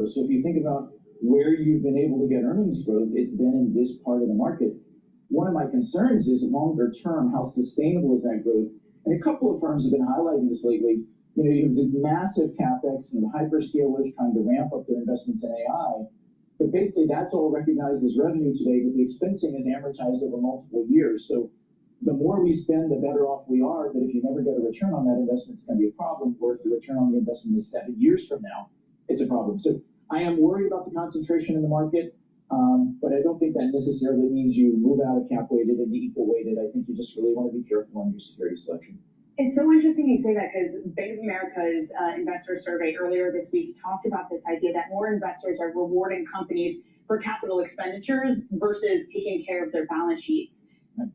growth. So if you think about where you've been able to get earnings growth, it's been in this part of the market. One of my concerns is longer term, how sustainable is that growth? And a couple of firms have been highlighting this lately. You know, you have this massive capex and the hyperscalers trying to ramp up their investments in AI. But basically, that's all recognized as revenue today, but the expensing is amortized over multiple years. So the more we spend, the better off we are. But if you never get a return on that investment, it's going to be a problem. Or if the return on the investment is 7 years from now, it's a problem. So I am worried about the concentration in the market, but I don't think that necessarily means you move out of cap weighted into equal weighted. I think you just really want to be careful on your security selection. It's so interesting you say that, because Bank of America's investor survey earlier this week talked about this idea that more investors are rewarding companies for capital expenditures versus taking care of their balance sheets.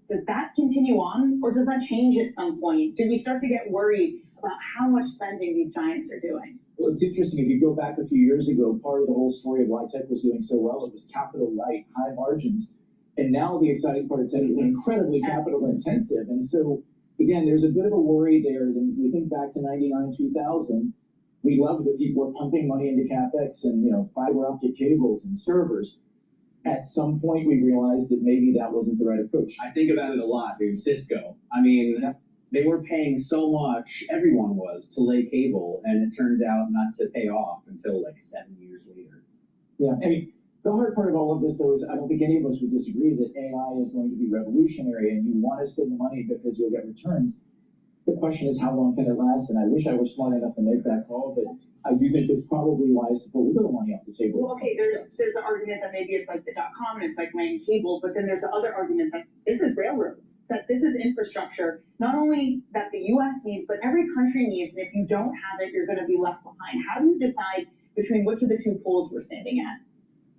Does that continue on, or does that change at some point? Do we start to get worried about how much spending these giants are doing? Well, it's interesting. If you go back a few years ago, part of the whole story of why tech was doing so well, it was capital light, high margins. And now the exciting part of tech is incredibly capital intensive. And so, again, there's a bit of a worry there that if we think back to 99, 2000, we loved that people were pumping money into CapEx and, fiber optic cables and servers. At some point, we realized that maybe that wasn't the right approach. I think about it a lot, dude. Cisco. I mean, they were paying so much, everyone was, to lay cable, and it turned out not to pay off until like 7 years later. Yeah, I mean, the hard part of all of this, though, is I don't think any of us would disagree that AI is going to be revolutionary, and you want to spend the money because you'll get returns. The question is, how long can it last? And I wish I were smart enough to make that call, but I do think it's probably wise to put a little money off the table. Well, okay, there's the argument that maybe it's like the .com and it's like laying cable, but then there's the other argument that this is railroads, that this is infrastructure, not only that the U.S. needs, but every country needs, and if you don't have it, you're going to be left behind. How do you decide between which of the two poles we're standing at?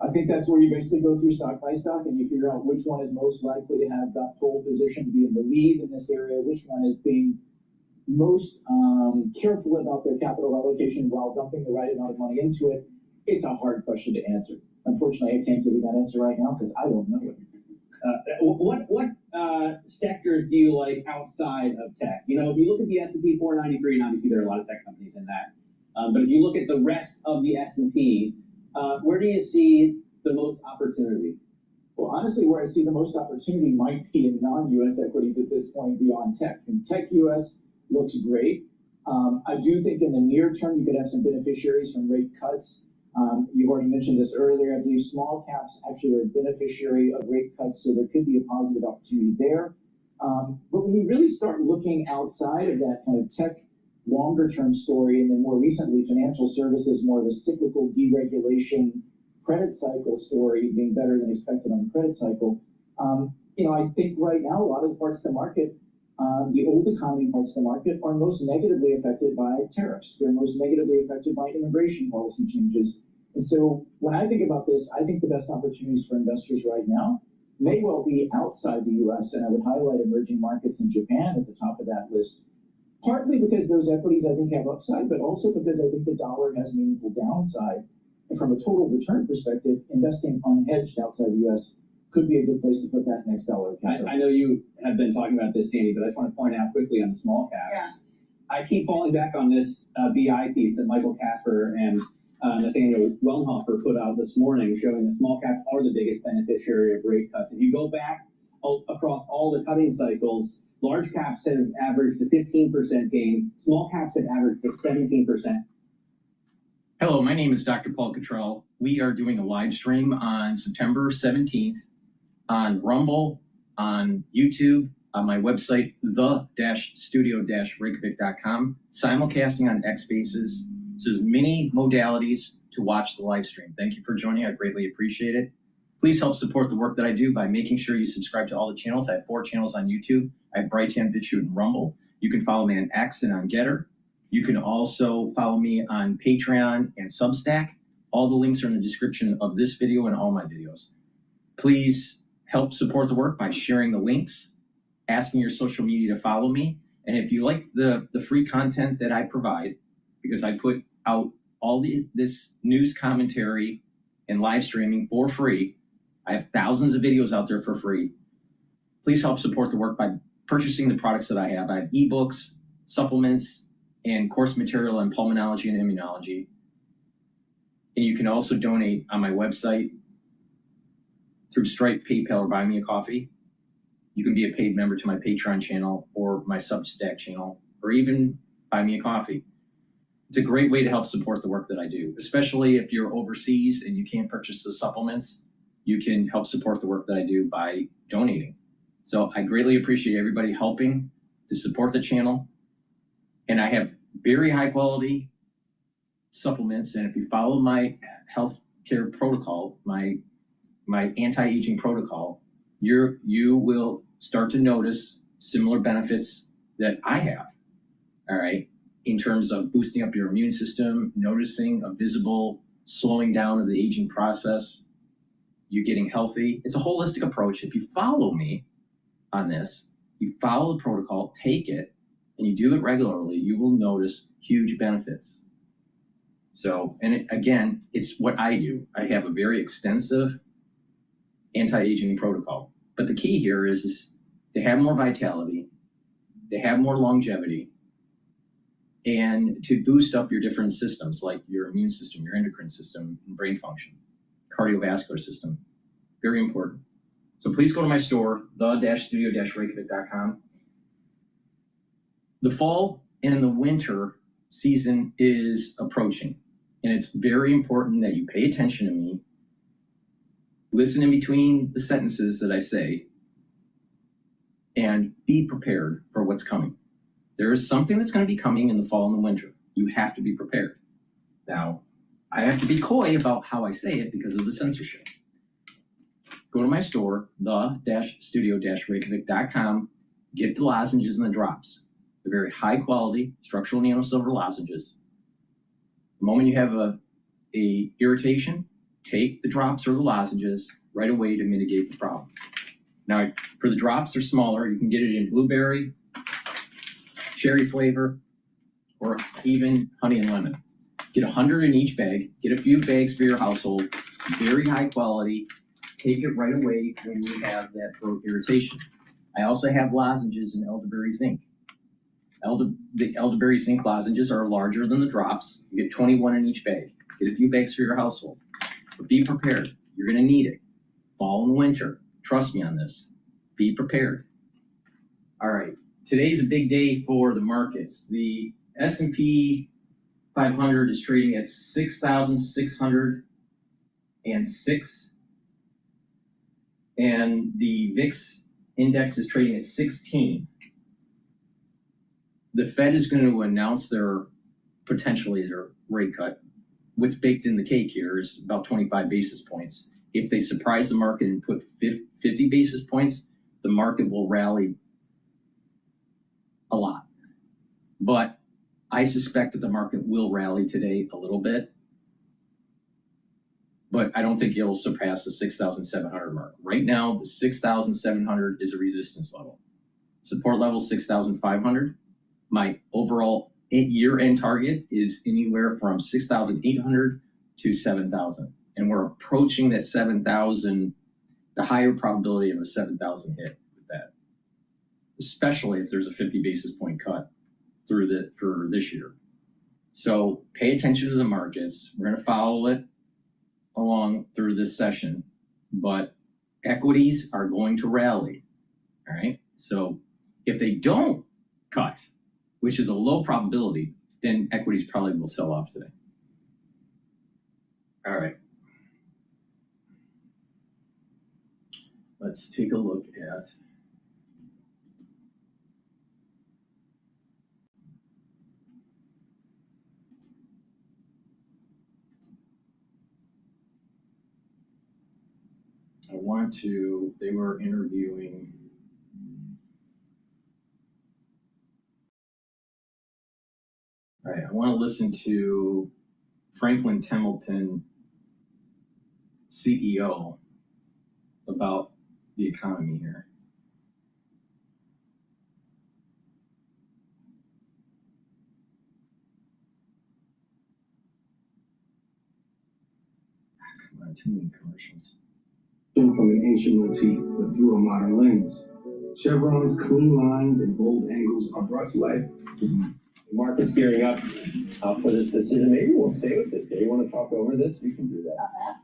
I think that's where you basically go through stock by stock and you figure out which one is most likely to have that pole position to be in the lead in this area, which one is being most careful about their capital allocation while dumping the right amount of money into it. It's a hard question to answer. Unfortunately, I can't give you that answer right now because I don't know it. What sectors do you like outside of tech? If you look at the S&P 493, and obviously there are a lot of tech companies in that, but if you look at the rest of the S&P, where do you see the most opportunity? Well, honestly, where I see the most opportunity might be in non-U.S. equities at this point beyond tech. And tech U.S. looks great. I do think in the near term, you could have some beneficiaries from rate cuts. You've already mentioned this earlier. I believe small caps actually are a beneficiary of rate cuts, so there could be a positive opportunity there. But when you really start looking outside of that kind of tech longer term story, and then more recently financial services, more of a cyclical deregulation credit cycle story being better than expected on the credit cycle. I think right now a lot of the parts of the market, the old economy parts of the market, are most negatively affected by tariffs. They're most negatively affected by immigration policy changes. And so when I think about this, I think the best opportunities for investors right now may well be outside the U.S. And I would highlight emerging markets in Japan at the top of that list. Partly because those equities, I think, have upside, but also because I think the dollar has meaningful downside. And from a total return perspective, investing unhedged outside the U.S. could be a good place to put that next dollar of capital. I know you have been talking about this, Danny, but I just want to point out quickly on the small caps. Yeah. I keep falling back on this BI piece that Michael Casper and Nathaniel Wellenhofer put out this morning, showing that small caps are the biggest beneficiary of rate cuts. If you go back across all the cutting cycles, large caps have averaged a 15% gain. Small caps have averaged a 17%. Hello, my name is DrPaulCottrell. We are doing a live stream on September 17th on Rumble, on YouTube, on my website, the-studio-reykjavik.com, simulcasting on X Spaces. So there's many modalities to watch the live stream. Thank you for joining. I greatly appreciate it. Please help support the work that I do by making sure you subscribe to all the channels. I have 4 channels on YouTube. I have Brighteon, Bitchute, and Rumble. You can follow me on X and on GETTR. You can also follow me on Patreon and Substack. All the links are in the description of this video and all my videos. Please help support the work by sharing the links, asking your social media to follow me. And if you like the free content that I provide, because I put out all this news commentary and live streaming for free, I have thousands of videos out there for free. Please help support the work by purchasing the products that I have. I have ebooks, supplements, and course material on pulmonology and immunology. And you can also donate on my website through Stripe, PayPal, or Buy Me a Coffee. You can be a paid member to my Patreon channel or my Substack channel, or even Buy Me a Coffee. It's a great way to help support the work that I do, especially if you're overseas and you can't purchase the supplements. You can help support the work that I do by donating. So I greatly appreciate everybody helping to support the channel. And I have very high quality supplements. And if you follow my healthcare protocol, my anti-aging protocol, you will start to notice similar benefits that I have. All right. In terms of boosting up your immune system, noticing a visible slowing down of the aging process, you getting healthy. It's a holistic approach. If you follow me on this, you follow the protocol, take it, and you do it regularly, you will notice huge benefits. So, and again, it's what I do. I have a very extensive anti-aging protocol. But the key here is to have more vitality, to have more longevity, and to boost up your different systems like your immune system, your endocrine system, and brain function, cardiovascular system. Very important. So please go to my store, the-studio-reykjavik.com. The fall and the winter season is approaching, and it's very important that you pay attention to me, listen in between the sentences that I say, and be prepared for what's coming. There is something that's going to be coming in the fall and the winter. You have to be prepared. Now, I have to be coy about how I say it because of the censorship. Go to my store, the-studio-reykjavik.com, get the lozenges and the drops. They're very high quality structural nanosilver lozenges. The moment you have a irritation, take the drops or the lozenges right away to mitigate the problem. Now, for the drops, they're smaller. You can get it in blueberry, cherry flavor, or even honey and lemon. Get 100 in each bag. Get a few bags for your household. Very high quality. Take it right away when you have that throat irritation. I also have lozenges in elderberry zinc. The elderberry zinc lozenges are larger than the drops. You get 21 in each bag. Get a few bags for your household. But be prepared. You're going to need it. Fall and winter. Trust me on this. Be prepared. All right. Today's a big day for the markets. The S&P 500 is trading at 6,606, and the VIX index is trading at 16. The Fed is going to announce potentially their rate cut. What's baked in the cake here is about 25 basis points. If they surprise the market and put 50 basis points, the market will rally a lot. But I suspect that the market will rally today a little bit, but I don't think it'll surpass the 6,700 mark. Right now, the 6,700 is a resistance level. Support level 6,500. My overall year-end target is anywhere from 6,800 to 7,000. And we're approaching that 7,000, the higher probability of a 7,000 hit with that, especially if there's a 50 basis point cut for this year. So pay attention to the markets. We're going to follow it along through this session, but equities are going to rally. All right. So if they don't cut, which is a low probability, then equities probably will sell off today. All right. Let's take a look at they were interviewing all right, I want to listen to Franklin Templeton, CEO, about the economy here. Come on, too many commercials. From an ancient motif, but through a modern lens. Chevron's clean lines and bold angles are brought to life with The market's gearing up for this decision. Maybe we'll stay with this. Do you want to talk over this? We can do that.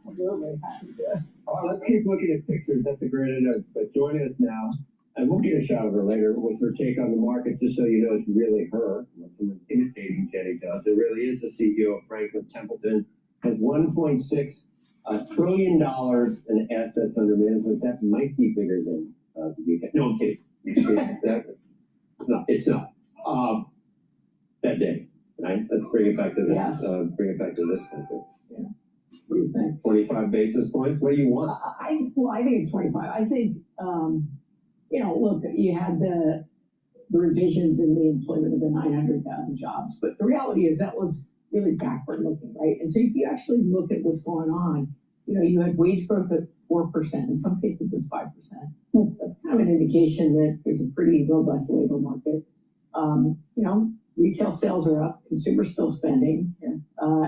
Absolutely happy to. Oh, let's keep looking at pictures. That's a great idea. But joining us now, and we'll get a shot of her later with her take on the market, just so you know it's really her, not someone imitating Jenny Johnson. It really is the CEO of Franklin Templeton. Has $1.6 trillion in assets under management. That might be bigger than the UK. No, I'm kidding. It's not. That day, right? Let's bring it back to this. Yes. Bring it back to this country. Yeah. What do you think? 25 basis points. What do you want? I think it's 25. I think, look, you had the revisions in the employment of the 900,000 jobs, but the reality is that was really backward looking, right? And so if you actually look at what's going on, you had wage growth at 4%. In some cases, it was 5%. That's kind of an indication that there's a pretty robust labor market. Retail sales are up, consumers still spending.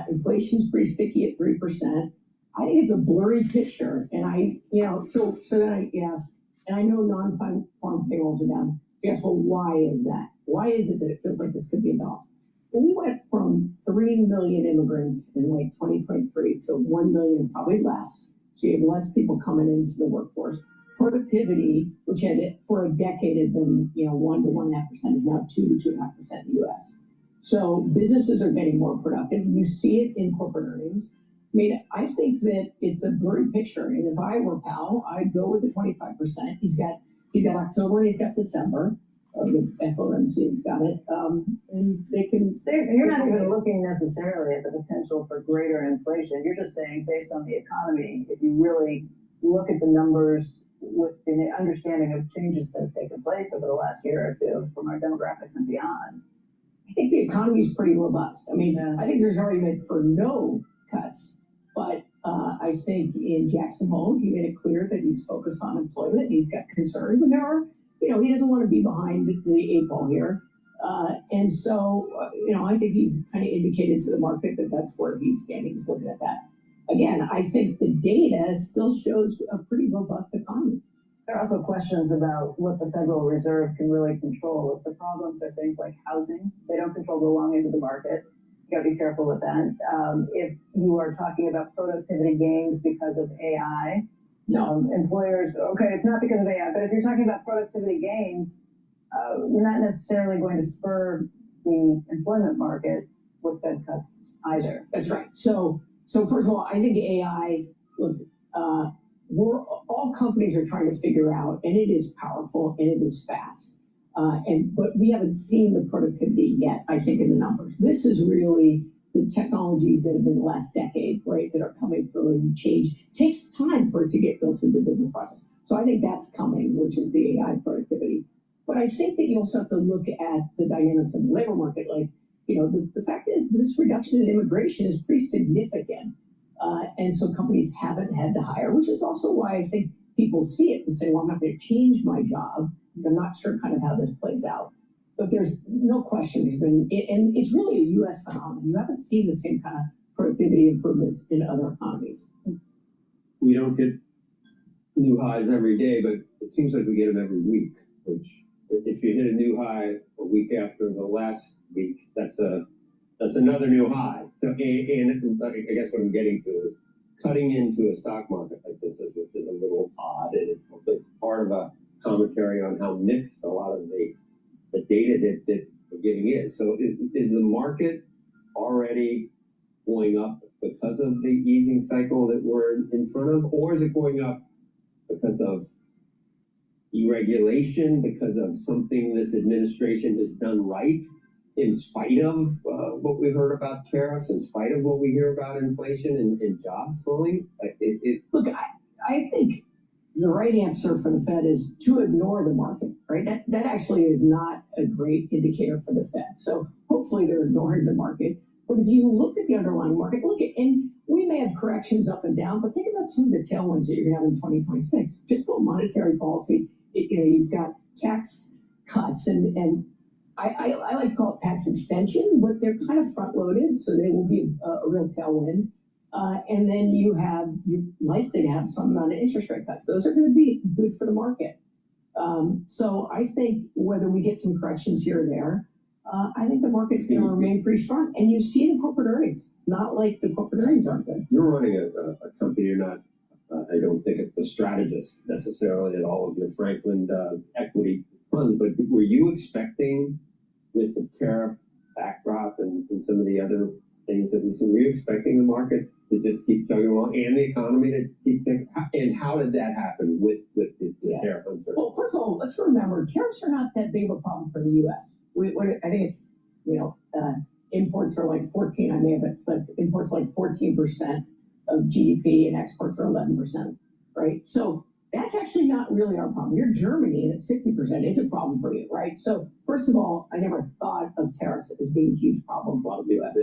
Inflation's pretty sticky at 3%. I think it's a blurry picture. And so then I ask, and I know non-farm payrolls are down. Yes, well, why is that? Why is it that it feels like this could be a balance? Well, we went from 3 million immigrants in 2023 to 1 million, probably less. So you have less people coming into the workforce. Productivity, which for a decade had been 1 to 1.5%, is now 2 to 2.5% in the U.S. So businesses are getting more productive. You see it in corporate earnings. I mean, I think that it's a blurry picture. And if I were Powell, I'd go with the 25%. He's got October and he's got December. The FOMC's got it. And they can. You're not even looking necessarily at the potential for greater inflation. You're just saying, based on the economy, if you really look at the numbers with the understanding of changes that have taken place over the last year or two from our demographics and beyond. I think the economy is pretty robust. I mean, I think there's argument for no cuts, but I think in Jackson Hole, he made it clear that he's focused on employment. He's got concerns, and there are, he doesn't want to be behind the eight ball here. And so, I think he's kind of indicated to the market that that's where he's standing. He's looking at that. Again, I think the data still shows a pretty robust economy. There are also questions about what the Federal Reserve can really control. If the problems are things like housing, they don't control the long end of the market. You got to be careful with that. If you are talking about productivity gains because of AI, employers, okay, it's not because of AI, but if you're talking about productivity gains, you're not necessarily going to spur the employment market with Fed cuts either. That's right. So first of all, I think AI, look, all companies are trying to figure out, and it is powerful and it is fast. But we haven't seen the productivity yet, I think, in the numbers. This is really the technologies that have been the last decade, right, that are coming through and change. It takes time for it to get built into the business process. So I think that's coming, which is the AI productivity. But I think that you also have to look at the dynamics of the labor market. The fact is this reduction in immigration is pretty significant. And so companies haven't had to hire, which is also why I think people see it and say, well, I'm not going to change my job because I'm not sure kind of how this plays out. But there's no question there's been, and it's really a U.S. phenomenon. You haven't seen the same kind of productivity improvements in other economies. We don't get new highs every day, but it seems like we get them every week, which if you hit a new high a week after the last week, that's another new high. So, and I guess what I'm getting to is cutting into a stock market like this is a little odd, and it's part of a commentary on how mixed a lot of the data that we're getting is. So is the market already going up because of the easing cycle that we're in front of, or is it going up because of deregulation, because of something this administration has done right, in spite of what we heard about tariffs, in spite of what we hear about inflation and jobs slowing? Look, I think the right answer for the Fed is to ignore the market, right? That actually is not a great indicator for the Fed. So hopefully they're ignoring the market. But if you look at the underlying market, and we may have corrections up and down, but think about some of the tailwinds that you're going to have in 2026. Fiscal monetary policy, you've got tax cuts, and I like to call it tax extension, but they're kind of front-loaded, so they will be a real tailwind. And then you're likely to have some amount of interest rate cuts. Those are going to be good for the market. So I think whether we get some corrections here or there, I think the market's going to remain pretty strong. And you see it in corporate earnings. It's not like the corporate earnings aren't good. You're running a company. You're not. I don't think the strategist necessarily at all of your Franklin equity funds. But were you expecting, with the tariff backdrop and some of the other things that we see, were you expecting the market to just keep chugging along and the economy to keep? And how did that happen with the tariff uncertainty? Well, first of all, let's remember tariffs are not that big of a problem for the U.S. I think it's, imports are like 14, I may have it, but imports like 14% of GDP and exports are 11%, right? So that's actually not really our problem. You're Germany and it's 50%. It's a problem for you, right? So first of all, I never thought of tariffs as being a huge problem for the U.S.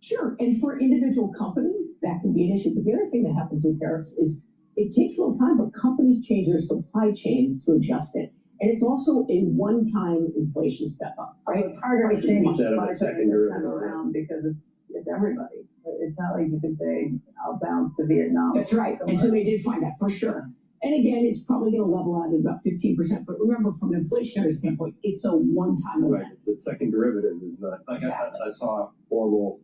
Sure, and for individual companies, that can be an issue. But the other thing that happens with tariffs is it takes a little time, but companies change their supply chains to adjust it. And it's also a one-time inflation step up, right? It's harder to change Instead of a supply chain this time around because it's everybody. It's not like you can say, I'll bounce to Vietnam. That's right. And so they did find that for sure. And again, it's probably going to level out at about 15%. But remember, from an inflationary standpoint, it's a one-time event. Right. The second derivative is not like Exactly. I saw a horrible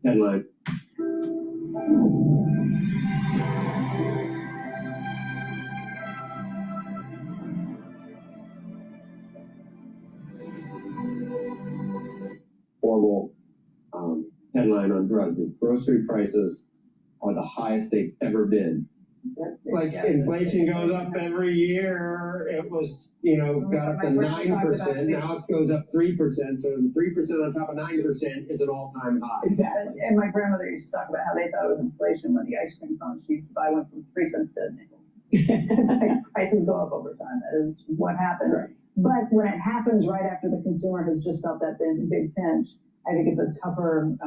headline. Horrible headline on drugs. Grocery prices are the highest they've ever been. It's like inflation goes up every year. It was, got up to 9%. Now it goes up 3%. So 3% on top of 9% is an all-time high. Exactly. And my grandmother used to talk about how they thought it was inflation when the ice cream cone she used to buy went from 3 cents to a nickel. It's like prices go up over time. That is what happens. Right. But when it happens right after the consumer has just felt that big pinch, I think it's a tougher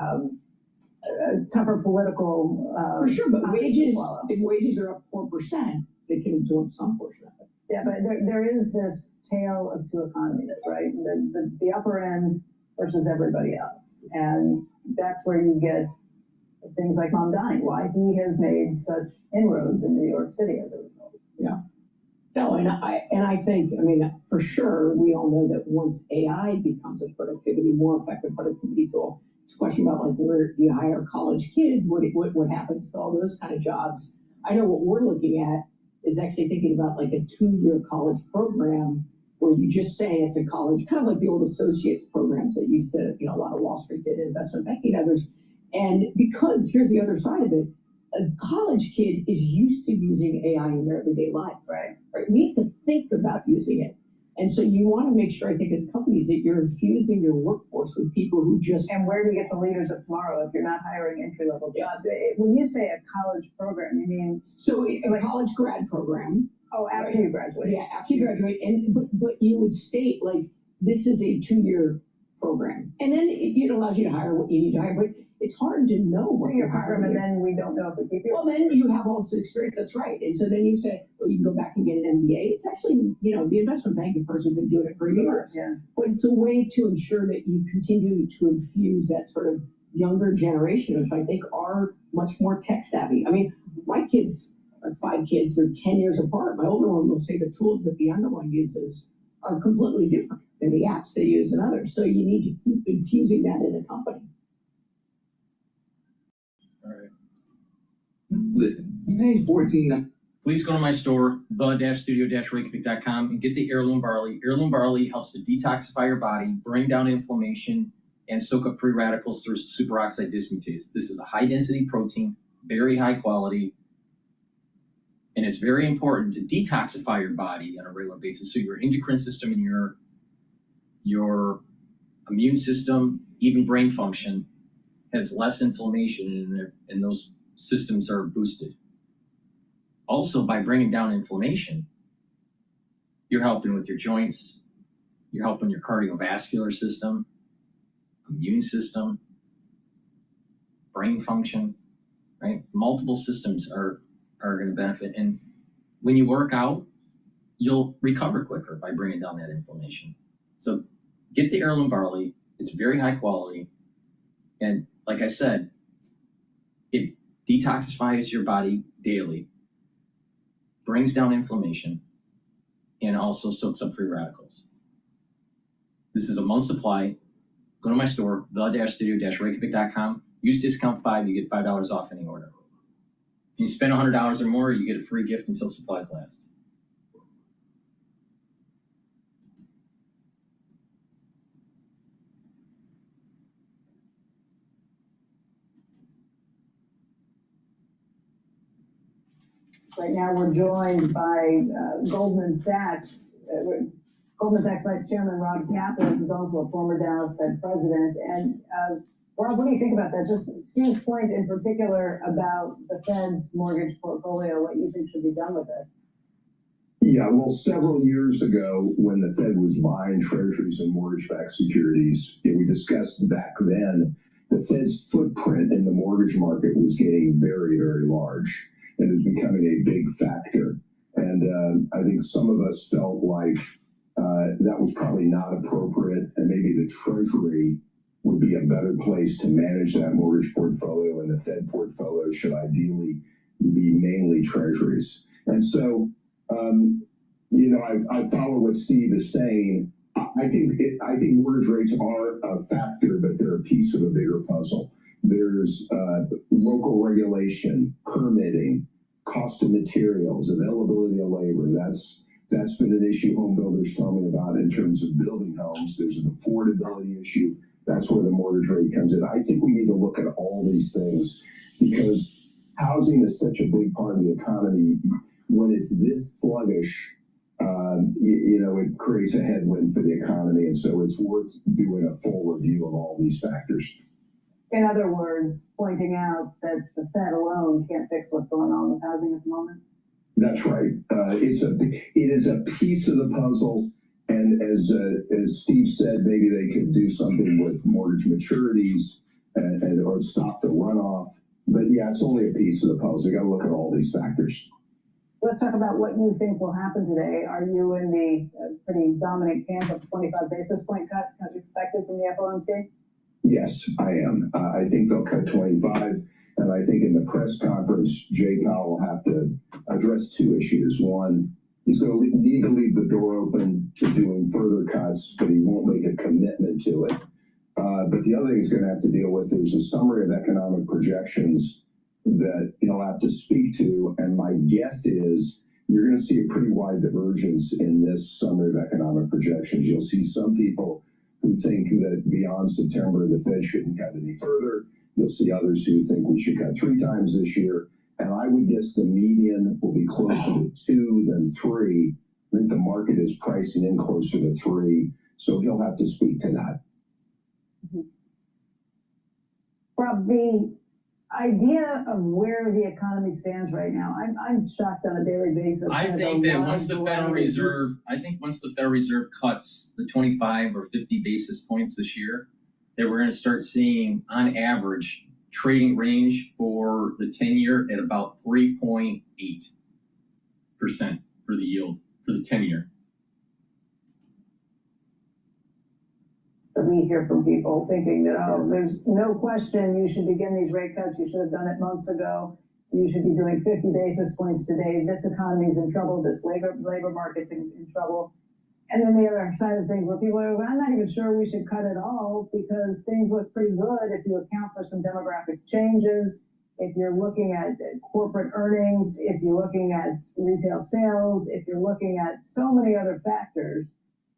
political. For sure, but if wages are up 4%, they can absorb some portion of it. Yeah, but there is this tale of two economies, right? The upper end versus everybody else. And that's where you get things like Mom dying, why he has made such inroads in New York City as a result. Yeah. No, and I think, for sure, we all know that once AI becomes a more effective productivity tool, it's a question about like where do you hire college kids? What happens to all those kind of jobs? I know what we're looking at is actually thinking about like a 2-year college program where you just say it's a college, kind of like the old associates programs that used to, a lot of Wall Street did, investment banking and others. And because here's the other side of it, a college kid is used to using AI in their everyday life, right? We have to think about using it. And so you want to make sure, I think, as companies, that you're infusing your workforce with people who just... And where do you get the leaders of tomorrow if you're not hiring entry-level jobs? When you say a college program, you mean... So a college grad program. Oh, after you graduate. Yeah, after you graduate. But you would state, like, this is a 2-year program. And then it allows you to hire what you need to hire. But it's hard to know what you're hiring. And then we don't know if we keep you. Well, then you have all this experience. That's right. And so then you say, well, you can go back and get an MBA. It's actually, the investment banking firms have been doing it for years. Yeah. But it's a way to ensure that you continue to infuse that sort of younger generation, which I think are much more tech savvy. My kids, 5 kids, they're 10 years apart. My older one will say the tools that the younger one uses are completely different than the apps they use and others. So you need to keep infusing that in a company. All right. Listen, paying $14. Please go to my store, the-studio-reykjavik.com, and get the heirloom barley. Heirloom barley helps to detoxify your body, bring down inflammation, and soak up free radicals through superoxide dismutase. This is a high-density protein, very high quality, and it's very important to detoxify your body on a regular basis. So your endocrine system and your immune system, even brain function, has less inflammation in there, and those systems are boosted. Also, by bringing down inflammation, you're helping with your joints, you're helping your cardiovascular system, immune system, brain function, right? Multiple systems are going to benefit. And when you work out, you'll recover quicker by bringing down that inflammation. So get the heirloom barley. It's very high quality. And like I said, it detoxifies your body daily, brings down inflammation, and also soaks up free radicals. This is a month's supply. Go to my store, the-studio-reykjavik.com. Use discount 5, you get $5 off any order. If you spend $100 or more, you get a free gift until supplies last. Right now, we're joined by Goldman Sachs Vice Chairman Rob Kaplan, who's also a former Dallas Fed president. And Rob, what do you think about that? Just Steve's point in particular about the Fed's mortgage portfolio, what you think should be done with it? Yeah, well, several years ago, when the Fed was buying treasuries and mortgage-backed securities, we discussed back then the Fed's footprint in the mortgage market was getting very, very large, and it was becoming a big factor. And I think some of us felt like that was probably not appropriate, and maybe the Treasury would be a better place to manage that mortgage portfolio, and the Fed portfolio should ideally be mainly treasuries. And so, I follow what Steve is saying. I think mortgage rates are a factor, but they're a piece of a bigger puzzle. There's local regulation, permitting, cost of materials, availability of labor. That's been an issue home builders tell me about in terms of building homes. There's an affordability issue. That's where the mortgage rate comes in. I think we need to look at all these things because housing is such a big part of the economy. When it's this sluggish, it creates a headwind for the economy. And so it's worth doing a full review of all these factors. In other words, pointing out that the Fed alone can't fix what's going on with housing at the moment. That's right. It is a piece of the puzzle. And as Steve said, maybe they could do something with mortgage maturities or stop the runoff. But yeah, it's only a piece of the puzzle. You got to look at all these factors. Let's talk about what you think will happen today. Are you in the pretty dominant camp of 25 basis point cut as expected from the FOMC? Yes, I am. I think they'll cut 25. And I think in the press conference, Jay Powell will have to address two issues. One, he's going to need to leave the door open to doing further cuts, but he won't make a commitment to it. But the other thing he's going to have to deal with is a summary of economic projections that he'll have to speak to. And my guess is you're going to see a pretty wide divergence in this summary of economic projections. You'll see some people who think that beyond September, the Fed shouldn't cut any further. You'll see others who think we should cut 3 times this year. And I would guess the median will be closer to 2 than 3. I think the market is pricing in closer to 3. So he'll have to speak to that. Rob, the idea of where the economy stands right now, I'm shocked on a daily basis. I think that once the Federal Reserve cuts the 25 or 50 basis points this year, that we're going to start seeing, on average, trading range for the 10-year at about 3.8% for the yield for the 10-year. We hear from people thinking that, there's no question you should begin these rate cuts. You should have done it months ago. You should be doing 50 basis points today. This economy's in trouble. This labor market's in trouble. And then the other side of things where people are, I'm not even sure we should cut it all because things look pretty good if you account for some demographic changes, if you're looking at corporate earnings, if you're looking at retail sales, if you're looking at so many other factors.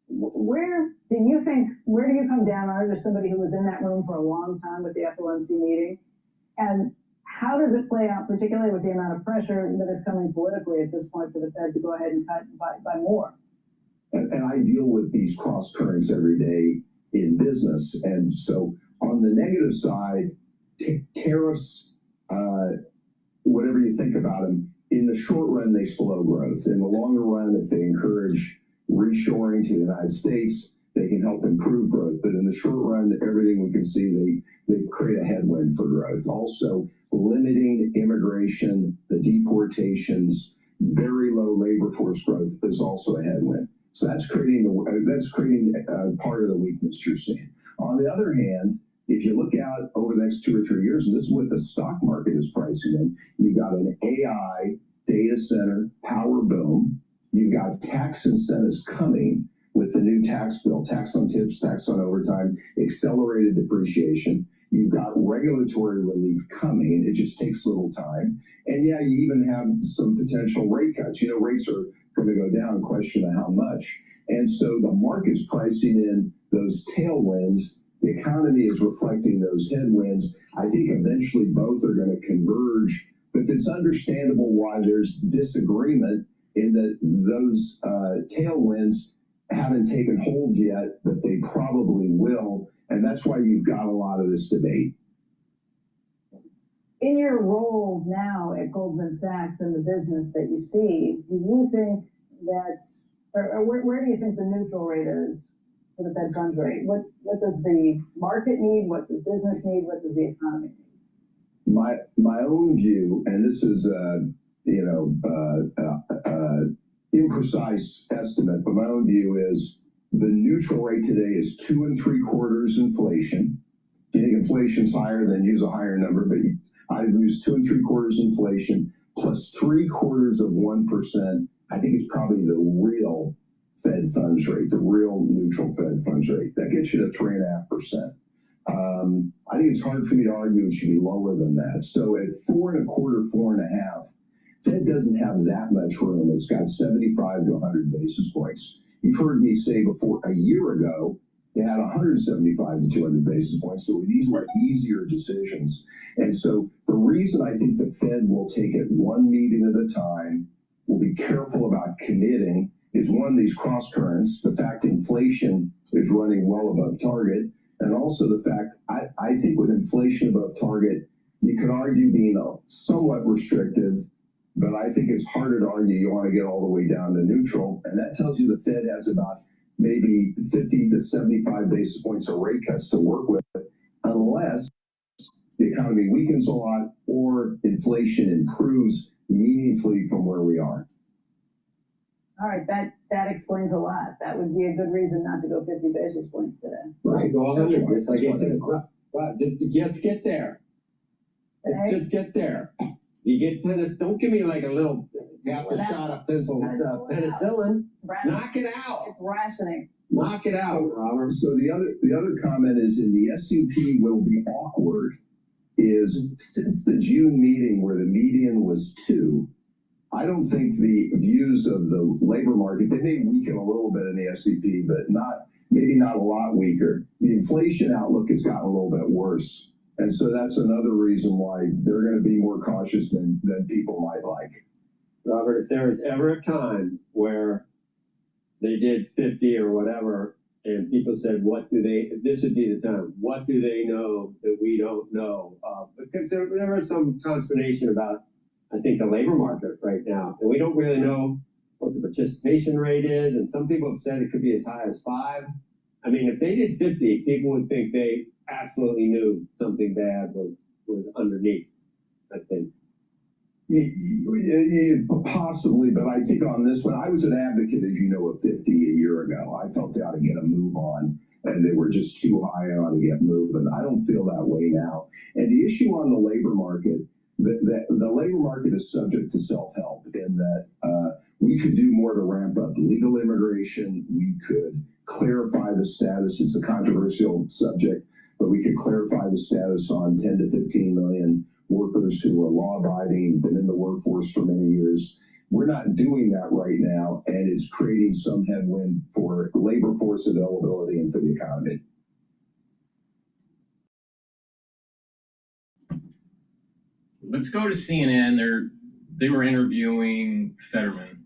Where do you come down on it as somebody who was in that room for a long time with the FOMC meeting? And how does it play out, particularly with the amount of pressure that is coming politically at this point for the Fed to go ahead and cut by more? And I deal with these cross currents every day in business. And so on the negative side, tariffs, whatever you think about them, in the short run, they slow growth. In the longer run, if they encourage reshoring to the United States, they can help improve growth. But in the short run, everything we can see, they create a headwind for growth. Also, limiting immigration, the deportations, very low labor force growth is also a headwind. So that's creating part of the weakness you're seeing. On the other hand, if you look out over the next 2 or 3 years, and this is what the stock market is pricing in, you've got an AI data center power boom. You've got tax incentives coming. with the new tax bill, tax on tips, tax on overtime, accelerated depreciation. You've got regulatory relief coming. It just takes a little time. And yeah, you even have some potential rate cuts. You know, rates are going to go down, question of how much. And so the market's pricing in those tailwinds. The economy is reflecting those headwinds. I think eventually both are going to converge, but it's understandable why there's disagreement in that those tailwinds haven't taken hold yet, but they probably will. And that's why you've got a lot of this debate. In your role now at Goldman Sachs and the business that you see, do you think that, or where do you think the neutral rate is for the Fed funds rate? What does the market need? What does business need? What does the economy need? My own view, and this is imprecise estimate, but my own view is the neutral rate today is 2 3/4 inflation. If you think inflation's higher, then use a higher number, but I'd use 2 3/4 inflation plus 0.75%. I think it's probably the real Fed funds rate, the real neutral Fed funds rate. That gets you to 3.5%. I think it's hard for me to argue it should be lower than that. So at 4 1/4, 4.5, Fed doesn't have that much room. It's got 75 to 100 basis points. You've heard me say before, a year ago, they had 175 to 200 basis points. So these were easier decisions. And so the reason I think the Fed will take it one meeting at a time, will be careful about committing, is one, these cross currents, the fact inflation is running well above target, and also the fact, I think with inflation above target, you could argue being somewhat restrictive, but I think it's harder to argue you want to get all the way down to neutral. And that tells you the Fed has about maybe 50 to 75 basis points of rate cuts to work with, unless the economy weakens a lot or inflation improves meaningfully from where we are. All right, that explains a lot. That would be a good reason not to go 50 basis points today. Right. Go 100, just like I That's said. why Well, let's get there. Okay. Just get there. You get don't give me like a little half a shot of penicillin. Knock it out. It's rationing. Knock it out, Robert. So the other comment is in the SEP will be awkward is since the June meeting where the median was 2, I don't think the views of the labor market, they may weaken a little bit in the SEP, but maybe not a lot weaker. The inflation outlook has gotten a little bit worse. And so that's another reason why they're going to be more cautious than people might like. Robert, if there was ever a time where they did 50 or whatever, and people said, this would be the time. What do they know that we don't know? Because there was some consternation about, I think, the labor market right now. And we don't really know what the participation rate is. And some people have said it could be as high as 5. I mean, if they did 50, people would think they absolutely knew something bad was underneath, I think. Possibly, but I think on this one, I was an advocate, as you know, of 50 a year ago. I felt they ought to get a move on, and they were just too high and ought to get moving. I don't feel that way now. And the issue on the labor market, the labor market is subject to self-help in that we could do more to ramp up legal immigration. We could clarify the status. It's a controversial subject, but we could clarify the status on 10 to 15 million workers who are law-abiding, been in the workforce for many years. We're not doing that right now, and it's creating some headwind for labor force availability and for the economy. Let's go to CNN. They were interviewing Fetterman.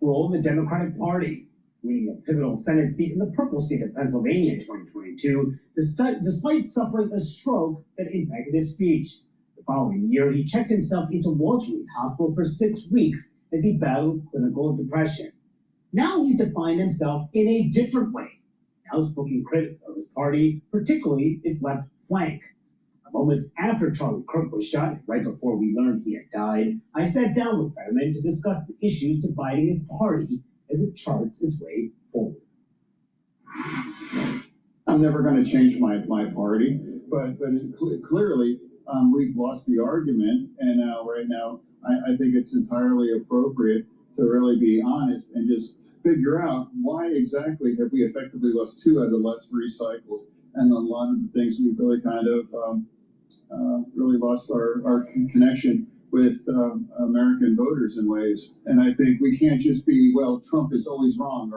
Role of the Democratic Party, winning a pivotal Senate seat in the purple state of Pennsylvania in 2022, despite suffering a stroke that impacted his speech. The following year, he checked himself into Walter Reed Hospital for 6 weeks as he battled clinical depression. Now he's defined himself in a different way, an outspoken critic of his party, particularly its left flank. Moments after Charlie Kirk was shot, and right before we learned he had died, I sat down with Fetterman to discuss the issues dividing his party as it charts its way forward. I'm never going to change my party, but clearly we've lost the argument, and right now I think it's entirely appropriate to really be honest and just figure out why exactly have we effectively lost 2 out of the last 3 cycles, and a lot of the things we've really kind of really lost our connection with American voters in ways. And I think we can't just be, well, Trump is always wrong,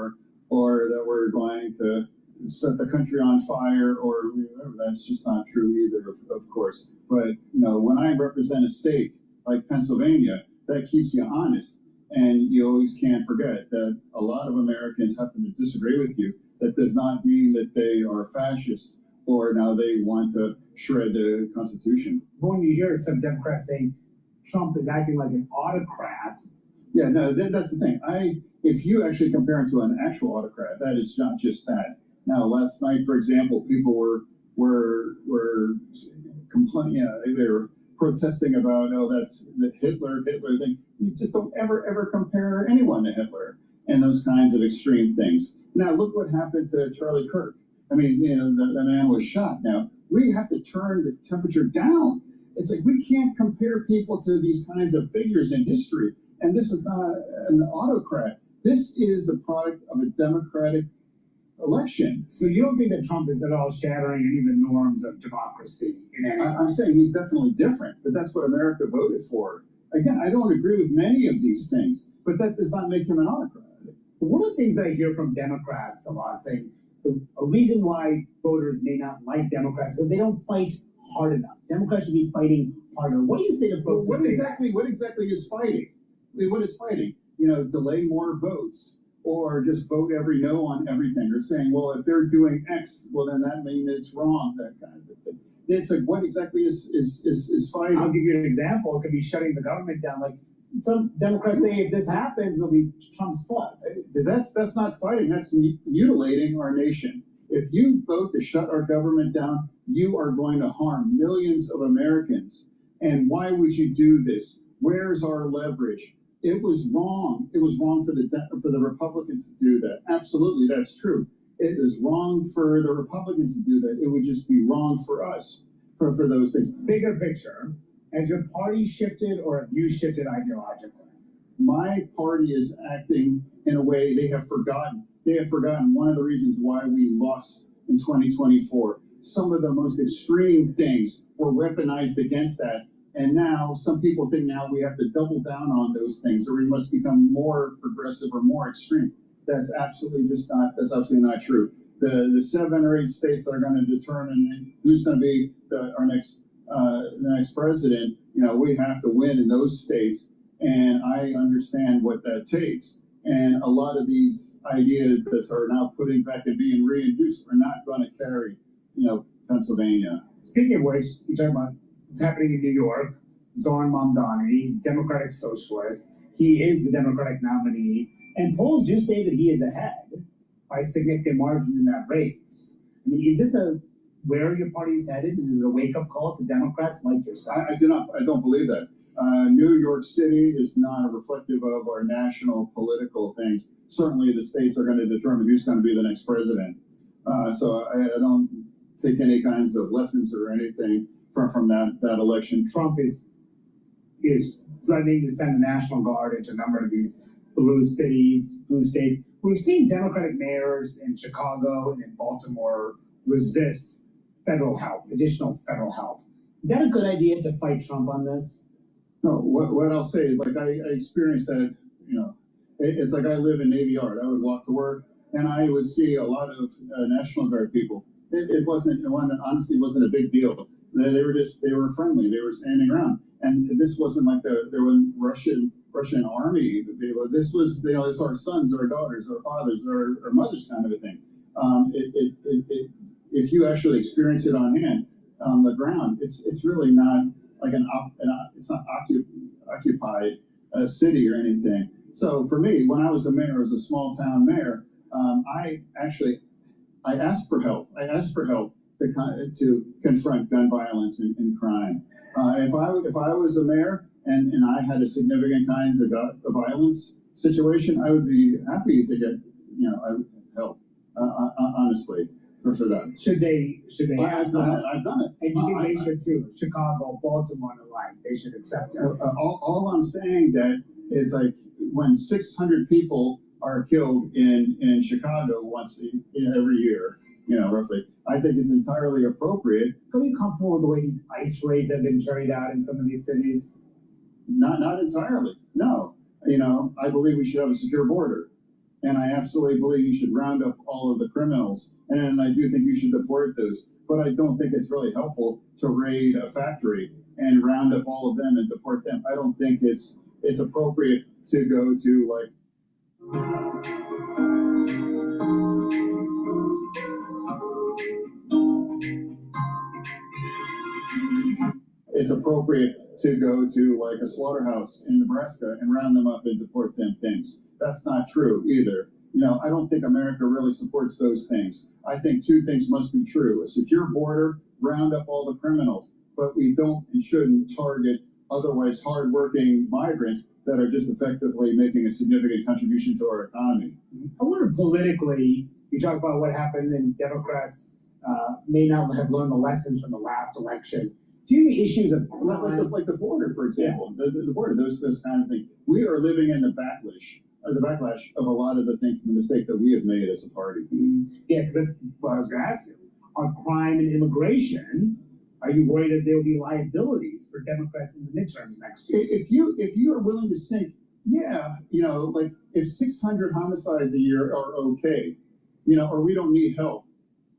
or that we're going to set the country on fire, or whatever. That's just not true either, of course. But when I represent a state like Pennsylvania, that keeps you honest, and you always can't forget that a lot of Americans happen to disagree with you. That does not mean that they are fascists or now they want to shred the Constitution. When you hear some Democrats saying Trump is acting like an autocrat. Yeah, no, that's the thing. If you actually compare him to an actual autocrat, that is not just that. Now, last night, for example, people were complaining. They were protesting about, that's the Hitler thing. You just don't ever compare anyone to Hitler and those kinds of extreme things. Now, look what happened to Charlie Kirk. I mean, the man was shot. Now, we have to turn the temperature down. It's like we can't compare people to these kinds of figures in history. And this is not an autocrat. This is a product of a democratic election. So you don't think that Trump is at all shattering any of the norms of democracy in any way? I'm saying he's definitely different, but that's what America voted for. Again, I don't agree with many of these things, but that does not make him an autocrat. But one of the things I hear from Democrats a lot saying, a reason why voters may not like Democrats is because they don't fight hard enough. Democrats should be fighting harder. What do you say to folks? What exactly is fighting? I mean, what is fighting? Delay more votes, or just vote every no on everything, or saying, well, if they're doing X, well, then that means it's wrong. That kind of thing. It's like, what exactly is fighting? I'll give you an example. It could be shutting the government down. Like some Democrats say, if this happens, it'll be Trump's fault. That's not fighting. That's mutilating our nation. If you vote to shut our government down, you are going to harm millions of Americans. And why would you do this? Where's our leverage? It was wrong. It was wrong for the Republicans to do that. Absolutely, that's true. It is wrong for the Republicans to do that. It would just be wrong for us for those things. Bigger picture, has your party shifted, or have you shifted ideologically? My party is acting in a way they have forgotten. They have forgotten one of the reasons why we lost in 2024. Some of the most extreme things were weaponized against that. And now some people think now we have to double down on those things, or we must become more progressive or more extreme. That's absolutely not true. The 7 or 8 states that are going to determine who's going to be the next president, we have to win in those states. And I understand what that takes. And a lot of these ideas that are now putting back and being reintroduced are not going to carry, Pennsylvania. Speaking of which, you talk about what's happening in New York. Zoran Mamdani, Democratic Socialist. He is the Democratic nominee. And polls do say that he is ahead by a significant margin in that race. I mean, is this where your party is headed? Is it a wake-up call to Democrats like yourself? I don't believe that. New York City is not reflective of our national political things. Certainly the states are going to determine who's going to be the next president. So I don't take any kinds of lessons or anything from that election. Trump is threatening to send the National Guard into a number of these blue states. We've seen Democratic mayors in Chicago and in Baltimore resist additional federal help. Is that a good idea to fight Trump on this? No, what I'll say is, like, I experienced that, it's like I live in Navy Yard. I would walk to work and I would see a lot of National Guard people. It honestly wasn't a big deal. They were friendly. They were standing around. And this wasn't like there were Russian army people. This was, it's our sons, our daughters, our fathers, our mothers kind of a thing. If you actually experience it on hand, on the ground, it's really not like it's not occupied city or anything. So for me, when I was a mayor, as a small town mayor, I asked for help. I asked for help to confront gun violence and crime. If I was a mayor and I had a significant kind of violence situation, I would be happy to get help. Honestly, for that. Should they ask I've for done help? it. I've done it. And you think I- they should too? Chicago, Baltimore, and the like, they should accept it. all I'm saying that it's like when 600 people are killed in Chicago once every year, roughly, I think it's entirely appropriate. Are you comfortable with the way these ICE raids have been carried out in some of these cities? Not entirely. No. I believe we should have a secure border. And I absolutely believe you should round up all of the criminals. And I do think you should deport those. But I don't think it's really helpful to raid a factory and round up all of them and deport them. I don't think it's appropriate to go to like it's appropriate to go to like a slaughterhouse in Nebraska and round them up and deport them things. That's not true either. I don't think America really supports those things. I think two things must be true: a secure border, round up all the criminals, but we don't and shouldn't target otherwise hardworking migrants that are just effectively making a significant contribution to our economy. I wonder politically, you talk about what happened and Democrats may not have learned the lessons from the last election. Do you have any issues of crime? Like the border, for example, the border, those kind of things. We are living in the backlash of a lot of the things and the mistake that we have made as a party. Yeah, because that's what I was going to ask you. On crime and immigration, are you worried that there will be liabilities for Democrats in the midterms next year? If you are willing to think, like if 600 homicides a year are okay, or we don't need help,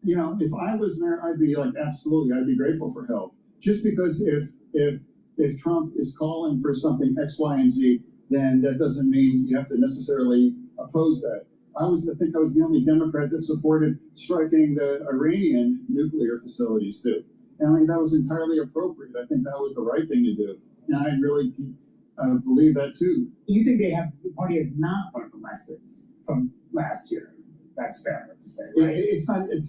if I was mayor, I'd be like, absolutely, I'd be grateful for help. Just because if Trump is calling for something X, Y, and Z, then that doesn't mean you have to necessarily oppose that. I think I was the only Democrat that supported striking the Iranian nuclear facilities too. And I mean, that was entirely appropriate. I think that was the right thing to do. And I really believe that too. You think the party has not learned the lessons from last year? That's fair to say, right? It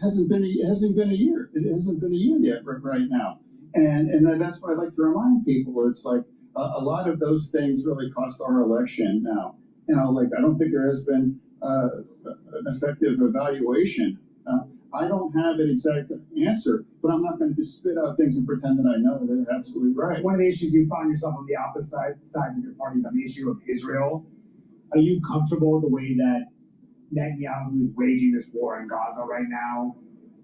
hasn't been a year. It hasn't been a year yet right now. And that's what I'd like to remind people. It's like a lot of those things really cost our election now. I don't think there has been an effective evaluation. I don't have an exact answer, but I'm not going to just spit out things and pretend that I know that it's absolutely right. One of the issues you find yourself on the opposite sides of your party is on the issue of Israel. Are you comfortable with the way that Netanyahu is waging this war in Gaza right now,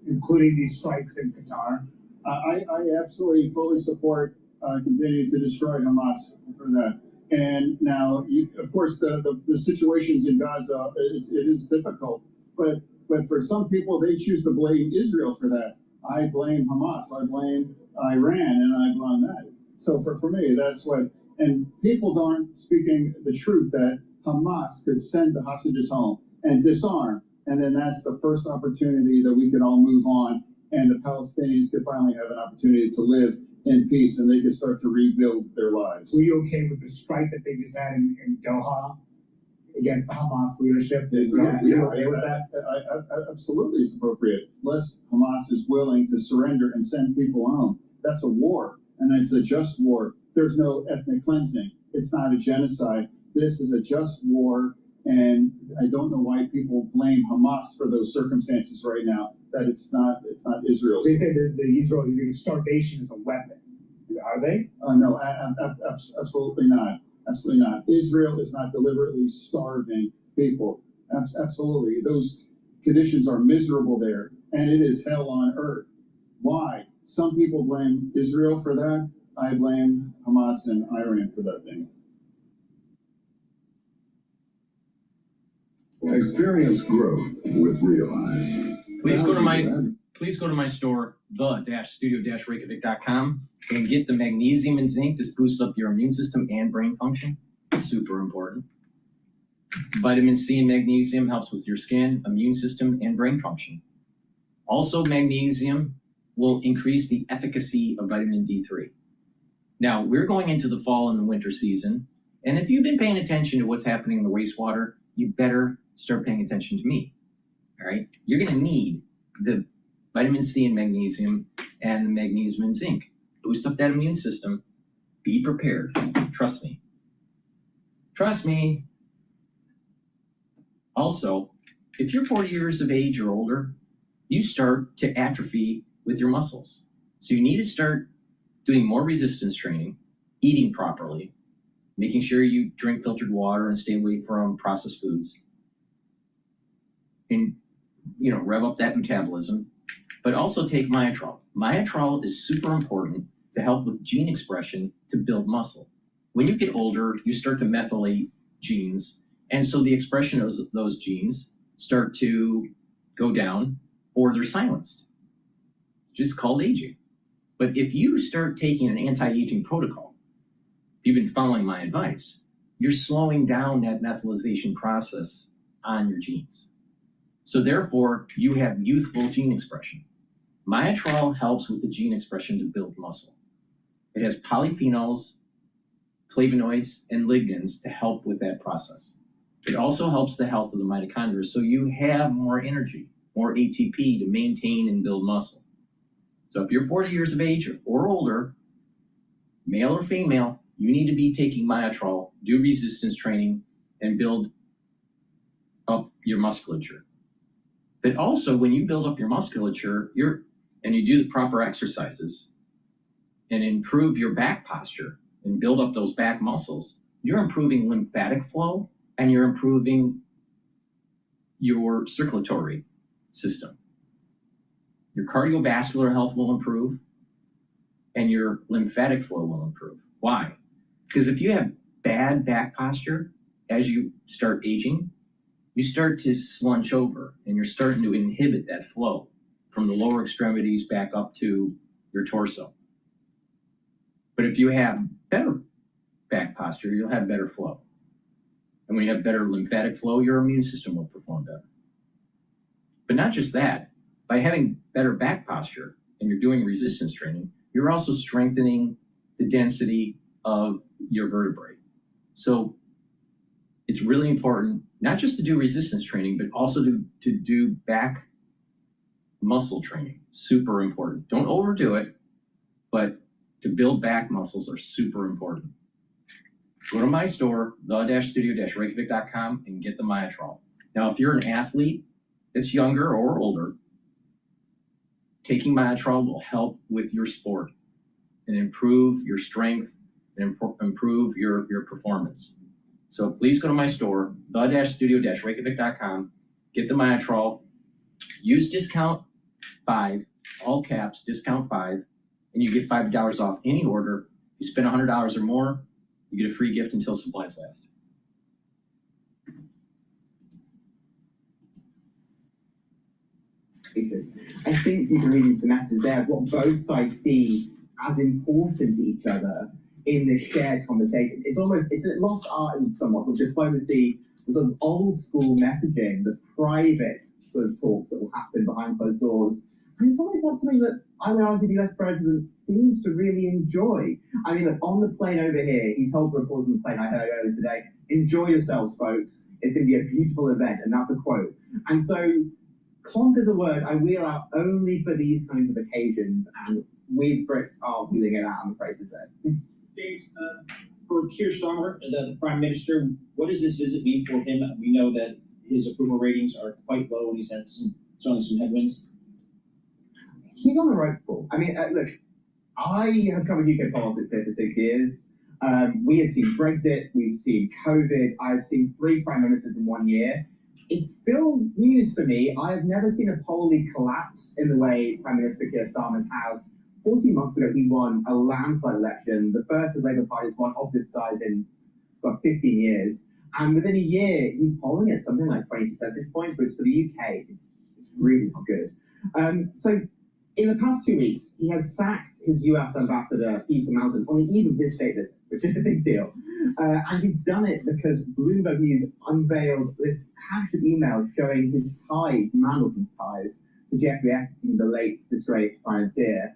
including these strikes in Qatar? I absolutely fully support continuing to destroy Hamas for that. And now, of course, the situations in Gaza, it is difficult. But for some people, they choose to blame Israel for that. I blame Hamas. I blame Iran, and I blame that. So for me, that's what. And people aren't speaking the truth that Hamas could send the hostages home and disarm. And then that's the first opportunity that we could all move on. And the Palestinians could finally have an opportunity to live in peace, and they could start to rebuild their lives. Were you okay with the strike that they just had in Doha against the Hamas leadership? Yeah, okay with that? I absolutely, it's appropriate. Unless Hamas is willing to surrender and send people home, that's a war, and it's a just war. There's no ethnic cleansing. It's not a genocide. This is a just war, and I don't know why people blame Hamas for those circumstances right now. That it's not Israel's. They say that the Israel is using starvation as a weapon. Are they? No, absolutely not. Absolutely not. Israel is not deliberately starving people. Absolutely. Those conditions are miserable there, and it is hell on earth. Why? Some people blame Israel for that. I blame Hamas and Iran for that thing. Experience growth with Realize. Please go to my store, the-studio-reykjavik.com, and get the magnesium and zinc. This boosts up your immune system and brain function. Super important. Vitamin C and magnesium helps with your skin, immune system, and brain function. Also, magnesium will increase the efficacy of vitamin D3. Now, we're going into the fall and the winter season, and if you've been paying attention to what's happening in the wastewater, you better start paying attention to me. All right? You're going to need the vitamin C and magnesium and the magnesium and zinc. Boost up that immune system. Be prepared. Trust me. Trust me. Also, if you're 40 years of age or older, you start to atrophy with your muscles. So you need to start doing more resistance training, eating properly, making sure you drink filtered water and stay away from processed foods, and rev up that metabolism. But also take Myotrol. Myotrol is super important to help with gene expression to build muscle. When you get older, you start to methylate genes, and so the expression of those genes start to go down, or they're silenced. It's just called aging. But if you start taking an anti-aging protocol, if you've been following my advice, you're slowing down that methylation process on your genes. So therefore, you have youthful gene expression. Myotrol helps with the gene expression to build muscle. It has polyphenols, flavonoids, and lignans to help with that process. It also helps the health of the mitochondria, so you have more energy, more ATP to maintain and build muscle. So if you're 40 years of age or older, male or female, you need to be taking Myotrol, do resistance training, and build up your musculature. But also, when you build up your musculature, and you do the proper exercises and improve your back posture and build up those back muscles, you're improving lymphatic flow and you're improving your circulatory system. Your cardiovascular health will improve and your lymphatic flow will improve. Why? Because if you have bad back posture as you start aging, you start to slunch over and you're starting to inhibit that flow from the lower extremities back up to your torso. But if you have better back posture, you'll have better flow. And when you have better lymphatic flow, your immune system will perform better. But not just that, by having better back posture and you're doing resistance training, you're also strengthening the density of your vertebrae. So it's really important not just to do resistance training, but also to do back muscle training. Super important. Don't overdo it, but to build back muscles are super important. Go to my store, the-studio-reykjavik.com, and get the Myotrol. Now, if you're an athlete that's younger or older, taking Myotrol will help with your sport and improve your strength and improve your performance. So please go to my store, the-studio-reykjavik.com, get the Myotrol, use discount 5, all caps, discount 5, and you get $5 off any order. If you spend $100 or more, you get a free gift until supplies last. I think you can read into the message there of what both sides see as important to each other in this shared conversation. It's lost art in somewhat, sort of diplomacy, the sort of old school messaging, the private sort of talks that will happen behind closed doors. And it's always not something that I would argue the US president seems to really enjoy. I mean, look, on the plane over here, he told the reporters on the plane I heard earlier today, enjoy yourselves, folks. It's going to be a beautiful event. And that's a quote. And so conk is a word I wheel out only for these kinds of occasions. And we Brits are wheeling it out, I'm afraid to say. Dave, for Keir Starmer, the Prime Minister, what does this visit mean for him? We know that his approval ratings are quite low and he's had showing some headwinds. He's on the right ball. I mean, look, I have covered UK politics here for 6 years. We have seen Brexit, we've seen COVID, I've seen 3 prime ministers in 1 year. It's still news for me. I've never seen a polling collapse in the way Prime Minister Keir Starmer's has. 14 months ago, he won a landslide election, the first of Labour Party's won of this size in about 15 years. And within a year, he's polling at something like 20 percentage points, but for the UK, it's really not good. So in the past 2 weeks, he has sacked his US ambassador, Peter Mountain, on the eve of this state visit, which is a big deal. And he's done it because Bloomberg News unveiled this cache of emails showing his ties, Mandelson's ties, to Jeffrey Epstein, the late disgraced financier.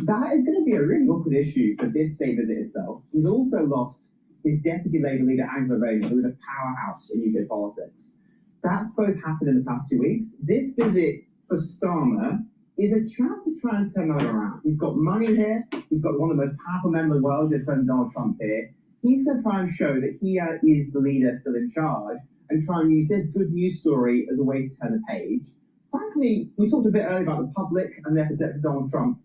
That is going to be a really awkward issue for this state visit itself. He's also lost his deputy Labour leader, Angela Rayner, who was a powerhouse in UK politics. That's both happened in the past 2 weeks. This visit for Starmer is a chance to try and turn that around. He's got money here. He's got one of the most powerful men in the world, President Donald Trump here. He's going to try and show that he is the leader still in charge and try and use this good news story as a way to turn the page. frankly, we talked a bit earlier about the public and their perception of Donald Trump.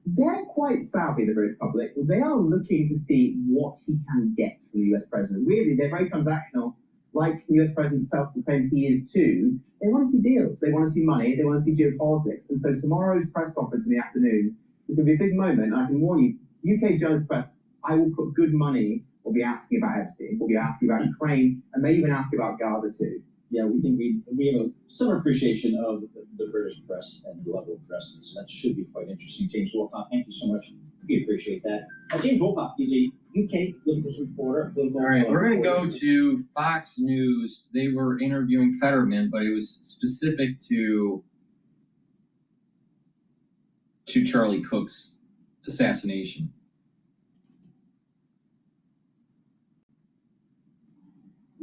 They're quite savvy, the British public. They are looking to see what he can get from the US president. Weirdly, they're very transactional, like the US president self-proclaims he is too. They want to see deals, they want to see money, they want to see geopolitics. And so tomorrow's press conference in the afternoon is going to be a big moment. I can warn you, UK journalist press, I will put good money. We'll be asking about Epstein, we'll be asking about Ukraine, and maybe even ask about Gaza too. Yeah, we think we have a similar appreciation of the British press and the level of press, so that should be quite interesting. James Wolcott, thank you so much. We appreciate that. James Wolcott, he's a UK political reporter. All right, we're going to go to Fox News. They were interviewing Fetterman, but it was specific to Charlie Cook's assassination.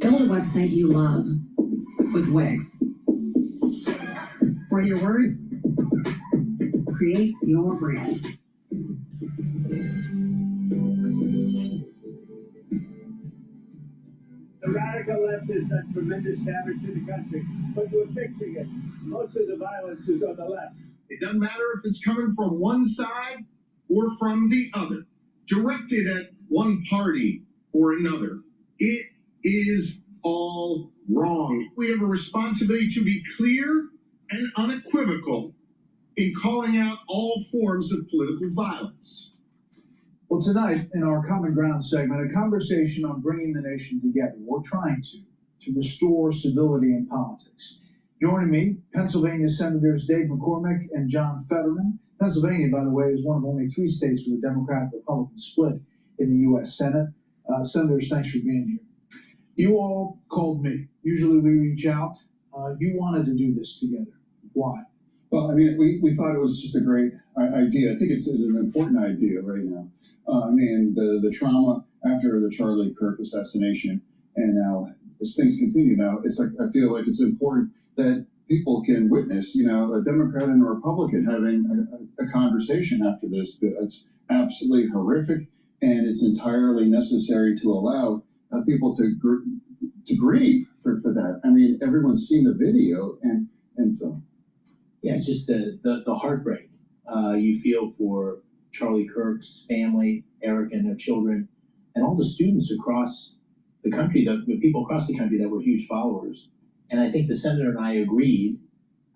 Build a website you love with Wix. For your words, create your brand. The radical left has done tremendous damage to the country, but we're fixing it. Most of the violence is on the left. It doesn't matter if it's coming from one side or from the other, directed at one party or another. It is all wrong. We have a responsibility to be clear and unequivocal in calling out all forms of political violence. Well, tonight, in our Common Ground segment, a conversation on bringing the nation together. We're trying to restore civility in politics. Joining me, Pennsylvania Senators Dave McCormick and John Fetterman. Pennsylvania, by the way, is one of only 3 states with a Democratic-Republican split in the U.S. Senate. Senators, thanks for being here. You all called me. Usually we reach out. You wanted to do this together. Why? Well, I mean, we thought it was just a great idea. I think it's an important idea right now. I mean, the trauma after the Charlie Kirk assassination, and now as things continue now, it's like I feel like it's important that people can witness, you know, a Democrat and a Republican having a conversation after this. It's absolutely horrific, and it's entirely necessary to allow people to grieve for that. I mean, everyone's seen the video, and so. Yeah, it's just the heartbreak you feel for Charlie Kirk's family, Eric and their children, and all the students across the country, the people across the country that were huge followers. And I think the senator and I agreed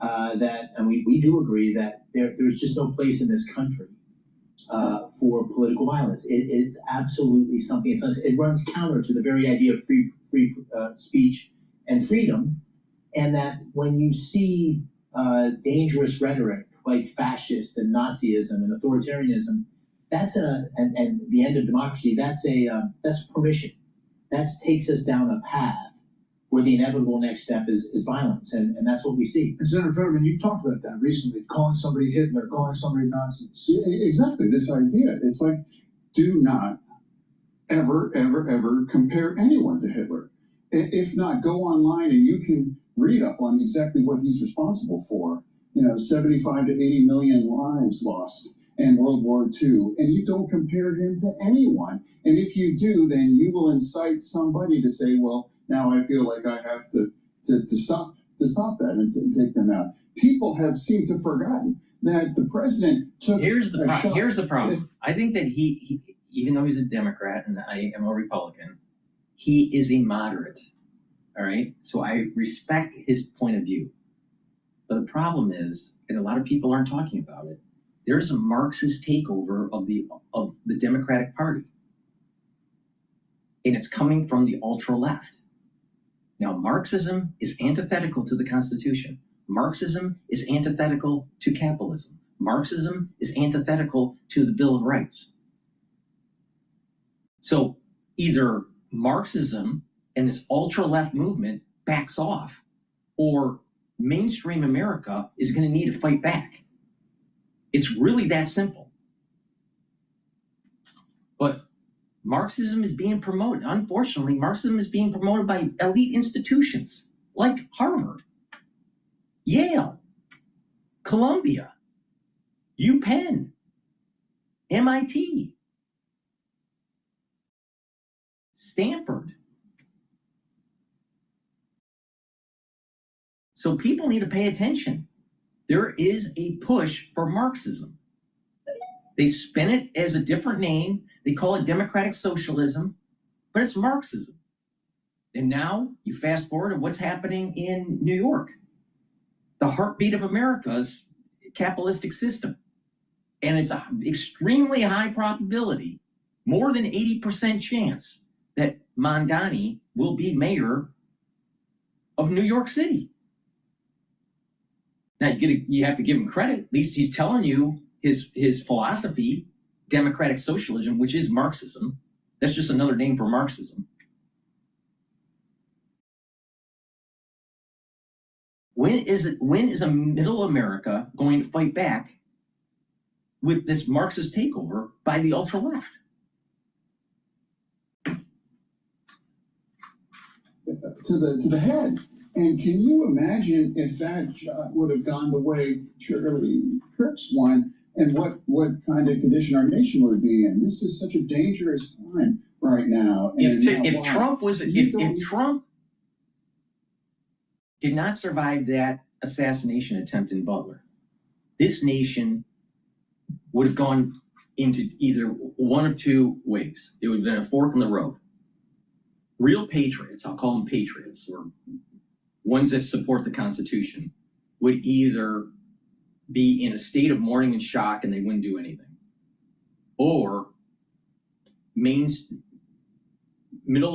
and we do agree that there's just no place in this country for political violence. It's absolutely something. It runs counter to the very idea of free speech and freedom, and that when you see dangerous rhetoric like fascist and Nazism and authoritarianism, that's and the end of democracy. That's permission. That takes us down a path where the inevitable next step is violence, and that's what we see. And Senator Fetterman, you've talked about that recently, calling somebody Hitler, calling somebody Nazi. Exactly, this idea. It's like, do not ever, ever, ever compare anyone to Hitler. If not, go online and you can read up on exactly what he's responsible for. You know, 75 to 80 million lives lost in World War II, and you don't compare him to anyone. And if you do, then you will incite somebody to say, well, now I feel like I have to stop that and to take them out. People have seemed to have forgotten that the president took Here's the problem. I think that he, even though he's a Democrat and I am a Republican, he is a moderate. All right. So I respect his point of view. But the problem is, and a lot of people aren't talking about it, there's a Marxist takeover of the Democratic Party. And it's coming from the ultra left. Now, Marxism is antithetical to the Constitution. Marxism is antithetical to capitalism. Marxism is antithetical to the Bill of Rights. So either Marxism and this ultra-left movement backs off, or mainstream America is going to need to fight back. It's really that simple. But Marxism is being promoted. Unfortunately, Marxism is being promoted by elite institutions like Harvard, Yale, Columbia, UPenn, MIT, Stanford. So people need to pay attention. there is a push for Marxism. They spin it as a different name. They call it democratic socialism, but it's Marxism. And now you fast forward to what's happening in New York. The heartbeat of America's capitalistic system. And it's an extremely high probability, more than 80% chance, that Mandani will be mayor of New York City. Now you have to give him credit. At least he's telling you his philosophy, democratic socialism, which is Marxism. That's just another name for Marxism. When is a middle America going to fight back with this Marxist takeover by the ultra left? To the head. And can you imagine if that would have gone the way Charlie Kirk's won, and what kind of condition our nation would be in? This is such a dangerous time right now. And if Trump did not survive that assassination attempt in Butler, this nation would have gone into either one of two ways. It would have been a fork in the road. Real patriots, I'll call them patriots, or ones that support the Constitution, would either be in a state of mourning and shock and they wouldn't do anything, or middle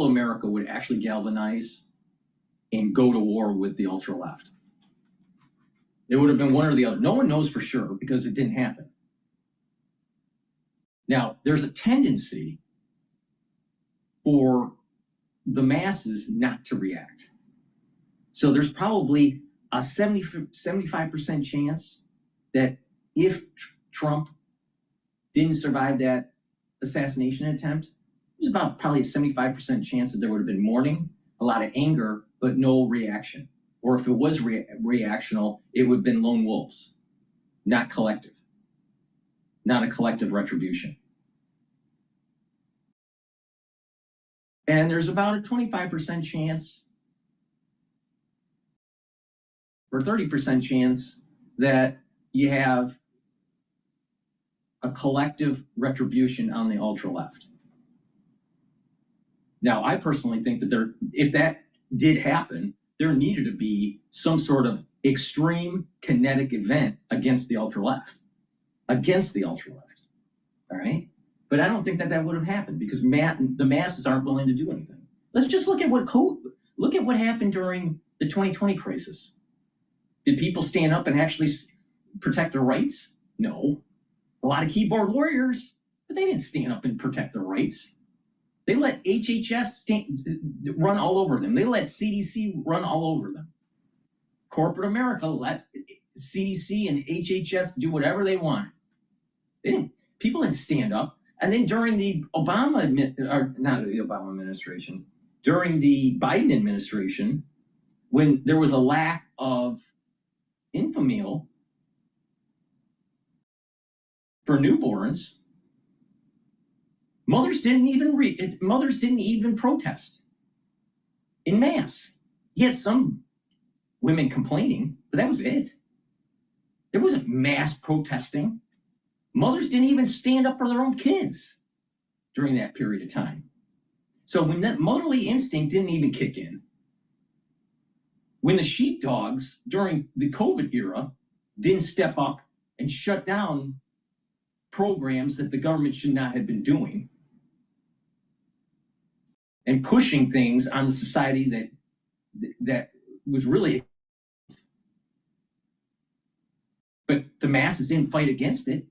America would actually galvanize and go to war with the ultra left. It would have been one or the other. No one knows for sure because it didn't happen. Now, there's a tendency for the masses not to react. So there's probably a 75% chance that if Trump didn't survive that assassination attempt, there's about probably a 75% chance that there would have been mourning, a lot of anger, but no reaction. Or if it was reactional, it would have been lone wolves, not collective, not a collective retribution. And there's about a 25% chance or 30% chance that you have a collective retribution on the ultra left. Now, I personally think that if that did happen, there needed to be some sort of extreme kinetic event against the ultra left. Against the ultra left. All right? But I don't think that would have happened because the masses aren't willing to do anything. Let's just look at what happened during the 2020 crisis. Did people stand up and actually protect their rights? No. A lot of keyboard warriors, but they didn't stand up and protect their rights. They let HHS run all over them. They let CDC run all over them. Corporate America let CDC and HHS do whatever they wanted. People didn't stand up. And then during the during the Biden administration, when there was a lack of Infamil for newborns, mothers didn't even protest in mass. You had some women complaining, but that was it. There wasn't mass protesting. Mothers didn't even stand up for their own kids during that period of time. So when that motherly instinct didn't even kick in, when the sheepdogs during the COVID era didn't step up and shut down programs that the government should not have been doing and pushing things on the society that was really, but the masses didn't fight against it.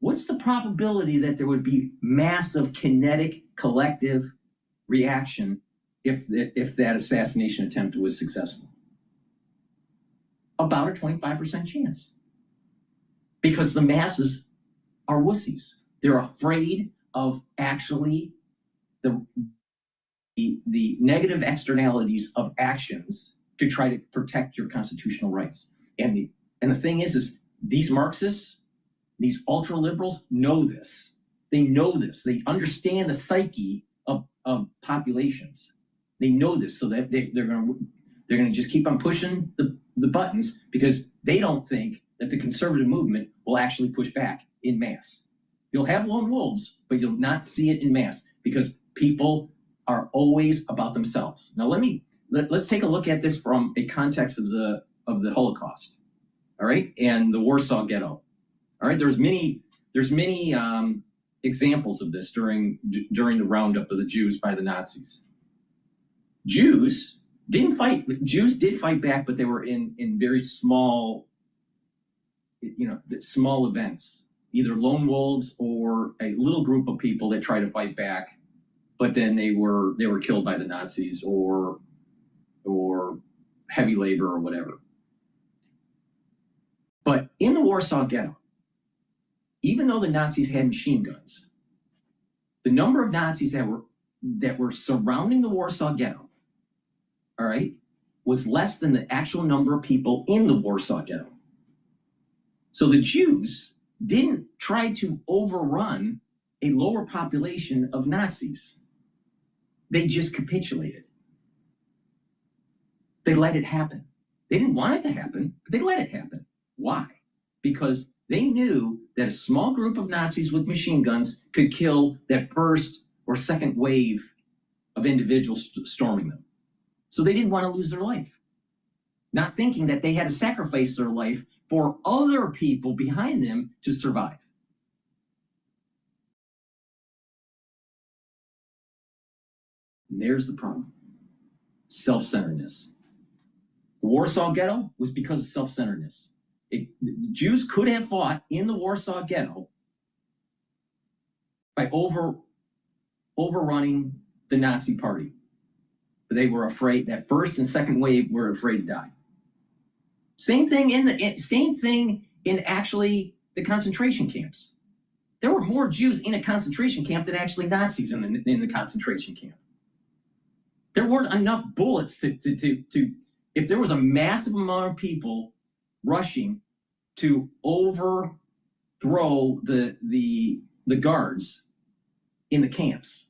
What's the probability that there would be massive kinetic collective reaction if that assassination attempt was successful? About a 25% chance. Because the masses are wussies. They're afraid of actually the negative externalities of actions to try to protect your constitutional rights. And the thing is these Marxists, these ultra liberals know this. They know this. They understand the psyche of populations. They know this, so that they're going to just keep on pushing the buttons because they don't think that the conservative movement will actually push back in mass. You'll have lone wolves, but you'll not see it in mass because people are always about themselves. Now let's take a look at this from a context of the Holocaust, all right, and the Warsaw Ghetto. All right, there's many examples of this during the roundup of the Jews by the Nazis. Jews did fight back, but they were in very small, small events, either lone wolves or a little group of people that try to fight back, but then they were killed by the Nazis or heavy labor or whatever. But in the Warsaw Ghetto, even though the Nazis had machine guns, the number of Nazis that were surrounding the Warsaw Ghetto, all right, was less than the actual number of people in the Warsaw Ghetto. So the Jews didn't try to overrun a lower population of Nazis. They just capitulated. They let it happen. They didn't want it to happen, but they let it happen. Why? Because they knew that a small group of Nazis with machine guns could kill that first or second wave of individuals storming them. So they didn't want to lose their life, not thinking that they had to sacrifice their life for other people behind them to survive. And there's the problem. Self-centeredness. The Warsaw Ghetto was because of self-centeredness. The Jews could have fought in the Warsaw Ghetto by overrunning the Nazi party. But they were afraid, that first and second wave were afraid to die. Same thing in actually the concentration camps. There were more Jews in a concentration camp than actually Nazis in the concentration camp. There weren't enough bullets to if there was a massive amount of people rushing to overthrow the guards in the camps,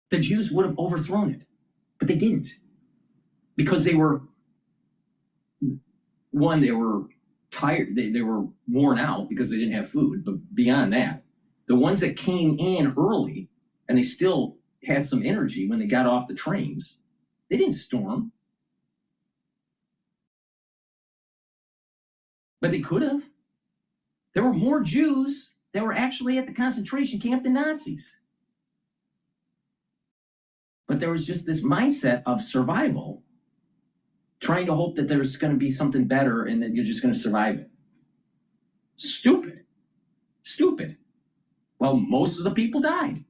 the Jews would have overthrown it, but they didn't, because they were tired, they were worn out because they didn't have food. But beyond that, the ones that came in early and they still had some energy when they got off the trains, they didn't storm. But they could have. There were more Jews that were actually at the concentration camp than Nazis. But there was just this mindset of survival, trying to hope that there's going to be something better and that you're just going to survive it. Stupid. Stupid. Well, most of the people died.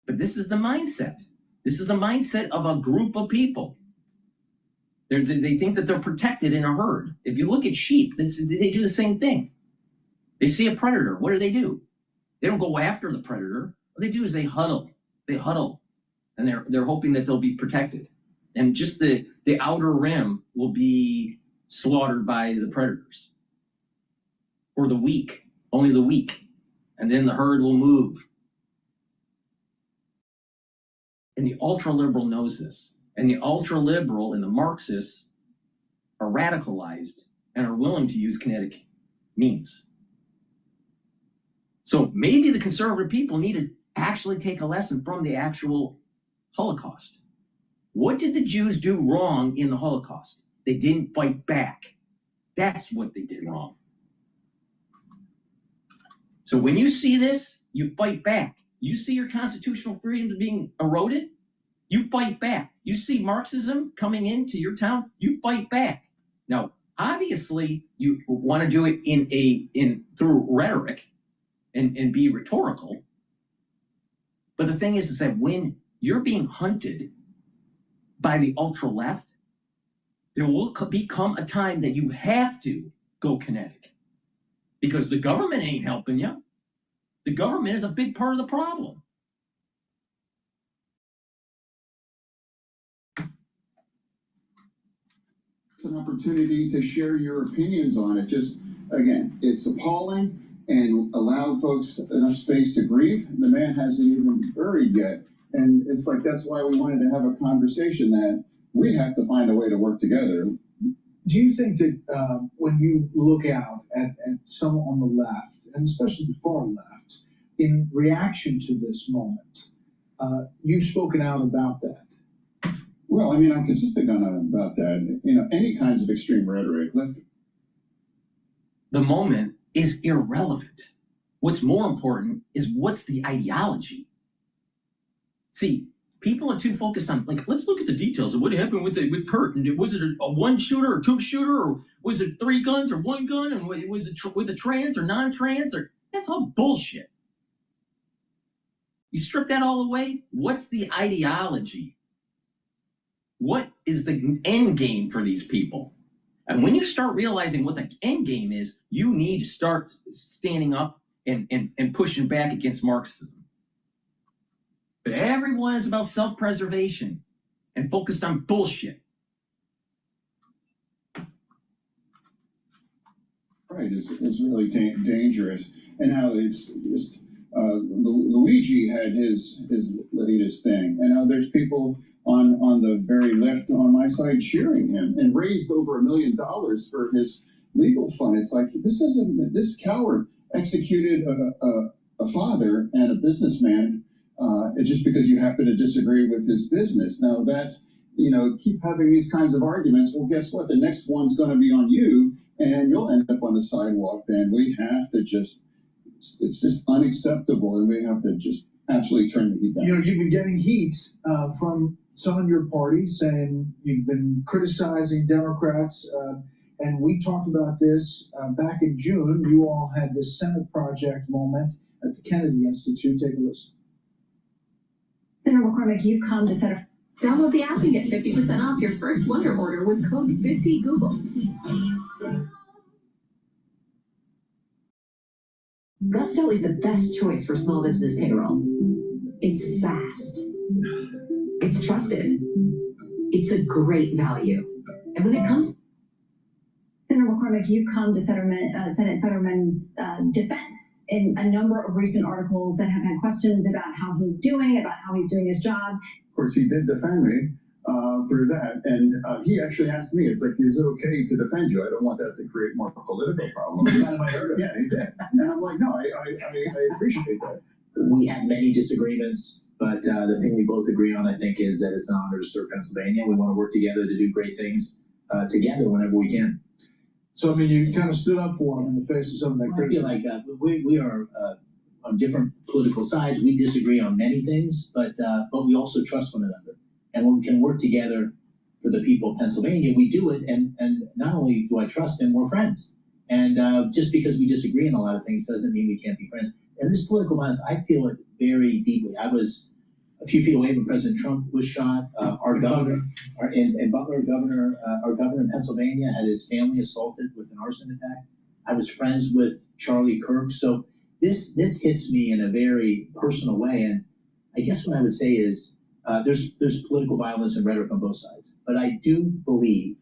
But this is the mindset. This is the mindset of a group of people. They think that they're protected in a herd. If you look at sheep, they do the same thing. They see a predator. What do? They don't go after the predator. What they do is they huddle. They huddle. And they're hoping that they'll be protected. And just the outer rim will be slaughtered by the predators. Or the weak. Only the weak. And then the herd will move. And the ultra-liberal knows this. And the ultra-liberal and the Marxists are radicalized and are willing to use kinetic means. So maybe the conservative people need to actually take a lesson from the actual Holocaust. What did the Jews do wrong in the Holocaust? They didn't fight back. That's what they did wrong. So when you see this, you fight back. You see your constitutional freedoms being eroded, you fight back. You see Marxism coming into your town, you fight back. Now, obviously, you want to do it through rhetoric and be rhetorical. But the thing is that when you're being hunted by the ultra left, there will become a time that you have to go kinetic, because the government ain't helping you. The government is a big part of the problem. It's an opportunity to share your opinions on it. Just, again, it's appalling, and allow folks enough space to grieve. The man hasn't even buried yet. And it's like, that's why we wanted to have a conversation, that we have to find a way to work together. Do you think that when you look out at some on the left, and especially the far left, in reaction to this moment, you've spoken out about that? Well, I mean, I'm consistent about that. You know, any kinds of extreme rhetoric, left. The moment is irrelevant. What's more important is what's the ideology. See, people are too focused on, like, let's look at the details of what happened with Kirk. And was it a one shooter or two shooter, or was it 3 guns or 1 gun, and was it with a trans or non-trans, or that's all bullshit. You strip that all away. What's the ideology? What is the end game for these people? And when you start realizing what the end game is, you need to start standing up and pushing back against Marxism. But everyone is about self-preservation and focused on bullshit. Right, is really dangerous. And how it's just, Luigi had his latest thing. And now there's people on the very left on my side cheering him, and raised over $1 million for his legal fund. It's like, this coward executed a father and a businessman just because you happen to disagree with his business. Now that's, you know, keep having these kinds of arguments. Well, guess what? The next one's going to be on you, and you'll end up on the sidewalk. Then we have to just, it's just unacceptable, and we have to just absolutely turn the heat down. You know, you've been getting heat from some of your party saying you've been criticizing Democrats, and we talked about this back in June. You all had this Senate project moment at the Kennedy Institute. Take a listen. Senator McCormick, you've come to set a... Download the app and get 50% off your first Wonder order with code 50Google. Gusto is the best choice for small business payroll. It's fast. It's trusted. It's a great value. And when it comes... Senator McCormick, you've come to Senate Fetterman's defense in a number of recent articles that have had questions about how he's doing his job. Of course, he did defend me for that, and he actually asked me, it's like, is it okay to defend you? I don't want that to create more political problems. Yeah, he did. And I'm like, no, I appreciate that. We had many disagreements, but the thing we both agree on, I think, is that it's an honor to serve Pennsylvania. We want to work together to do great things together whenever we can. So, I mean, you kind of stood up for him in the face of some of that criticism. I feel like we are on different political sides. We disagree on many things, but we also trust one another. And when we can work together for the people of Pennsylvania, we do it. And not only do I trust him, we're friends. And just because we disagree on a lot of things doesn't mean we can't be friends. And this political violence, I feel it very deeply. I was a few feet away when President Trump was shot. Our governor, in Butler, our governor in Pennsylvania had his family assaulted with an arson attack. I was friends with Charlie Kirk. So this hits me in a very personal way. And I guess what I would say is there's political violence and rhetoric on both sides. But I do believe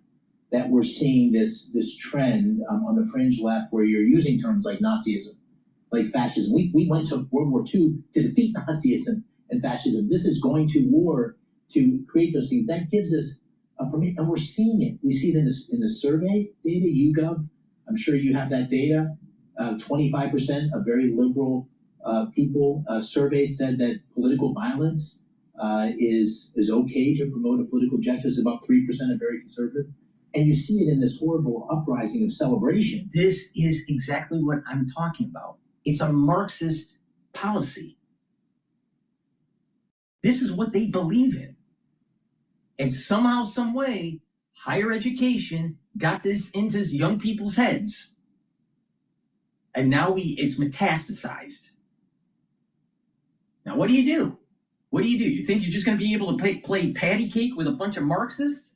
that we're seeing this trend on the fringe left where you're using terms like Nazism, like fascism. We went to World War II to defeat Nazism and fascism. This is going to war to create those things. That gives us a permit, and we're seeing it. We see it in the survey data, YouGov. I'm sure you have that data. 25% of very liberal people surveyed said that political violence is okay to promote a political objective. It's about 3% are very conservative. And you see it in this horrible uprising of celebration. This is exactly what I'm talking about. It's a Marxist policy. This is what they believe in. And somehow, some way, higher education got this into young people's heads. And now it's metastasized. Now, what do you do? What do? You think you're just going to be able to play patty cake with a bunch of Marxists?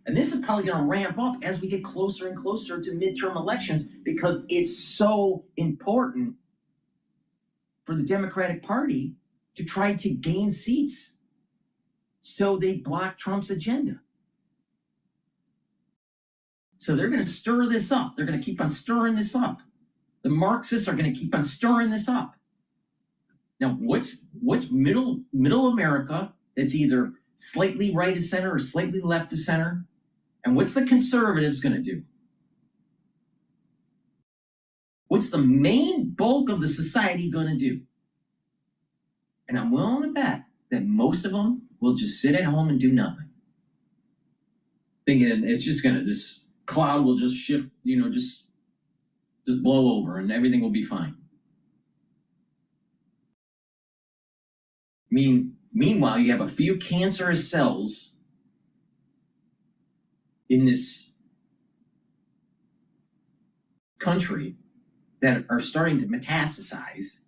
And this is probably going to ramp up as we get closer and closer to midterm elections, because it's so important for the Democratic Party to try to gain seats. So they block Trump's agenda. So they're going to stir this up. They're going to keep on stirring this up. The Marxists are going to keep on stirring this up. Now, what's middle America that's either slightly right of center or slightly left of center. And what's the conservatives going to do? What's the main bulk of the society going to do? And I'm willing to bet that most of them will just sit at home and do nothing. Thinking it's just this cloud will just shift, just blow over and everything will be fine. Meanwhile, you have a few cancerous cells in this country that are starting to metastasize,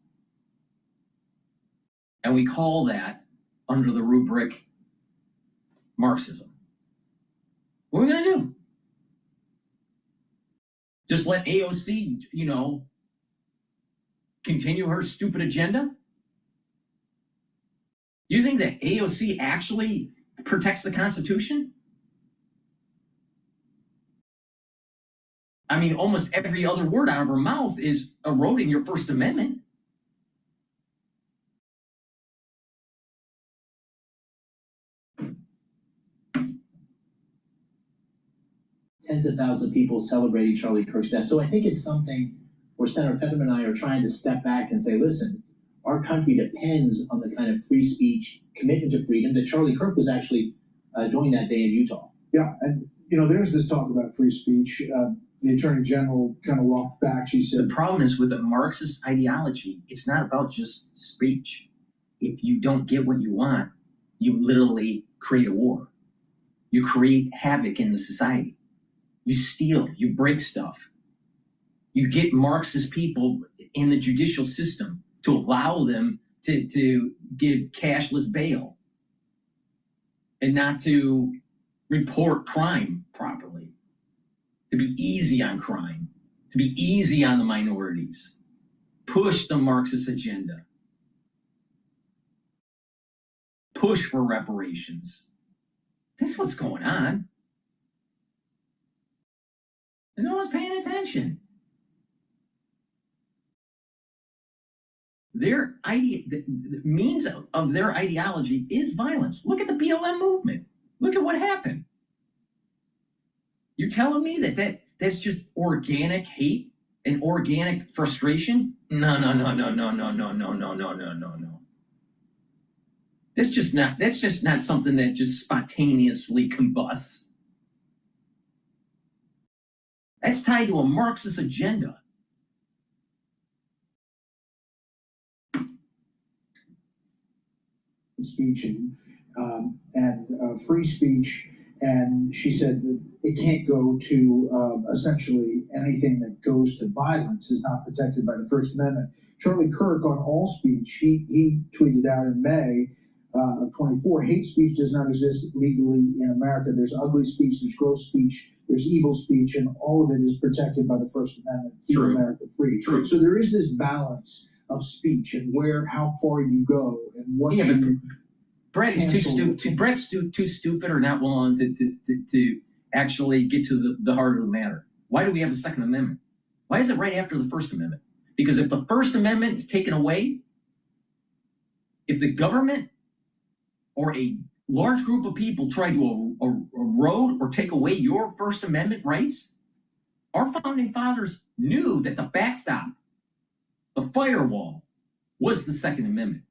and we call that under the rubric Marxism. What are we going to do? Just let AOC, continue her stupid agenda? You think that AOC actually protects the Constitution? I mean, almost every other word out of her mouth is eroding your First Amendment. Tens of thousands of people celebrating Charlie Kirk's death. So I think it's something where Senator Fetterman and I are trying to step back and say, listen, our country depends on the kind of free speech, commitment to freedom that Charlie Kirk was actually doing that day in Utah. Yeah, and there's this talk about free speech. The Attorney General kind of walked back. She said, the problem is with a Marxist ideology, it's not about just speech. If you don't get what you want, you literally create a war. You create havoc in the society. You steal, you break stuff. You get Marxist people in the judicial system to allow them to give cashless bail and not to report crime properly, to be easy on crime, to be easy on the minorities, push the Marxist agenda, push for reparations. That's what's going on. And no one's paying attention. The means of their ideology is violence. Look at the BLM movement. Look at what happened. You're telling me that's just organic hate and organic frustration? No. That's just not something that just spontaneously combusts. That's tied to a Marxist agenda. Speech and free speech, and she said that it can't go to essentially anything that goes to violence is not protected by the First Amendment. Charlie Kirk on all speech, he tweeted out in May of 24, hate speech does not exist legally in America. There's ugly speech, there's gross speech, there's evil speech, and all of it is protected by the First Amendment. Keep America free. True. So there is this balance of speech and how far you go and what Brett's too stupid. Brett's too stupid or not willing to actually get to the heart of the matter. Why do we have a Second Amendment? Why is it right after the First Amendment? Because if the First Amendment is taken away, if the government or a large group of people try to erode or take away your First Amendment rights, our founding fathers knew that the backstop, the firewall, was the Second Amendment.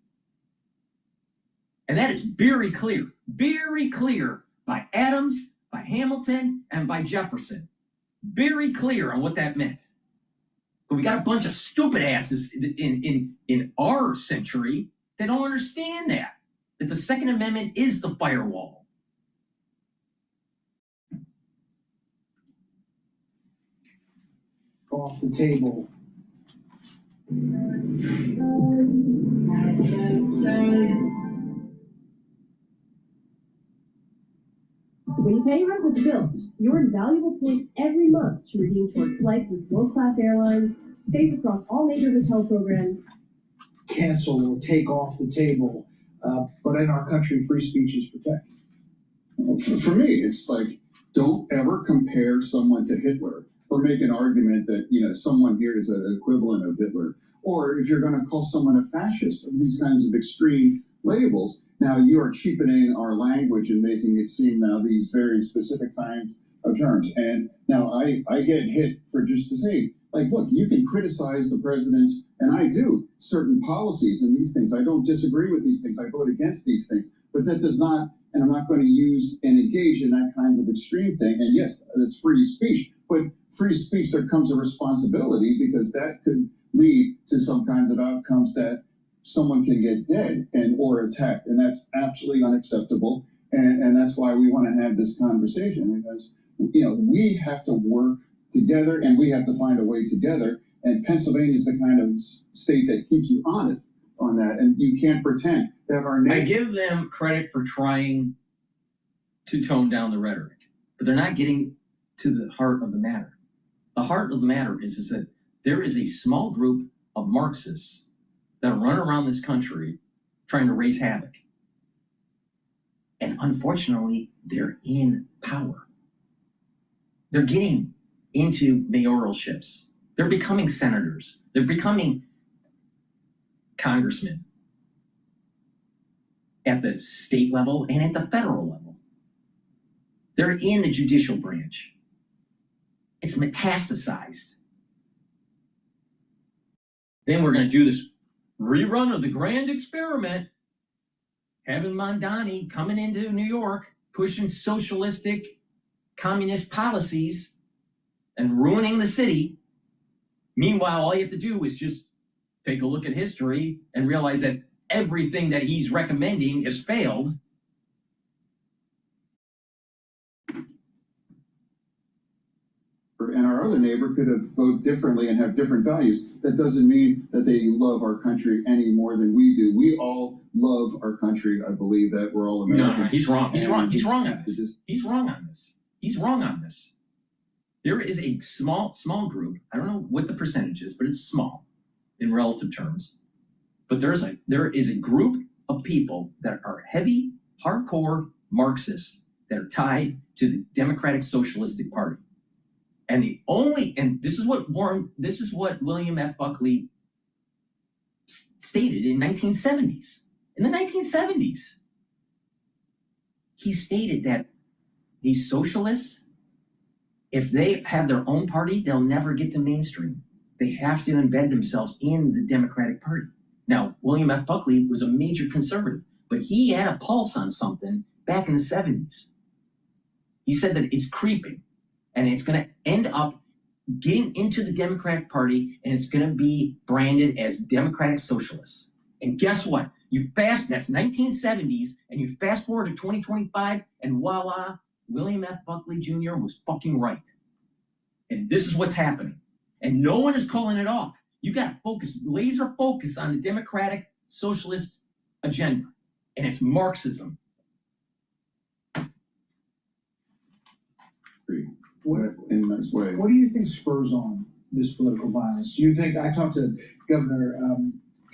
And that is very clear by Adams, by Hamilton, and by Jefferson. Very clear on what that meant. But we got a bunch of stupid asses in our century that don't understand that the Second Amendment is the firewall. Off the table. When you pay rent with Bilt, you earn valuable points every month to redeem toward flights with world-class airlines, stays across all major hotel programs. Cancel or take off the table, but in our country, free speech is protected. For me, it's like, don't ever compare someone to Hitler or make an argument that, someone here is an equivalent of Hitler. Or if you're going to call someone a fascist, these kinds of extreme labels. Now you are cheapening our language and making it seem now these very specific kind of terms. And now I get hit for just to say, like, look, you can criticize the president's, and I do, certain policies and these things. I don't disagree with these things. I vote against these things. But that does not, and I'm not going to use and engage in that kind of extreme thing. And yes, that's free speech. But free speech, there comes a responsibility, because that could lead to some kinds of outcomes that someone can get dead and or attacked. And that's absolutely unacceptable. And that's why we want to have this conversation, because, you know, we have to work together and we have to find a way together. And Pennsylvania is the kind of state that keeps you honest on that. And you can't pretend that our I give them credit for trying to tone down the rhetoric, but they're not getting to the heart of the matter. The heart of the matter is that there is a small group of Marxists that run around this country trying to raise havoc. And unfortunately, they're in power. They're getting into mayoralships. They're becoming senators. They're becoming congressmen at the state level and at the federal level. They're in the judicial branch. It's metastasized. Then we're going to do this rerun of the grand experiment, having Mondani coming into New York, pushing socialistic, communist policies and ruining the city. Meanwhile, all you have to do is just take a look at history and realize that everything that he's recommending has failed. And our other neighbor could have voted differently and have different values. That doesn't mean that they love our country any more than we do. We all love our country. I believe that we're all Americans. No, he's wrong. He's wrong. He's wrong on this. He's wrong on this. He's wrong on this. There is a small group. I don't know what the percentage is, but it's small in relative terms. But there is a group of people that are heavy, hardcore Marxists that are tied to the Democratic Socialistic Party. And this is what William F. Buckley stated in 1970s. In the 1970s, he stated that these socialists, if they have their own party, they'll never get to mainstream. They have to embed themselves in the Democratic Party. Now, William F. Buckley was a major conservative, but he had a pulse on something back in the 70s. He said that it's creeping, and it's going to end up getting into the Democratic Party, and it's going to be branded as Democratic Socialists. And guess what? That's 1970s, and you fast forward to 2025, and voila, William F. Buckley Jr. was fucking right. And this is what's happening. And no one is calling it off. You got to focus, laser focus on the Democratic Socialist agenda. And it's Marxism. In a nice way. What do you think spurs on this political violence? Do you think, I talked to Governor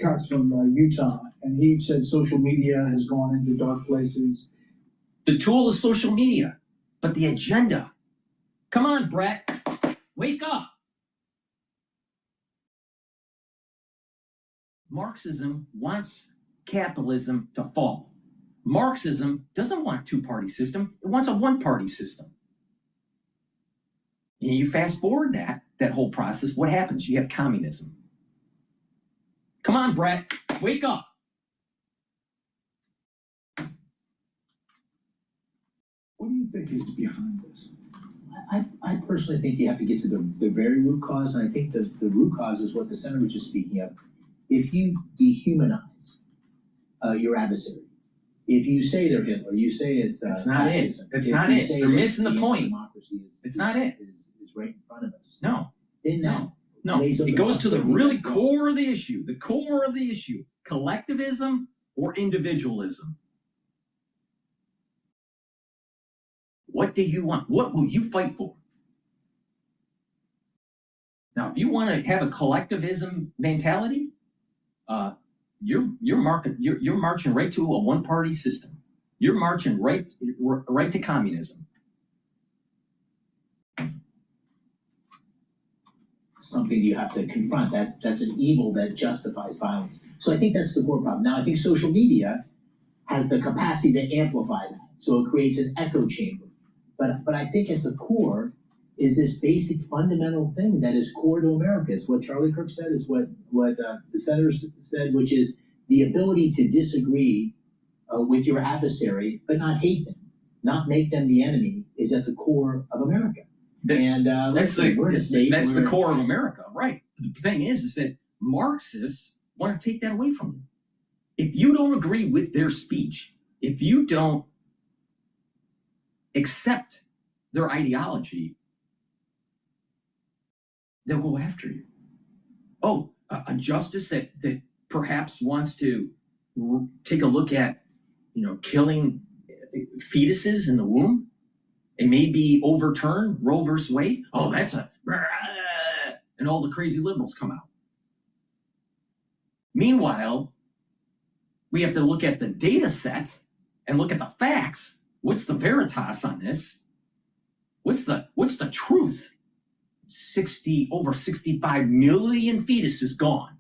Cox from Utah, and he said social media has gone into dark places. The tool is social media, but the agenda. Come on, Brett, wake up. Marxism wants capitalism to fall. Marxism doesn't want a two-party system. It wants a one-party system. And you fast forward that whole process, what happens? You have communism. Come on, Brett, wake up. What do you think is behind this? I personally think you have to get to the very root cause, and I think the root cause is what the senator was just speaking of. If you dehumanize your adversary, if you say they're Hitler, you say it's That's not it. That's not it. They're missing the point. It's not it. Is right in front of us. No. No. It goes to the really core of the issue. The core of the issue. Collectivism or individualism. What do you want? What will you fight for? Now, if you want to have a collectivism mentality, you're marching right to a one-party system. You're marching right to communism. Something you have to confront. That's an evil that justifies violence. So I think that's the core problem. Now, I think social media has the capacity to amplify that. So it creates an echo chamber. But I think at the core is this basic fundamental thing that is core to America. It's what Charlie Kirk said, is what the senators said, which is the ability to disagree with your adversary, but not hate them, not make them the enemy, is at the core of America. And that's the core of America, right? The thing is that Marxists want to take that away from you. If you don't agree with their speech, if you don't accept their ideology, they'll go after you. Oh, a justice that perhaps wants to take a look at, killing fetuses in the womb, and maybe overturn Roe versus Wade. Oh, that's and all the crazy liberals come out. Meanwhile, we have to look at the data set and look at the facts. What's the veritas on this? What's the truth? Over 65 million fetuses gone.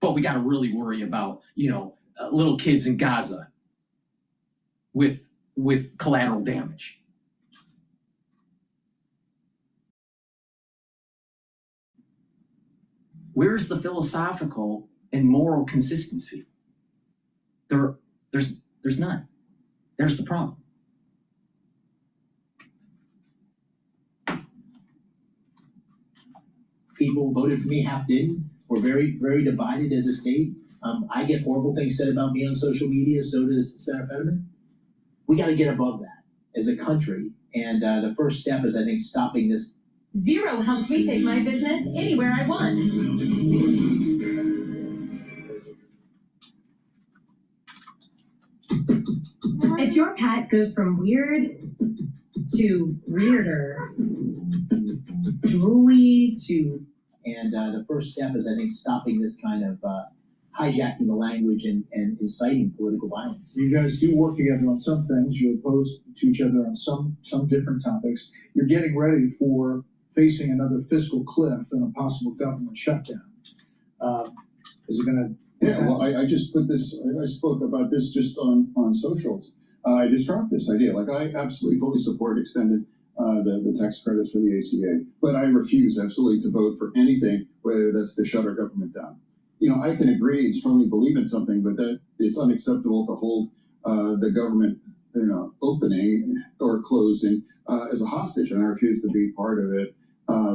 But we got to really worry about, little kids in Gaza with collateral damage. Where's the philosophical and moral consistency? There's none. There's the problem. People voted for me, half didn't. We're very, very divided as a state. I get horrible things said about me on social media, so does Senator Fetterman. We got to get above that as a country. And the first step is, I think, stopping this. Zero helps me take my business anywhere I want. If your pet goes from weird to weirder, drooly to... And the first step is, I think, stopping this kind of hijacking the language and inciting political violence. You guys do work together on some things. You're opposed to each other on some different topics. You're getting ready for facing another fiscal cliff and a possible government shutdown. Is it going to... Yeah, well, I just put this, I spoke about this just on socials. I just dropped this idea. Like, I absolutely fully support extended the tax credits for the ACA, but I refuse absolutely to vote for anything whether that's to shut our government down. I can agree and strongly believe in something, but that it's unacceptable to hold the government, opening or closing as a hostage, and I refuse to be part of it.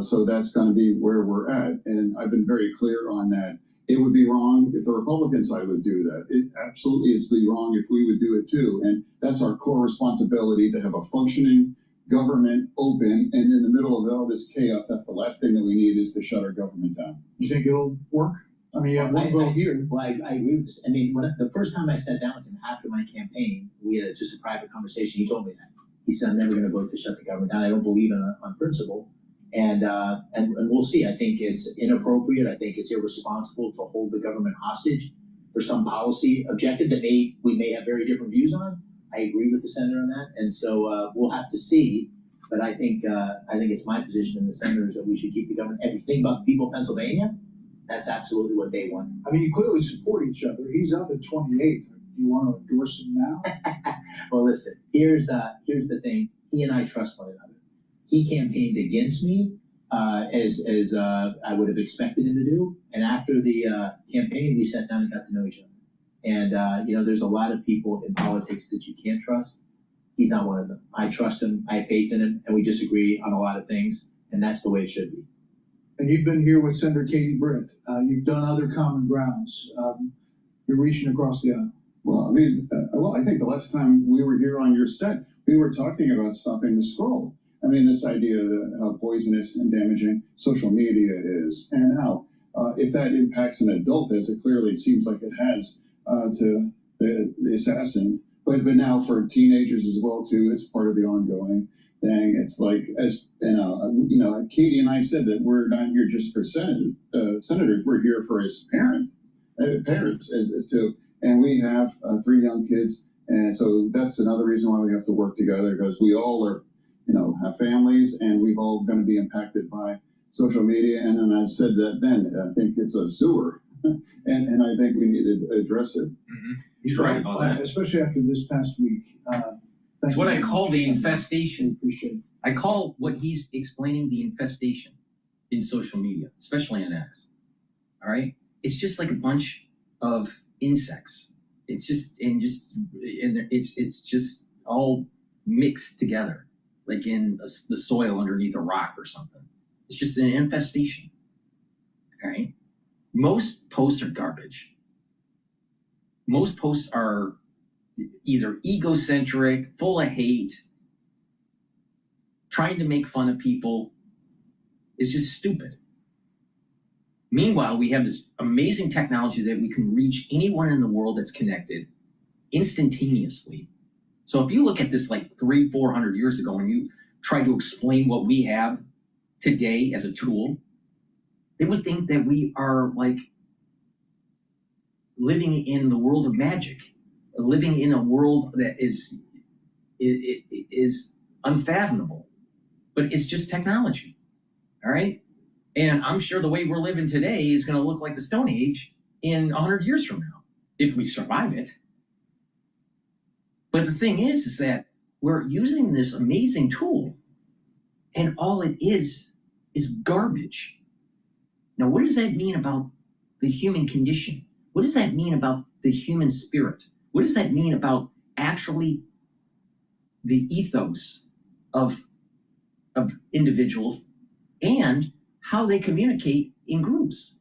So that's going to be where we're at, and I've been very clear on that. It would be wrong if the Republican side would do that. It absolutely is be wrong if we would do it too, and that's our core responsibility, to have a functioning government open, and in the middle of all this chaos, that's the last thing that we need, is to shut our government down. You think it'll work? I mean, you have one vote here. Well, I agree with this. I mean, the first time I sat down with him after my campaign, we had just a private conversation. He told me that. He said, I'm never going to vote to shut the government down. I don't believe in on principle. And we'll see. I think it's inappropriate. I think it's irresponsible to hold the government hostage for some policy objective that we may have very different views on. I agree with the senator on that. And so we'll have to see. But I think it's my position and the senators that we should keep the government. If you think about the people of Pennsylvania, that's absolutely what they want. I mean, you clearly support each other. He's up at 28. Do you want to endorse him now? Well, listen, here's the thing. He and I trust one another. He campaigned against me as I would have expected him to do. And after the campaign, we sat down and got to know each other. And, there's a lot of people in politics that you can't trust. He's not one of them. I trust him. I have faith in him. And we disagree on a lot of things. And that's the way it should be. And you've been here with Senator Katie Britt. You've done other common grounds. You're reaching across the aisle. Well, I think the last time we were here on your set, we were talking about stopping the scroll. I mean, this idea of how poisonous and damaging social media is, and how if that impacts an adult, as it clearly seems like it has to the assassin, but now for teenagers as well too, it's part of the ongoing thing. It's like, as Katie and I said that we're not here just for senators. We're here for his parents as to, and we have 3 young kids, and so that's another reason why we have to work together, because we all are, have families, and we've all going to be impacted by social media. And then I said that then I think it's a sewer and I think we need to address it. Mm-hmm. He's right about that. Especially after this past week. It's what I call the infestation. Appreciate it. I call what he's explaining the infestation in social media, especially on X. All right? It's just like a bunch of insects. It's just it's just all mixed together, like in the soil underneath a rock or something. It's just an infestation. All right? Most posts are garbage. Most posts are either egocentric, full of hate, trying to make fun of people. It's just stupid. Meanwhile, we have this amazing technology that we can reach anyone in the world that's connected instantaneously. So if you look at this like 300-400 years ago and you try to explain what we have today as a tool, they would think that we are like living in the world of magic, living in a world that is unfathomable. But it's just technology, all right? And I'm sure the way we're living today is going to look like the Stone Age in 100 years from now, if we survive it. But the thing is that we're using this amazing tool, and all it is garbage. Now, what does that mean about the human condition? What does that mean about the human spirit? What does that mean about actually the ethos of individuals and how they communicate in groups?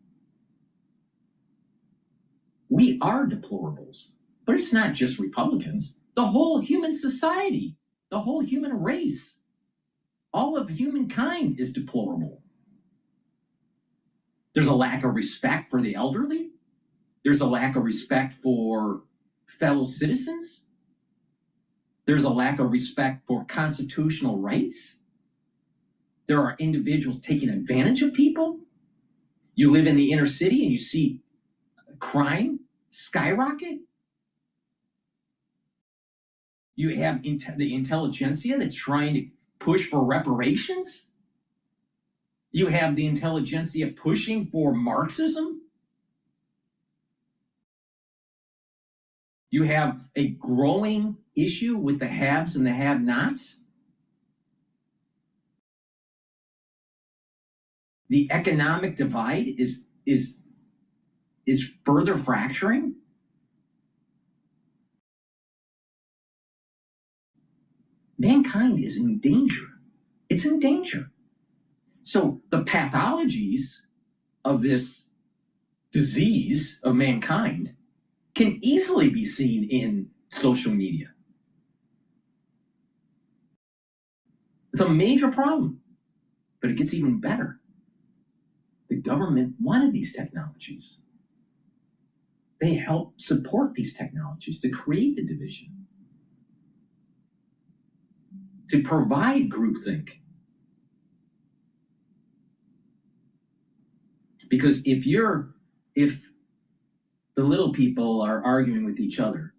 We are deplorables, but it's not just Republicans. The whole human society, the whole human race, all of humankind is deplorable. There's a lack of respect for the elderly. There's a lack of respect for fellow citizens. There's a lack of respect for constitutional rights. There are individuals taking advantage of people. You live in the inner city and you see crime skyrocket. You have the intelligentsia that's trying to push for reparations. You have the intelligentsia pushing for Marxism. You have a growing issue with the haves and the have-nots. The economic divide is further fracturing. Mankind is in danger. It's in danger. So the pathologies of this disease of mankind can easily be seen in social media. It's a major problem, but it gets even better. The government wanted these technologies. They helped support these technologies to create the division, to provide groupthink. Because if the little people are arguing with each other,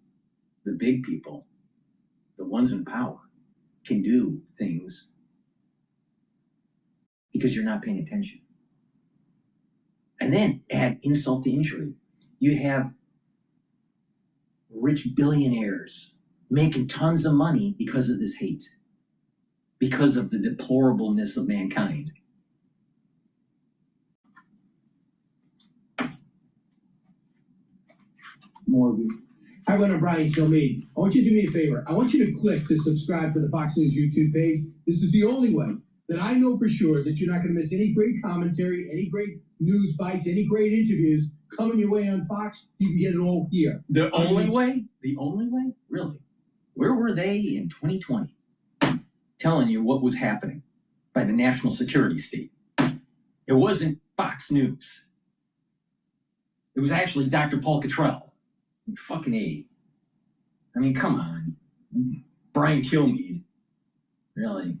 the big people, the ones in power, can do things because you're not paying attention. And then add insult to injury. You have rich billionaires making tons of money because of this hate, because of the deplorableness of mankind. More of you. Hi, Leonard Bryan, Show Me. I want you to do me a favor. I want you to click to subscribe to the Fox News YouTube page. This is the only way that I know for sure that you're not going to miss any great commentary, any great news bites, any great interviews coming your way on Fox. You can get it all here. The only way? The only way? Really? Where were they in 2020? Telling you what was happening by the national security state. It wasn't Fox News. It was actually DrPaulCottrell. Fucking A. I mean, come on. Brian Kilmeade. Really?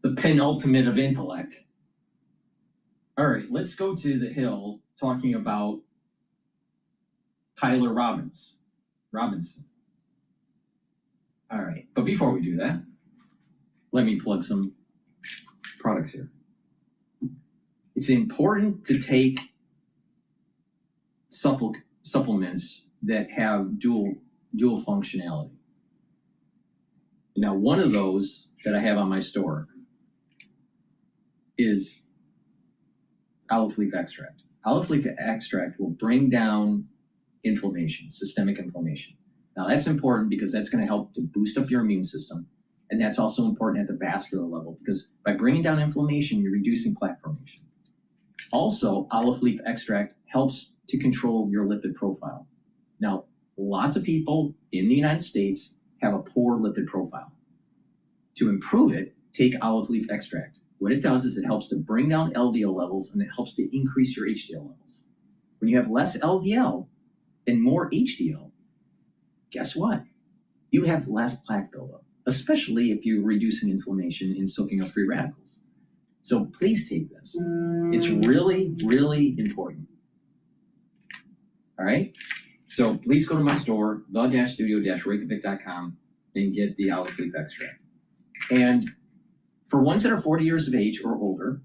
The penultimate of intellect. All right, let's go to the Hill talking about Tyler Robinson. All right, but before we do that, let me plug some products here. It's important to take supplements that have dual functionality. Now, one of those that I have on my store is olive leaf extract. Olive leaf extract will bring down inflammation, systemic inflammation. Now, that's important because that's going to help to boost up your immune system. And that's also important at the vascular level because by bringing down inflammation, you're reducing plaque formation. Also, olive leaf extract helps to control your lipid profile. Now, lots of people in the United States have a poor lipid profile. To improve it, take olive leaf extract. What it does is it helps to bring down LDL levels and it helps to increase your HDL levels. When you have less LDL and more HDL, guess what? You have less plaque buildup, especially if you're reducing inflammation and soaking up free radicals. So please take this. It's really, really important. All right? So please go to my store, the-studio-reykjavik.com, and get the olive leaf extract. And for ones that are 40 years of age or older,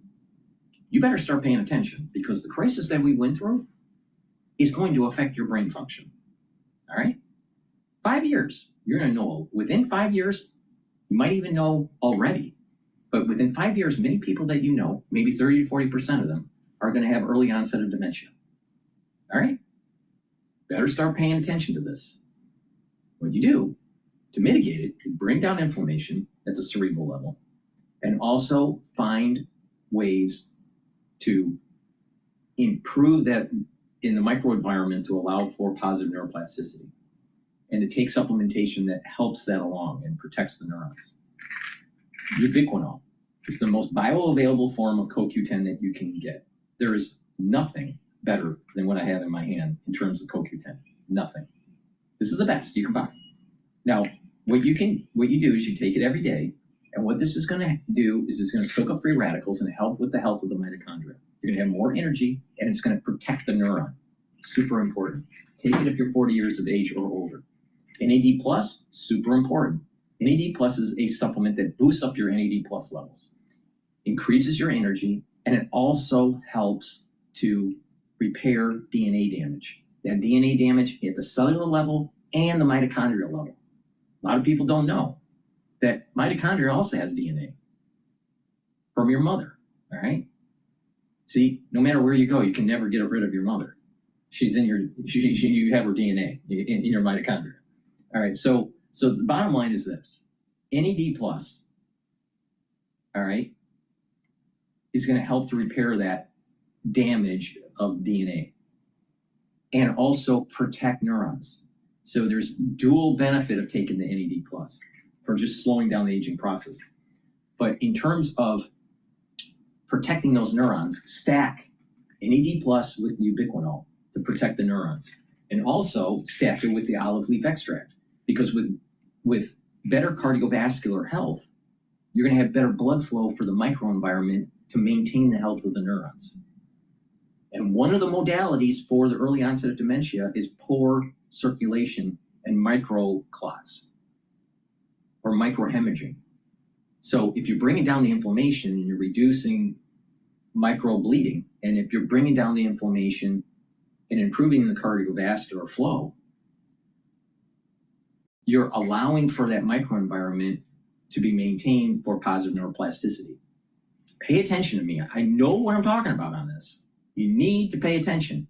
you better start paying attention because the crisis that we went through is going to affect your brain function. All right? 5 years, you're going to know. Within 5 years, you might even know already. But within 5 years, many people that you know, maybe 30 to 40% of them, are going to have early onset of dementia. All right? Better start paying attention to this. What you do to mitigate it, you bring down inflammation at the cerebral level and also find ways to improve that in the microenvironment to allow for positive neuroplasticity and to take supplementation that helps that along and protects the neurons. Ubiquinol is the most bioavailable form of CoQ10 that you can get. There is nothing better than what I have in my hand in terms of CoQ10. Nothing. This is the best you can buy. Now, what you do is you take it every day, and what this is going to do is it's going to soak up free radicals and help with the health of the mitochondria. You're going to have more energy, and it's going to protect the neuron. Super important. Take it if you're 40 years of age or older. NAD+, super important. NAD+ is a supplement that boosts up your NAD+ levels, increases your energy, and it also helps to repair DNA damage. That DNA damage at the cellular level and the mitochondrial level. A lot of people don't know that mitochondria also has DNA from your mother, all right? See, no matter where you go, you can never get rid of your mother. She's in your, you have her DNA in your mitochondria. All right, so the bottom line is this. NAD+, all right, is going to help to repair that damage of DNA and also protect neurons. So there's dual benefit of taking the NAD+ for just slowing down the aging process. But in terms of protecting those neurons, stack NAD+ with the ubiquinol to protect the neurons. And also stack it with the olive leaf extract. Because with better cardiovascular health, you're going to have better blood flow for the microenvironment to maintain the health of the neurons. And one of the modalities for the early onset of dementia is poor circulation and microclots or microhemorrhaging. So if you're bringing down the inflammation and you're reducing microbleeding, and if you're bringing down the inflammation and improving the cardiovascular flow, you're allowing for that microenvironment to be maintained for positive neuroplasticity. Pay attention to me. I know what I'm talking about on this. You need to pay attention.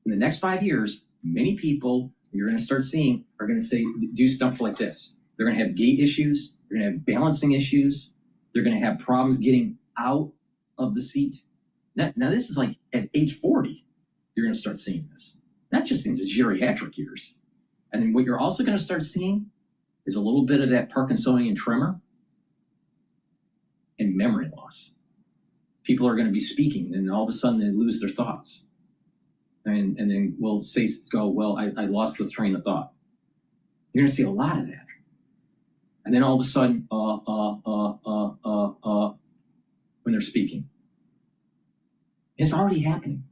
In the next 5 years, many people you're going to start seeing are going to do stuff like this. They're going to have gait issues. They're going to have balancing issues. They're going to have problems getting out of the seat. Now this is like at age 40, you're going to start seeing this. Not just in the geriatric years. And then what you're also going to start seeing is a little bit of that Parkinsonian tremor and memory loss. People are going to be speaking, and all of a sudden they lose their thoughts. And then we'll well, I lost the train of thought. You're going to see a lot of that. And then all of a sudden, when they're speaking. It's already happening,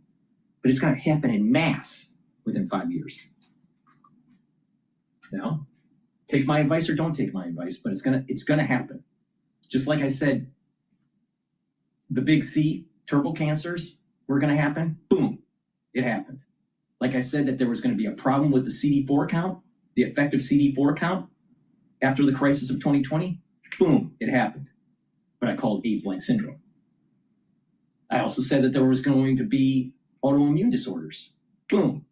but it's going to happen in mass within 5 years. Now, take my advice or don't take my advice, but it's gonna happen. Just like I said, the big C, turbo cancers were going to happen, boom, it happened. Like I said, that there was going to be a problem with the CD4 count, the effective CD4 count after the crisis of 2020, boom, it happened. But I called AIDS-like syndrome. I also said that there was going to be autoimmune disorders. Boom,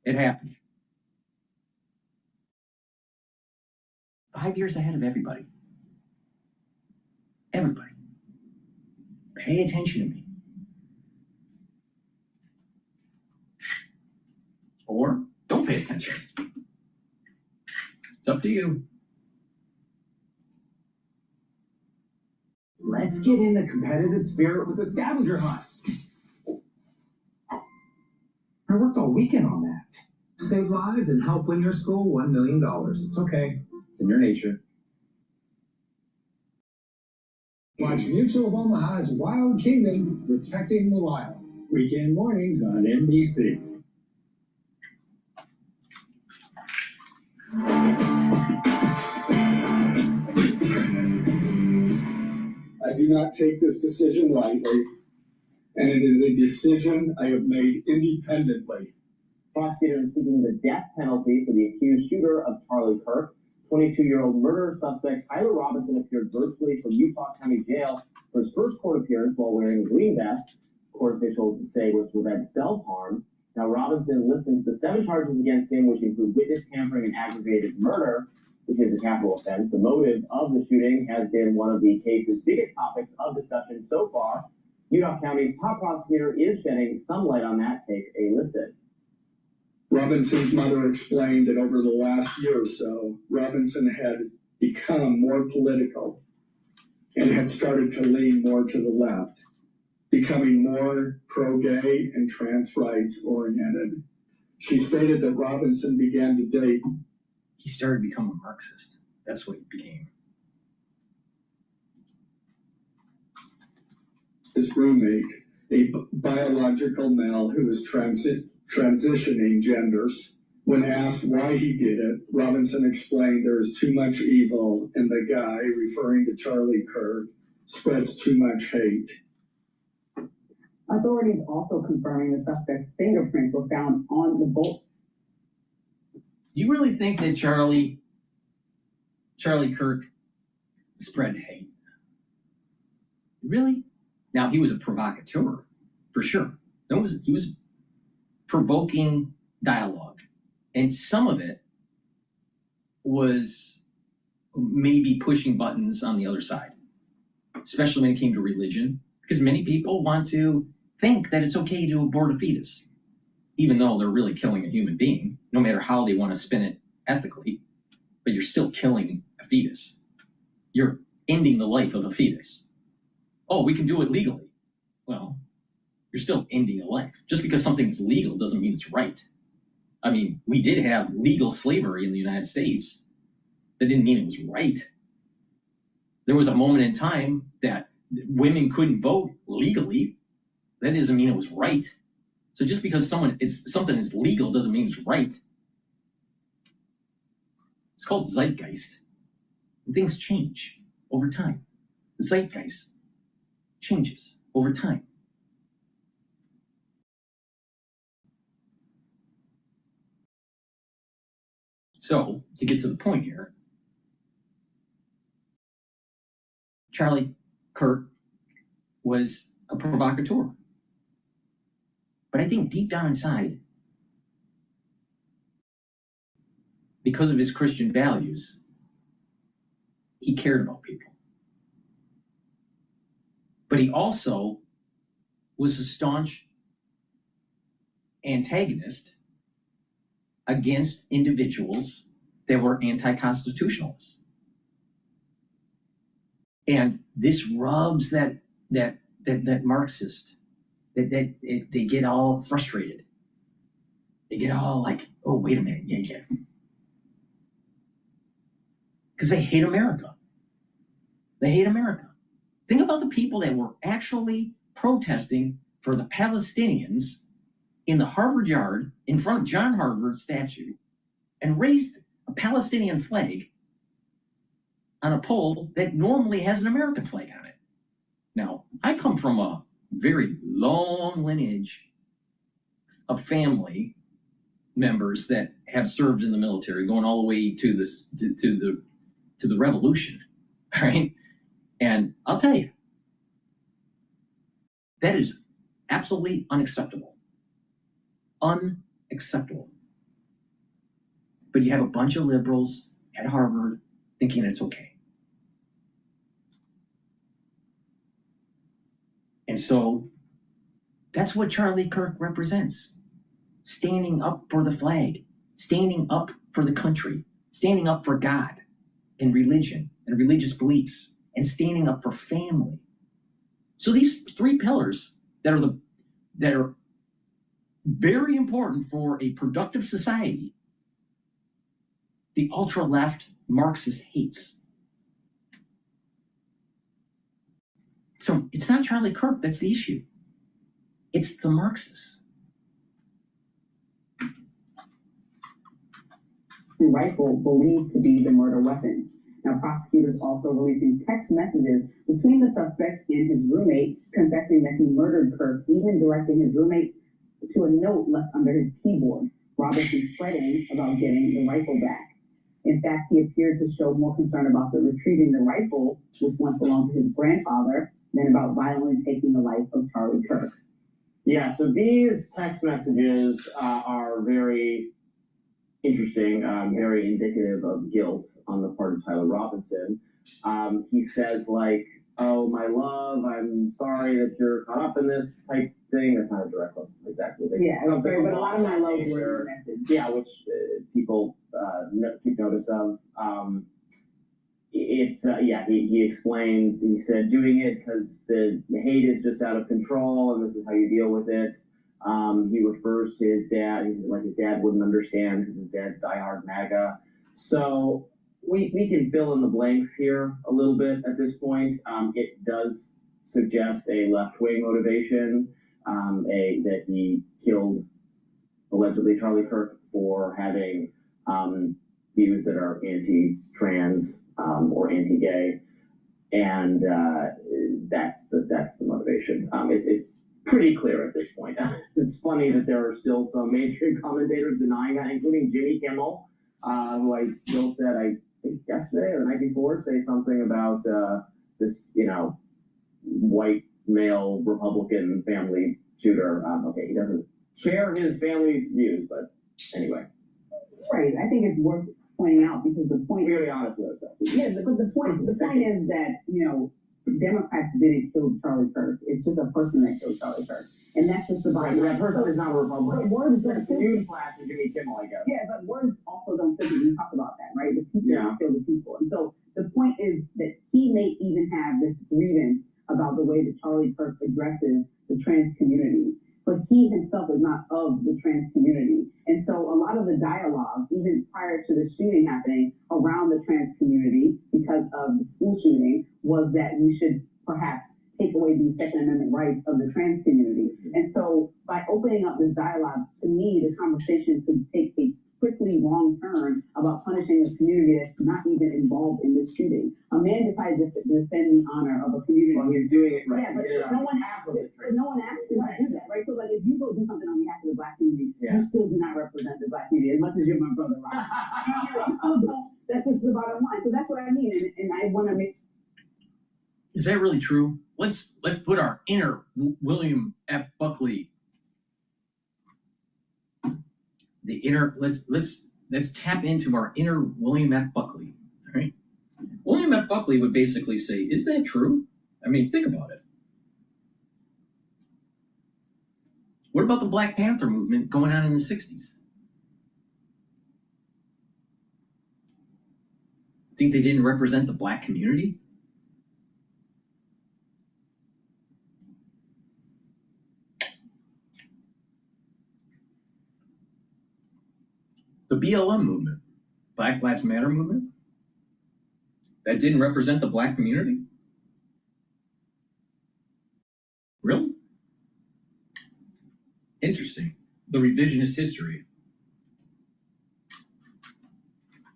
it happened. 5 years ahead of everybody. Everybody. Pay attention to me. Or don't pay attention. It's up to you. Let's get in the competitive spirit with the scavenger hunt. I worked all weekend on that. Save lives and help win your school $1 million. It's okay. It's in your nature. Watch Mutual of Omaha's Wild Kingdom, Protecting the Wild. Weekend mornings on NBC. I do not take this decision lightly, and it is a decision I have made independently. Prosecutors seeking the death penalty for the accused shooter of Charlie Kirk. 22-year-old murder suspect Tyler Robinson appeared virtually from Utah County Jail for his first court appearance while wearing a green vest. Court officials say was to prevent self-harm. Now, Robinson listened to the 7 charges against him, which include witness tampering and aggravated murder, which is a capital offense. The motive of the shooting has been one of the case's biggest topics of discussion so far. Utah County's top prosecutor is shedding some light on that. Take a listen. Robinson's mother explained that over the last year or so, Robinson had become more political and had started to lean more to the left, becoming more pro-gay and trans rights oriented. She stated that Robinson began to date. He started to become a Marxist. That's what he became. His roommate, a biological male who was transitioning genders. When asked why he did it, Robinson explained there is too much evil and the guy, referring to Charlie Kirk, spreads too much hate. Authorities also confirming the suspect's fingerprints were found on the bolt. You really think that Charlie Kirk spread hate? Really? Now, he was a provocateur, for sure. He was provoking dialogue. And some of it was maybe pushing buttons on the other side, especially when it came to religion, because many people want to think that it's okay to abort a fetus, even though they're really killing a human being, no matter how they want to spin it ethically, but you're still killing a fetus. You're ending the life of a fetus. Oh, we can do it legally. Well, you're still ending a life. Just because something is legal doesn't mean it's right. I mean, we did have legal slavery in the United States. That didn't mean it was right. There was a moment in time that women couldn't vote legally. That doesn't mean it was right. So just because something is legal doesn't mean it's right. It's called zeitgeist. And things change over time. The zeitgeist changes over time. So, to get to the point here, Charlie Kirk was a provocateur. But I think deep down inside, because of his Christian values, he cared about people. But he also was a staunch antagonist against individuals that were anti-constitutionalists. And this rubs that Marxist, that they get all frustrated. They get all like, oh, wait a minute, yeah. Because they hate America. They hate America. Think about the people that were actually protesting for the Palestinians in the Harvard Yard in front of John Harvard's statue and raised a Palestinian flag on a pole that normally has an American flag on it. Now, I come from a very long lineage of family members that have served in the military, going all the way to this to the revolution, right? And I'll tell you, that is absolutely unacceptable. Unacceptable. But you have a bunch of liberals at Harvard thinking it's okay. And so that's what Charlie Kirk represents. Standing up for the flag, standing up for the country, standing up for God and religion and religious beliefs, and standing up for family. So these three pillars that are very important for a productive society, the ultra-left Marxist hates. So it's not Charlie Kirk that's the issue. It's the Marxists. The rifle believed to be the murder weapon. Now, prosecutors also releasing text messages between the suspect and his roommate, confessing that he murdered Kirk, even directing his roommate to a note left under his keyboard, Robinson fretting about getting the rifle back. In fact, he appeared to show more concern about retrieving the rifle, which once belonged to his grandfather, than about violently taking the life of Charlie Kirk. Yeah, so these text messages are very interesting, very indicative of guilt on the part of Tyler Robinson. He says, like, oh, my love, I'm sorry that you're caught up in this type thing. That's not a direct quote, exactly what they Yeah, said. but a lot of my love were in the message. Yeah, which people took notice of. He explains, he said, doing it because the hate is just out of control and this is how you deal with it. He refers to his dad. He said, like, his dad wouldn't understand because his dad's diehard MAGA. So we can fill in the blanks here a little bit at this point. It does suggest a left-wing motivation, that he killed, allegedly, Charlie Kirk for having views that are anti-trans or anti-gay, and that's the motivation. It's pretty clear at this point. It's funny that there are still some mainstream commentators denying that, including Jimmy Kimmel, who I still said, I think yesterday or the night before, say something about this, white male Republican family shooter. Okay, he doesn't share his family's views, but anyway. Right, I think it's worth pointing out because the point. Very honest with ourselves. Yeah, but the point is that Democrats didn't kill Charlie Kirk. It's just a person that killed Charlie Kirk, and that's just the bottom line. That person is not a Republican. Words don't fit. Newsflash for Jimmy Kimmel, I guess. Yeah, but words also don't fit. We talk about that, right? The people don't kill the people, and so the point is that he may even have this grievance about the way that Charlie Kirk addresses the trans community. But he himself is not of the trans community. And so a lot of the dialogue, even prior to the shooting happening around the trans community, because of the school shooting, was that we should perhaps take away the Second Amendment rights of the trans community. And so by opening up this dialogue, to me, the conversation could take a quickly wrong turn about punishing a community that's not even involved in this shooting. A man decided to defend the honor of a community. Well, he's doing it right. Yeah, but no one asked him. No one asked him to do that, right? So, like, if you go do something on behalf of the Black community, you still do not represent the Black community as much as you're my brother, Rob. You still don't. That's just the bottom line. So that's what I mean, and I want to make. Is that really true? Let's put our inner William F. Buckley. The inner, let's tap into our inner William F. Buckley, all right? William F. Buckley would basically say, is that true? I mean, think about it. What about the Black Panther movement going on in the 60s? Think they didn't represent the Black community? The BLM movement, Black Lives Matter movement, that didn't represent the Black community? Really? Interesting. The revisionist history.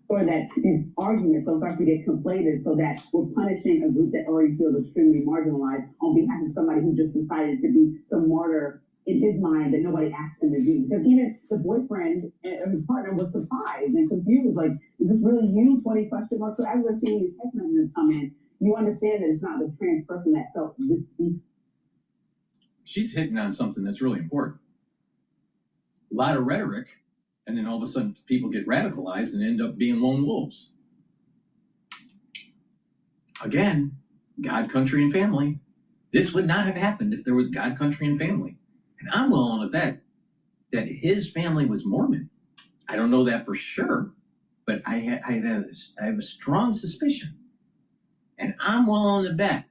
or that these arguments will start to get conflated so that we're punishing a group that already feels extremely marginalized on behalf of somebody who just decided to be some martyr in his mind that nobody asked him to be. Because even the boyfriend and his partner was surprised and confused, like, is this really you? 20 question marks. So as we're seeing these text messages come in, you understand that it's not the trans person that felt this deep. She's hitting on something that's really important. A lot of rhetoric, and then all of a sudden people get radicalized and end up being lone wolves. Again, God, country, and family. This would not have happened if there was God, country, and family. And I'm willing to bet that his family was Mormon. I don't know that for sure, but I have a strong suspicion. And I'm willing to bet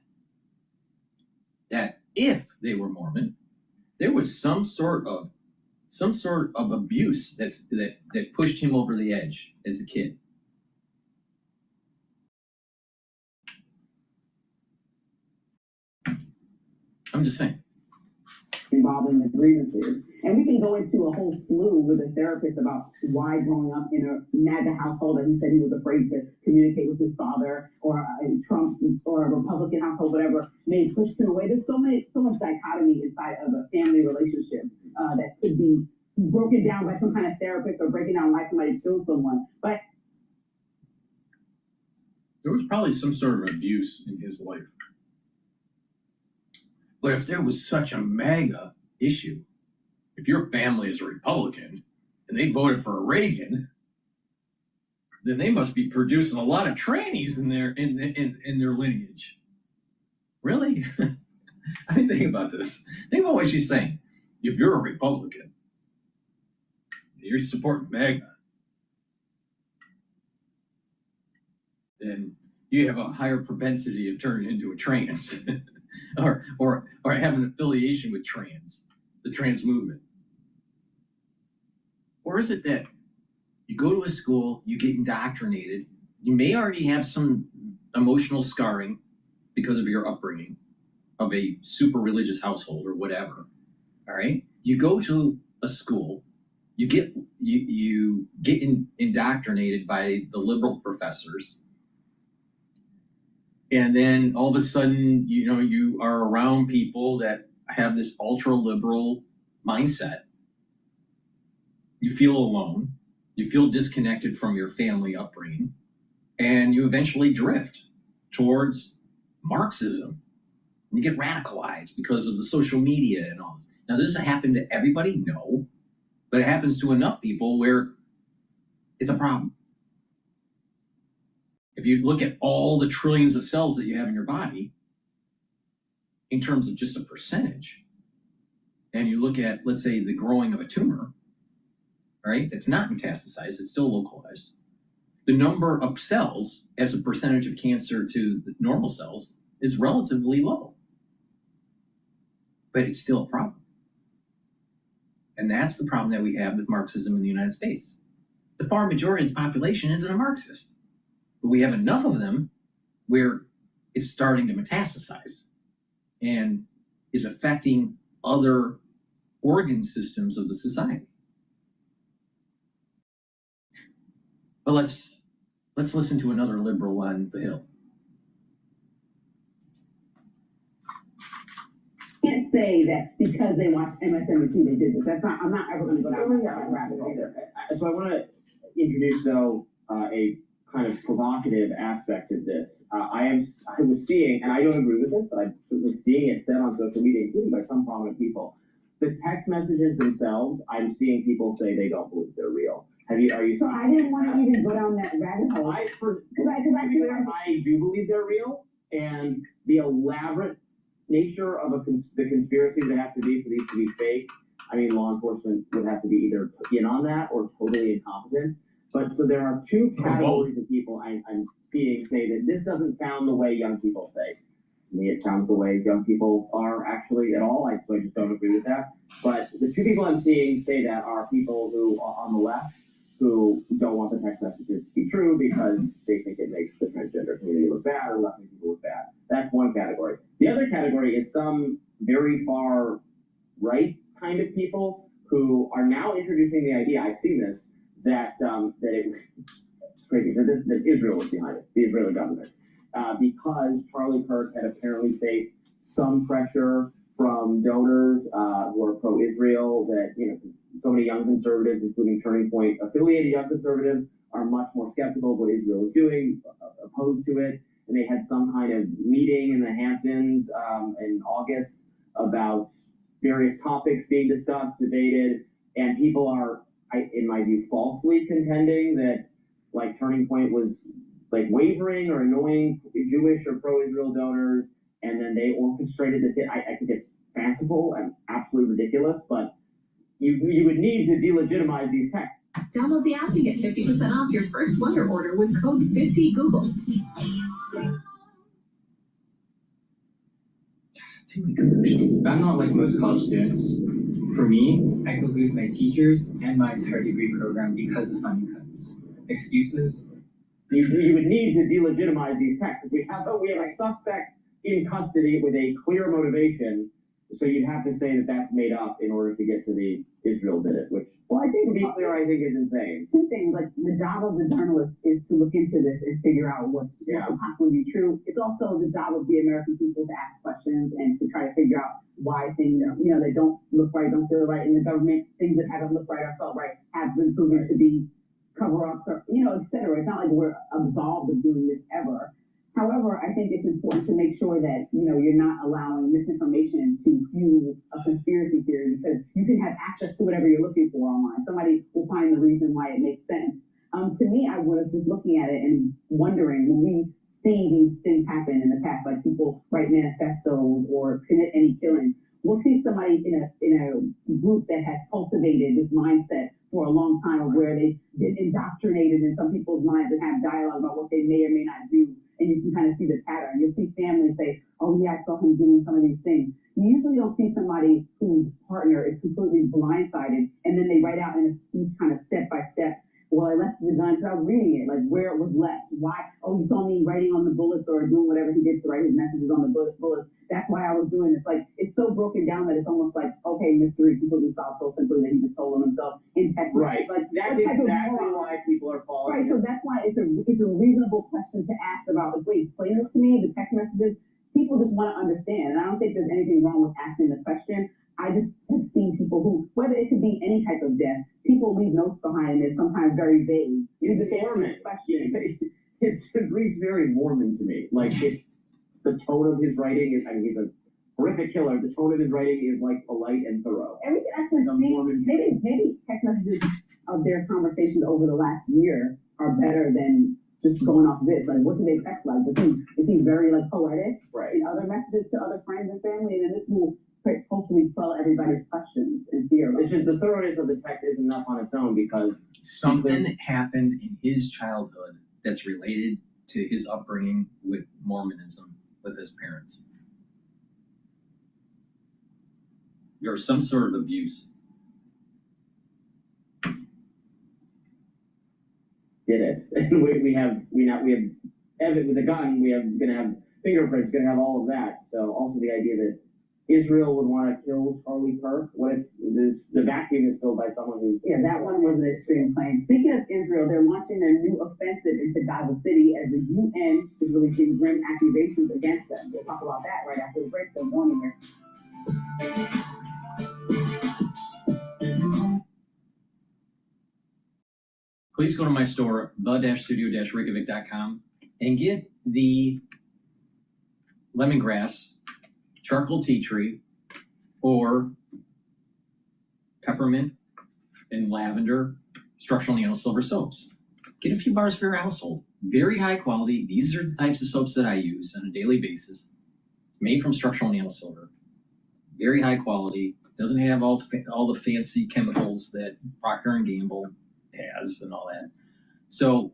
that if they were Mormon, there was some sort of abuse that pushed him over the edge as a kid. I'm just saying. Involving the grievances. And we can go into a whole slew with a therapist about why growing up in a MAGA household that he said he was afraid to communicate with his father, or a Trump or a Republican household, whatever, may have pushed him away. There's so much dichotomy inside of a family relationship that could be broken down by some kind of therapist, or breaking down why somebody kills someone. But there was probably some sort of abuse in his life. But if there was such a MAGA issue, if your family is a Republican and they voted for Reagan, then they must be producing a lot of trannies in their lineage. Really? I mean, think about this. Think about what she's saying. If you're a Republican, you're supporting MAGA, then you have a higher propensity of turning into a trans. or have an affiliation with the trans movement. Or is it that you go to a school, you get indoctrinated, you may already have some emotional scarring because of your upbringing of a super religious household or whatever, all right? You go to a school, you get indoctrinated by the liberal professors, and then all of a sudden, you are around people that have this ultra-liberal mindset. You feel alone. You feel disconnected from your family upbringing. And you eventually drift towards Marxism. And you get radicalized because of the social media and all this. Now, does this happen to everybody? No. But it happens to enough people where it's a problem. If you look at all the trillions of cells that you have in your body, in terms of just a percentage, and you look at, let's say, the growing of a tumor, right? It's not metastasized, it's still localized. The number of cells as a percentage of cancer to the normal cells is relatively low. But it's still a problem. And that's the problem that we have with Marxism in the United States. The far majority of the population isn't a Marxist. But we have enough of them where it's starting to metastasize and is affecting other organ systems of the society. But let's listen to another liberal on the Hill. Can't say that because they watched MSNBC they did this. I'm not ever going to go down that rabbit hole. So I want to introduce, though, a kind of provocative aspect of this. I was seeing, and I don't agree with this, but I'm certainly seeing it said on social media, including by some prominent people. The text messages themselves, I'm seeing people say they don't believe they're real. Are you? So I didn't want to even go down that rabbit hole. I do believe they're real, and the elaborate nature of the conspiracy would have to be for these to be fake. I mean, law enforcement would have to be either in on that or totally incompetent. But so there are two categories of people I'm seeing say that this doesn't sound the way young people say. To me, it sounds the way young people are actually at all. So I just don't agree with that. But the two people I'm seeing say that are people who are on the left who don't want the text messages to be true because they think it makes the transgender community look bad or left-wing people look bad. That's one category. The other category is some very far right kind of people who are now introducing the idea, I've seen this, that it's crazy that Israel was behind it, the Israeli government, because Charlie Kirk had apparently faced some pressure from donors who are pro-Israel. That so many young conservatives, including Turning Point affiliated young conservatives, are much more skeptical of what Israel is doing, opposed to it. And they had some kind of meeting in the Hamptons in August about various topics being discussed, debated, and people are, in my view, falsely contending that like Turning Point was like wavering or annoying Jewish or pro-Israel donors, and then they orchestrated this. I think it's fanciful and absolutely ridiculous, but you would need to delegitimize these texts. Download the app and get 50% off your first Wonder order with code 50Google. Too many commercials. I'm not like most college students. For me, I could lose my teachers and my entire degree program because of funding cuts. Excuses? You would need to delegitimize these texts. We have a suspect in custody with a clear motivation, so you'd have to say that that's made up in order to get to the Israel did it, which, well, I think to be clear, I think is insane. Two things, like the job of the journalist is to look into this and figure out what could possibly be true. It's also the job of the American people to ask questions and to try to figure out why things, they don't look right, don't feel right in the government. Things that haven't looked right or felt right have been proven to be cover-ups or, et cetera. It's not like we're absolved of doing this ever. However, I think it's important to make sure that, you're not allowing misinformation to fuel a conspiracy theory, because you can have access to whatever you're looking for online. Somebody will find the reason why it makes sense. To me, I was just looking at it and wondering, when we see these things happen in the past, like people write manifestos or commit any killing, we'll see somebody in a group that has cultivated this mindset for a long time, of where they've been indoctrinated in some people's minds and have dialogue about what they may or may not do. And you can kind of see the pattern. You'll see families say, oh yeah, I saw him doing some of these things. You usually don't see somebody whose partner is completely blindsided, and then they write out in a speech kind of step by step, well, I left the gun because I was reading it, like where it was left. Why? Oh, you saw me writing on the bullets or doing whatever he did to write his messages on the bullets. That's why I was doing this. Like, it's so broken down that it's almost like, okay, mystery completely solved so simply that he just told on himself in text. Right. Like, that's exactly why people are falling. Right. So that's why it's a reasonable question to ask about, wait, explain this to me, the text messages. People just want to understand. And I don't think there's anything wrong with asking the question. I just have seen people who, whether it could be any type of death, people leave notes behind, and they're sometimes very vague. It's Mormon. It reads very Mormon to me. Like, it's the tone of his writing. He's a horrific killer. The tone of his writing is like polite and thorough. And we can actually see maybe text messages of their conversations over the last year are better than just going off this. Like, what do they text like? Is he very like poetic? Right. In other messages to other friends and family, and then this will hopefully quell everybody's questions and fear. It's just the thoroughness of the text is enough on its own, because something happened in his childhood that's related to his upbringing with Mormonism with his parents. There's some sort of abuse. Did it? And we have Evan with a gun. Gonna have fingerprints. Gonna have all of that. So also the idea that Israel would want to kill Charlie Kirk. What if the vacuum is filled by someone who's... Yeah, that one was an extreme claim. Speaking of Israel, they're launching their new offensive into Gaza City as the UN is releasing grim accusations against them. We'll talk about that right after the break. Good morning here. Please go to my store, the-studio-reykjavik.com, and get the lemongrass, charcoal tea tree, or peppermint and lavender structural nano silver soaps. Get a few bars for your household. Very high quality. These are the types of soaps that I use on a daily basis. It's made from structural nano silver. Very high quality. Doesn't have all the fancy chemicals that Procter & Gamble has and all that. So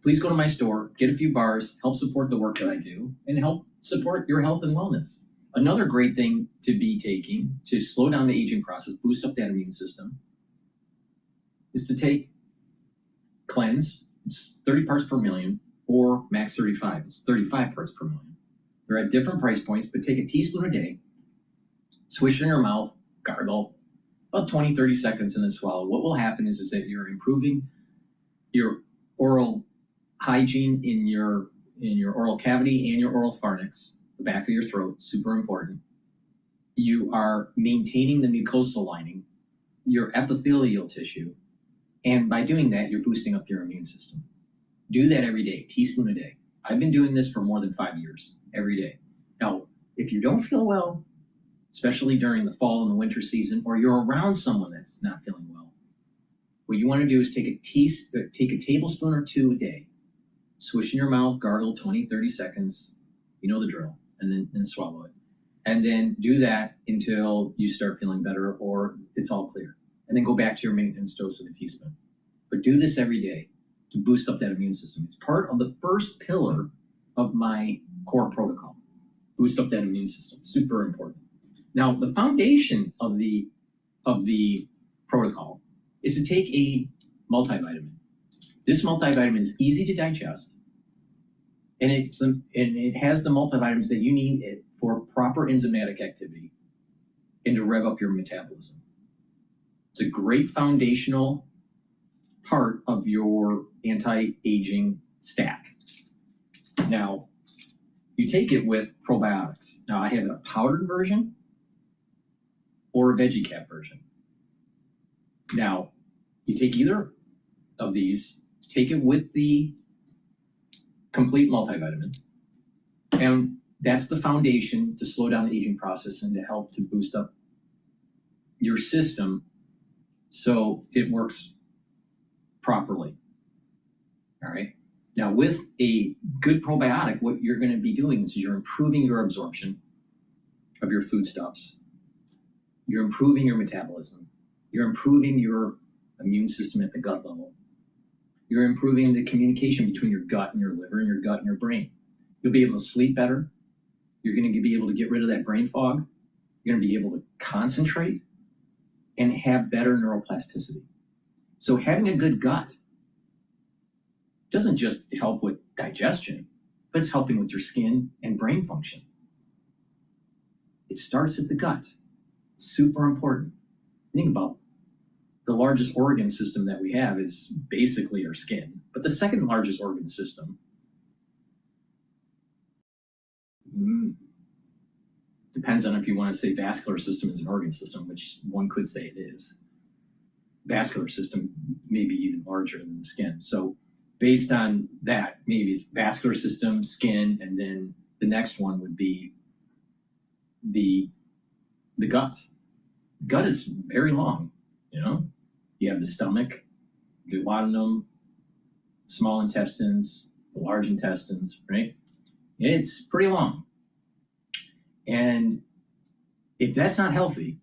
please go to my store, get a few bars, help support the work that I do, and help support your health and wellness. Another great thing to be taking to slow down the aging process, boost up that immune system, is to take Cleanse. It's 30 parts per million, or Max 35. It's 35 parts per million. They're at different price points, but take a teaspoon a day, swish it in your mouth, gargle, about 20, 30 seconds, and then swallow. What will happen is that you're improving your oral hygiene in your oral cavity and your oral pharynx, the back of your throat, super important. You are maintaining the mucosal lining, your epithelial tissue, and by doing that, you're boosting up your immune system. Do that every day, teaspoon a day. I've been doing this for more than 5 years, every day. Now, if you don't feel well, especially during the fall and the winter season, or you're around someone that's not feeling well, what you want to do is take a tablespoon or 2 a day, swish in your mouth, gargle 20, 30 seconds, you know the drill, and then swallow it. And then do that until you start feeling better or it's all clear. And then go back to your maintenance dose of a teaspoon. But do this every day to boost up that immune system. It's part of the first pillar of my core protocol. Boost up that immune system, super important. Now, the foundation of the protocol is to take a multivitamin. This multivitamin is easy to digest, and it has the multivitamins that you need for proper enzymatic activity and to rev up your metabolism. It's a great foundational part of your anti-aging stack. Now, you take it with probiotics. Now, I have a powdered version or a veggie cap version. Now, you take either of these, take it with the complete multivitamin, and that's the foundation to slow down the aging process and to help to boost up your system so it works properly. All right. Now, with a good probiotic, what you're going to be doing is you're improving your absorption of your foodstuffs. You're improving your metabolism. You're improving your immune system at the gut level. You're improving the communication between your gut and your liver and your gut and your brain. You'll be able to sleep better. You're going to be able to get rid of that brain fog. You're going to be able to concentrate and have better neuroplasticity. So having a good gut doesn't just help with digestion, but it's helping with your skin and brain function. It starts at the gut. It's super important. Think about the largest organ system that we have is basically our skin, but the second largest organ system depends on if you want to say vascular system is an organ system, which one could say it is. Vascular system may be even larger than the skin. So based on that, maybe it's vascular system, skin, and then the next one would be the gut. The gut is very long, you know? You have the stomach, the duodenum, small intestines, the large intestines, right? It's pretty long. And if that's not healthy,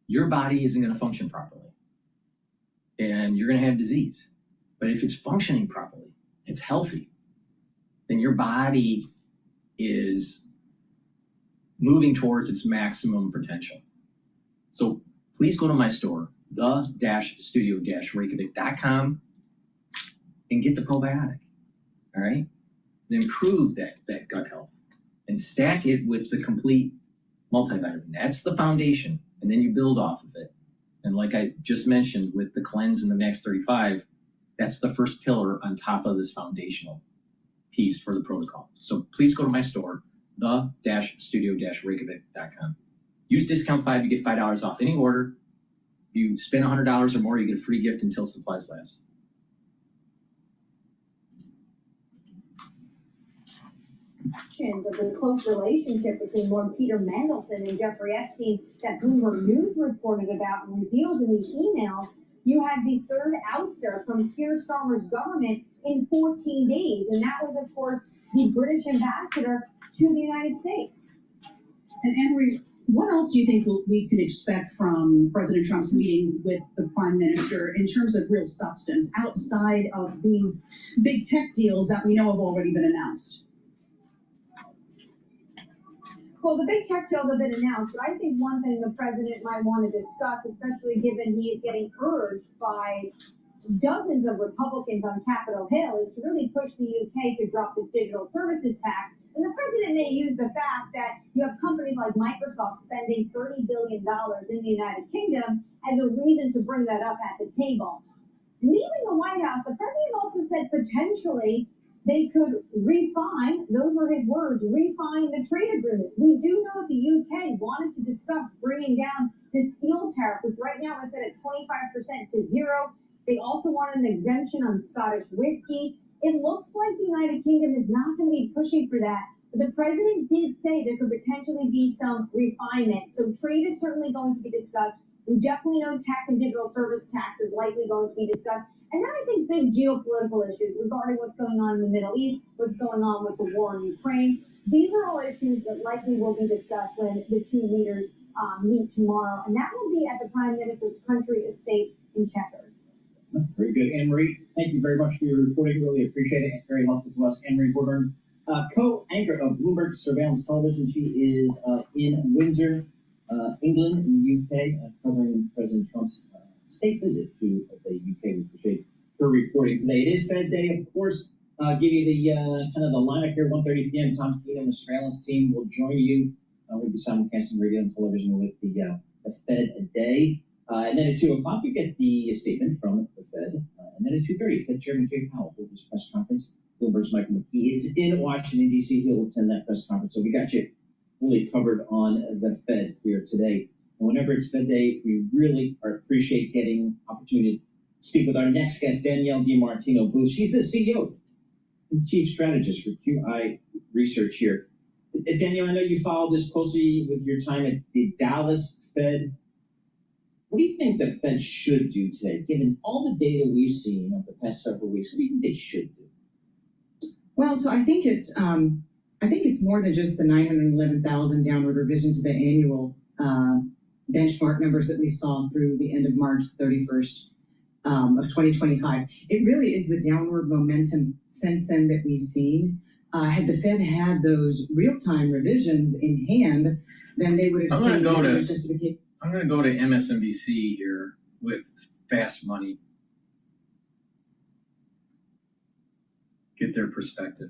your body isn't going to function properly. And you're going to have disease. But if it's functioning properly, it's healthy, then your body is moving towards its maximum potential. So please go to my store, the-studio-reykjavik.com, and get the probiotic, all right? And improve that gut health and stack it with the complete multivitamin. That's the foundation, and then you build off of it. And like I just mentioned with the cleanse and the Max 35, that's the first pillar on top of this foundational piece for the protocol. So please go to my store, the-studio-reykjavik.com. Use discount 5, you get $5 off any order. If you spend $100 or more, you get a free gift until supplies last. Of the close relationship between Lord Peter Mandelson and Jeffrey Epstein that Bloomberg News reported about and revealed in these emails, you had the third ouster from Keir Starmer's government in 14 days. And that was, of course, the British ambassador to the United States. And Henry, what else do you think we could expect from President Trump's meeting with the Prime Minister in terms of real substance outside of these big tech deals that we know have already been announced? Well, the big tech deals have been announced, but I think one thing the president might want to discuss, especially given he is getting urged by dozens of Republicans on Capitol Hill, is to really push the UK to drop the digital services tax. And the president may use the fact that you have companies like Microsoft spending $30 billion in the United Kingdom as a reason to bring that up at the table. Leaving the White House, the president also said potentially they could refine, those were his words, refine the trade agreement. We do know the UK wanted to discuss bringing down the steel tariff, which right now is set at 25% to zero. They also wanted an exemption on Scottish whiskey. It looks like the United Kingdom is not going to be pushing for that. But the president did say there could potentially be some refinement. So trade is certainly going to be discussed. We definitely know tech and digital service tax is likely going to be discussed. And then I think big geopolitical issues regarding what's going on in the Middle East, what's going on with the war in Ukraine. These are all issues that likely will be discussed when the two leaders meet tomorrow. And that will be at the Prime Minister's country estate in Chequers. Very good. Anne-Marie, thank you very much for your reporting. Really appreciate it. Very helpful to us. Anne-Marie Border, co-anchor of Bloomberg Surveillance Television. She is in Windsor, England, in the UK, covering President Trump's state visit to the UK. We appreciate her reporting today. It is Fed Day, of course. Give you the kind of the lineup here. 1:30 p.m. Tom Keene and the surveillance team will join you. We'll be simulcasting radio and television with the Fed Day. And then at 2 o'clock, we get the statement from the Fed. And then at 2:30, Fed Chairman Jay Powell will hold his press conference. Bloomberg's Michael McKee is in Washington, D.C. He'll attend that press conference. So we got you fully covered on the Fed here today. And whenever it's Fed Day, we really appreciate getting opportunity to speak with our next guest, Danielle DiMartino Booth. She's the CEO and Chief Strategist for QI Research here. Danielle, I know you followed this closely with your time at the Dallas Fed. What do you think the Fed should do today, given all the data we've seen over the past several weeks? What do you think they should do? Well, so I think it's more than just the 911,000 downward revision to the annual benchmark numbers that we saw through the end of March 31st of 2025. It really is the downward momentum since then that we've seen. Had the Fed had those real-time revisions in hand, then they would have seen numbers justification. I'm going to go to MSNBC here with Fast Money. Get their perspective.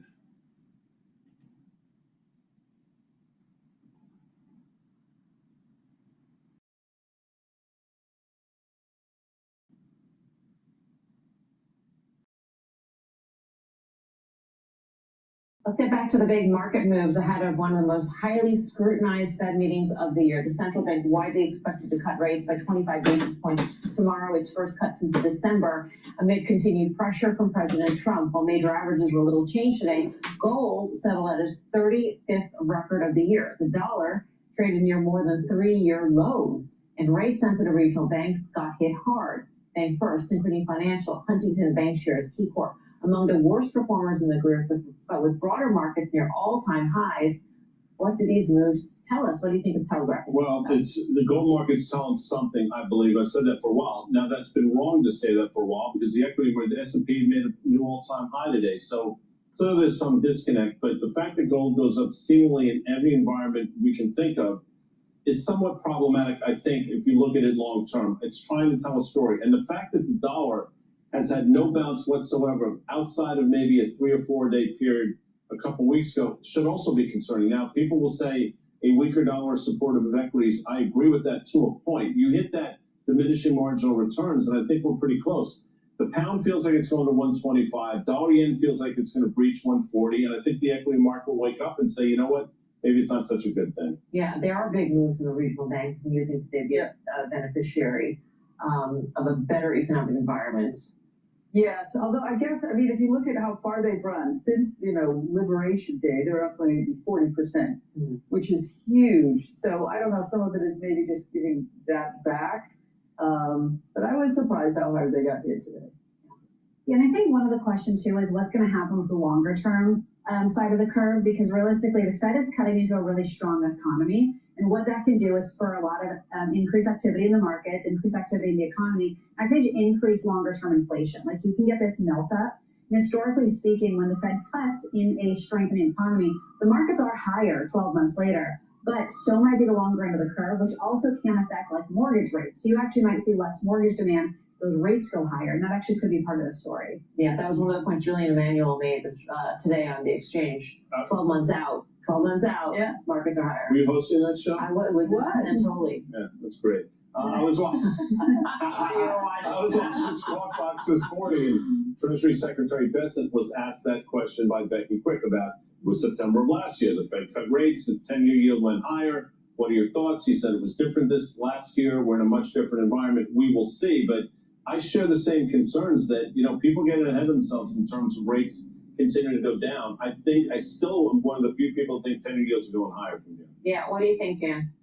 Let's get back to the big market moves ahead of one of the most highly scrutinized Fed meetings of the year. The central bank widely expected to cut rates by 25 basis points tomorrow, its first cut since December, amid continued pressure from President Trump. While major averages were little changed today, gold settled at its 35th record of the year. The dollar traded near more than 3-year lows, and rate-sensitive regional banks got hit hard. Bank First, Synchrony Financial, Huntington Bankshares, KeyCorp, among the worst performers in the group, but with broader markets near all-time highs. What do these moves tell us? What do you think is telegraphing? Well, it's the gold market's telling something, I believe. I said that for a while. Now, that's been wrong to say that for a while because the equity market, the S&P made a new all-time high today. So clearly there's some disconnect. But the fact that gold goes up seemingly in every environment we can think of is somewhat problematic, I think, if you look at it long term. It's trying to tell a story. And the fact that the dollar has had no bounce whatsoever outside of maybe a 3 or 4 day period a couple weeks ago should also be concerning. Now, people will say a weaker dollar is supportive of equities. I agree with that to a point. You hit that diminishing marginal returns, and I think we're pretty close. The pound feels like it's going to 125. Dollar yen feels like it's going to breach 140, and I think the equity market will wake up and say, you know what, maybe it's not such a good thing. Yeah, there are big moves in the regional banks, and you think they'd be a beneficiary of a better economic environment. Yes, although I guess, if you look at how far they've run since, Liberation Day, they're up by maybe 40%, which is huge. So I don't know, some of it is maybe just giving that back. But I was surprised how hard they got hit today. Yeah, and I think one of the questions too is what's going to happen with the longer term side of the curve, because realistically, the Fed is cutting into a really strong economy. And what that can do is spur a lot of increased activity in the markets, increased activity in the economy, and can increase longer-term inflation. Like you can get this melt up. And historically speaking, when the Fed cuts in a strengthening economy, the markets are higher 12 months later, but so might be the longer end of the curve, which also can affect like mortgage rates. So you actually might see less mortgage demand, those rates go higher, and that actually could be part of the story. Yeah, that was one of the points Julian Emanuel made today on the exchange. 12 months out. 12 months out, markets are higher. Were you hosting that show? I was with totally. Yeah, that's great. I was watching Squawk Box this morning, and Treasury Secretary Bessent was asked that question by Becky Quick about, it was September of last year, the Fed cut rates, the 10-year yield went higher. What are your thoughts? He said it was different this last year. We're in a much different environment. We will see. But I share the same concerns that, people getting ahead of themselves in terms of rates continuing to go down. I still am one of the few people who think 10-year yields are going higher from here. Yeah, what do you think, Dan?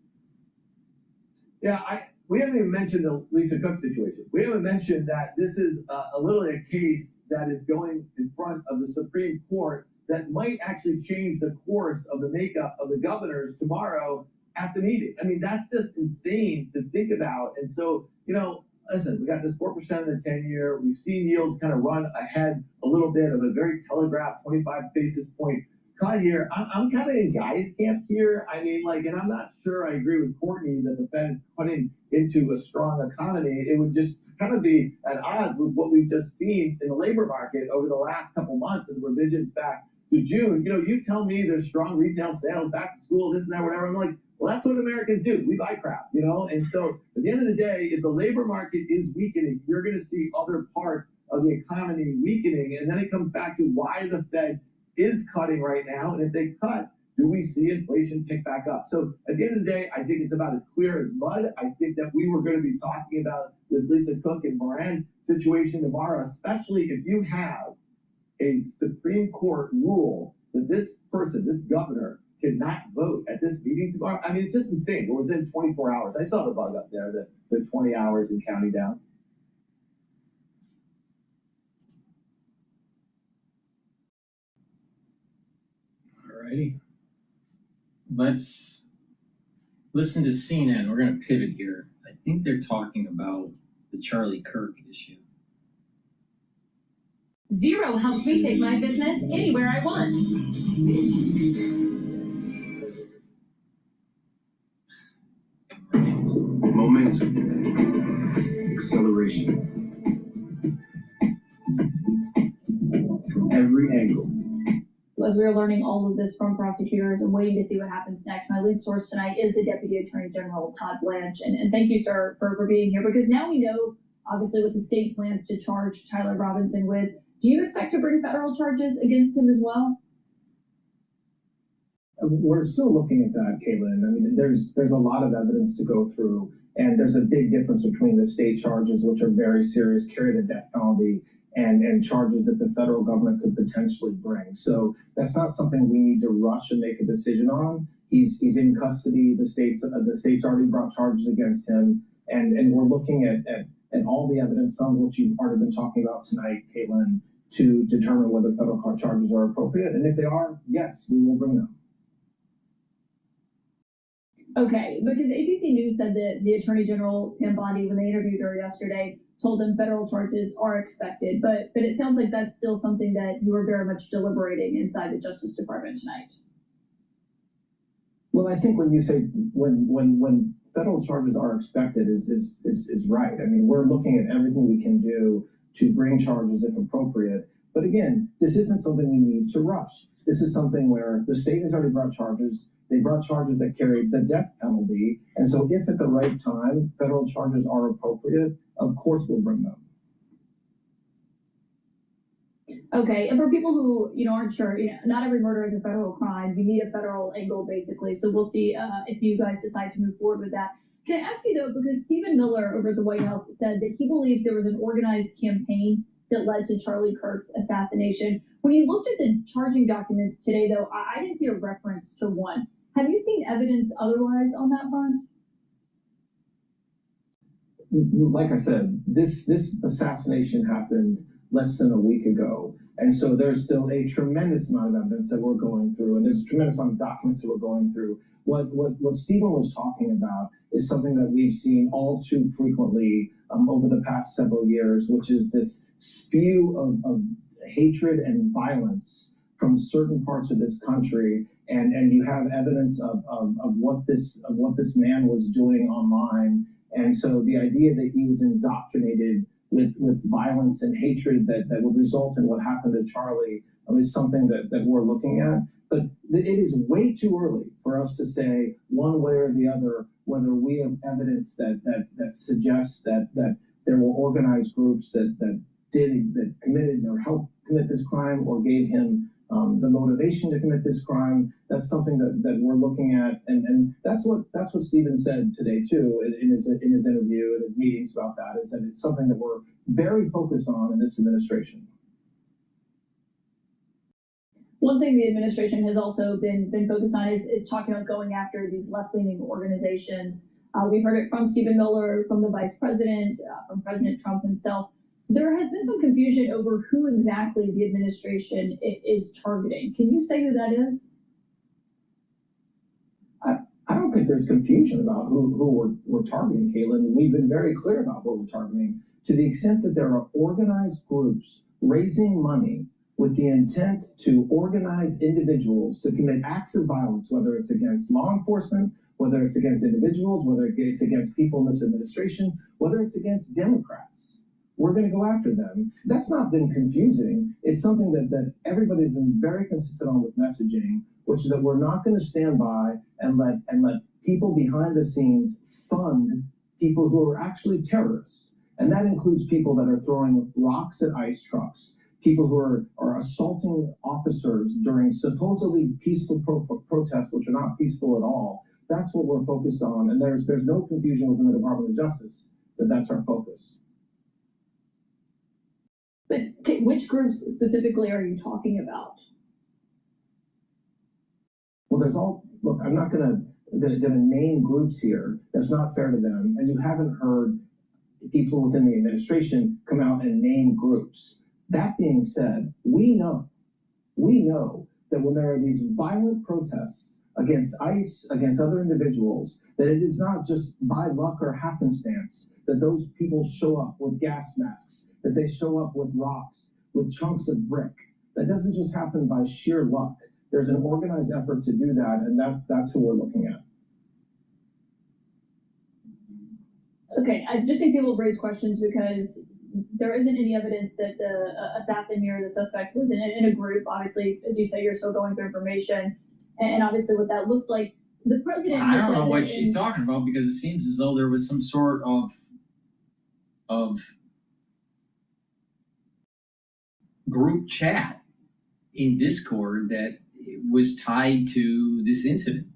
Yeah, we haven't even mentioned the Lisa Cook situation. We haven't mentioned that this is literally a case that is going in front of the Supreme Court that might actually change the course of the makeup of the governors tomorrow at the meeting. I mean, that's just insane to think about. And so, listen, we got this 4% in the 10-year. We've seen yields kind of run ahead a little bit of a very telegraphed 25 basis point cut here. I'm kind of in Guy's camp here. I mean, and I'm not sure I agree with Courtney that the Fed is cutting into a strong economy. It would just kind of be at odds with what we've just seen in the labor market over the last couple months and the revisions back to June. You tell me there's strong retail sales, back to school, this and that, whatever. I'm like, well, that's what Americans do. We buy crap, And so at the end of the day, if the labor market is weakening, you're going to see other parts of the economy weakening. And then it comes back to why the Fed is cutting right now. And if they cut, do we see inflation pick back up? So at the end of the day, I think it's about as clear as mud. I think that we were going to be talking about this Lisa Cook and Moran situation tomorrow, especially if you have a Supreme Court rule that this person, this governor, cannot vote at this meeting tomorrow. I mean, it's just insane. We're within 24 hours. I saw the bug up there, the 20 hours and counting down. Alrighty. Let's listen to CNN. We're going to pivot here. I think they're talking about the Charlie Kirk issue. Zero helps me take my business anywhere I want. Momentum, acceleration, from every angle. As we are learning all of this from prosecutors and waiting to see what happens next, my lead source tonight is the Deputy Attorney General, Todd Blanche. And thank you, sir, for being here, because now we know, obviously, what the state plans to charge Tyler Robinson with. Do you expect to bring federal charges against him as well? We're still looking at that, Caitlin. I mean, there's a lot of evidence to go through, and there's a big difference between the state charges, which are very serious, carry the death penalty, and charges that the federal government could potentially bring. So that's not something we need to rush and make a decision on. He's in custody. The state's already brought charges against him, and we're looking at all the evidence, some of which you've already been talking about tonight, Caitlin, to determine whether federal court charges are appropriate. And if they are, yes, we will bring them. Okay, because ABC News said that the Attorney General, Pam Bondi, when they interviewed her yesterday, told them federal charges are expected. But it sounds like that's still something that you are very much deliberating inside the Justice Department tonight. Well, I think when you say when federal charges are expected is right. I mean, we're looking at everything we can do to bring charges if appropriate. But again, this isn't something we need to rush. This is something where the state has already brought charges. They brought charges that carry the death penalty. And so if at the right time federal charges are appropriate, of course we'll bring them. Okay, and for people who aren't sure, not every murder is a federal crime. You need a federal angle, basically. So we'll see if you guys decide to move forward with that. Can I ask you, though, because Stephen Miller over at the White House said that he believed there was an organized campaign that led to Charlie Kirk's assassination. When you looked at the charging documents today, though, I didn't see a reference to one. Have you seen evidence otherwise on that front? Like I said, this assassination happened less than a week ago. And so there's still a tremendous amount of evidence that we're going through, and there's a tremendous amount of documents that we're going through. What Stephen was talking about is something that we've seen all too frequently over the past several years, which is this spew of hatred and violence from certain parts of this country. And you have evidence of what this man was doing online. And so the idea that he was indoctrinated with violence and hatred that would result in what happened to Charlie is something that we're looking at. But it is way too early for us to say one way or the other whether we have evidence that suggests that there were organized groups that committed or helped commit this crime or gave him the motivation to commit this crime. That's something that we're looking at, and that's what Stephen said today too in his interview and his meetings about that, is that it's something that we're very focused on in this administration. One thing the administration has also been focused on is talking about going after these left-leaning organizations. We've heard it from Stephen Miller, from the vice president, from President Trump himself. There has been some confusion over who exactly the administration is targeting. Can you say who that is? I don't think there's confusion about who we're targeting, Caitlin. We've been very clear about what we're targeting. To the extent that there are organized groups raising money with the intent to organize individuals to commit acts of violence, whether it's against law enforcement, whether it's against individuals, whether it's against people in this administration, whether it's against Democrats, we're going to go after them. That's not been confusing. It's something that everybody's been very consistent on with messaging, which is that we're not going to stand by and let people behind the scenes fund people who are actually terrorists. And that includes people that are throwing rocks at ICE trucks, people who are assaulting officers during supposedly peaceful protests, which are not peaceful at all. That's what we're focused on. And there's no confusion within the Department of Justice that that's our focus. But which groups specifically are you talking about? Well, look, I'm not gonna name groups here. That's not fair to them. And you haven't heard people within the administration come out and name groups. That being said, we know that when there are these violent protests against ICE, against other individuals, that it is not just by luck or happenstance that those people show up with gas masks, that they show up with rocks, with chunks of brick. That doesn't just happen by sheer luck. There's an organized effort to do that, and that's who we're looking at. Okay, I just think people have raised questions because there isn't any evidence that the assassin here, the suspect, was in a group. Obviously, as you say, you're still going through information, and obviously what that looks like. The president I don't know what she's talking about, because it seems as though there was some sort of group chat in Discord that was tied to this incident,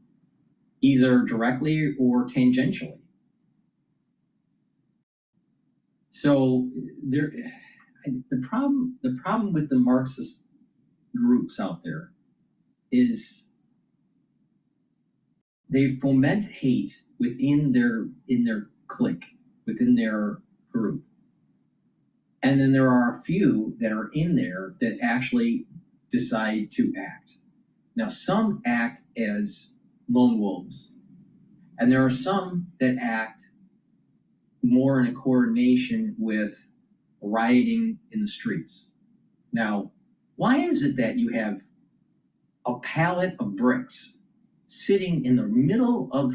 either directly or tangentially. So the problem with the Marxist groups out there is they foment hate within their clique, within their group. And then there are a few that are in there that actually decide to act. Now, some act as lone wolves, and there are some that act more in a coordination with rioting in the streets. Now, why is it that you have a pallet of bricks sitting in the middle of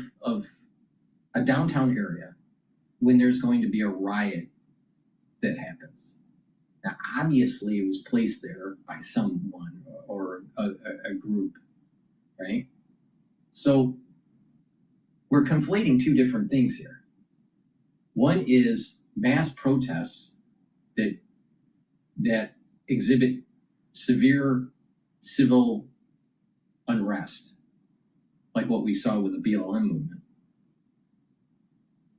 a downtown area when there's going to be a riot that happens? Now, obviously, it was placed there by someone or a group, right? So we're conflating two different things here. One is mass protests that exhibit severe civil unrest, like what we saw with the BLM movement.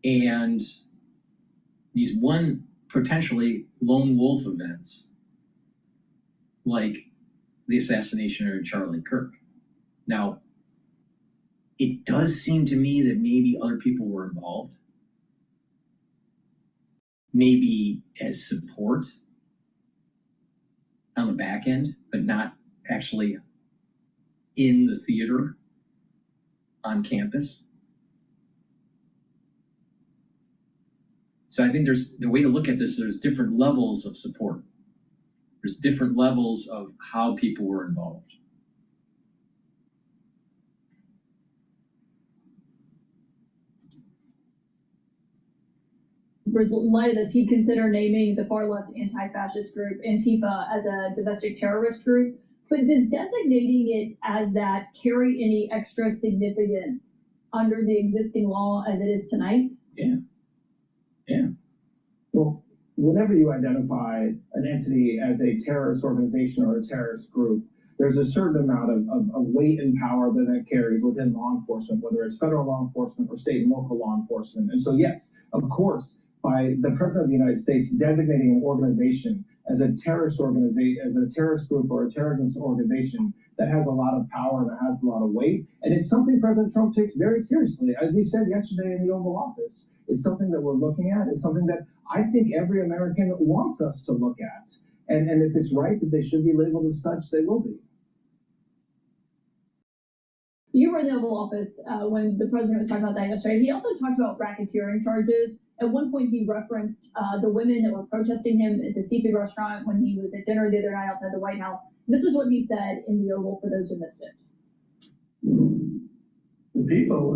And these potentially lone wolf events, like the assassination of Charlie Kirk. Now, it does seem to me that maybe other people were involved, maybe as support on the back end, but not actually in the theater on campus. So I think the way to look at this, there's different levels of support. There's different levels of how people were involved. In light of this, he'd consider naming the far-left anti-fascist group Antifa as a domestic terrorist group. But does designating it as that carry any extra significance under the existing law as it is tonight? Yeah. Yeah. Well, whenever you identify an entity as a terrorist organization or a terrorist group, there's a certain amount of weight and power that carries within law enforcement, whether it's federal law enforcement or state and local law enforcement. And so, yes, of course, by the President of the United States designating an organization as a terrorist organization, as a terrorist group or a terrorist organization, that has a lot of power and it has a lot of weight. And it's something President Trump takes very seriously. As he said yesterday in the Oval Office, it's something that we're looking at. It's something that I think every American wants us to look at. And if it's right that they should be labeled as such, they will be. You were in the Oval Office when the president was talking about that yesterday. He also talked about racketeering charges. At one point, he referenced the women that were protesting him at the seafood restaurant when he was at dinner the other night outside the White House. This is what he said in the Oval for those who missed it. The people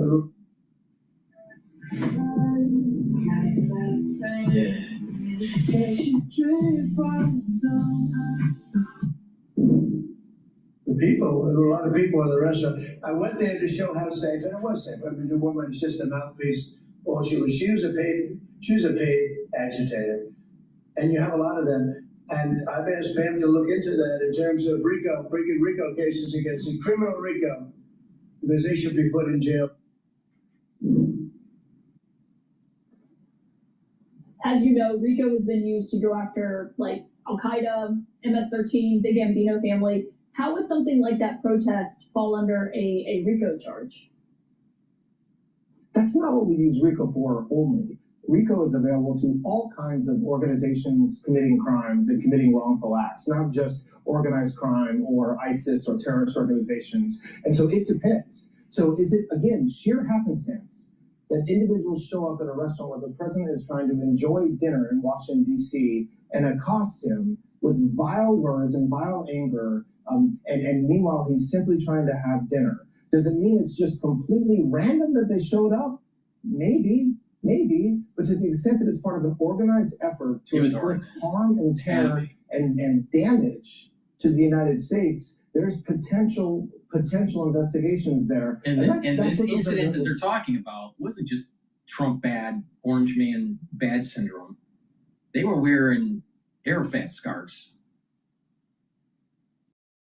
there were a lot of people in the restaurant. I went there to show how safe, and it was safe. I mean, the woman is just a mouthpiece. All she was a paid agitator, and you have a lot of them. And I've asked Pam to look into that in terms of bringing RICO cases against the criminal RICO, because they should be put in jail. As you know, RICO has been used to go after like Al-Qaeda, MS-13, the Gambino family. How would something like that protest fall under a RICO charge? That's not what we use RICO for only. RICO is available to all kinds of organizations committing crimes and committing wrongful acts, not just organized crime or ISIS or terrorist organizations. And so it depends. So is it, again, sheer happenstance that individuals show up at a restaurant where the president is trying to enjoy dinner in Washington, D.C., and accost him with vile words and vile anger, and meanwhile he's simply trying to have dinner? Does it mean it's just completely random that they showed up? Maybe, but to the extent that it's part of an organized effort to inflict harm and terror and damage to the United States, there's potential investigations there. And this incident that they're talking about wasn't just Trump bad, orange man bad syndrome. They were wearing Arafat scarves.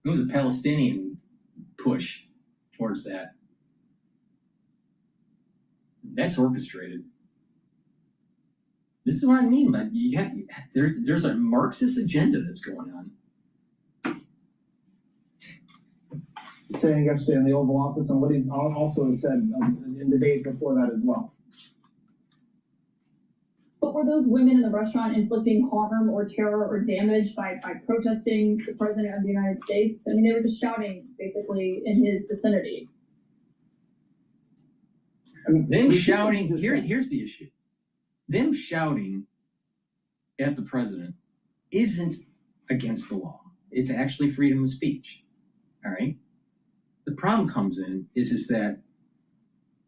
It was a Palestinian push towards that. That's orchestrated. This is what I mean, but there's a Marxist agenda that's going on. Saying yesterday in the Oval Office, and what he also has said in the days before that as well. But were those women in the restaurant inflicting harm or terror or damage by protesting the president of the United States? I mean, they were just shouting basically in his vicinity. I mean, them shouting, here's the issue. Them shouting at the president isn't against the law. It's actually freedom of speech. All right? The problem comes in is that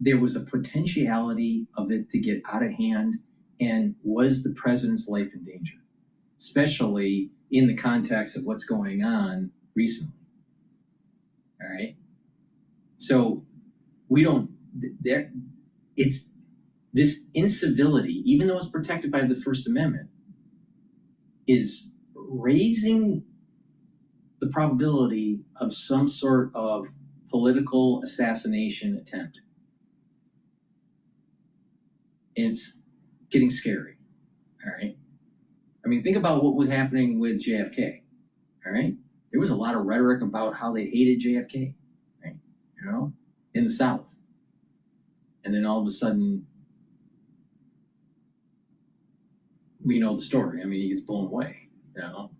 there was a potentiality of it to get out of hand, and was the president's life in danger, especially in the context of what's going on recently. All right? So it's this incivility, even though it's protected by the First Amendment, is raising the probability of some sort of political assassination attempt. It's getting scary, all right? I mean, think about what was happening with JFK, all right? There was a lot of rhetoric about how they hated JFK, right? You know, in the South. And then all of a sudden, we know the story. I mean, he gets blown away, you know?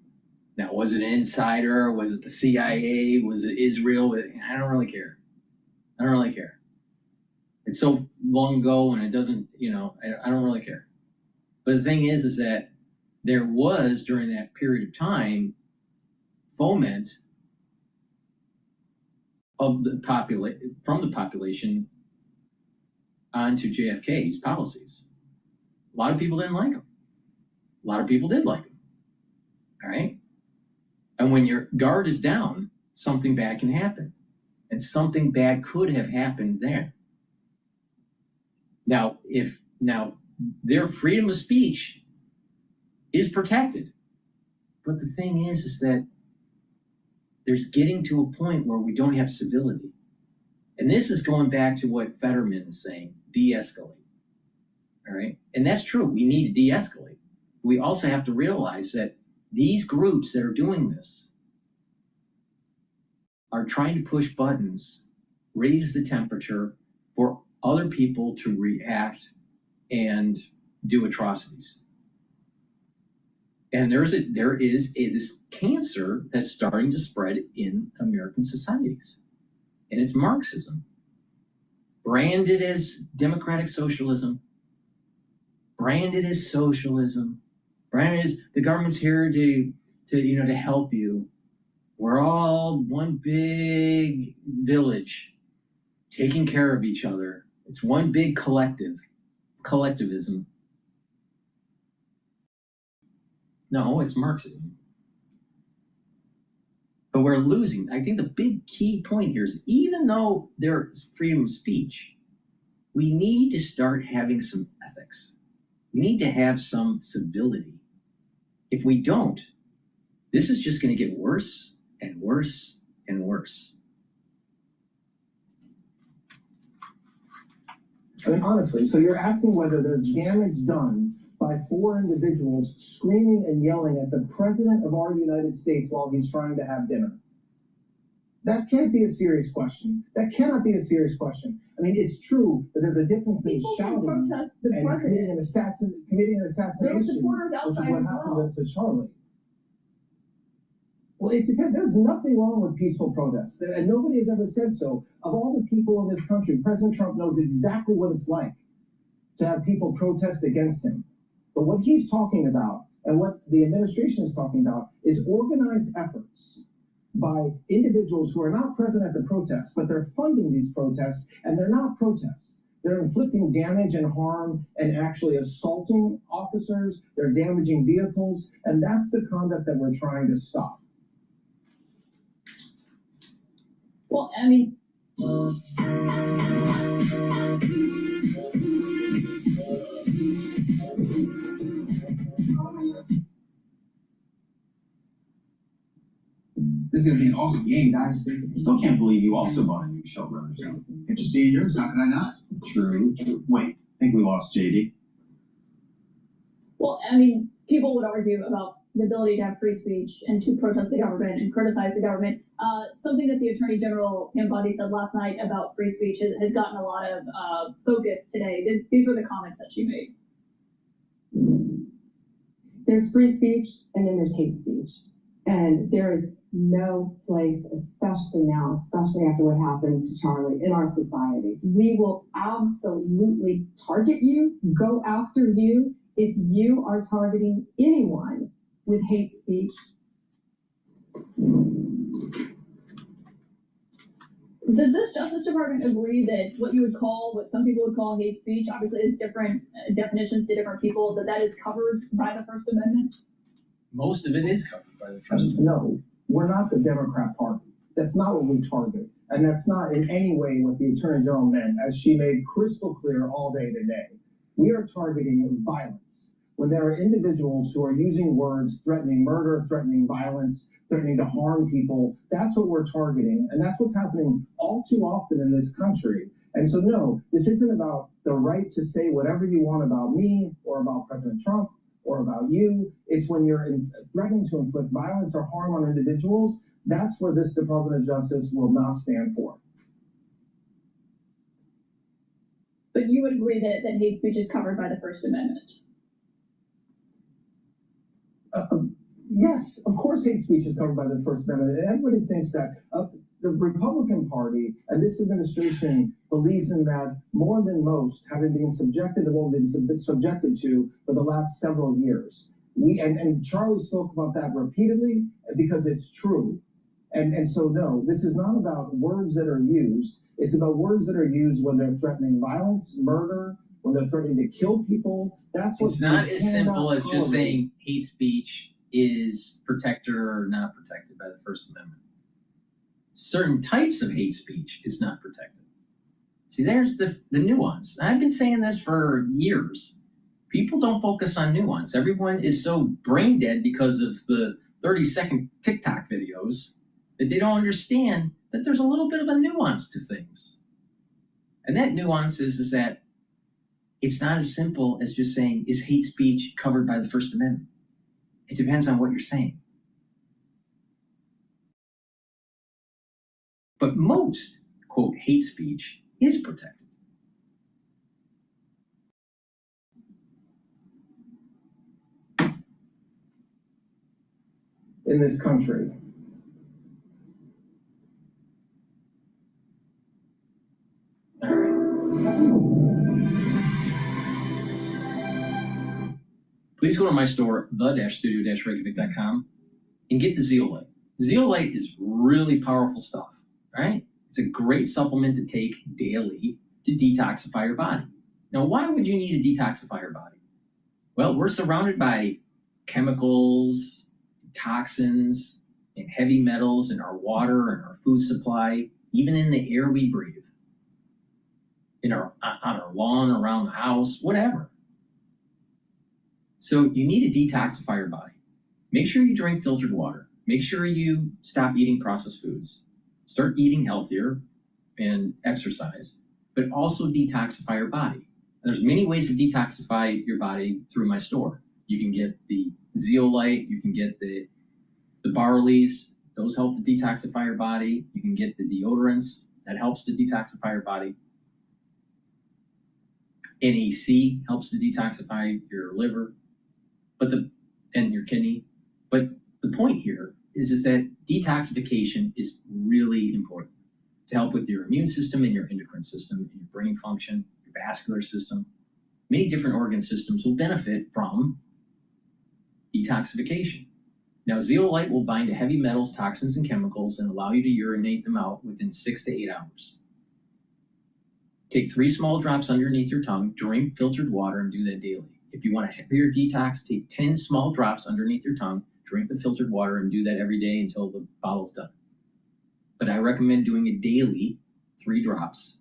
Now, was it an insider? Was it the CIA? Was it Israel? I don't really care. I don't really care. It's so long ago and it doesn't, you know, I don't really care. But the thing is that there was, during that period of time, foment of the from the population onto JFK's policies. A lot of people didn't like him. A lot of people did like him. All right? And when your guard is down, something bad can happen. And something bad could have happened there. Now, their freedom of speech is protected. But the thing is that there's getting to a point where we don't have civility. And this is going back to what Fetterman is saying, de-escalate. All right? And that's true. We need to de-escalate. We also have to realize that these groups that are doing this are trying to push buttons, raise the temperature for other people to react and do atrocities. And there is this cancer that's starting to spread in American societies. And it's Marxism, branded as democratic socialism, branded as socialism, branded as the government's here to help you. We're all one big village taking care of each other. It's one big collective. It's collectivism. No, it's Marxism. But we're losing. I think the big key point here is even though there's freedom of speech, we need to start having some ethics. We need to have some civility. If we don't, this is just going to get worse and worse and worse. I mean, honestly, so you're asking whether there's damage done by 4 individuals screaming and yelling at the president of our United States while he's trying to have dinner. That can't be a serious question. That cannot be a serious question. I mean, it's true that there's a difference between shouting and committing an assassination, There were supporters which is outside what as happened well. to Charlie. Well, it depends. There's nothing wrong with peaceful protests, and nobody has ever said so. Of all the people in this country, President Trump knows exactly what it's like to have people protest against him. But what he's talking about, and what the administration is talking about, is organized efforts by individuals who are not present at the protests, but they're funding these protests, and they're not protests. They're inflicting damage and harm and actually assaulting officers. They're damaging vehicles, and that's the conduct that we're trying to stop. Well, I mean, This is gonna be an awesome game, guys. Still can't believe you also bought a new Shell Brothers. Interested in yours? How can I not? True. Wait, I think we lost JD. well, I mean, people would argue about the ability to have free speech and to protest the government and criticize the government. Something that the Attorney General Pam Bondi said last night about free speech has gotten a lot of focus today. These were the comments that she made. There's free speech and then there's hate speech. And there is no place, especially now, especially after what happened to Charlie in our society. We will absolutely target you, go after you if you are targeting anyone with hate speech. Does this Justice Department agree that what you would call, what some people would call hate speech, obviously is different definitions to different people, that is covered by the First Amendment? Most of it is covered by the First Amendment. No, we're not the Democrat Party. That's not what we target. And that's not in any way what the Attorney General meant, as she made crystal clear all day today. We are targeting violence. When there are individuals who are using words threatening murder, threatening violence, threatening to harm people, that's what we're targeting. And that's what's happening all too often in this country. And so, no, this isn't about the right to say whatever you want about me or about President Trump or about you. It's when you're threatening to inflict violence or harm on individuals, that's where this Department of Justice will not stand for. But you would agree that hate speech is covered by the First Amendment? Yes, of course hate speech is covered by the First Amendment, and everybody thinks that the Republican Party and this administration believes in that more than most, having been subjected to what we've been subjected to for the last several years. And Charlie spoke about that repeatedly because it's true. And so no, this is not about words that are used. It's about words that are used when they're threatening violence, murder, when they're threatening to kill people. That's what it's not as simple as just saying hate speech is protected or not protected by the First Amendment. certain types of hate speech is not protected. See, there's the nuance. I've been saying this for years. People don't focus on nuance. Everyone is so brain dead because of the 30-second TikTok videos that they don't understand that there's a little bit of a nuance to things. And that nuance is that it's not as simple as just saying, is hate speech covered by the First Amendment? It depends on what you're saying. But most, quote, hate speech is protected. In this country, Please go to my store, the-studio-reykjavik.com, and get the zeolite. Zeolite is really powerful stuff, right? It's a great supplement to take daily to detoxify your body. Now, why would you need to detoxify your body? Well, we're surrounded by chemicals, toxins, and heavy metals in our water and our food supply, even in the air we breathe, on our lawn, around the house, whatever. So you need to detoxify your body. Make sure you drink filtered water. Make sure you stop eating processed foods. Start eating healthier and exercise, but also detoxify your body. And there's many ways to detoxify your body through my store. You can get the zeolite, you can get the barleys, those help to detoxify your body. You can get the deodorants, that helps to detoxify your body. NAC helps to detoxify your liver, and your kidney. But the point here is that detoxification is really important to help with your immune system and your endocrine system, and your brain function, your vascular system. Many different organ systems will benefit from detoxification. Now, zeolite will bind to heavy metals, toxins, and chemicals and allow you to urinate them out within 6 to 8 hours. Take 3 small drops underneath your tongue, drink filtered water, and do that daily. If you want a heavier detox, take 10 small drops underneath your tongue, drink the filtered water, and do that every day until the bottle's done. But I recommend doing it daily, 3 drops.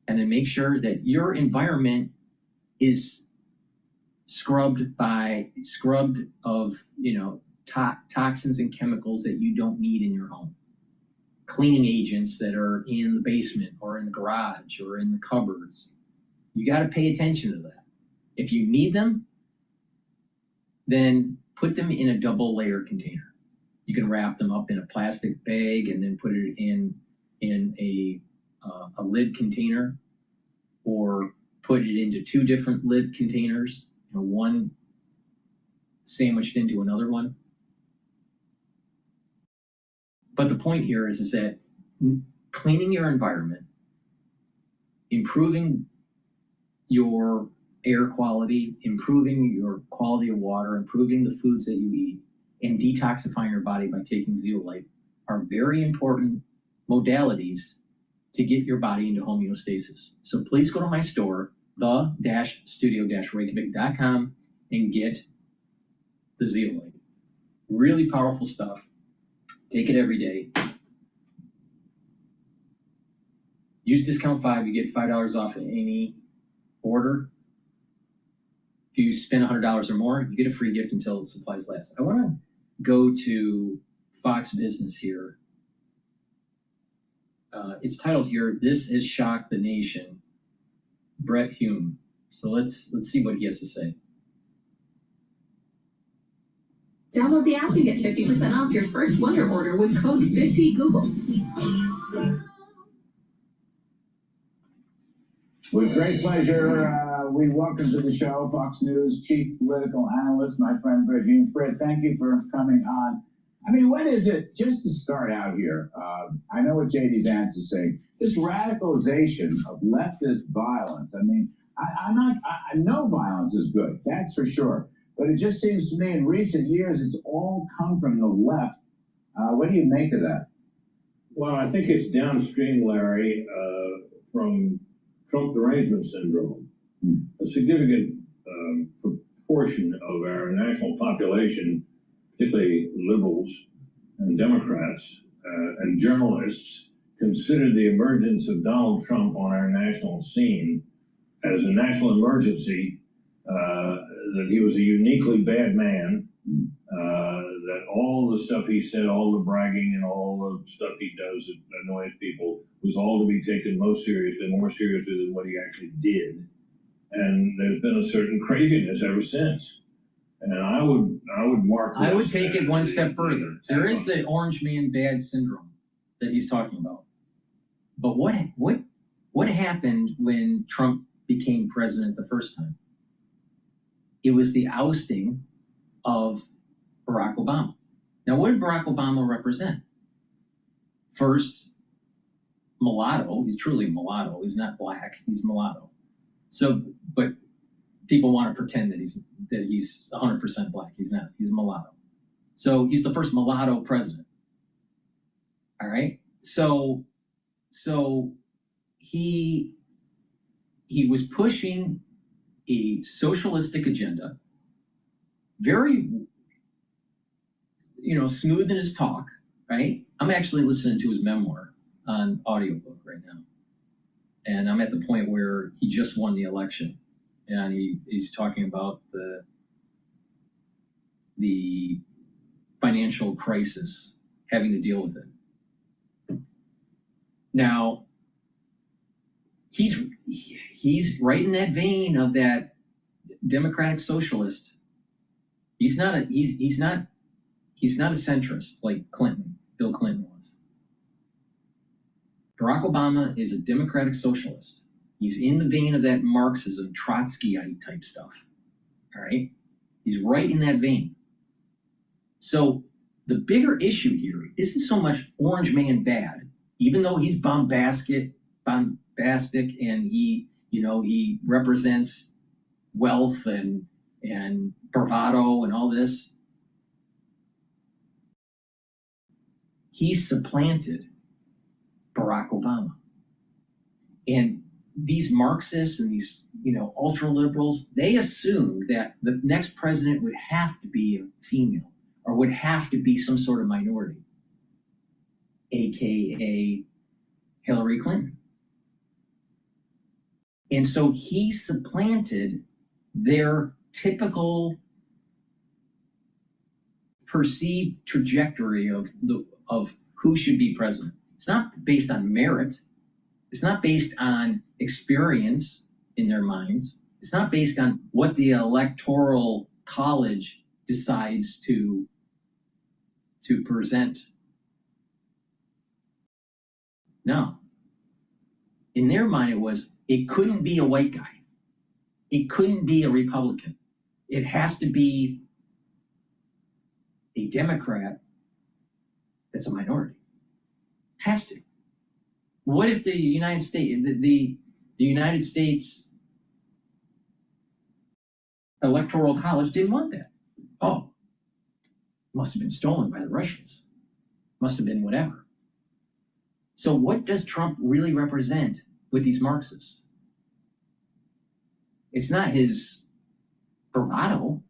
And then make sure that your environment is scrubbed of, toxins and chemicals that you don't need in your home. Cleaning agents that are in the basement or in the garage or in the cupboards. You got to pay attention to that. If you need them, then put them in a double layer container. You can wrap them up in a plastic bag and then put it in a lid container, or put it into 2 different lid containers, one sandwiched into another one. But the point here is that cleaning your environment, improving your air quality, improving your quality of water, improving the foods that you eat, and detoxifying your body by taking zeolite are very important modalities to get your body into homeostasis. So please go to my store, the-studio-reykjavik.com, and get the zeolite. Really powerful stuff. Take it every day. Use discount 5, you get $5 off any order. If you spend $100 or more, you get a free gift until supplies last. I want to go to Fox Business here. It's titled here, "This Has Shocked the Nation," Brett Hume. So let's see what he has to say. Download the app and get 50% off your first Wonder order with code 50Google. With great pleasure, we welcome to the show Fox News chief political analyst, my friend Brett Hume. Brett, thank you for coming on. I mean, when is it, just to start out here, I know what J.D. Vance is saying, this radicalization of leftist violence. I mean, I know violence is good, that's for sure. But it just seems to me in recent years, it's all come from the left. What do you make of that? Well, I think it's downstream, Larry, from Trump derangement syndrome. A significant proportion of our national population, particularly liberals and Democrats, and journalists considered the emergence of Donald Trump on our national scene as a national emergency, that he was a uniquely bad man, that all the stuff he said, all the bragging and all the stuff he does that annoys people was all to be taken most seriously, more seriously than what he actually did. And there's been a certain craziness ever since. And I would mark. I would take it one step further. There is the orange man bad syndrome that he's talking about. But what happened when Trump became president the first time? It was the ousting of Barack Obama. Now, what did Barack Obama represent? First, mulatto. He's truly mulatto. He's not black. He's mulatto. So, but people want to pretend that he's 100% black. He's not. He's a mulatto. So he's the first mulatto president. All right. So he was pushing a socialistic agenda, very, smooth in his talk, right? I'm actually listening to his memoir on audiobook right now. And I'm at the point where he just won the election. And he's talking about the financial crisis, having to deal with it. Now, he's right in that vein of that democratic socialist. He's not a centrist like Bill Clinton was. Barack Obama is a democratic socialist. He's in the vein of that Marxism, Trotskyite type stuff. All right? He's right in that vein. So the bigger issue here isn't so much orange man bad, even though he's bombastic and he represents wealth and bravado and all this. He supplanted Barack Obama. And these Marxists and these, ultra liberals, they assumed that the next president would have to be a female or would have to be some sort of minority, AKA Hillary Clinton. And so he supplanted their typical perceived trajectory of who should be president. It's not based on merit. It's not based on experience in their minds. It's not based on what the electoral college decides to present. No. In their mind, it couldn't be a white guy. It couldn't be a Republican. It has to be a Democrat that's a minority. Has to. What if the United States, the United States Electoral College didn't want that? Oh, must have been stolen by the Russians. Must have been whatever. So what does Trump really represent with these Marxists? It's not his bravado.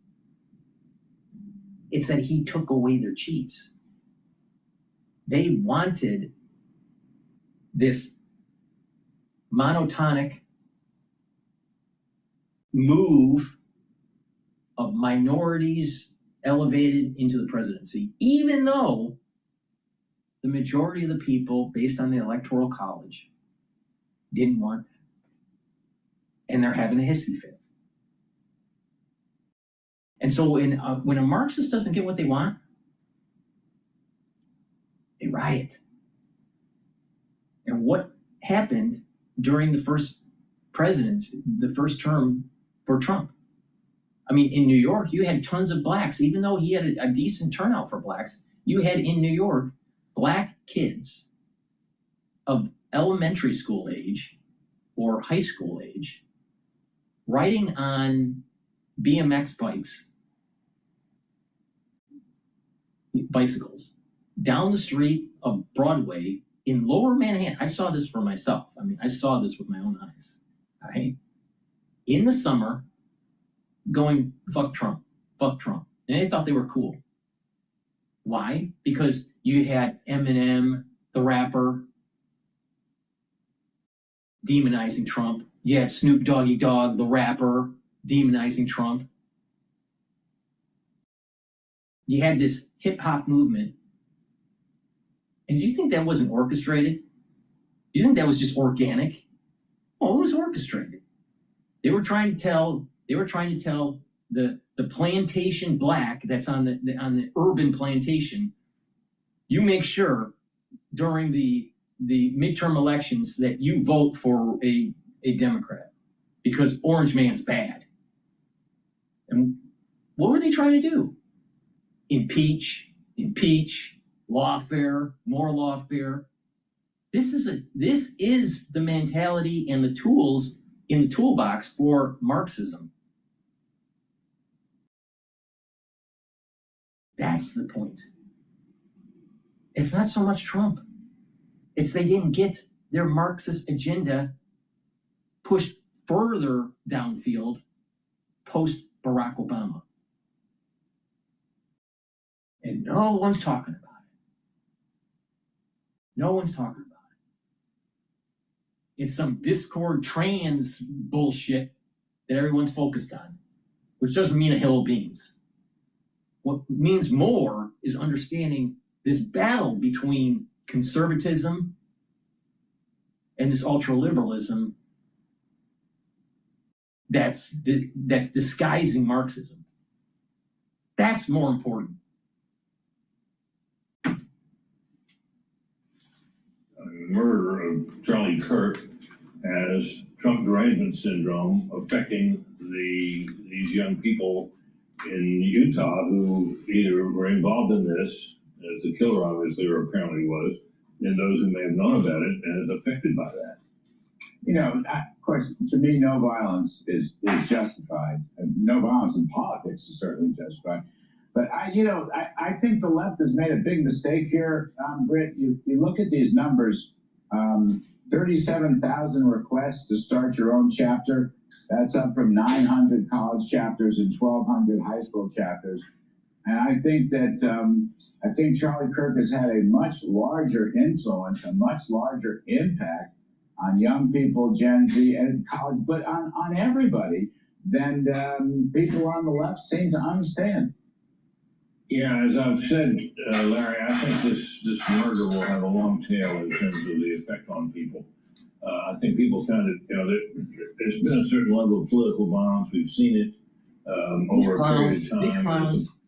It's that he took away their cheese. They wanted this monotonic move of minorities elevated into the presidency, even though the majority of the people, based on the Electoral College, didn't want that. And they're having a hissy fit. And so when a Marxist doesn't get what they want, they riot. And what happened during the first term for Trump? I mean, in New York, you had tons of blacks. Even though he had a decent turnout for blacks, you had in New York black kids of elementary school age or high school age riding on BMX bicycles down the street of Broadway in Lower Manhattan. I saw this for myself. I mean, I saw this with my own eyes. All right. In the summer, going, fuck Trump. And they thought they were cool. Why? Because you had Eminem, the rapper, demonizing Trump. You had Snoop Doggy Dogg, the rapper, demonizing Trump. You had this hip-hop movement. And do you think that wasn't orchestrated? Do you think that was just organic? Oh, it was orchestrated. They were trying to tell the plantation black that's on the urban plantation, you make sure during the midterm elections that you vote for a Democrat because Orange Man's bad. And what were they trying to do? Impeach, lawfare, more lawfare. This is the mentality and the tools in the toolbox for Marxism. That's the point. It's not so much Trump. It's they didn't get their Marxist agenda pushed further downfield post Barack Obama. And no one's talking about it. No one's talking about it. It's some Discord trans bullshit that everyone's focused on, which doesn't mean a hill of beans. What means more is understanding this battle between conservatism and this ultraliberalism that's disguising Marxism. That's more important. Murder of Charlie Kirk has Trump derangement syndrome affecting these young people in Utah who either were involved in this, as the killer obviously or apparently was, and those who may have known about it and is affected by that. You know, of course, to me, no violence is justified. And no violence in politics is certainly justified. But I think the left has made a big mistake here, Britt. You look at these numbers, 37,000 requests to start your own chapter. That's up from 900 college chapters and 1,200 high school chapters. And I think that Charlie Kirk has had a much larger influence, a much larger impact on young people, Gen Z, and college, but on everybody than people on the left seem to understand. Yeah, as I've said, Larry, I think this murder will have a long tail in terms of the effect on people. I think people found it, there's been a certain level of political violence. We've seen it over a period of time. These clowns,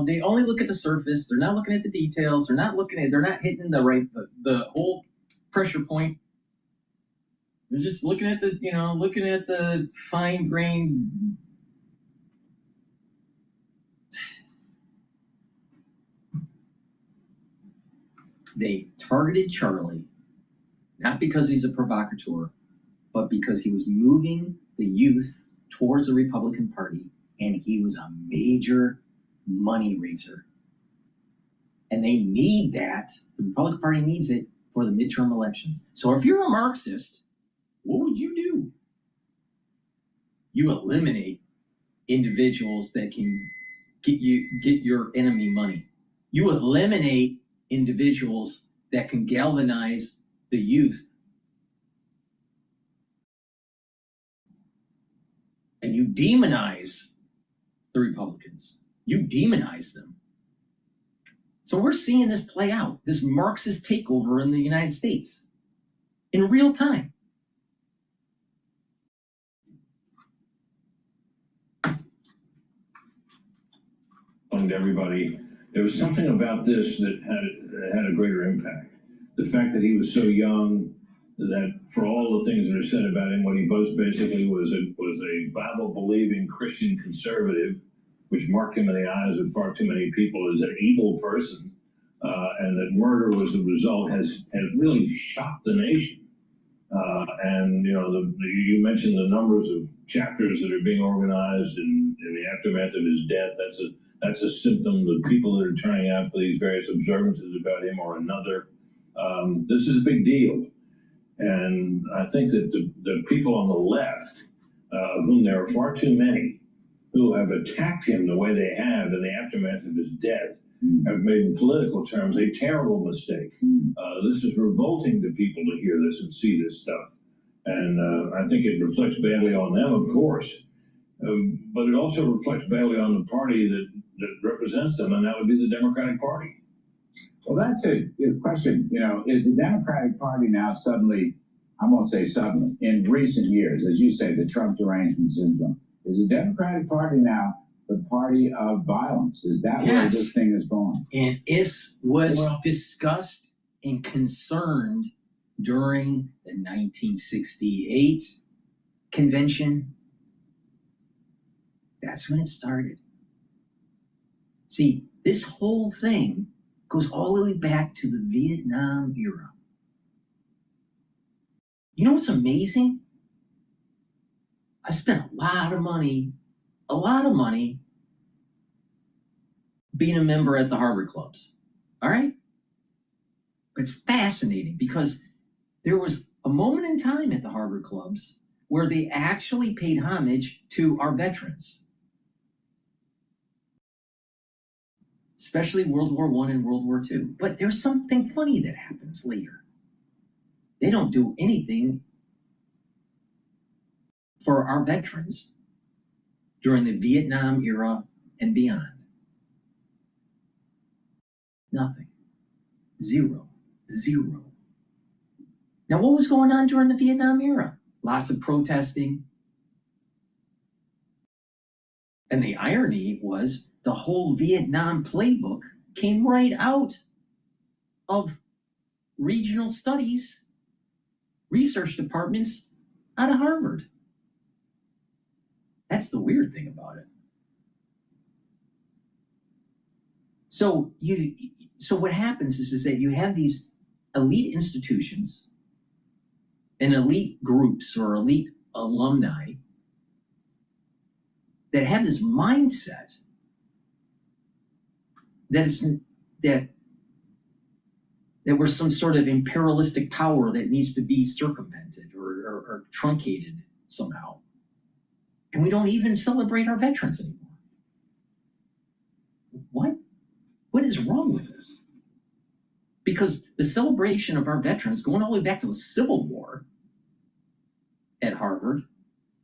they only look at the surface. They're not looking at the details. They're not hitting the whole pressure point. They're just looking at the fine-grained. They targeted Charlie, not because he's a provocateur, but because he was moving the youth towards the Republican Party, and he was a major money raiser. And they need that. The Republican Party needs it for the midterm elections. So if you're a Marxist, what would you do? You eliminate individuals that can get your enemy money. You eliminate individuals that can galvanize the youth. And you demonize the Republicans. You demonize them. So we're seeing this play out, this Marxist takeover in the United States in real time. To everybody, there was something about this that had a greater impact. The fact that he was so young, that for all the things that are said about him, what he basically was a Bible-believing Christian conservative, which marked him in the eyes of far too many people as an evil person, and that murder was the result has really shocked the nation. And you mentioned the numbers of chapters that are being organized in the aftermath of his death. That's a symptom. The people that are turning out for these various observances about him are another. This is a big deal. And I think that the people on the left, of whom there are far too many, who have attacked him the way they have in the aftermath of his death, have made in political terms a terrible mistake. This is revolting to people to hear this and see this stuff. And I think it reflects badly on them, of course. But it also reflects badly on the party that represents them, and that would be the Democratic Party. Well, that's a good question. You know, is the Democratic Party now suddenly, I won't say suddenly, in recent years, as you say, the Trump derangement syndrome, is the Democratic Party now the party of violence? Is that where this thing is going? And it was discussed and concerned during the 1968 convention. That's when it started. See, this whole thing goes all the way back to the Vietnam era. You know what's amazing? I spent a lot of money being a member at the Harvard clubs. All right? But it's fascinating because there was a moment in time at the Harvard clubs where they actually paid homage to our veterans, especially World War I and World War II. But there's something funny that happens later. They don't do anything for our veterans during the Vietnam era and beyond. Nothing. Zero. Now, what was going on during the Vietnam era? Lots of protesting. And the irony was the whole Vietnam playbook came right out of regional studies, research departments out of Harvard. That's the weird thing about it. So what happens is that you have these elite institutions and elite groups or elite alumni that have this mindset that we're some sort of imperialistic power that needs to be circumvented or truncated somehow. And we don't even celebrate our veterans anymore. What is wrong with this? Because the celebration of our veterans, going all the way back to the Civil War at Harvard,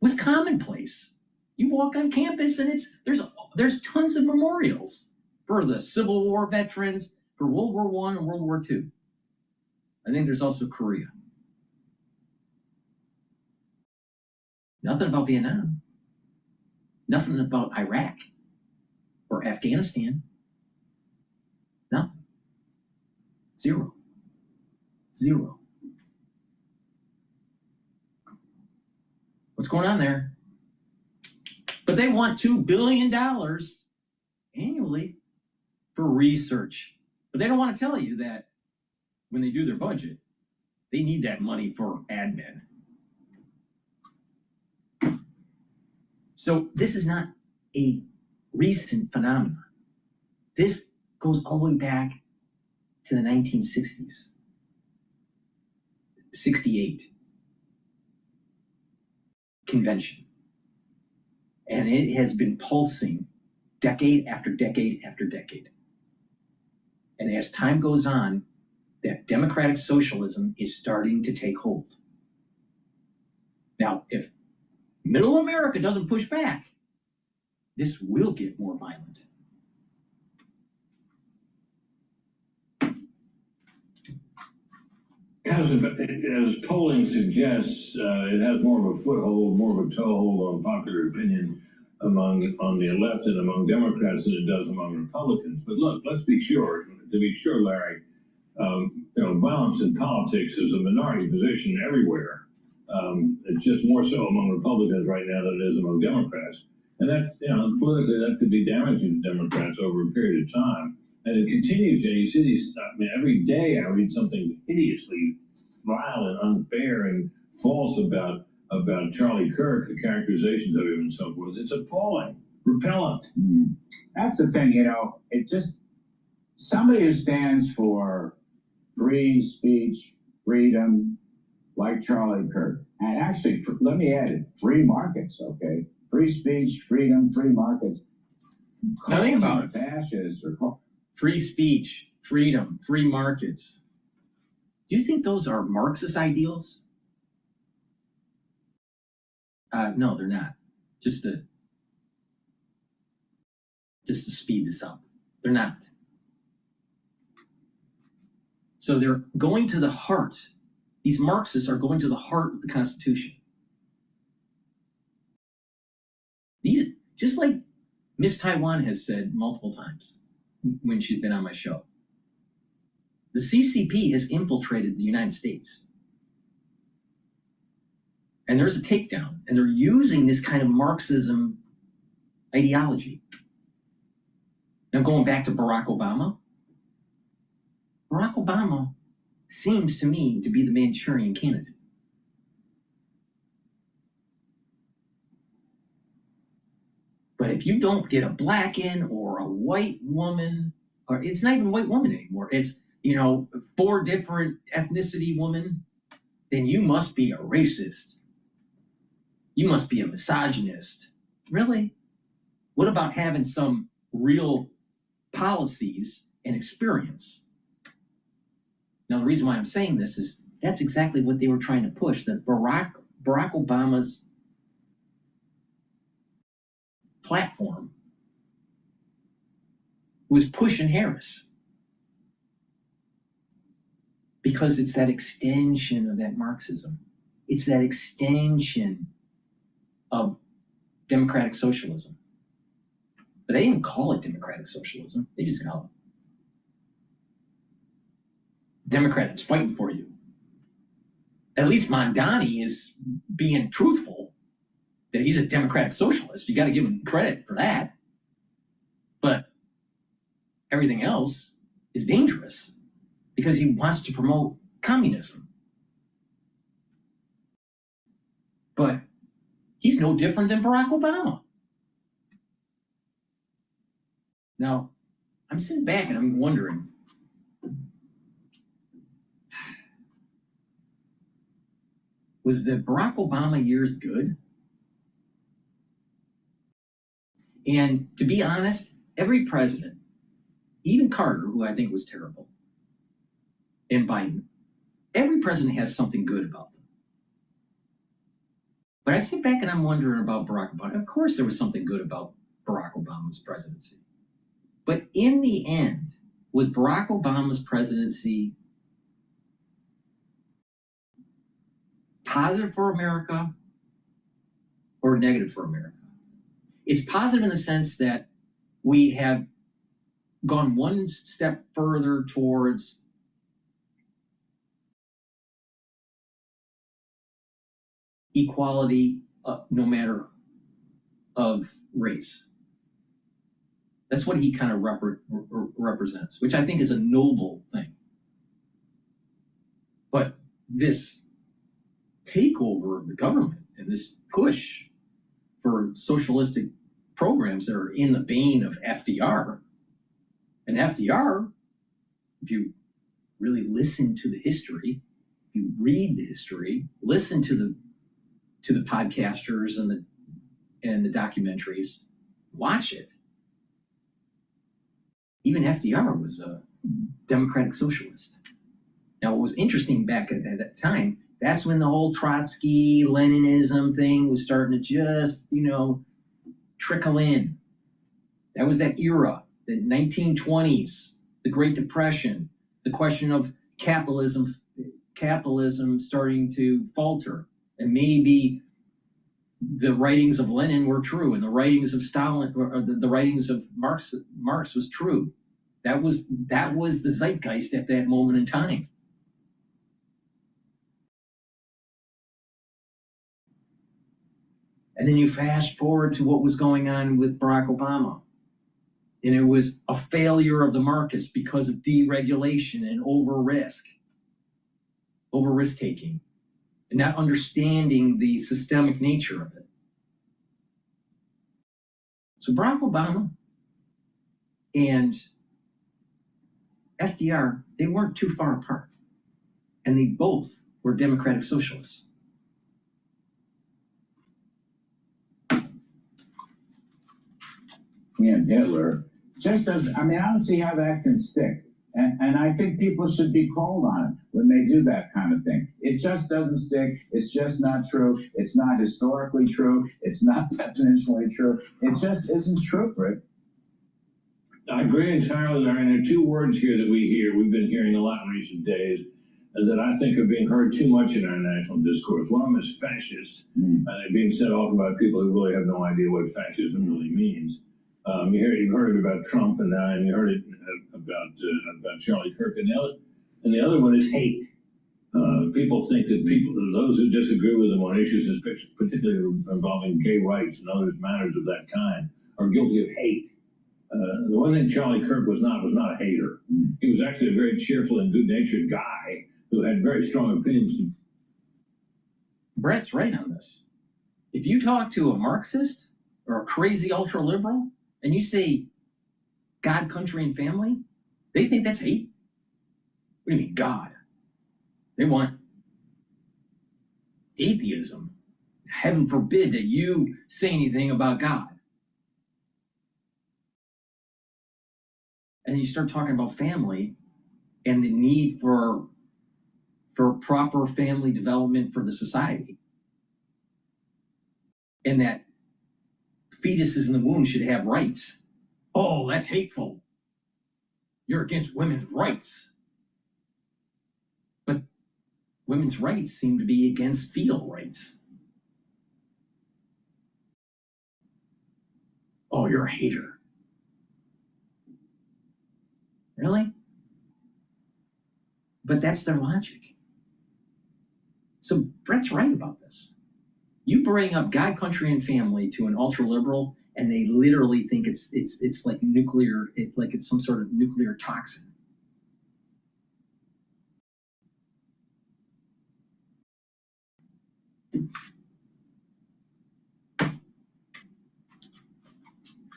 was commonplace. You walk on campus and there's tons of memorials for the Civil War veterans, for World War I and World War II. I think there's also Korea. Nothing about Vietnam. Nothing about Iraq or Afghanistan. Nothing. Zero. What's going on there? But they want $2 billion annually for research. But they don't want to tell you that when they do their budget, they need that money for admin. So this is not a recent phenomenon. This goes all the way back to the 1960s. 68 convention. And it has been pulsing decade after decade after decade. And as time goes on, that democratic socialism is starting to take hold. Now, if middle America doesn't push back, this will get more violent. As polling suggests, it has more of a foothold, more of a toehold on popular opinion on the left and among Democrats than it does among Republicans. But look, let's be sure, Larry, violence in politics is a minority position everywhere. It's just more so among Republicans right now than it is among Democrats. And that, politically, that could be damaging to Democrats over a period of time. And it continues, and you see these, every day I read something hideously vile and unfair and false about Charlie Kirk, the characterizations of him and so forth. It's appalling, repellent. That's the thing, it just, somebody who stands for free speech, freedom, like Charlie Kirk, and actually, let me add it, free markets, okay? Free speech, freedom, free markets. Nothing about it. Fascist or free speech, freedom, free markets. Do you think those are Marxist ideals? No, they're not. Just to speed this up. They're not. So they're going to the heart. These Marxists are going to the heart of the Constitution. These, just like Miss Taiwan has said multiple times when she's been on my show, the CCP has infiltrated the United States. And there's a takedown, and they're using this kind of Marxism ideology. Now, going back to Barack Obama seems to me to be the Manchurian candidate. But if you don't get a black in or a white woman, or it's not even a white woman anymore, it's, 4 different ethnicity women, then you must be a racist. You must be a misogynist. Really? What about having some real policies and experience? Now, the reason why I'm saying this is that's exactly what they were trying to push, that Barack Obama's platform was pushing Harris. Because it's that extension of that Marxism. It's that extension of democratic socialism. But they didn't call it democratic socialism. They just call it Democrat that's fighting for you. At least Mondani is being truthful that he's a democratic socialist. You got to give him credit for that. But everything else is dangerous because he wants to promote communism. But he's no different than Barack Obama. Now, I'm sitting back and I'm wondering, was the Barack Obama years good? And to be honest, every president, even Carter, who I think was terrible, and Biden, every president has something good about them. But I sit back and I'm wondering about Barack Obama. Of course, there was something good about Barack Obama's presidency. But in the end, was Barack Obama's presidency positive for America or negative for America? It's positive in the sense that we have gone one step further towards equality, no matter of race. That's what he kind of represents, which I think is a noble thing. But this takeover of the government and this push for socialistic programs that are in the vein of FDR, and FDR, if you really listen to the history, if you read the history, listen to the podcasters and the documentaries, watch it. Even FDR was a democratic socialist. Now, what was interesting back at that time, that's when the whole Trotsky, Leninism thing was starting to just, trickle in. That was that era, the 1920s, the Great Depression, the question of capitalism starting to falter. And maybe the writings of Lenin were true, and the writings of Stalin, or the writings of Marx was true. That was the zeitgeist at that moment in time. And then you fast forward to what was going on with Barack Obama. And it was a failure of the markets because of deregulation and over risk taking, and not understanding the systemic nature of it. So Barack Obama and FDR, they weren't too far apart. And they both were democratic socialists. And Hitler just doesn't, I mean, I don't see how that can stick. And I think people should be called on it when they do that kind of thing. It just doesn't stick. It's just not true. It's not historically true. It's not definitionally true. It just isn't true, Rick. I agree entirely, Larry. And there are two words here that we've been hearing a lot in recent days, that I think are being heard too much in our national discourse. One of them is fascist, and they're being said often by people who really have no idea what fascism really means. You've heard it about Trump, and you heard it about Charlie Kirk, and the other one is hate. People think that those who disagree with them on issues, particularly involving gay rights and other matters of that kind, are guilty of hate. The one thing Charlie Kirk was not a hater. He was actually a very cheerful and good-natured guy who had very strong opinions. Brett's right on this. If you talk to a Marxist or a crazy ultra-liberal and you say God, country, and family, they think that's hate. What do you mean, God? They want atheism. Heaven forbid that you say anything about God. And you start talking about family and the need for proper family development for the society. And that fetuses in the womb should have rights. Oh, that's hateful. You're against women's rights. But women's rights seem to be against fetal rights. Oh, you're a hater. Really? But that's their logic. So Brett's right about this. You bring up God, country, and family to an ultra-liberal, and they literally think it's like nuclear, like it's some sort of nuclear toxin.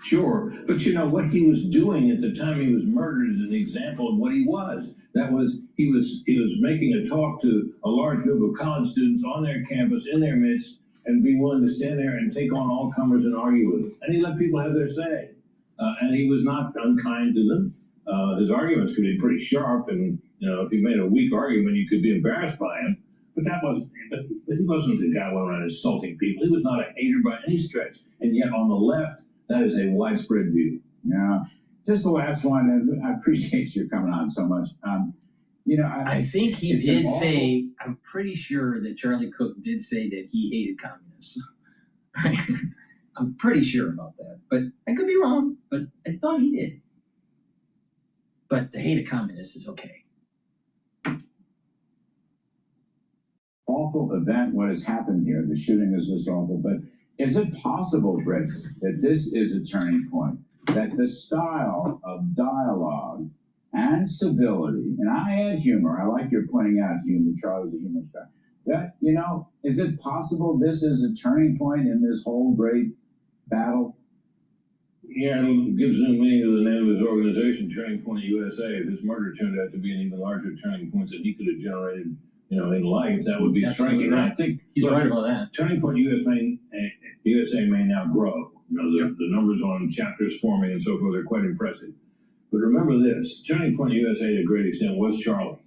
Sure, but you know what he was doing at the time he was murdered is an example of what he was. That was he was making a talk to a large group of college students on their campus in their midst, and being willing to stand there and take on all comers and argue with them. And he let people have their say, and he was not unkind to them. His arguments could be pretty sharp, and you know if he made a weak argument, you could be embarrassed by him. But he wasn't the guy who went around insulting people. He was not a hater by any stretch. And yet on the left, that is a widespread view. Yeah. Just the last one, and I appreciate you coming on so much. I think he did say, I'm pretty sure that Charlie Cook did say that he hated communists. I'm pretty sure about that, but I could be wrong, but I thought he did. But the hate of communists is okay. Awful event, what has happened here. The shooting is just awful, but is it possible, Rick, that this is a turning point? That the style of dialogue and civility, and I add humor, I like your pointing out humor, Charlie's a humorous guy. That, is it possible this is a turning point in this whole great battle? Yeah, it gives new meaning to the name of his organization, Turning Point USA. If his murder turned out to be an even larger turning point that he could have generated, in life, that would be striking. Right. I think he's right about that. Turning Point USA may now grow. The numbers on chapters forming and so forth are quite impressive. But remember this, Turning Point USA to a great extent was Charlie.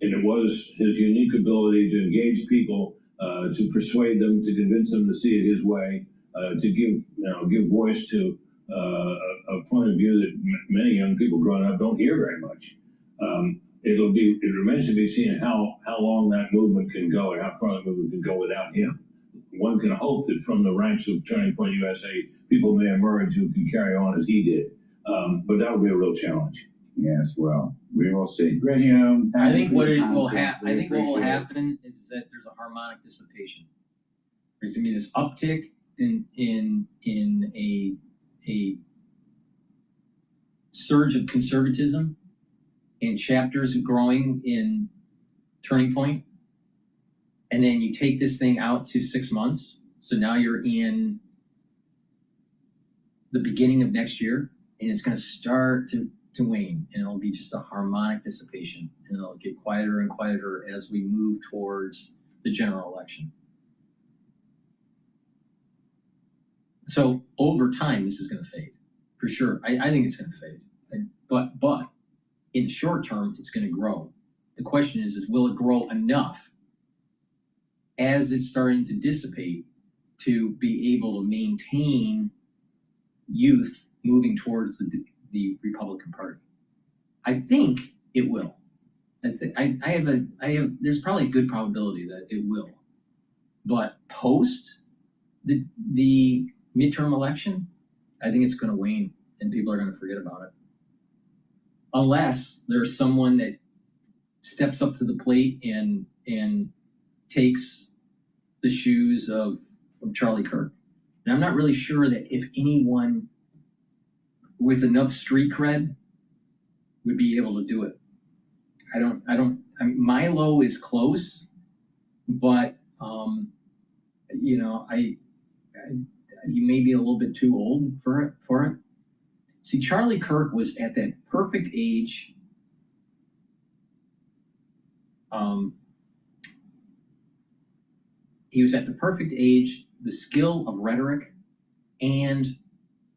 And it was his unique ability to engage people, to persuade them, to convince them to see it his way, to give voice to a point of view that many young people growing up don't hear very much. It remains to be seen how long that movement can go and how far that movement can go without him. One can hope that from the ranks of Turning Point USA, people may emerge who can carry on as he did. But that would be a real challenge. Yes, well, we will see. Great, I think what will happen is that there's a harmonic dissipation. There's going to be this uptick in a surge of conservatism and chapters growing in Turning Point. And then you take this thing out to 6 months. So now you're in the beginning of next year, and it's going to start to wane, and it'll be just a harmonic dissipation, and it'll get quieter and quieter as we move towards the general election. So over time, this is going to fade. for sure. I think it's going to fade, but in the short term, it's going to grow. The question is will it grow enough as it's starting to dissipate to be able to maintain youth moving towards the Republican Party? I think it will. There's probably a good probability that it will. But post the midterm election, I think it's going to wane and people are going to forget about it. Unless there's someone that steps up to the plate and takes the shoes of Charlie Kirk. And I'm not really sure that if anyone with enough street cred would be able to do it. I mean, Milo is close, but he may be a little bit too old for it. See, Charlie Kirk was at that perfect age. He was at the perfect age, the skill of rhetoric, and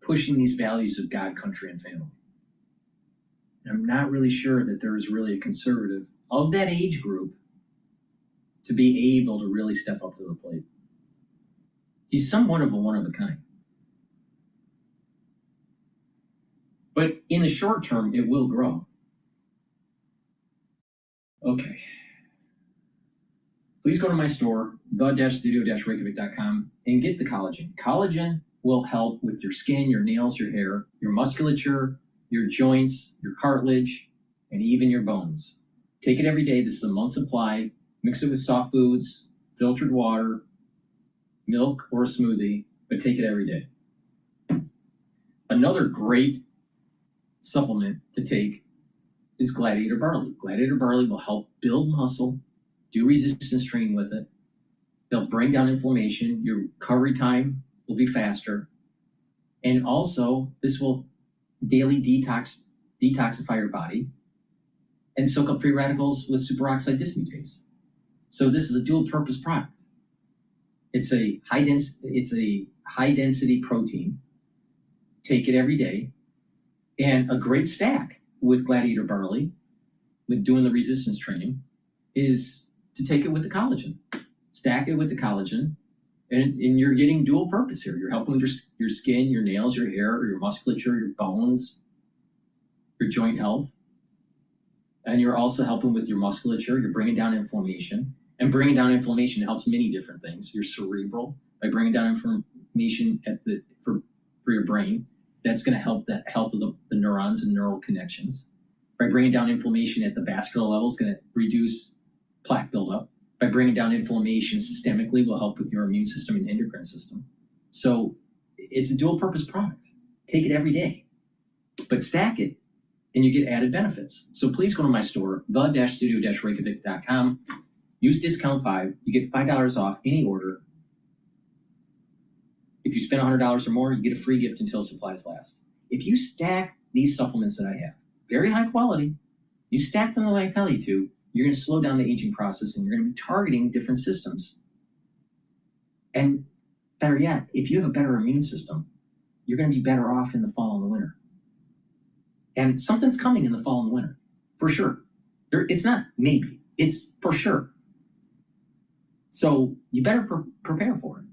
pushing these values of God, country, and family. And I'm not really sure that there is really a conservative of that age group to be able to really step up to the plate. He's somewhat of a one of a kind. But in the short term, it will grow. Okay. Please go to my store, the-studio-reykjavik.com, and get the collagen. Collagen will help with your skin, your nails, your hair, your musculature, your joints, your cartilage, and even your bones. Take it every day. This is a month supply. Mix it with soft foods, filtered water, milk, or a smoothie, but take it every day. Another great supplement to take is Gladiator Barley. Gladiator Barley will help build muscle, do resistance training with it. They'll bring down inflammation. Your recovery time will be faster. And also, this will daily detoxify your body and soak up free radicals with superoxide dismutase. So this is a dual purpose product. It's a high density protein. Take it every day. And a great stack with Gladiator Barley, with doing the resistance training, is to take it with the collagen. Stack it with the collagen, and you're getting dual purpose here. You're helping with your skin, your nails, your hair, your musculature, your bones, your joint health. And you're also helping with your musculature. You're bringing down inflammation. And bringing down inflammation helps many different things. Your cerebral, by bringing down inflammation for your brain, that's going to help the health of the neurons and neural connections. By bringing down inflammation at the vascular level, it's going to reduce plaque buildup. By bringing down inflammation systemically, will help with your immune system and endocrine system. So it's a dual purpose product. Take it every day, but stack it and you get added benefits. So please go to my store, the-studio-reykjavik.com. Use discount 5. You get $5 off any order. If you spend $100 or more, you get a free gift until supplies last. If you stack these supplements that I have, very high quality, you stack them the way I tell you to, you're going to slow down the aging process and you're going to be targeting different systems. And better yet, if you have a better immune system, you're going to be better off in the fall and the winter. And something's coming in the fall and the winter, for sure. It's not maybe, it's for sure. So you better prepare for it.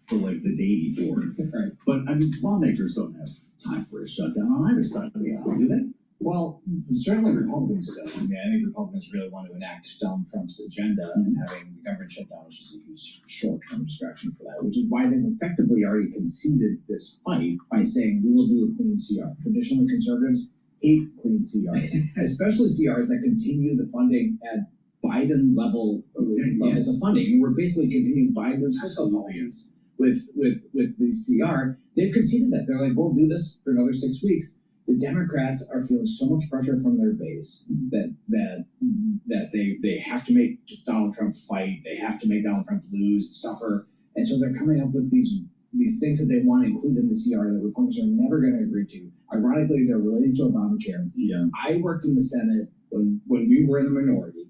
For like the day before. Right. But I mean, lawmakers don't have time for a shutdown on either side of the aisle, do they? Well, certainly Republicans don't. I mean, I think Republicans really want to enact Donald Trump's agenda, and having the government shut down is just a huge short-term distraction for that, which is why they've effectively already conceded this fight by saying we will do a clean CR. Traditionally, conservatives hate clean CRs, especially CRs that continue the funding at Biden levels of funding. And we're basically continuing Biden's fiscal policies with the CR. They've conceded that. They're like, we'll do this for another 6 weeks. The Democrats are feeling so much pressure from their base that they have to make Donald Trump fight. They have to make Donald Trump lose, suffer. And so they're coming up with these things that they want to include in the CR that Republicans are never going to agree to. Ironically, they're related to Obamacare. Yeah. I worked in the Senate when we were in the minority,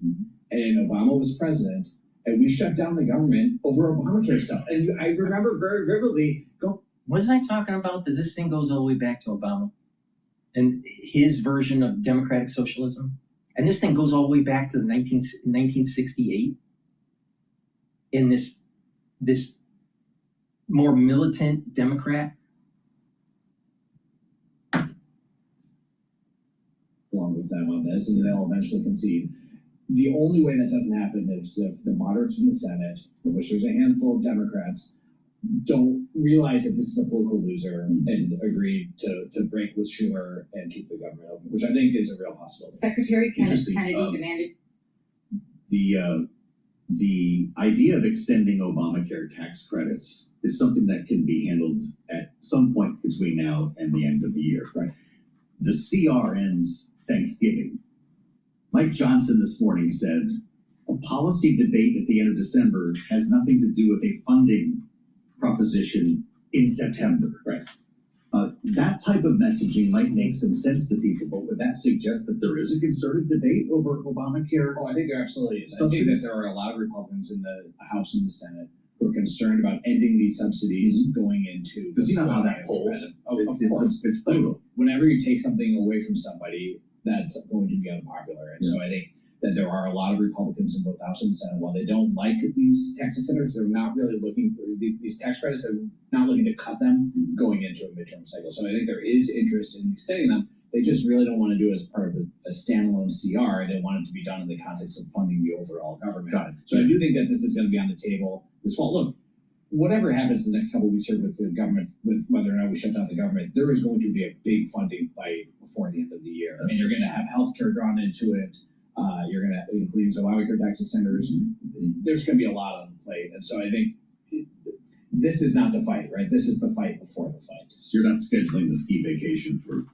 and Obama was president, and we shut down the government over Obamacare stuff. And I remember very vividly Wasn't I talking about that this thing goes all the way back to Obama and his version of democratic socialism? And this thing goes all the way back to 1968 in this more militant Democrat. Along with them on this, and they'll eventually concede. The only way that doesn't happen is if the moderates in the Senate, of which there's a handful of Democrats, don't realize that this is a political loser and agree to break with Schumer and keep the government open, which I think is a real possibility. Secretary Kennedy demanded. The idea of extending Obamacare tax credits is something that can be handled at some point between now and the end of the year. Right. The CR ends Thanksgiving. Mike Johnson this morning said, a policy debate at the end of December has nothing to do with a funding proposition in September. Right. That type of messaging might make some sense to people, but would that suggest that there is a concerted debate over Obamacare? Oh, I think there absolutely is. I think that there are a lot of Republicans in the House and the Senate who are concerned about ending these subsidies going into. Because you know how that polls. Of course. It's brutal. Whenever you take something away from somebody, that's going to be unpopular. And so I think that there are a lot of Republicans in both the House and the Senate. While they don't like these tax incentives, they're not really looking for these tax credits. They're not looking to cut them going into a midterm cycle. So I think there is interest in extending them. They just really don't want to do it as part of a standalone CR. They want it to be done in the context of funding the overall government. Got it. So I do think that this is going to be on the table this fall. Look, whatever happens the next couple of weeks here with the government, with whether or not we shut down the government, there is going to be a big funding fight before the end of the year. And you're going to have healthcare drawn into it. You're going to include Obamacare tax extenders. There's going to be a lot on the plate. And so I think this is not the fight, right? This is the fight before the fight. So you're not scheduling the ski vacation for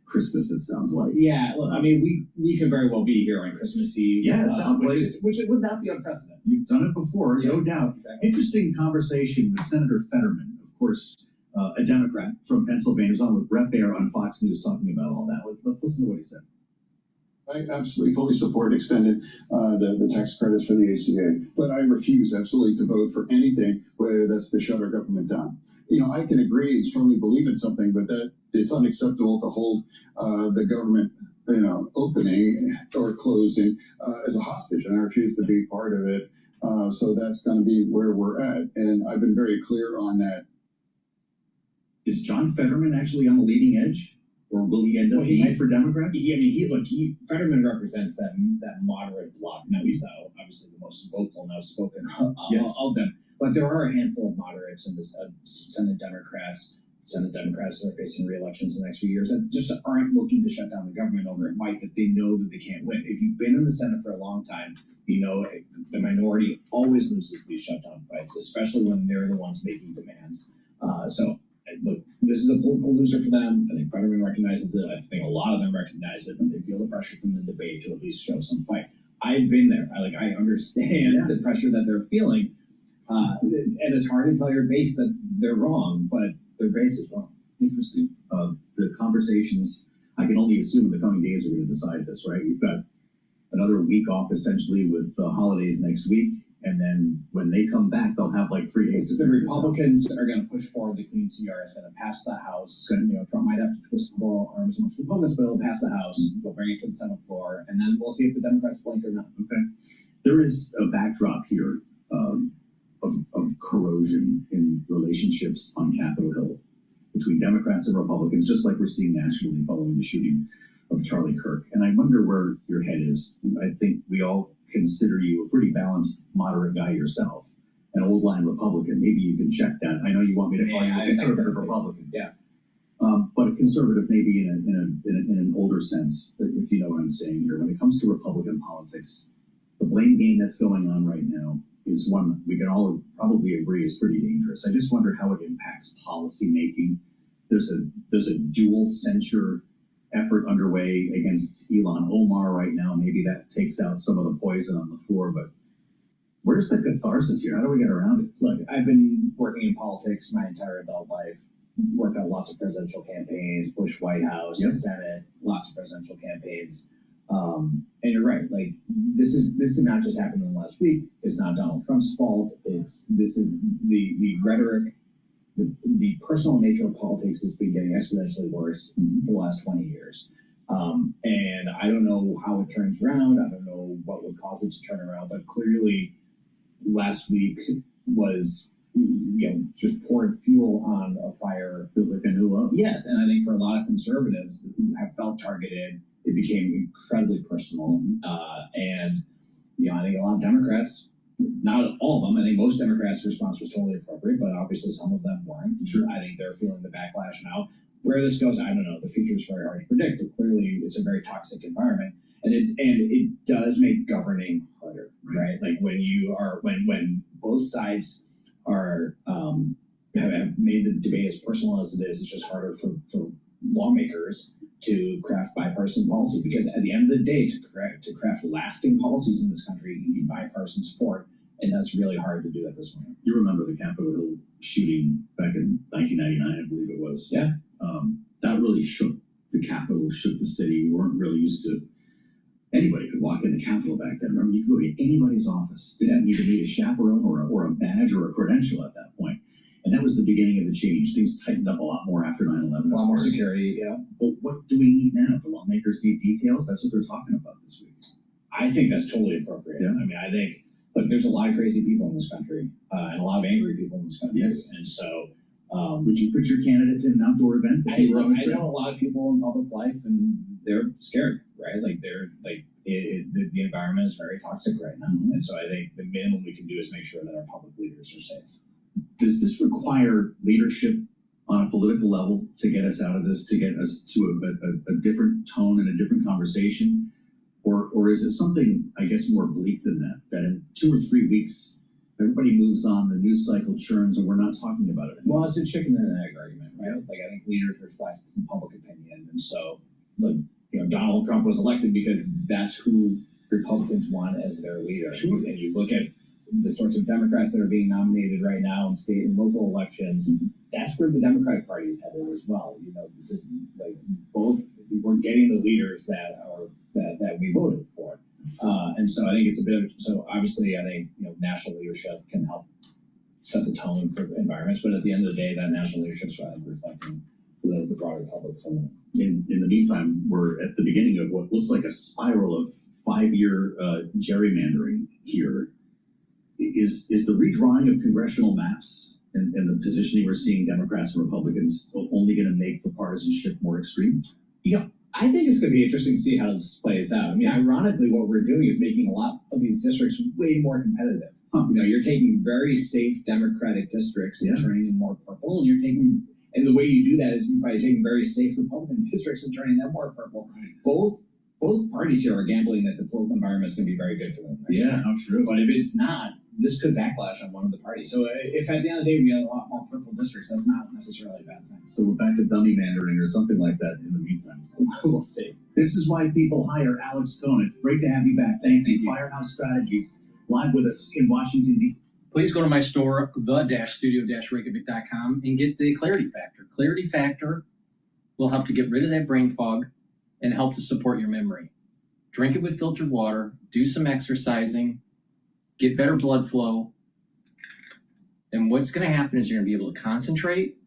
Christmas, it sounds like. Yeah, well, I mean, we could very well be here on Christmas Eve. Yeah, it sounds like it. Which would not be unprecedented. You've done it before, no doubt. Exactly. Interesting conversation with Senator Fetterman, of course, a Democrat from Pennsylvania, was on with Brett Baer on Fox News talking about all that. Let's listen to what he said. I absolutely fully support extending the tax credits for the ACA, but I refuse absolutely to vote for anything whether that's to shut our government down. You know, I can agree and strongly believe in something, but that it's unacceptable to hold the government, opening or closing as a hostage, and I refuse to be part of it. So that's going to be where we're at, and I've been very clear on that. Is John Fetterman actually on the leading edge? Or will he end up being for Democrats? Fetterman represents that moderate bloc. Now he's obviously the most vocal and outspoken of them. But there are a handful of moderates in the Senate Democrats that are facing re-elections in the next few years that just aren't looking to shut down the government over a fight that they know that they can't win. If you've been in the Senate for a long time, you know the minority always loses these shutdown fights, especially when they're the ones making demands. Look, this is a political loser for them. I think Fetterman recognizes it. I think a lot of them recognize it, but they feel the pressure from the debate to at least show some fight. I've been there. I understand the pressure that they're feeling. And it's hard to tell your base that they're wrong, but their base is wrong. Interesting. The conversations, I can only assume in the coming days are going to decide this, right? We've got another week off essentially with holidays next week. And then when they come back, they'll have like 3 days to The figure this out. Republicans are going to push forward the clean CR. It's going to pass the House. Trump might have to twist the ball arms amongst Republicans, but it'll pass the House. They'll bring it to the Senate floor, and then we'll see if the Democrats blink or not. Okay. There is a backdrop here of corrosion in relationships on Capitol Hill between Democrats and Republicans, just like we're seeing nationally following the shooting of Charlie Kirk. And I wonder where your head is. I think we all consider you a pretty balanced, moderate guy yourself, an old line Republican. Maybe you can check that. I know you want me to call you a conservative Republican. Yeah. But a conservative maybe in an older sense, if you know what I'm saying here. When it comes to Republican politics, the blame game that's going on right now is one we can all probably agree is pretty dangerous. I just wonder how it impacts policy making. There's a dual censure effort underway against Ilhan Omar right now. Maybe that takes out some of the poison on the floor, but where's the catharsis here? How do we get around it? Look, I've been working in politics my entire adult life. Worked on lots of presidential campaigns, Bush White House, Senate, lots of presidential campaigns. And you're right, like this is not just happened in the last week. It's not Donald Trump's fault. This is the rhetoric, the personal nature of politics has been getting exponentially worse for the last 20 years. And I don't know how it turns around. I don't know what would cause it to turn around, but clearly last week was, just poured fuel on a fire. Feels like a new low. Yes, and I think for a lot of conservatives who have felt targeted, it became incredibly personal. And I think a lot of Democrats, not all of them, I think most Democrats' response was totally appropriate, but obviously some of them weren't. Sure. I think they're feeling the backlash now. Where this goes, I don't know. The future is very hard to predict, but clearly it's a very toxic environment, and it does make governing harder, right? Like when both sides are have made the debate as personal as it is, it's just harder for lawmakers to craft bipartisan policy, because at the end of the day, to craft lasting policies in this country, you need bipartisan support, and that's really hard to do at this point. You remember the Capitol Hill shooting back in 1999, I believe it was. Yeah. That really shook the Capitol, shook the city. We weren't really used to anybody could walk in the Capitol back then. Remember, you could go to anybody's office. Didn't need to need a chaperone or a badge or a credential at that point. And that was the beginning of the change. Things tightened up a lot more after 9/11. A lot more security, yeah. But what do we need now? The lawmakers need details? That's what they're talking about this week. I think that's totally appropriate. Yeah. I mean, I think, look, there's a lot of crazy people in this country, and a lot of angry people in this country. Yes. And so, would you put your candidate in an outdoor event? I know a lot of people in public life, and they're scared, right? Like the environment is very toxic right now, and so I think the minimum we can do is make sure that our public leaders are safe. Does this require leadership on a political level to get us out of this, to get us to a different tone and a different conversation? Or is it something, I guess, more bleak than that? That in 2 or 3 weeks, everybody moves on, the news cycle churns, and we're not talking about it anymore? Well, it's a chicken and an egg argument, right? Like, I think leaders reflect public opinion. And so, like, Donald Trump was elected because that's who Republicans want as their leader. Sure. And you look at the sorts of Democrats that are being nominated right now in state and local elections, that's where the Democratic Party is headed as well. This is like we're getting the leaders that we voted for. And so I think it's a bit of, so obviously I think, national leadership can help set the tone for environments, but at the end of the day, that national leadership is reflecting the broader public. In the meantime, we're at the beginning of what looks like a spiral of 5-year gerrymandering here. Is the redrawing of congressional maps and the positioning we're seeing Democrats and Republicans only going to make the partisanship more extreme? I think it's going to be interesting to see how this plays out. I mean, ironically, what we're doing is making a lot of these districts way more competitive. You're taking very safe Democratic districts and turning them more purple, and the way you do that is by taking very safe Republican districts and turning them more purple. Both parties here are gambling that the political environment is going to be very good for them. Yeah, how true. But if it's not, this could backlash on one of the parties. So if at the end of the day we get a lot more purple districts, that's not necessarily a bad thing. So we're back to dummy mandering or something like that in the meantime. We'll see. This is why people hire Alex Conant. Great to have you back. Thank you. Firehouse Strategies, live with us in Washington, D.C. Please go to my store, the-studio-reykjavik.com, and get the Clarity Factor. Clarity Factor will help to get rid of that brain fog and help to support your memory. Drink it with filtered water, do some exercising, get better blood flow, and what's going to happen is you're going to be able to concentrate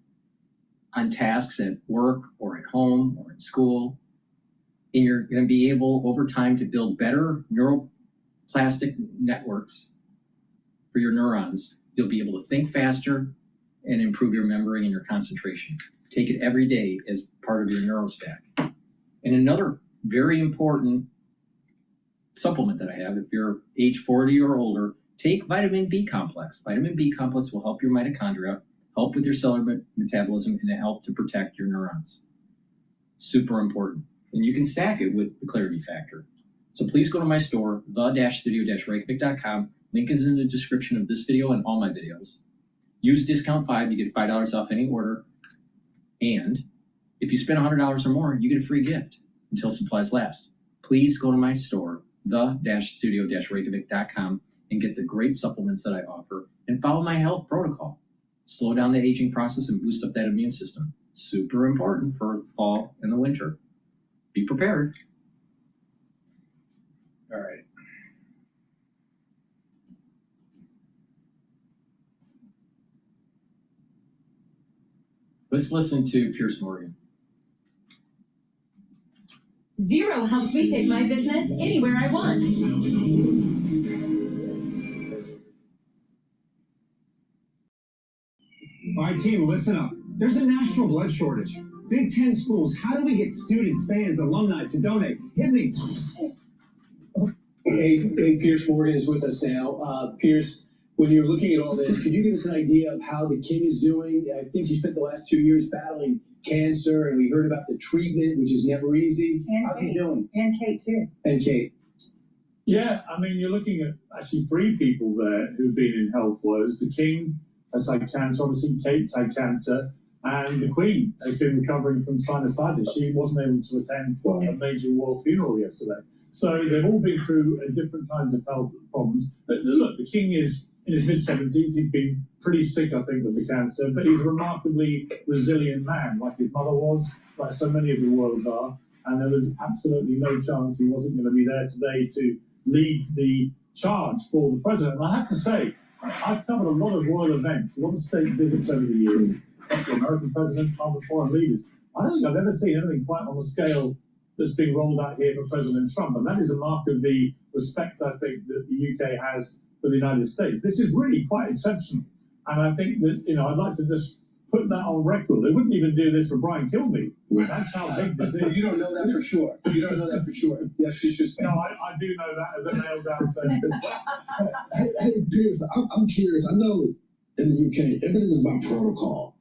on tasks at work or at home or at school, and you're going to be able, over time, to build better neuroplastic networks for your neurons. You'll be able to think faster and improve your memory and your concentration. Take it every day as part of your neurostack. And another very important supplement that I have, if you're age 40 or older, take vitamin B complex. Vitamin B complex will help your mitochondria, help with your cellular metabolism, and help to protect your neurons. Super important. And you can stack it with the Clarity Factor. So please go to my store, the-studio-reykjavik.com. Link is in the description of this video and all my videos. Use discount 5, you get $5 off any order. And if you spend $100 or more, you get a free gift until supplies last. Please go to my store, the-studio-reykjavik.com, and get the great supplements that I offer and follow my health protocol. Slow down the aging process and boost up that immune system. Super important for the fall and the winter. Be prepared. All right. Let's listen to Pierce Morgan. Zero helps me take my business anywhere I want. All right, team, listen up. There's a national blood shortage. Big Ten schools, how do we get students, fans, alumni to donate? Hit me. Hey, Pierce Morgan is with us now. Pierce, when you're looking at all this, could you give us an idea of how the king is doing? I think he spent the last 2 years battling cancer, and we heard about the treatment, which is never easy. And How's Kate. he doing? And Kate, too. And Kate. Yeah, I mean, you're looking at actually 3 people there who've been in health woes. The king has had cancer, obviously Kate's had cancer, and the Queen has been recovering from sinusitis. She wasn't able to attend a major royal funeral yesterday. So they've all been through different kinds of health problems. But look, the king is in his mid-70s. He's been pretty sick, I think, with the cancer, but he's a remarkably resilient man, like his mother was, like so many of the royals are. And there was absolutely no chance he wasn't going to be there today to lead the charge for the president. And I have to say, I've covered a lot of royal events, a lot of state visits over the years, to American presidents, other foreign leaders. I don't think I've ever seen anything quite on the scale that's being rolled out here for President Trump. And that is a mark of the respect, I think, that the UK has for the United States. This is really quite exceptional. And I think that, I'd like to just put that on record. They wouldn't even do this for Brian Kilmeade. That's how big this is. You don't know that for sure. You don't know that for sure. Yes, you should say. No, I do know that as a nail down thing. Hey, Pierce, I'm curious. I know in the UK, everything is about protocol.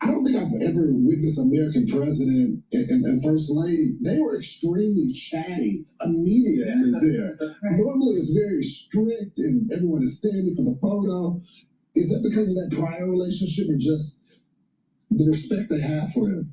I don't think I've ever witnessed American president and first lady. They were extremely chatty immediately there. Normally it's very strict and everyone is standing for the photo. Is that because of that prior relationship or just the respect they have for him?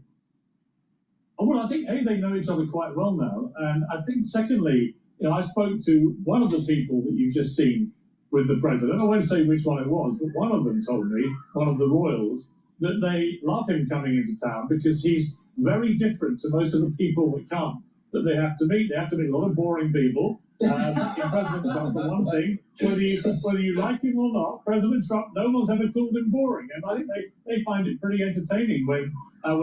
Well, I think, A, they know each other quite well now. And I think, secondly, I spoke to one of the people that you've just seen with the president. I won't say which one it was, but one of them told me, one of the royals, that they love him coming into town because he's very different to most of the people that come that they have to meet. They have to meet a lot of boring people. In President Trump, for one thing, whether you like him or not, President Trump, no one's ever called him boring. And I think they find it pretty entertaining when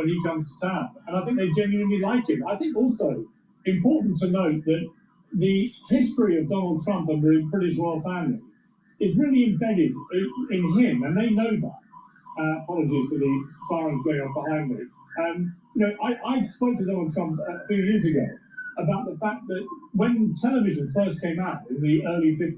he comes to town. And I think they genuinely like him. I think also important to note that the history of Donald Trump and the British royal family is really embedded in him, and they know that. Apologies for the sirens going on behind me. I spoke to Donald Trump a few years ago about the fact that when television first came out in the early 50s,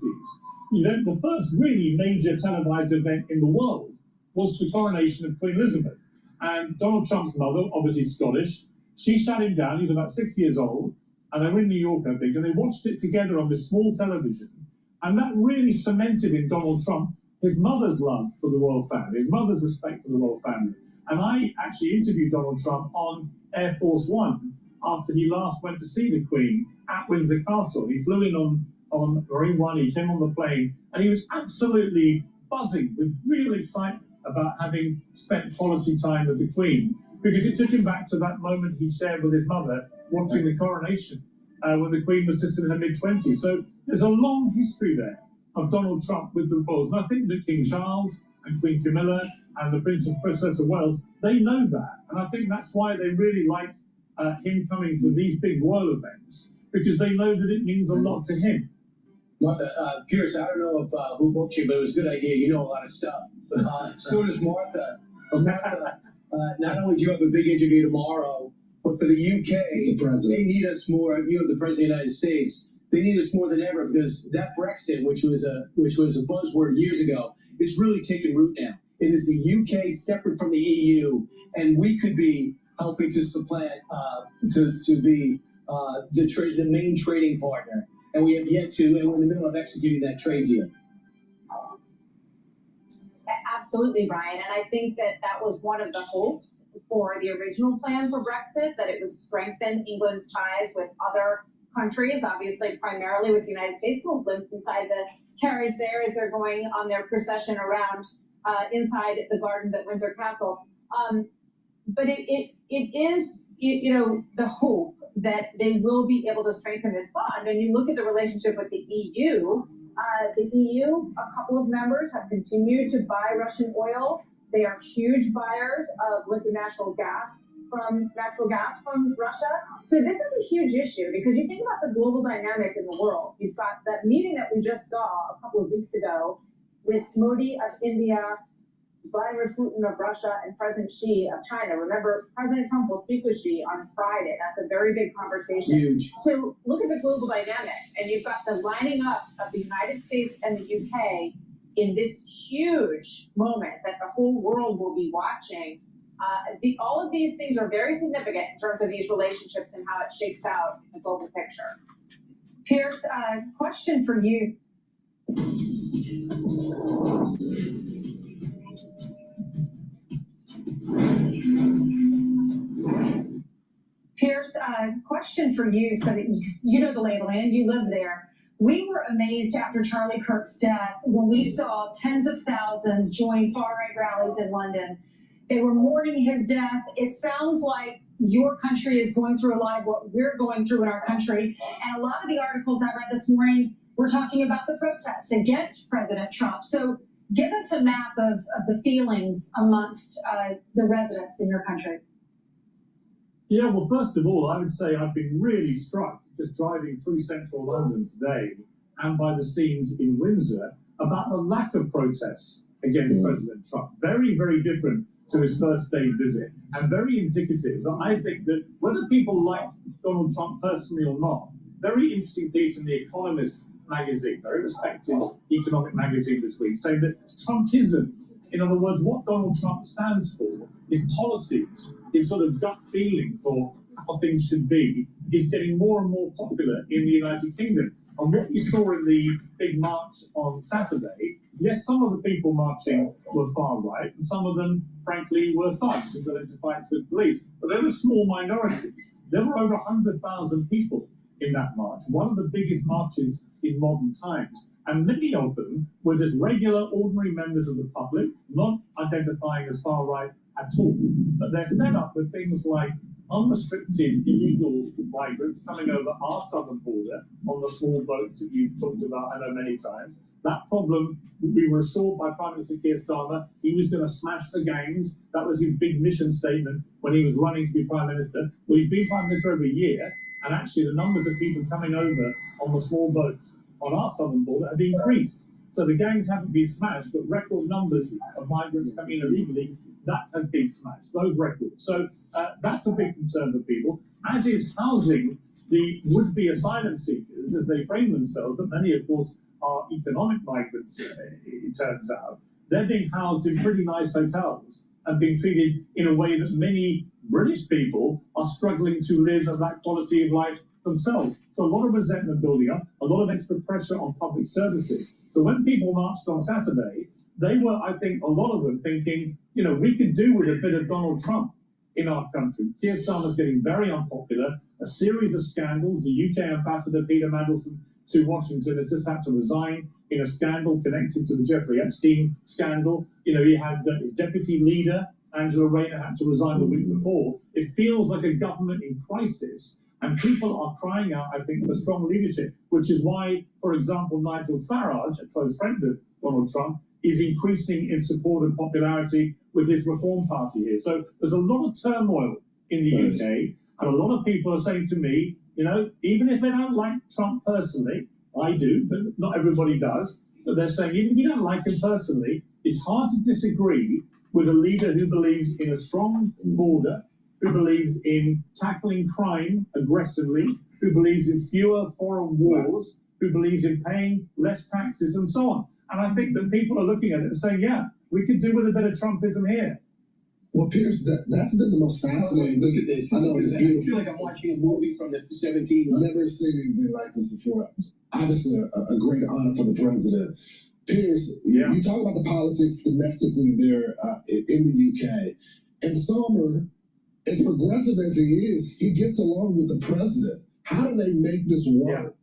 the first really major televised event in the world was the coronation of Queen Elizabeth. And Donald Trump's mother, obviously Scottish, she sat him down. He was about 6 years old, and they were in New York, I think, and they watched it together on this small television. And that really cemented in Donald Trump his mother's love for the royal family, his mother's respect for the royal family. And I actually interviewed Donald Trump on Air Force One after he last went to see the Queen at Windsor Castle. He flew in on Marine One, he came on the plane, and he was absolutely buzzing with real excitement about having spent quality time with the Queen, because it took him back to that moment he shared with his mother watching the coronation when the Queen was just in her mid-20s. So there's a long history there of Donald Trump with the royals. And I think that King Charles and Queen Camilla and the Prince and Princess of Wales, they know that. And I think that's why they really like him coming to these big royal events, because they know that it means a lot to him. Martha, Pierce, I don't know if who booked you, but it was a good idea. You know a lot of stuff. So does Martha. Martha, not only do you have a big interview tomorrow, but for the UK, they need us more. You know, the President of the United States. They need us more than ever because that Brexit, which was a buzzword years ago, is really taking root now. It is the UK separate from the EU, and we could be helping to supplant to be the main trading partner. And we have yet to, and we're in the middle of executing that trade deal. Absolutely, Brian. And I think that was one of the hopes for the original plan for Brexit, that it would strengthen England's ties with other countries, obviously primarily with the United States. We'll glimpse inside the carriage there as they're going on their procession around inside the gardens at Windsor Castle. but it is, the hope that they will be able to strengthen this bond. And you look at the relationship with the EU. The EU, a couple of members have continued to buy Russian oil. They are huge buyers of liquid natural gas from Russia. So this is a huge issue because you think about the global dynamic in the world. You've got that meeting that we just saw a couple of weeks ago with Modi of India, Vladimir Putin of Russia, and President Xi of China. Remember, President Trump will speak with Xi on Friday. That's a very big conversation. Huge. So look at the global dynamic, and you've got the lining up of the United States and the UK in this huge moment that the whole world will be watching. All of these things are very significant in terms of these relationships and how it shakes out in the global picture. Pierce, question for you. Pierce, question for you, so that you know the lay of the land, you live there. We were amazed after Charlie Kirk's death when we saw tens of thousands join far-right rallies in London. They were mourning his death. It sounds like your country is going through a lot of what we're going through in our country. And a lot of the articles I read this morning were talking about the protests against President Trump. So give us a map of the feelings amongst the residents in your country. Yeah, well, first of all, I would say I've been really struck just driving through central London today and by the scenes in Windsor about the lack of protests against President Trump. Very, very different to his first day visit, and very indicative that I think that whether people like Donald Trump personally or not, very interesting piece in The Economist magazine, very respected economic magazine this week, saying that Trumpism, in other words, what Donald Trump stands for, his policies, his sort of gut feeling for how things should be, is getting more and more popular in the United Kingdom. And what you saw in the big march on Saturday, yes, some of the people marching were far right, and some of them, frankly, were thugs who got into fights with police. But they were a small minority. There were over 100,000 people in that march, one of the biggest marches in modern times. And many of them were just regular, ordinary members of the public, not identifying as far right at all. But they're fed up with things like unrestricted illegal migrants coming over our southern border on the small boats that you've talked about, I know, many times. That problem, we were assured by Prime Minister Keir Starmer he was going to smash the gangs. That was his big mission statement when he was running to be Prime Minister. Well, he's been Prime Minister over a year, and actually the numbers of people coming over on the small boats on our southern border have increased. So the gangs haven't been smashed, but record numbers of migrants coming in illegally, that has been smashed, those records. So that's a big concern for people, as is housing the would-be asylum seekers, as they frame themselves, but many, of course, are economic migrants, it turns out. They're being housed in pretty nice hotels and being treated in a way that many British people are struggling to live at that quality of life themselves. So a lot of resentment building up, a lot of extra pressure on public services. So when people marched on Saturday, they were, I think, a lot of them thinking, we could do with a bit of Donald Trump in our country. Keir Starmer's getting very unpopular, a series of scandals. The UK ambassador, Peter Mandelson, to Washington has just had to resign in a scandal connected to the Jeffrey Epstein scandal. He had his deputy leader, Angela Rayner, had to resign the week before. It feels like a government in crisis, and people are crying out, I think, for strong leadership, which is why, for example, Nigel Farage, a close friend of Donald Trump, is increasing in support and popularity with his Reform Party here. So there's a lot of turmoil in the UK, and a lot of people are saying to me, even if they don't like Trump personally, I do, but not everybody does, but they're saying even if you don't like him personally, it's hard to disagree with a leader who believes in a strong border, who believes in tackling crime aggressively, who believes in fewer foreign wars, who believes in paying less taxes and so on. And I think that people are looking at it and saying, yeah, we could do with a bit of Trumpism here. Well, Pierce, that's been the most fascinating. Look at this. I know it's beautiful. I feel like I'm watching a movie from the 1700s. Never seen anything like this before. Obviously, a great honor for the president. Pierce, you talk about the politics domestically there in the UK. And Starmer, as progressive as he is, he gets along with the president. How do they make this work?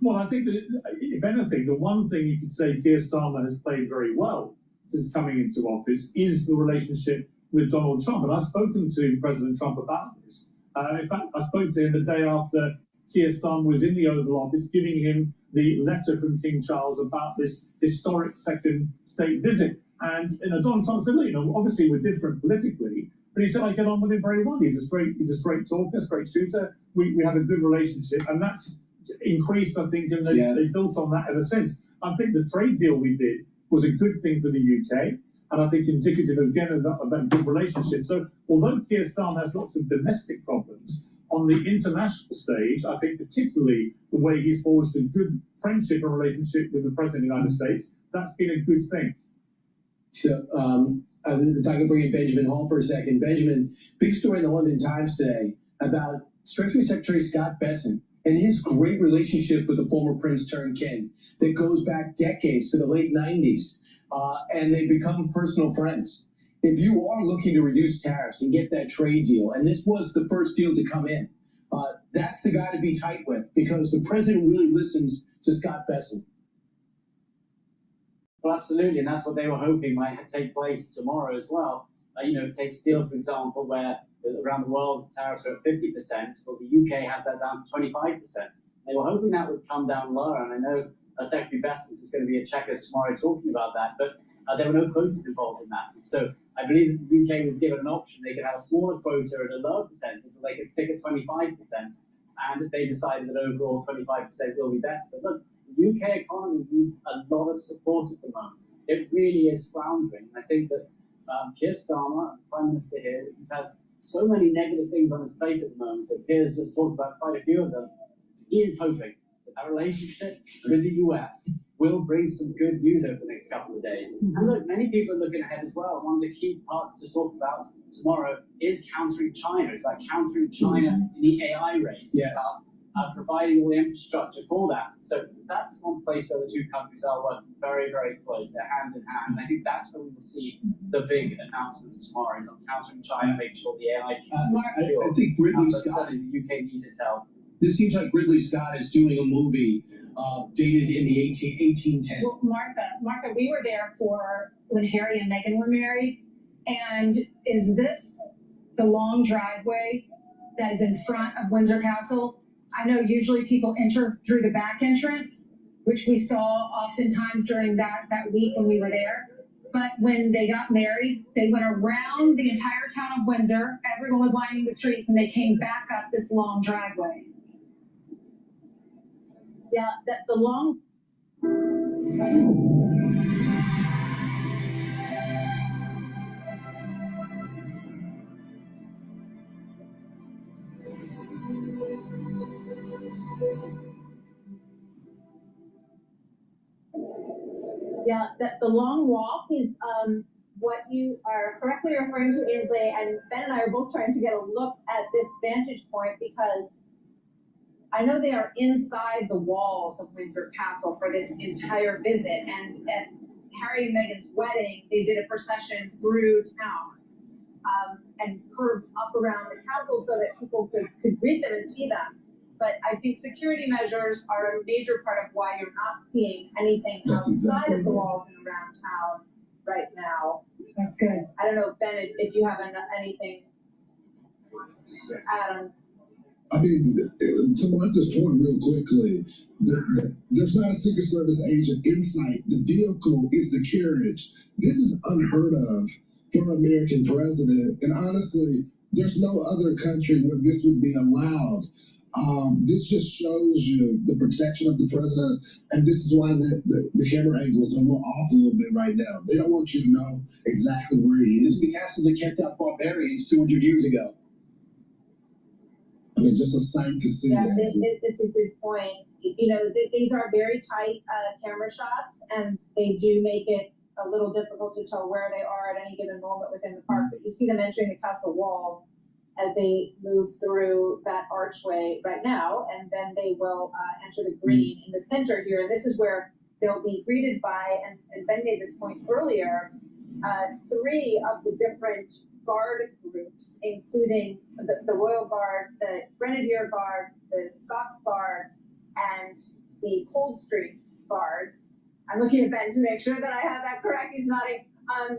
Well, I think that, if anything, the one thing you could say Keir Starmer has played very well since coming into office is the relationship with Donald Trump. And I've spoken to President Trump about this. In fact, I spoke to him the day after Keir Starmer was in the Oval Office, giving him the letter from King Charles about this historic second state visit. And Donald Trump said, look, obviously we're different politically, but he said, I get on with him very well. He's a straight talker, straight shooter. We have a good relationship, and that's increased, I think, and they built on that ever since. I think the trade deal we did was a good thing for the UK, and I think indicative again of that good relationship. So although Keir Starmer has lots of domestic problems, on the international stage, I think particularly the way he's forged a good friendship and relationship with the President of the United States, that's been a good thing. So, if I can bring in Benjamin Hall for a second. Benjamin, big story in the London Times today about Treasury Secretary Scott Bessent and his great relationship with the former Prince turned King that goes back decades to the late 90s, and they've become personal friends. If you are looking to reduce tariffs and get that trade deal, and this was the first deal to come in, that's the guy to be tight with, because the president really listens to Scott Bessent. Well, absolutely, and that's what they were hoping might take place tomorrow as well. Take steel, for example, where around the world the tariffs are at 50%, but the UK has that down to 25%. They were hoping that would come down lower, and I know Secretary Bessent is going to be at Chequers tomorrow talking about that, but there were no quotas involved in that. So I believe that the UK was given an option. They could have a smaller quota at a lower percentage, or they could stick at 25%, and they decided that overall 25% will be better. But look, the UK economy needs a lot of support at the moment. It really is floundering. I think that Keir Starmer, the Prime Minister here, has so many negative things on his plate at the moment. That Keir's just talked about quite a few of them. He is hoping that our relationship with the US will bring some good news over the next couple of days. And look, many people are looking ahead as well. One of the key parts to talk about tomorrow is countering China. It's like countering China in the AI race. It's about providing all the infrastructure for that. So that's one place where the two countries are working very, very close. They're hand in hand. And I think that's where we will see the big announcements tomorrow, is on countering China, making sure the AI future is secure. I think Ridley but Scott, certainly the UK needs its help. this seems like Ridley Scott is doing a movie dated in the 1810. Well, Martha, we were there for when Harry and Meghan were married. And is this the long driveway that is in front of Windsor Castle? I know usually people enter through the back entrance, which we saw oftentimes during that week when we were there. But when they got married, they went around the entire town of Windsor. Everyone was lining the streets, and they came back up this long driveway. Yeah, the long. Yeah, the long walk is what you are correctly referring to, Ainsley, and Ben and I are both trying to get a look at this vantage point, because I know they are inside the walls of Windsor Castle for this entire visit, and at Harry and Meghan's wedding, they did a procession through town and curved up around the castle so that people could greet them and see them. But I think security measures are a major part of why you're not seeing anything outside of the walls and around town right now. That's good. I don't know, Ben, if you have anything to add on. I mean, to Martha's point real quickly, there's not a Secret Service agent in sight. The vehicle is the carriage. This is unheard of for an American president. And honestly, there's no other country where this would be allowed. This just shows you the protection of the president, and this is why the camera angles are off a little bit right now. They don't want you to know exactly where he is. It's the castle that kept out barbarians 200 years ago. I mean, just a sight to see. Yeah, it's a good point. You know, these are very tight camera shots, and they do make it a little difficult to tell where they are at any given moment within the park. But you see them entering the castle walls as they move through that archway right now, and then they will enter the green in the center here. And this is where they'll be greeted by, and Ben made this point earlier, 3 of the different guard groups, including the Royal Guard, the Grenadier Guard, the Scots Guard, and the Coldstream Guards. I'm looking at Ben to make sure that I have that correct. He's nodding.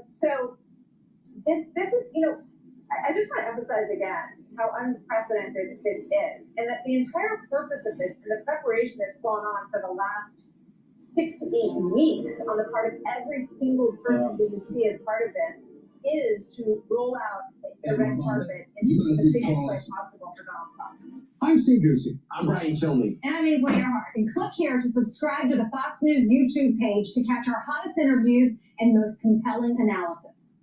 So This is, I just want to emphasize again how unprecedented this is, and that the entire purpose of this and the preparation that's gone on for the last 6 to 8 weeks on the part of every single person who you see as part of this is to roll out the red carpet in the biggest way possible for Donald Trump. I'm Steve Ducey. I'm Brian Kilmeade. And I'm Eva Earhart. And click here to subscribe to the Fox News YouTube page to catch our hottest interviews and most compelling analysis.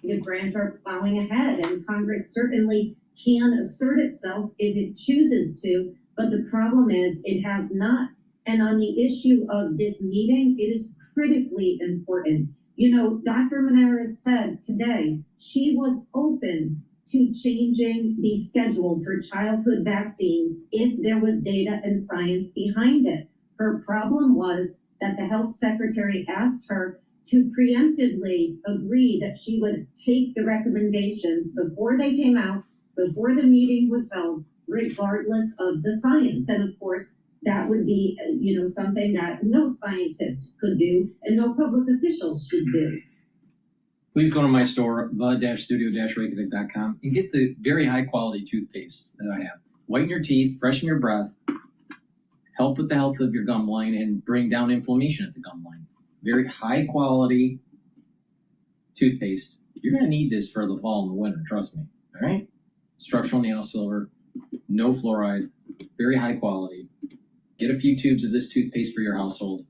The branch are plowing ahead, and Congress certainly can assert itself if it chooses to, but the problem is it has not. And on the issue of this meeting, it is critically important. Dr. Menares said today she was open to changing the schedule for childhood vaccines if there was data and science behind it. Her problem was that the health secretary asked her to preemptively agree that she would take the recommendations before they came out, before the meeting was held, regardless of the science. And of course, that would be, something that no scientist could do and no public officials should do. Please go to my store, the-studio-reykjavik.com, and get the very high quality toothpaste that I have. Whiten your teeth, freshen your breath, help with the health of your gum line, and bring down inflammation at the gum line. Very high quality toothpaste. You're going to need this for the fall and the winter, trust me. All right? Structural nano silver, no fluoride, very high quality. Get a few tubes of this toothpaste for your household.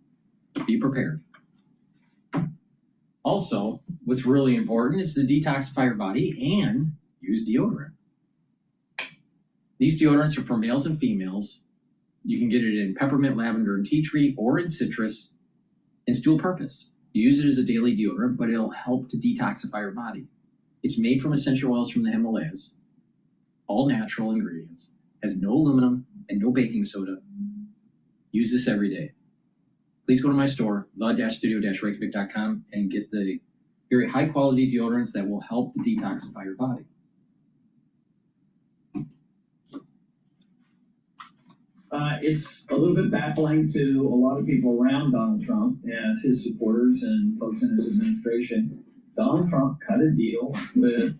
Be prepared. Also, what's really important is to detoxify your body and use deodorant. These deodorants are for males and females. You can get it in peppermint, lavender, and tea tree, or in citrus. It's dual purpose. You use it as a daily deodorant, but it'll help to detoxify your body. It's made from essential oils from the Himalayas, all natural ingredients, has no aluminum and no baking soda. Use this every day. Please go to my store, the-studio-reykjavik.com, and get the very high quality deodorants that will help to detoxify your body. It's a little bit baffling to a lot of people around Donald Trump and his supporters and folks in his administration. Donald Trump cut a deal with,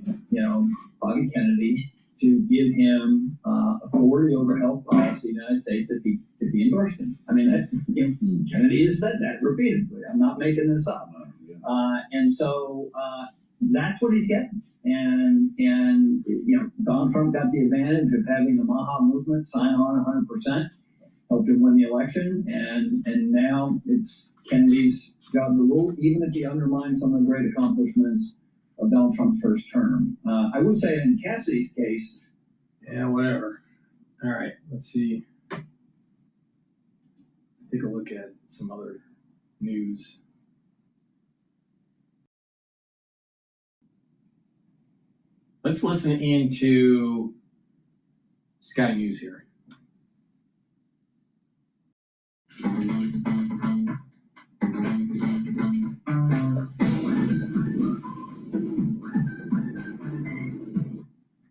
Bobby Kennedy to give him authority over health policy in the United States if he endorsed him. I mean, Kennedy has said that repeatedly. I'm not making this up. And so that's what he's getting. And Donald Trump got the advantage of having the Maha movement sign on 100%, helped him win the election, and now it's Kennedy's job to rule, even if he undermines some of the great accomplishments of Donald Trump's first term. I would say in Cassidy's case, yeah, whatever. All right, let's see. Let's take a look at some other news. Let's listen into Sky News here.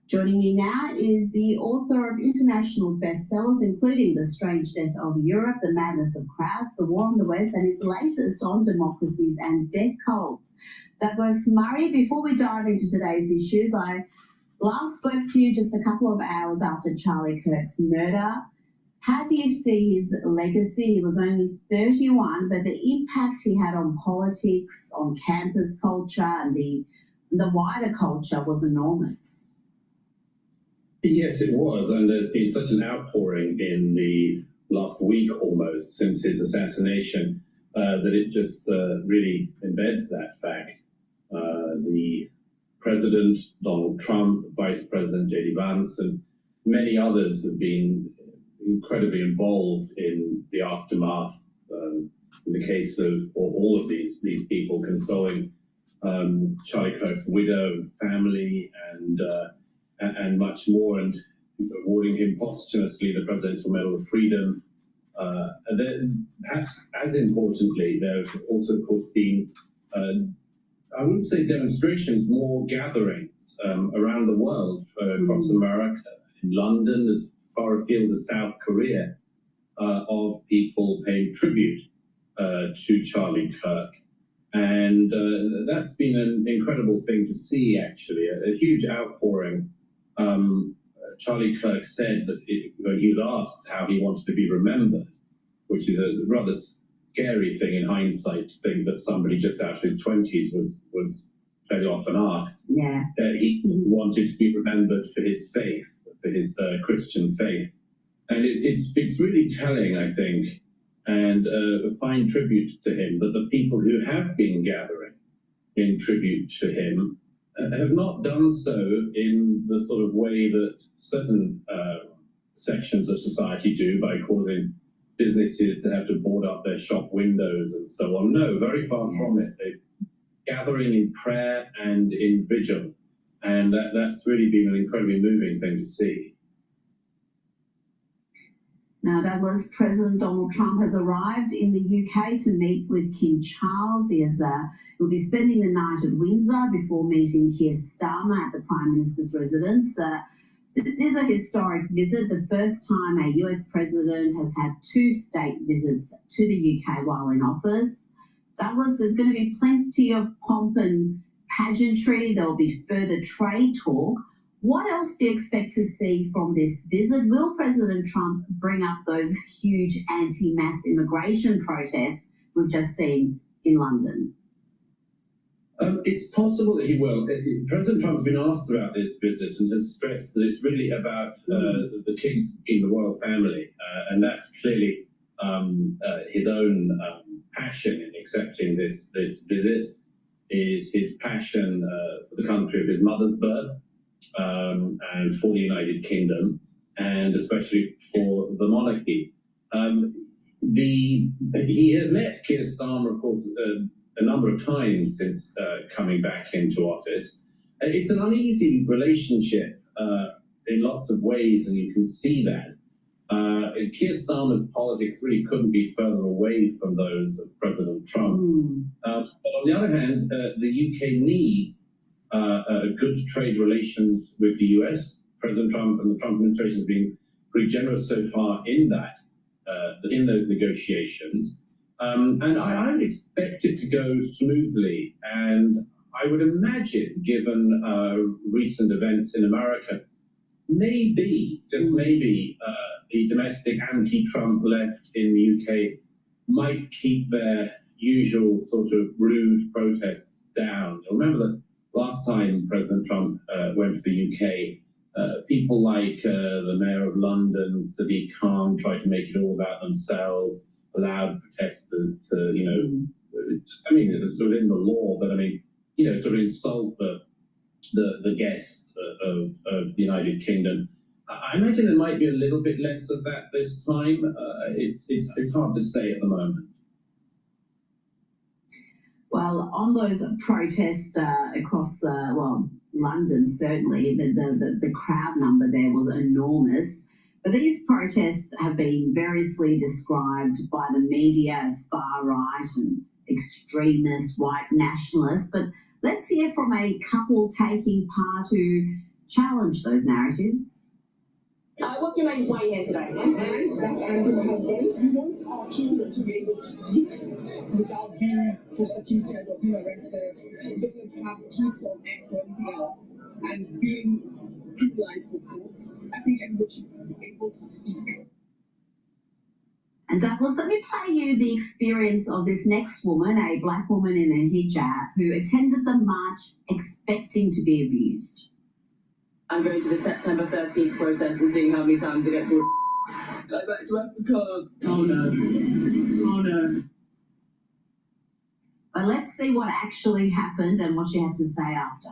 Joining me now is the author of international bestsellers, including The Strange Death of Europe, The Madness of Crowds, The War in the West, and his latest on democracies and death cults. Douglas Murray, before we dive into today's issues, I last spoke to you just a couple of hours after Charlie Kirk's murder. How do you see his legacy? He was only 31, but the impact he had on politics, on campus culture, and the wider culture was enormous. Yes, it was, and there's been such an outpouring in the last week almost since his assassination that it just really embeds that fact. The President, Donald Trump, Vice President J.D. Vance, and many others have been incredibly involved in the aftermath, in the case of all of these people, consoling Charlie Kirk's widow, family, and much more, and awarding him posthumously the Presidential Medal of Freedom. And then, perhaps as importantly, there have also, of course, been, I wouldn't say demonstrations, more gatherings around the world, across America. In London, there's far afield as South Korea of people paying tribute to Charlie Kirk. And that's been an incredible thing to see, actually, a huge outpouring. Charlie Kirk said that when he was asked how he wanted to be remembered, which is a rather scary thing in hindsight, to think that somebody just out of his 20s was very often asked. Yeah. He wanted to be remembered for his faith, for his Christian faith. And it's really telling, I think, and a fine tribute to him that the people who have been gathering in tribute to him have not done so in the sort of way that certain sections of society do, by causing businesses to have to board up their shop windows and so on. No, very far from it. They're gathering in prayer and in vigil, and that's really been an incredibly moving thing to see. Now, Douglas, President Donald Trump has arrived in the UK to meet with King Charles. He'll be spending the night at Windsor before meeting Keir Starmer at the Prime Minister's residence. This is a historic visit, the first time a US president has had 2 state visits to the UK while in office. Douglas, there's going to be plenty of pomp and pageantry. There'll be further trade talk. What else do you expect to see from this visit? Will President Trump bring up those huge anti-mass immigration protests we've just seen in London? It's possible that he will. President Trump's been asked about this visit and has stressed that it's really about the king in the royal family, and that's clearly his own passion in accepting this visit, is his passion for the country of his mother's birth, and for the United Kingdom, and especially for the monarchy. He has met Keir Starmer, of course, a number of times since coming back into office. It's an uneasy relationship in lots of ways, and you can see that. Keir Starmer's politics really couldn't be further away from those of President Trump. But on the other hand, the UK needs good trade relations with the US. President Trump and the Trump administration has been pretty generous so far in that, in those negotiations. And I would expect it to go smoothly. And I would imagine, given recent events in America, maybe, just maybe, the domestic anti-Trump left in the UK might keep their usual sort of rude protests down. You'll remember that last time President Trump went to the UK, people like the Mayor of London, Sadiq Khan, tried to make it all about themselves, allowed protesters to, I mean, it was within the law, but I mean, sort of insult the guests of the United Kingdom. I imagine there might be a little bit less of that this time. It's hard to say at the moment. Well, on those protests across, London, certainly, the crowd number there was enormous. But these protests have been variously described by the media as far-right and extremist, white nationalists. But let's hear from a couple taking part who challenge those narratives. What's your name? Why are you here today? I'm Anne. That's Anne, my husband. We want our children to be able to speak without being persecuted or being arrested. We don't want to have tweets on X or anything else. And being criminalized for quotes. I think everybody should be able to speak. And Douglas, let me play you the experience of this next woman, a black woman in a hijab, who attended the march expecting to be abused. I'm going to the September 13th protest and seeing how many times I get called. Go back to Africa. Oh no. Oh no. But let's see what actually happened and what she had to say after.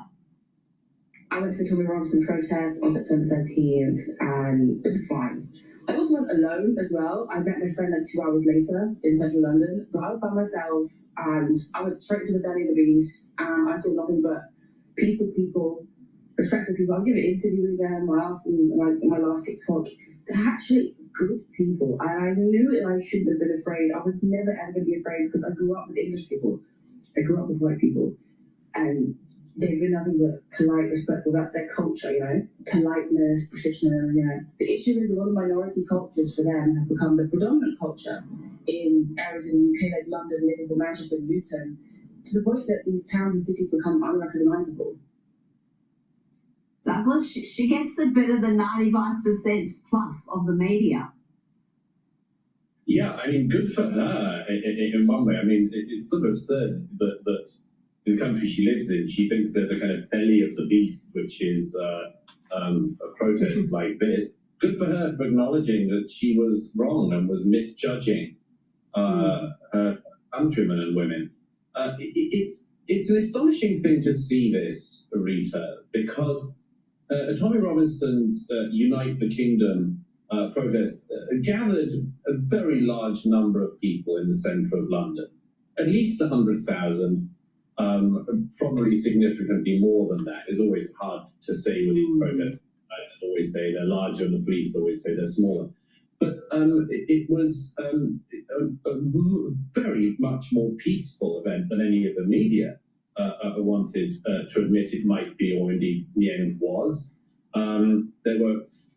I went to the Tommy Robinson protest on September 13th and it was fine. I also went alone as well. I met my friend like 2 hours later in central London, but I was by myself and I went straight to the belly of the beast and I saw nothing but peaceful people, respectful people. I was even interviewing them. I asked them in my last TikTok. They're actually good people, and I knew that I shouldn't have been afraid. I was never ever going to be afraid because I grew up with English people. I grew up with white people, and they've been nothing but polite, respectful. That's their culture, you know, politeness, Britishness, you know. The issue is a lot of minority cultures for them have become the predominant culture in areas in the UK like London, Liverpool, Manchester, Luton, to the point that these towns and cities become unrecognisable. Douglas, she gets a bit of the 95% plus of the media. Yeah, I mean, good for her in one way. I mean, it's sort of absurd that in the country she lives in, she thinks there's a kind of belly of the beast, which is a protest like this. Good for her for acknowledging that she was wrong and was misjudging her countrymen and women. It's an astonishing thing to see this, Rita, because Tommy Robinson's Unite the Kingdom protest gathered a very large number of people in the centre of London, at least 100,000, probably significantly more than that. It's always hard to say with these protests. I just always say they're larger and the police always say they're smaller. But it was a very much more peaceful event than any of the media wanted to admit it might be, or indeed in the end was.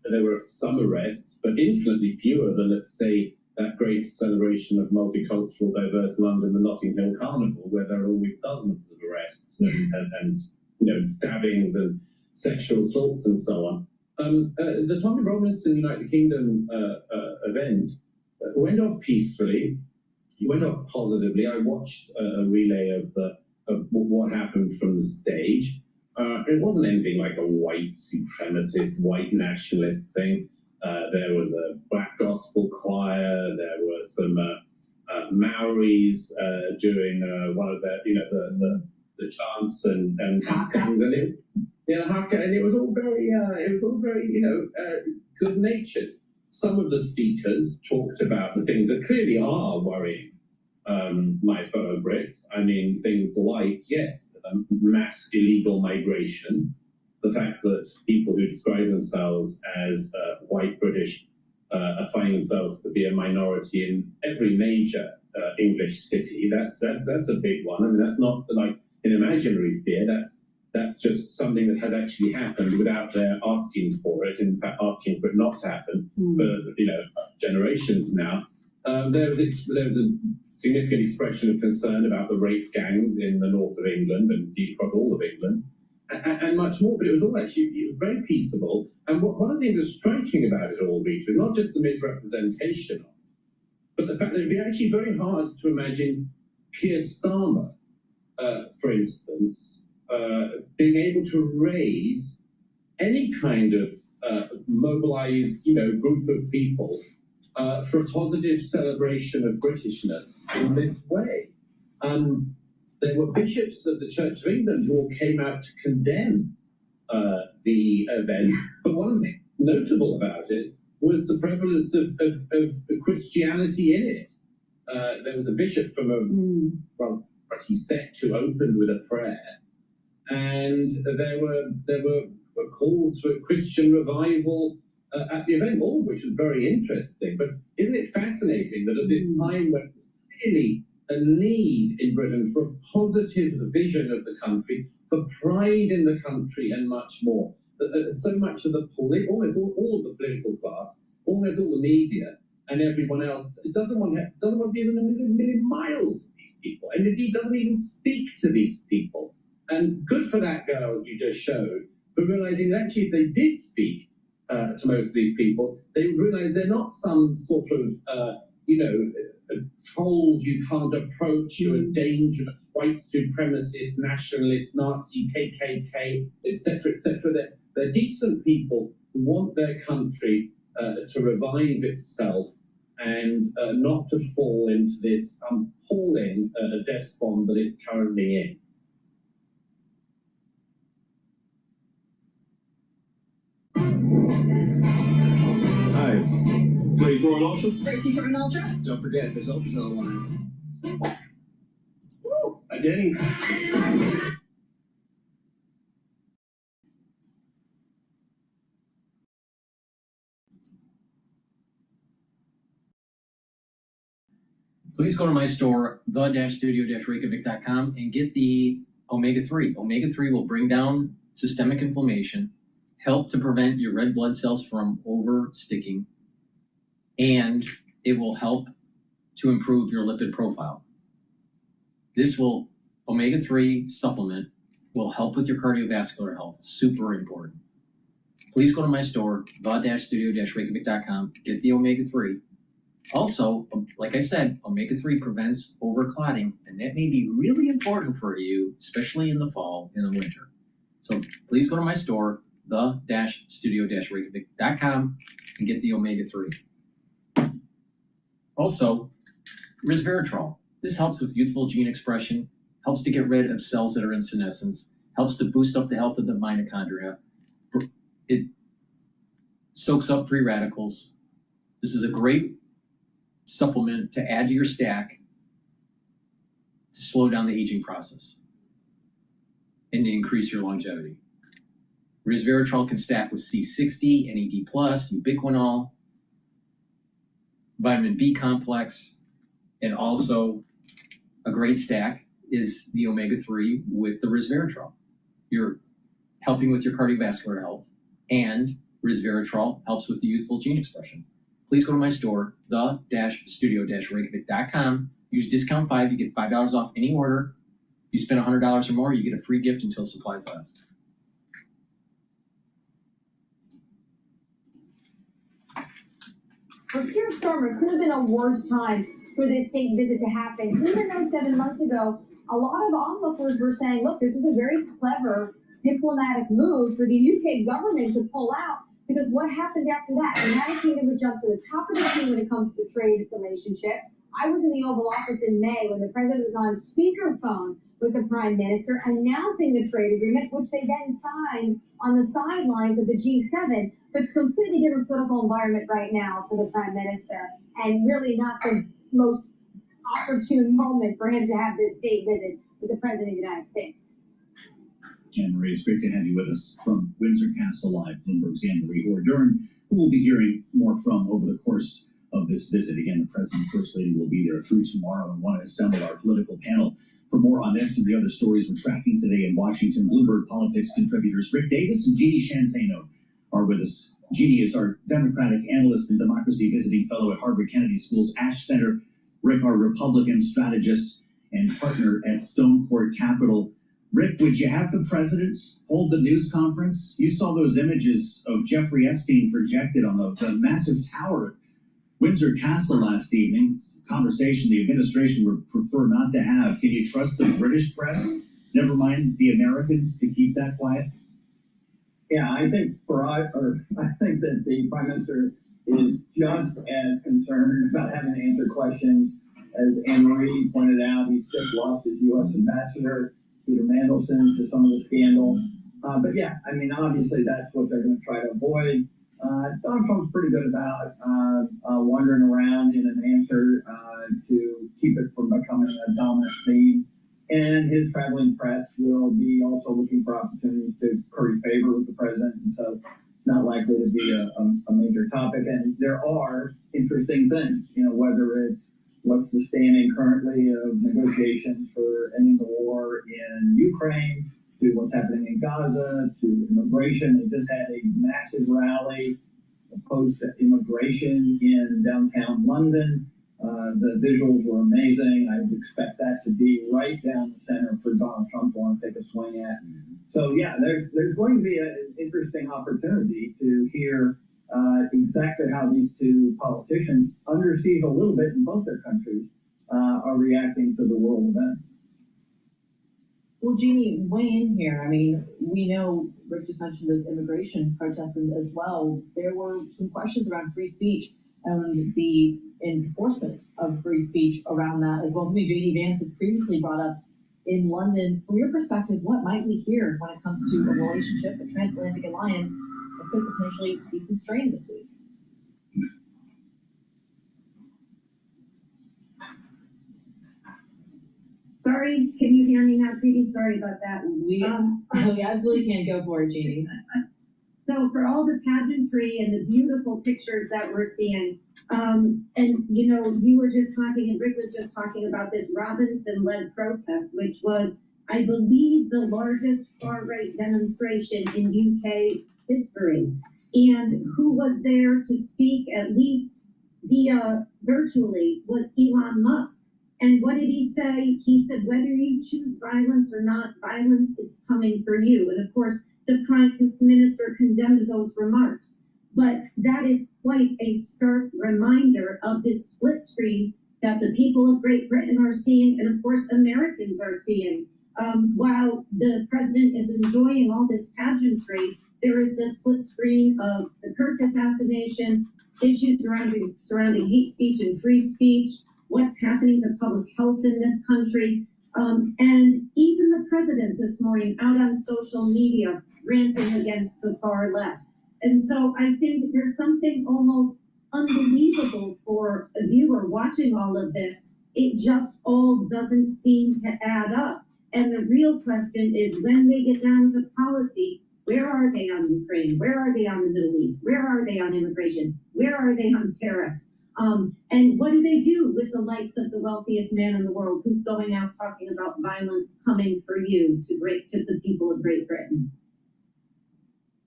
There were some arrests, but infinitely fewer than, let's say, that great celebration of multicultural, diverse London, the Notting Hill Carnival, where there are always dozens of arrests and you know, stabbings and sexual assaults and so on. The Tommy Robinson Unite the Kingdom event went off peacefully. It went off positively. I watched a relay of what happened from the stage. It wasn't anything like a white supremacist, white nationalist thing. There was a black gospel choir. There were some Maoris doing one of the chants and things, and it was all very good natured. Some of the speakers talked about the things that clearly are worrying my fellow Brits. I mean, things like, yes, mass illegal migration, the fact that people who describe themselves as white British are finding themselves to be a minority in every major English city. That's a big one. I mean, that's not like an imaginary fear. That's just something that has actually happened without their asking for it. In fact, asking for it not to happen for generations now. There was a significant expression of concern about the rape gangs in the north of England and indeed across all of England, and much more. But it was very peaceable. And one of the things that's striking about it all, Rita, is not just the misrepresentation, but the fact that it'd be actually very hard to imagine Keir Starmer, for instance, being able to raise any kind of mobilized, group of people for a positive celebration of Britishness in this way. There were bishops of the Church of England who all came out to condemn the event, but one thing notable about it was the prevalence of Christianity in it. There was a bishop from a sect who opened with a prayer, and there were calls for Christian revival at the event, all of which was very interesting. But isn't it fascinating that at this time when there's really a need in Britain for a positive vision of the country, for pride in the country and much more, that so much of the almost all of the political class, almost all the media and everyone else doesn't want to be within a million miles of these people, and indeed doesn't even speak to these people. And good for that girl you just showed for realizing that actually if they did speak to most of these people, they would realize they're not some sort of, trolls you can't approach, you're a dangerous white supremacist, nationalist, Nazi, KKK, etc., etc. They're decent people who want their country to revive itself and not to fall into this appalling despond that it's currently in. Hi. Ready for an ultra? Ready for an ultra? Don't forget, there's ultras on the line. Woo! Hi, Danny. Please go to my store, the-studio-reykjavik.com, and get the omega-3. Omega-3 will bring down systemic inflammation, help to prevent your red blood cells from over-sticking, and it will help to improve your lipid profile. Omega-3 supplement will help with your cardiovascular health. Super important. Please go to my store, the-studio-reykjavik.com, get the omega-3. Also, like I said, omega-3 prevents overclotting, and that may be really important for you, especially in the fall and the winter. So please go to my store, the-studio-reykjavik.com, and get the omega-3. Also, resveratrol. This helps with youthful gene expression, helps to get rid of cells that are in senescence, helps to boost up the health of the mitochondria. It soaks up free radicals. This is a great supplement to add to your stack to slow down the aging process and to increase your longevity. Resveratrol can stack with C60, NAD+, ubiquinol, vitamin B complex, and also a great stack is the omega-3 with the resveratrol. You're helping with your cardiovascular health, and resveratrol helps with the youthful gene expression. Please go to my store, the-studio-reykjavik.com. Use discount 5, you get $5 off any order. If you spend $100 or more, you get a free gift until supplies last. For Keir Starmer, could have been a worse time for this state visit to happen, even though 7 months ago, a lot of onlookers were saying, look, this was a very clever diplomatic move for the UK government to pull out, because what happened after that? The United Kingdom would jump to the top of the queue when it comes to the trade relationship. I was in the Oval Office in May when the president was on speakerphone with the prime minister announcing the trade agreement, which they then signed on the sidelines of the G7. But it's a completely different political environment right now for the prime minister, and really not the most opportune moment for him to have this state visit with the president of the United States. Anne-Marie, it's great to have you with us from Windsor Castle Live, Bloomberg's Anne-Marie Orr-Dern, who we'll be hearing more from over the course of this visit. Again, the President and First Lady will be there through tomorrow and want to assemble our political panel. For more on this and the other stories we're tracking today in Washington, Bloomberg Politics contributors Rick Davis and Jeannie Shanzano are with us. Jeannie is our Democratic analyst and democracy visiting fellow at Harvard Kennedy School's Ash Center. Rick, our Republican strategist and partner at Stone Court Capital. Rick, would you have the president hold the news conference? You saw those images of Jeffrey Epstein projected on the massive tower at Windsor Castle last evening. It's a conversation the administration would prefer not to have. Can you trust the British press, never mind the Americans, to keep that quiet? Yeah, I think that the Prime Minister is just as concerned about having to answer questions as Anne-Marie pointed out. He's just lost his U.S. ambassador, Peter Mandelson, to some of the scandal. But yeah, I mean, obviously that's what they're going to try to avoid. Donald Trump's pretty good about wandering around in an answer to keep it from becoming a dominant theme. And his traveling press will be also looking for opportunities to curry favor with the president. And so it's not likely to be a major topic. And there are interesting things, whether it's what's the standing currently of negotiations for ending the war in Ukraine, to what's happening in Gaza, to immigration. They just had a massive rally opposed to immigration in downtown London. The visuals were amazing. I would expect that to be right down the center for Donald Trump to want to take a swing at. So yeah, there's going to be an interesting opportunity to hear exactly how these two politicians, under siege a little bit in both their countries, are reacting to the world event. Well, Jeannie, weigh in here. I mean, we know Rick just mentioned those immigration protests as well. There were some questions around free speech and the enforcement of free speech around that as well. Something J.D. Vance has previously brought up in London. From your perspective, what might we hear when it comes to a relationship, a transatlantic alliance that could potentially be constrained this week? Sorry, can you hear me now, Preeti? Sorry about that. We absolutely can. Go for it, Jeannie. So for all the pageantry and the beautiful pictures that we're seeing, and you were just talking, and Rick was just talking about this Robinson-led protest, which was I believe the largest far-right demonstration in UK history. And who was there to speak, at least via virtually, was Elon Musk. And what did he say? He said, whether you choose violence or not, violence is coming for you. And of course, the Prime Minister condemned those remarks. But that is quite a stark reminder of this split screen that the people of Great Britain are seeing, and of course, Americans are seeing. While the president is enjoying all this pageantry, there is this split screen of the Kirk assassination, issues surrounding hate speech and free speech, what's happening to public health in this country. And even the president this morning out on social media ranting against the far left. And so I think there's something almost unbelievable for a viewer watching all of this. It just all doesn't seem to add up. And the real question is, when they get down to policy, where are they on Ukraine? Where are they on the Middle East? Where are they on immigration? Where are they on tariffs? And what do they do with the likes of the wealthiest man in the world who's going out talking about violence coming for you to the people of Great Britain?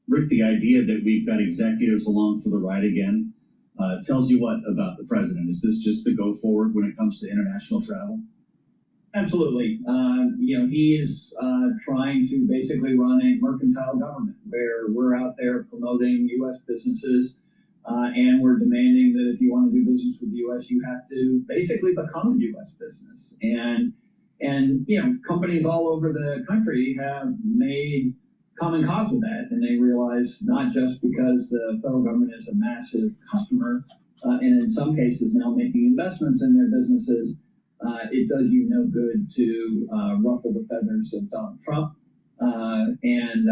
Rick, the idea that we've got executives along for the ride again tells you what about the president? Is this just the go forward when it comes to international travel? Absolutely. He is trying to basically run a mercantile government where we're out there promoting U.S. businesses and we're demanding that if you want to do business with the U.S., you have to basically become a U.S. business. And companies all over the country have made common cause with that, and they realize not just because the federal government is a massive customer and in some cases now making investments in their businesses, it does you no good to ruffle the feathers of Donald Trump and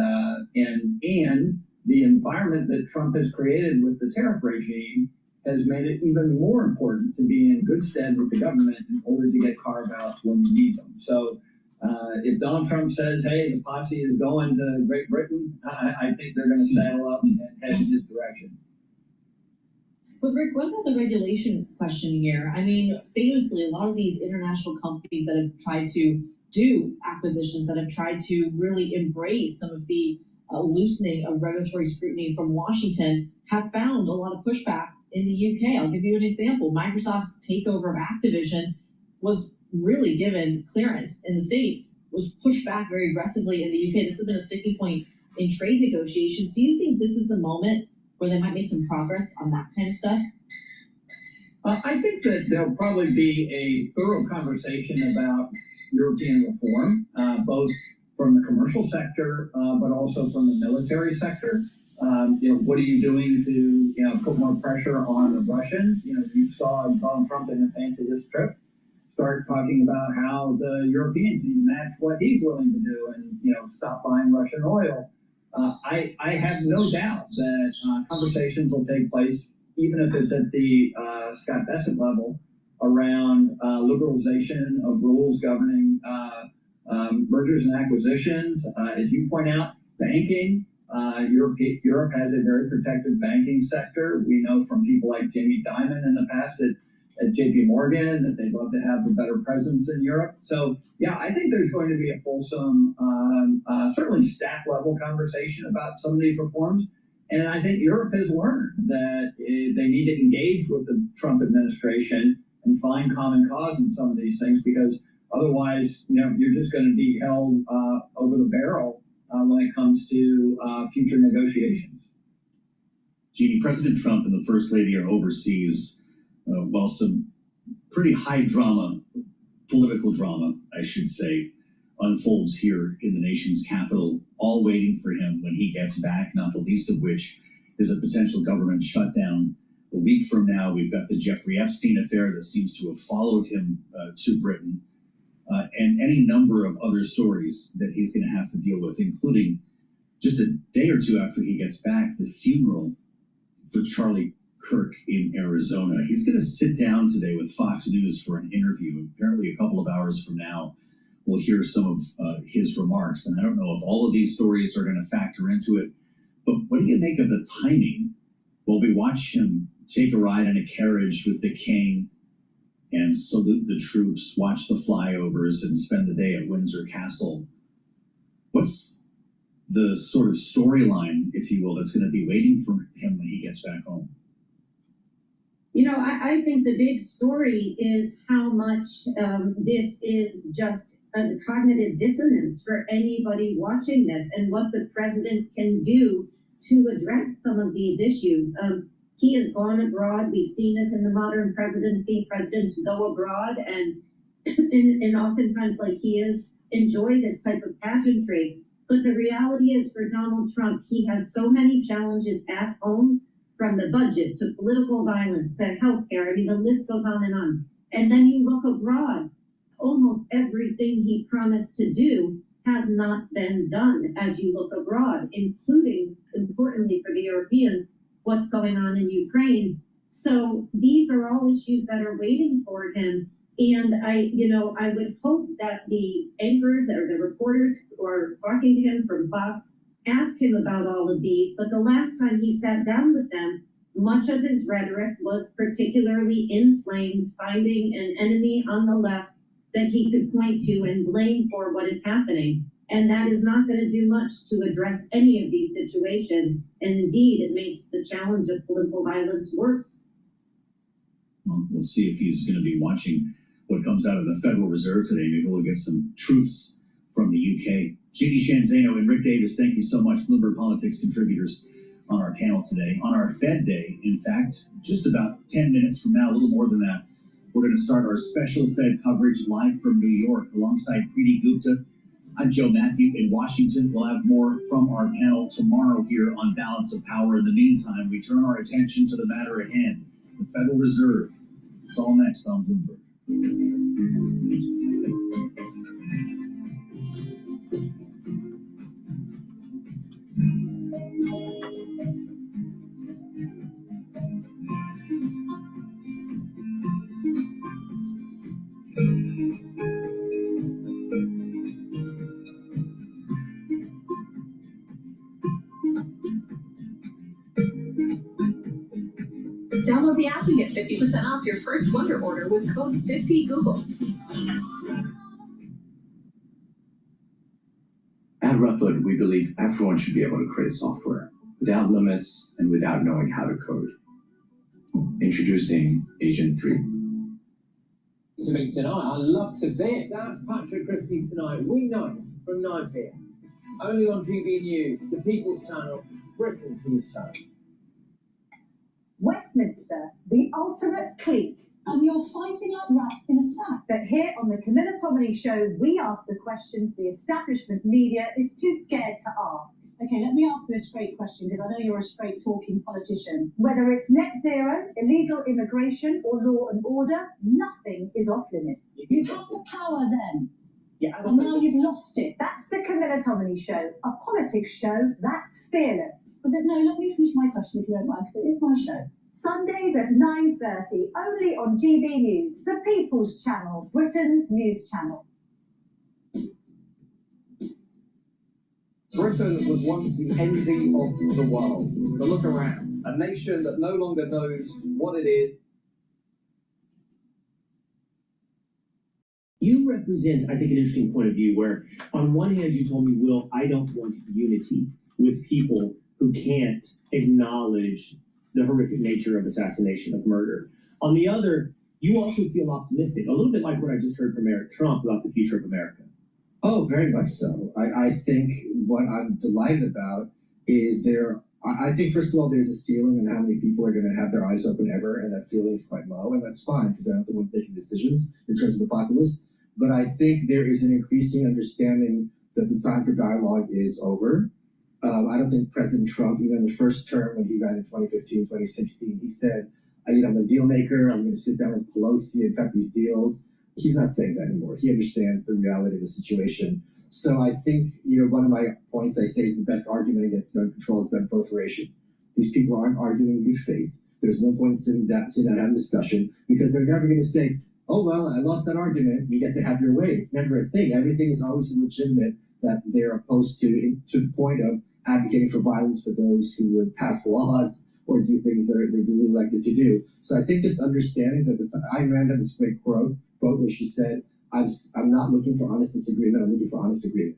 the environment that Trump has created with the tariff regime has made it even more important to be in good stead with the government in order to get carve-outs when you need them. So if Donald Trump says, hey, the posse is going to Great Britain, I think they're going to saddle up and head in his direction. But Rick, what about the regulation question here? I mean, famously, a lot of these international companies that have tried to do acquisitions, that have tried to really embrace some of the loosening of regulatory scrutiny from Washington, have found a lot of pushback in the UK. I'll give you an example. Microsoft's takeover of Activision was really given clearance in the States, was pushed back very aggressively in the UK. This has been a sticking point in trade negotiations. Do you think this is the moment where they might make some progress on that kind of stuff? I think that there'll probably be a thorough conversation about European reform, both from the commercial sector, but also from the military sector. What are you doing to put more pressure on the Russians? You saw Donald Trump in advance of this trip start talking about how the Europeans need to match what he's willing to do and stop buying Russian oil. I have no doubt that conversations will take place, even if it's at the Scott Bessent level, around liberalization of rules governing mergers and acquisitions. As you point out, banking. Europe has a very protected banking sector. We know from people like Jamie Dimon in the past at JP Morgan that they'd love to have a better presence in Europe. So, yeah, I think there's going to be a fulsome, certainly staff level conversation about some of these reforms. And I think Europe has learned that they need to engage with the Trump administration and find common cause in some of these things, because otherwise, you're just going to be held over the barrel when it comes to future negotiations. Jeannie, President Trump and the First Lady are overseas while some pretty high drama, political drama, I should say, unfolds here in the nation's capital, all waiting for him when he gets back, not the least of which is a potential government shutdown. A week from now, we've got the Jeffrey Epstein affair that seems to have followed him to Britain, and any number of other stories that he's going to have to deal with, including just a day or two after he gets back, the funeral for Charlie Kirk in Arizona. He's going to sit down today with Fox News for an interview. Apparently a couple of hours from now, we'll hear some of his remarks. And I don't know if all of these stories are going to factor into it, but what do you make of the timing? Well, we watch him take a ride in a carriage with the king and so the troops watch the flyovers and spend the day at Windsor Castle. What's the sort of storyline, if you will, that's going to be waiting for him when he gets back home? You know, I think the big story is how much this is just a cognitive dissonance for anybody watching this, and what the president can do to address some of these issues. He has gone abroad. We've seen this in the modern presidency. Presidents go abroad and oftentimes, like he is, enjoy this type of pageantry. But the reality is, for Donald Trump, he has so many challenges at home, from the budget to political violence to healthcare. I mean, the list goes on. And then you look abroad, almost everything he promised to do has not been done as you look abroad, including, importantly for the Europeans, what's going on in Ukraine. So these are all issues that are waiting for him. And I would hope that the anchors or the reporters who are talking to him from Fox ask him about all of these. But the last time he sat down with them, much of his rhetoric was particularly inflamed, finding an enemy on the left that he could point to and blame for what is happening. And that is not going to do much to address any of these situations. And indeed, it makes the challenge of political violence worse. Well, we'll see if he's going to be watching what comes out of the Federal Reserve today. Maybe we'll get some truths from the UK. J.D. Shanzano and Rick Davis, thank you so much, Bloomberg Politics contributors on our panel today. On our Fed Day, in fact, just about 10 minutes from now, a little more than that, we're going to start our special Fed coverage live from New York alongside Preeti Gupta. I'm Joe Matthew in Washington. We'll have more from our panel tomorrow here on Balance of Power. In the meantime, we turn our attention to the matter at hand, the Federal Reserve. It's all next on Bloomberg. Download the app and get 50% off your first Wonder order with code 50Google. At Replit, we believe everyone should be able to create software without limits and without knowing how to code. Introducing Agent 3. To me tonight, I love to see it. That's Patrick Christie's Tonight, weeknights from 9 p.m. Only on GB News, the People's Channel, Britain's news channel. Westminster, the ultimate clique. And you're fighting like rats in a sack. But here on the Camilla Tominey Show, we ask the questions the establishment media is too scared to ask. Okay, let me ask you a straight question, because I know you're a straight-talking politician. Whether it's net zero, illegal immigration, or law and order, nothing is off limits. You have the power then. Yeah, and now you've lost it. That's the Camilla Tominey Show, a politics show that's fearless. But no, let me finish my question if you don't mind, because it is my show. Sundays at 9:30, only on GB News, the People's Channel, Britain's news channel. Britain was once the envy of the world. But look around, a nation that no longer knows what it is. You represent, I think, an interesting point of view where, on one hand, you told me, Will, I don't want unity with people who can't acknowledge the horrific nature of assassination, of murder. On the other, you also feel optimistic, a little bit like what I just heard from Eric Trump about the future of America. Oh, very much so. I think what I'm delighted about is I think, first of all, there's a ceiling on how many people are going to have their eyes open ever, and that ceiling is quite low, and that's fine, because they're not the ones making decisions in terms of the populace. But I think there is an increasing understanding that the time for dialogue is over. I don't think President Trump, even in the first term when he ran in 2015, 2016, he said, I'm a deal maker, I'm going to sit down with Pelosi and cut these deals. He's not saying that anymore. He understands the reality of the situation. So I think, one of my points I say is the best argument against gun control is gun proliferation. These people aren't arguing in good faith. There's no point in sitting down and having a discussion, because they're never going to say, oh, well, I lost that argument. You get to have your way. It's never a thing. Everything is always legitimate that they're opposed to the point of advocating for violence for those who would pass laws or do things that they're duly elected to do. So I think this understanding that Ayn Rand had this great quote where she said, I'm not looking for honest disagreement, I'm looking for honest agreement.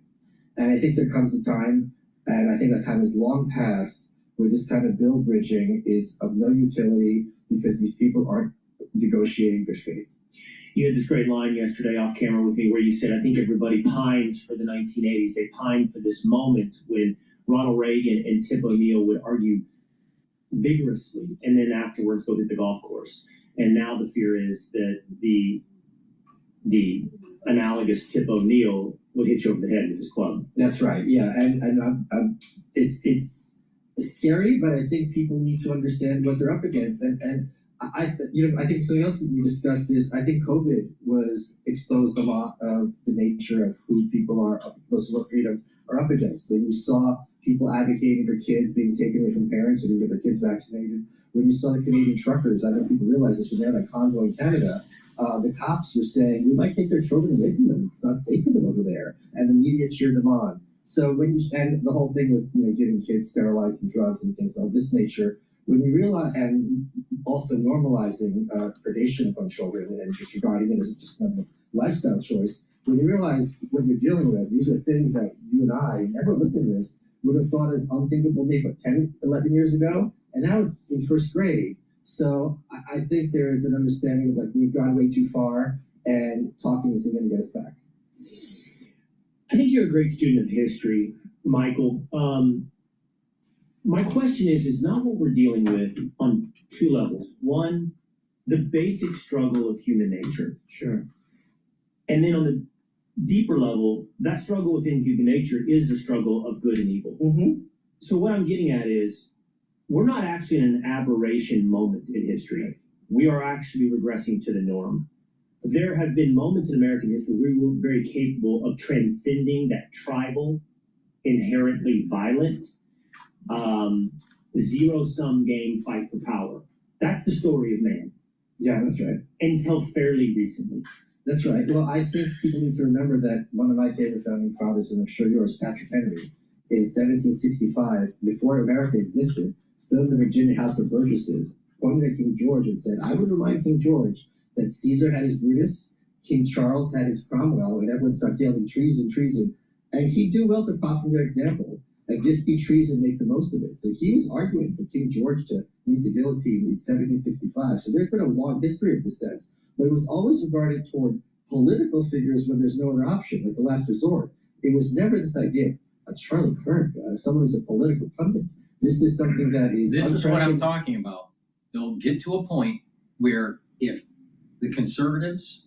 And I think there comes a time, and I think that time is long past, where this kind of bill bridging is of no utility because these people aren't negotiating good faith. You had this great line yesterday off camera with me where you said, I think everybody pines for the 1980s. They pine for this moment when Ronald Reagan and Tip O'Neill would argue vigorously and then afterwards go hit the golf course. And now the fear is that the analogous Tip O'Neill would hit you over the head with his club. That's right, yeah. And it's scary, but I think people need to understand what they're up against. And I think something else we discussed is I think COVID was exposed a lot of the nature of who people are, those who love freedom, are up against. When you saw people advocating for kids being taken away from parents who didn't get their kids vaccinated, when you saw the Canadian truckers, I don't know if people realize this, when they had that convoy in Canada, the cops were saying, we might take their children away from them. It's not safe for them over there. And the media cheered them on. So and the whole thing with, giving kids sterilizing drugs and things of this nature, when you realize, and also normalizing predation upon children and just regarding it as just another lifestyle choice, when you realize what you're dealing with, these are things that you and I, never listening to this, would have thought as unthinkable maybe 10, 11 years ago, and now it's in first grade. So I think there is an understanding of we've gone way too far, and talking isn't going to get us back. I think you're a great student of history, Michael. My question is not what we're dealing with on two levels. One, the basic struggle of human nature. Sure. And then on the deeper level, that struggle within human nature is the struggle of good and evil. Mm-hmm. So what I'm getting at is, we're not actually in an aberration moment in history. We are actually regressing to the norm. There have been moments in American history where we were very capable of transcending that tribal, inherently violent, zero-sum game fight for power. That's the story of man. Yeah, that's right. Until fairly recently. That's right. Well, I think people need to remember that one of my favorite founding fathers, and I'm sure yours, Patrick Henry, in 1765, before America existed, stood in the Virginia House of Burgesses, pointed at King George and said, I would remind King George that Caesar had his Brutus, King Charles had his Cromwell, and everyone starts yelling treason, treason. And he'd do well to pop from their example. Like, this be treason, make the most of it. So he was arguing for King George to meet the guillotine in 1765. So there's been a long history of dissent, but it was always regarded toward political figures when there's no other option, like the last resort. It was never this idea of Charlie Kirk, someone who's a political pundit. This is something that is... This is what I'm talking about. They'll get to a point where if the conservatives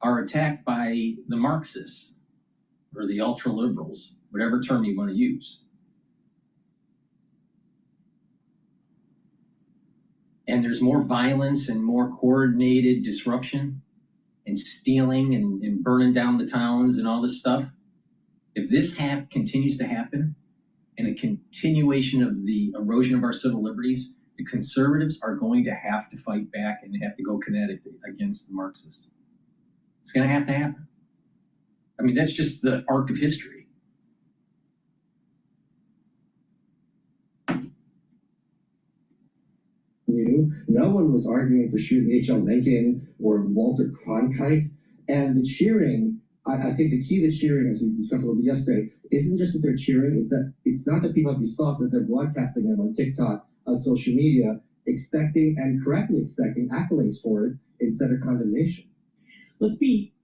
are attacked by the Marxists or the ultra-liberals, whatever term you want to use, and there's more violence and more coordinated disruption and stealing and burning down the towns and all this stuff, if this continues to happen, and a continuation of the erosion of our civil liberties, the conservatives are going to have to fight back and have to go kinetic against the Marxists. It's going to happen. I mean, that's just the arc of history. No one was arguing for shooting H.L. Mencken or Walter Cronkite. And the cheering, I think the key to cheering, as we discussed a little bit yesterday, isn't just that they're cheering, it's not that people have these thoughts, that they're broadcasting them on TikTok, on social media, expecting and correctly expecting accolades for it instead of condemnation. Let's be,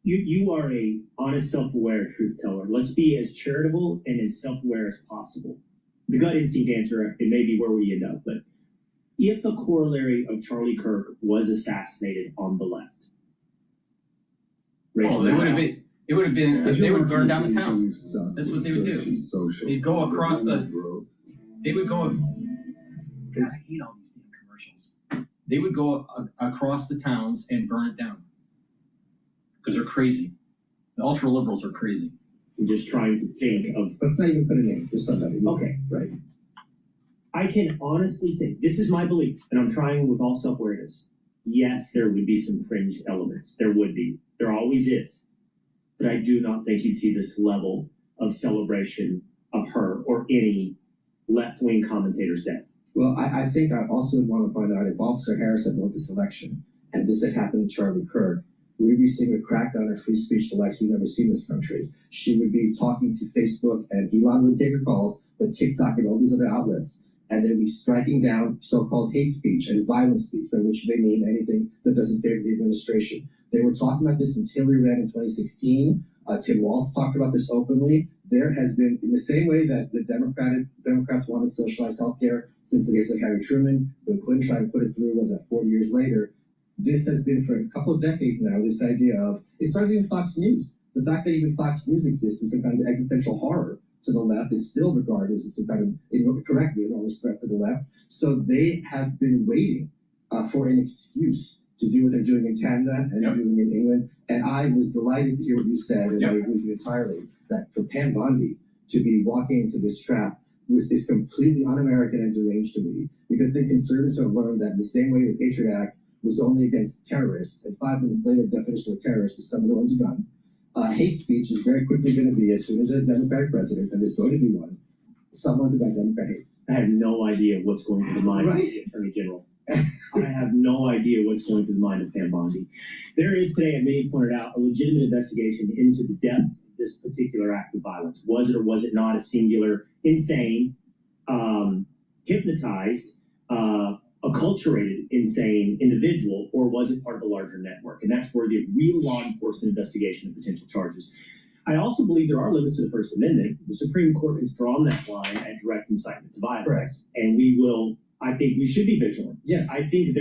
you are a honest, self-aware truth teller. Let's be as charitable and as self-aware as possible. The gut instinct answer, it may be where we end up, but if a corollary of Charlie Kirk was assassinated on the left, it would have been, they would burn down the town. That's what they would do. They'd go across I hate all these damn commercials. They would go across the towns and burn it down. Because they're crazy. The ultra liberals are crazy. I'm just trying to think of. Let's not even put a name. Just somebody. Okay. Right. I can honestly say, this is my belief, and I'm trying with all self-awareness. Yes, there would be some fringe elements. There would be. There always is. But I do not think you'd see this level of celebration of her or any left-wing commentators' death. Well, I think I also want to point out if Officer Harris had won this election and this had happened to Charlie Kirk, we'd be seeing a crackdown on free speech the likes we've never seen in this country. She would be talking to Facebook, and Elon would take her calls, but TikTok and all these other outlets, and they would be striking down so-called hate speech and violent speech, by which they mean anything that doesn't favor the administration. They were talking about this since Hillary ran in 2016. Tim Walz talked about this openly. There has been, in the same way that the Democrats wanted socialized health care since the days of Harry Truman, Bill Clinton tried to put it through, was that 40 years later. This has been for a couple of decades now, this idea of, it started in Fox News. The fact that even Fox News exists was some kind of existential horror to the left. It's still regarded as some kind of, correctly, enormous threat to the left. So they have been waiting for an excuse to do what they're doing in Canada and doing in England. And I was delighted to hear what you said, and I agree with you entirely, that for Pam Bondi to be walking into this trap is completely un-American and deranged to me, because the conservatives have learned that in the same way the Patriot Act was only against terrorists, and 5 minutes later the definition of terrorist is someone who owns a gun. Hate speech is very quickly going to be, as soon as a Democratic president, and there's going to be one, someone who that Democrat hates. I have no idea what's going through the mind of the Attorney General. I have no idea what's going through the mind of Pam Bondi. There is today, as many pointed out, a legitimate investigation into the depth of this particular act of violence. Was it or was it not a singular, insane, hypnotized, acculturated, insane individual, or was it part of a larger network? And that's where the real law enforcement investigation of potential charges. I also believe there are limits to the First Amendment. The Supreme Court has drawn that line at direct incitement to violence. Correct. And we will, I think we should be vigilant. Yes. I think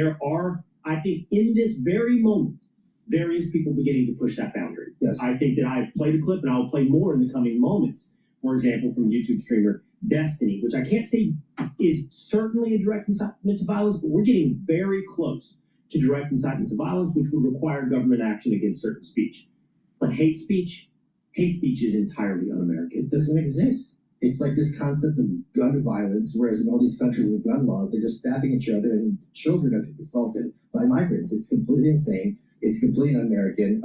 in this very moment, there is people beginning to push that boundary. Yes. I think that I've played a clip, and I will play more in the coming moments. For example, from YouTube streamer Destiny, which I can't say is certainly a direct incitement to violence, but we're getting very close to direct incitement to violence, which would require government action against certain speech. But hate speech is entirely un-American. It doesn't exist. It's like this concept of gun violence, whereas in all these countries with gun laws, they're just stabbing each other and children are assaulted by migrants. It's completely insane. It's completely un-American.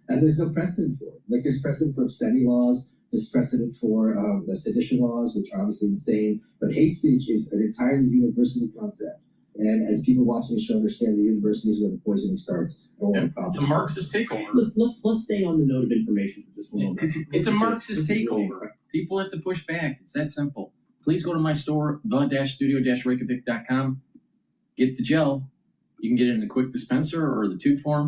And there's no precedent for it. Like, there's precedent for obscenity laws. There's precedent for the sedition laws, which are obviously insane. But hate speech is an entirely university concept. And as people watching the show understand, the university is where the poisoning starts. It's a Marxist takeover. Let's stay on the note of information for just one moment. It's a Marxist takeover. People have to push back. It's that simple. Please go to my store, the-studio-reykjavik.com. Get the gel. You can get it in the quick dispenser or the tube form.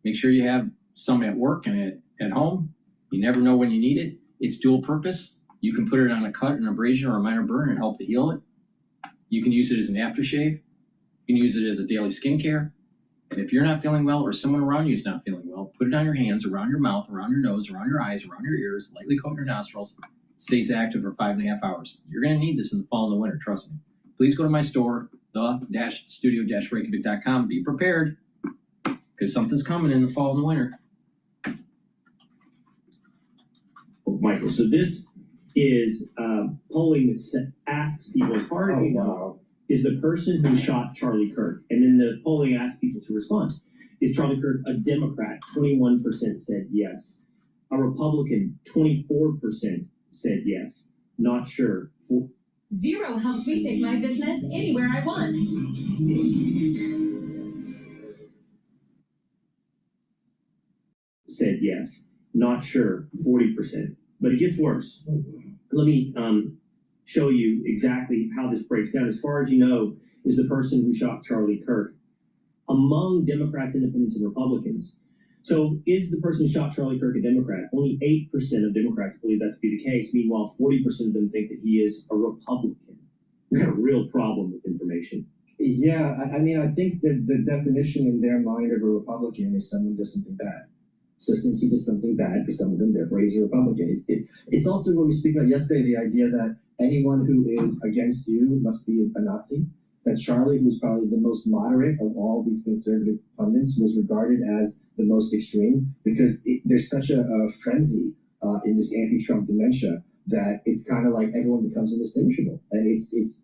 Make sure you have some at work and at home. You never know when you need it. It's dual purpose. You can put it on a cut, an abrasion, or a minor burn and help to heal it. You can use it as an aftershave. You can use it as a daily skincare. And if you're not feeling well or someone around you is not feeling well, put it on your hands, around your mouth, around your nose, around your eyes, around your ears, lightly coat your nostrils. It stays active for 5.5 hours. You're going to need this in the fall and the winter, trust me. Please go to my store, the-studio-reykjavik.com. Be prepared, because something's coming in the fall and the winter. Michael, so this is polling that asks people, as far as you know, is the person who shot Charlie Kirk, and then the polling asks people to respond. Is Charlie Kirk a Democrat? 21% said yes. A Republican, 24% said yes. Not sure. Zero helps me take my business anywhere I want. Said yes. Not sure, 40%. But it gets worse. Let me show you exactly how this breaks down. As far as you know, is the person who shot Charlie Kirk among Democrats, Independents, and Republicans. So is the person who shot Charlie Kirk a Democrat? Only 8% of Democrats believe that to be the case. Meanwhile, 40% of them think that he is a Republican. We've got a real problem with information. Yeah, I mean, I think that the definition in their mind of a Republican is someone who does something bad. So since he did something bad for some of them, therefore he's a Republican. It's also what we spoke about yesterday, the idea that anyone who is against you must be a Nazi. That Charlie, who's probably the most moderate of all these conservative pundits, was regarded as the most extreme, because there's such a frenzy in this anti-Trump dementia that it's kind of like everyone becomes indistinguishable. And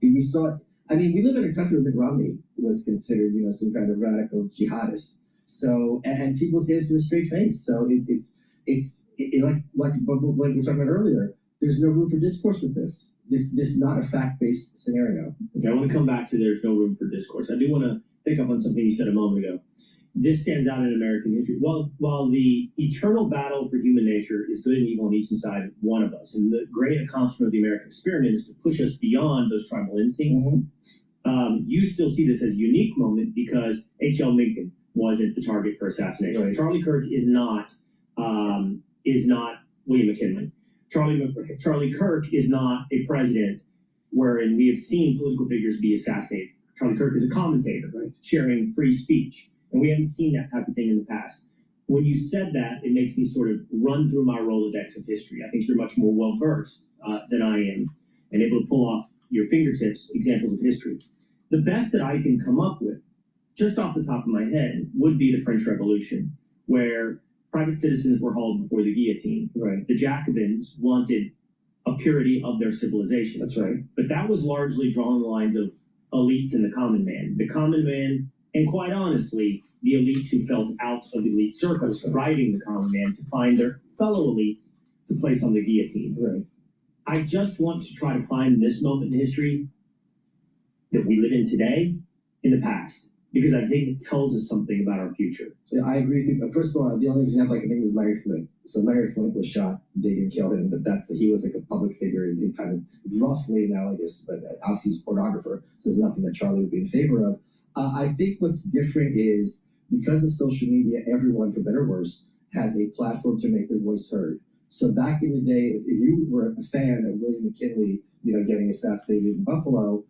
we saw it. I mean, we live in a country where Mitt Romney was considered, some kind of radical jihadist. So, and people say this with a straight face. So it's like we were talking about earlier. There's no room for discourse with this. this is not a fact-based scenario. Okay, I want to come back to there's no room for discourse. I do want to pick up on something you said a moment ago. This stands out in American history. While the eternal battle for human nature is good and evil on each side of one of us, and the great accomplishment of the American experiment is to push us beyond those tribal instincts, you still see this as a unique moment because H.L. Mencken wasn't the target for assassination. Right. Charlie Kirk is not William McKinley. Charlie Kirk is not a president wherein we have seen political figures be assassinated. Charlie Kirk is a commentator, right, sharing free speech. And we haven't seen that type of thing in the past. When you said that, it makes me sort of run through my Rolodex of history. I think you're much more well-versed than I am and able to pull off your fingertips examples of history. The best that I can come up with, just off the top of my head, would be the French Revolution, where private citizens were hauled before the guillotine. Right. The Jacobins wanted a purity of their civilization. That's right. But that was largely drawing the lines of elites and the common man. The common man, and quite honestly, the elites who felt out of elite circles, riding the common man to find their fellow elites to place on the guillotine. Right. I just want to try to find this moment in history that we live in today in the past, because I think it tells us something about our future. Yeah, I agree with you. But first of all, the only example I can think was Larry Flint. So Larry Flint was shot. They didn't kill him, but he was like a public figure and kind of roughly analogous, but obviously he's a pornographer, so there's nothing that Charlie would be in favor of. I think what's different is because of social media, everyone, for better or worse, has a platform to make their voice heard. So back in the day, if you were a fan of William McKinley, getting assassinated in Buffalo,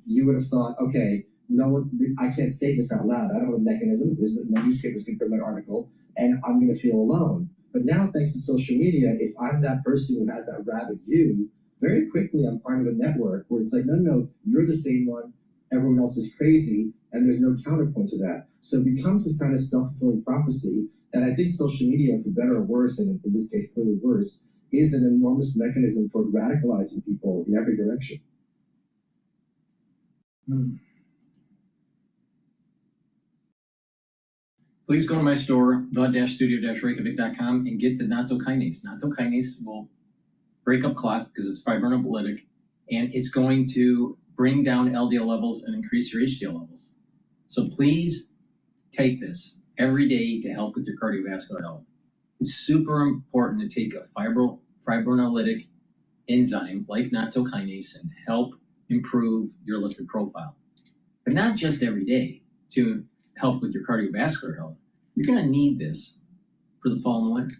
you would have thought, okay, no one, I can't say this out loud. I don't have a mechanism. There's no newspapers can print my article, and I'm going to feel alone. But now, thanks to social media, if I'm that person who has that rabid view, very quickly I'm part of a network where it's like, no, you're the same one. Everyone else is crazy, and there's no counterpoint to that. So it becomes this kind of self-fulfilling prophecy. And I think social media, for better or worse, and in this case clearly worse, is an enormous mechanism for radicalizing people in every direction. Please go to my store, the-studio-reykjavik.com, and get the nattokinase. Nattokinase will break up clots because it's fibrinolytic, and it's going to bring down LDL levels and increase your HDL levels. So please take this every day to help with your cardiovascular health. It's super important to take a fibrinolytic enzyme like nattokinase and help improve your lipid profile. But not just every day to help with your cardiovascular health. You're going to need this for the fall and winter.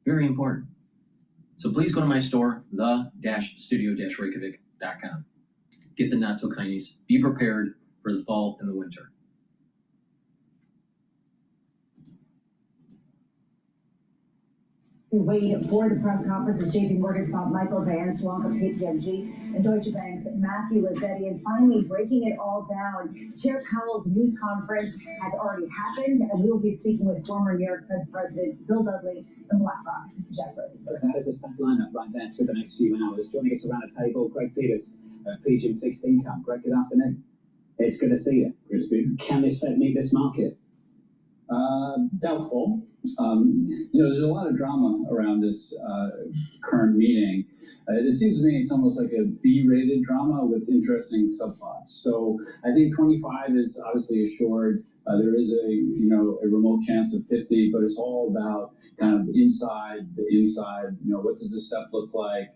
Very important. So please go to my store, the-studio-reykjavik.com. Get the nattokinase. Be prepared for the fall and the winter. We wait for the press conference with JP Morgan's Bob Michael, Diane Swamp of KPMG, and Deutsche Bank's Matthew Lazzetti. And finally, breaking it all down, Chair Powell's news conference has already happened, and we will be speaking with former New York Fed President Bill Dudley and BlackRock's Jeff Rosenberg. That is a stacked lineup right there for the next few hours. Joining us around the table, Greg Peters of Ph.D. Fixed Income. Greg, good afternoon. It's good to see you. Good to be here. Can this Fed meet this market? Doubtful. There's a lot of drama around this current meeting. It seems to me it's almost like a B-rated drama with interesting subplots. So I think 25 is obviously assured. There is a remote chance of 50, but it's all about kind of the inside. What does the SEP look like?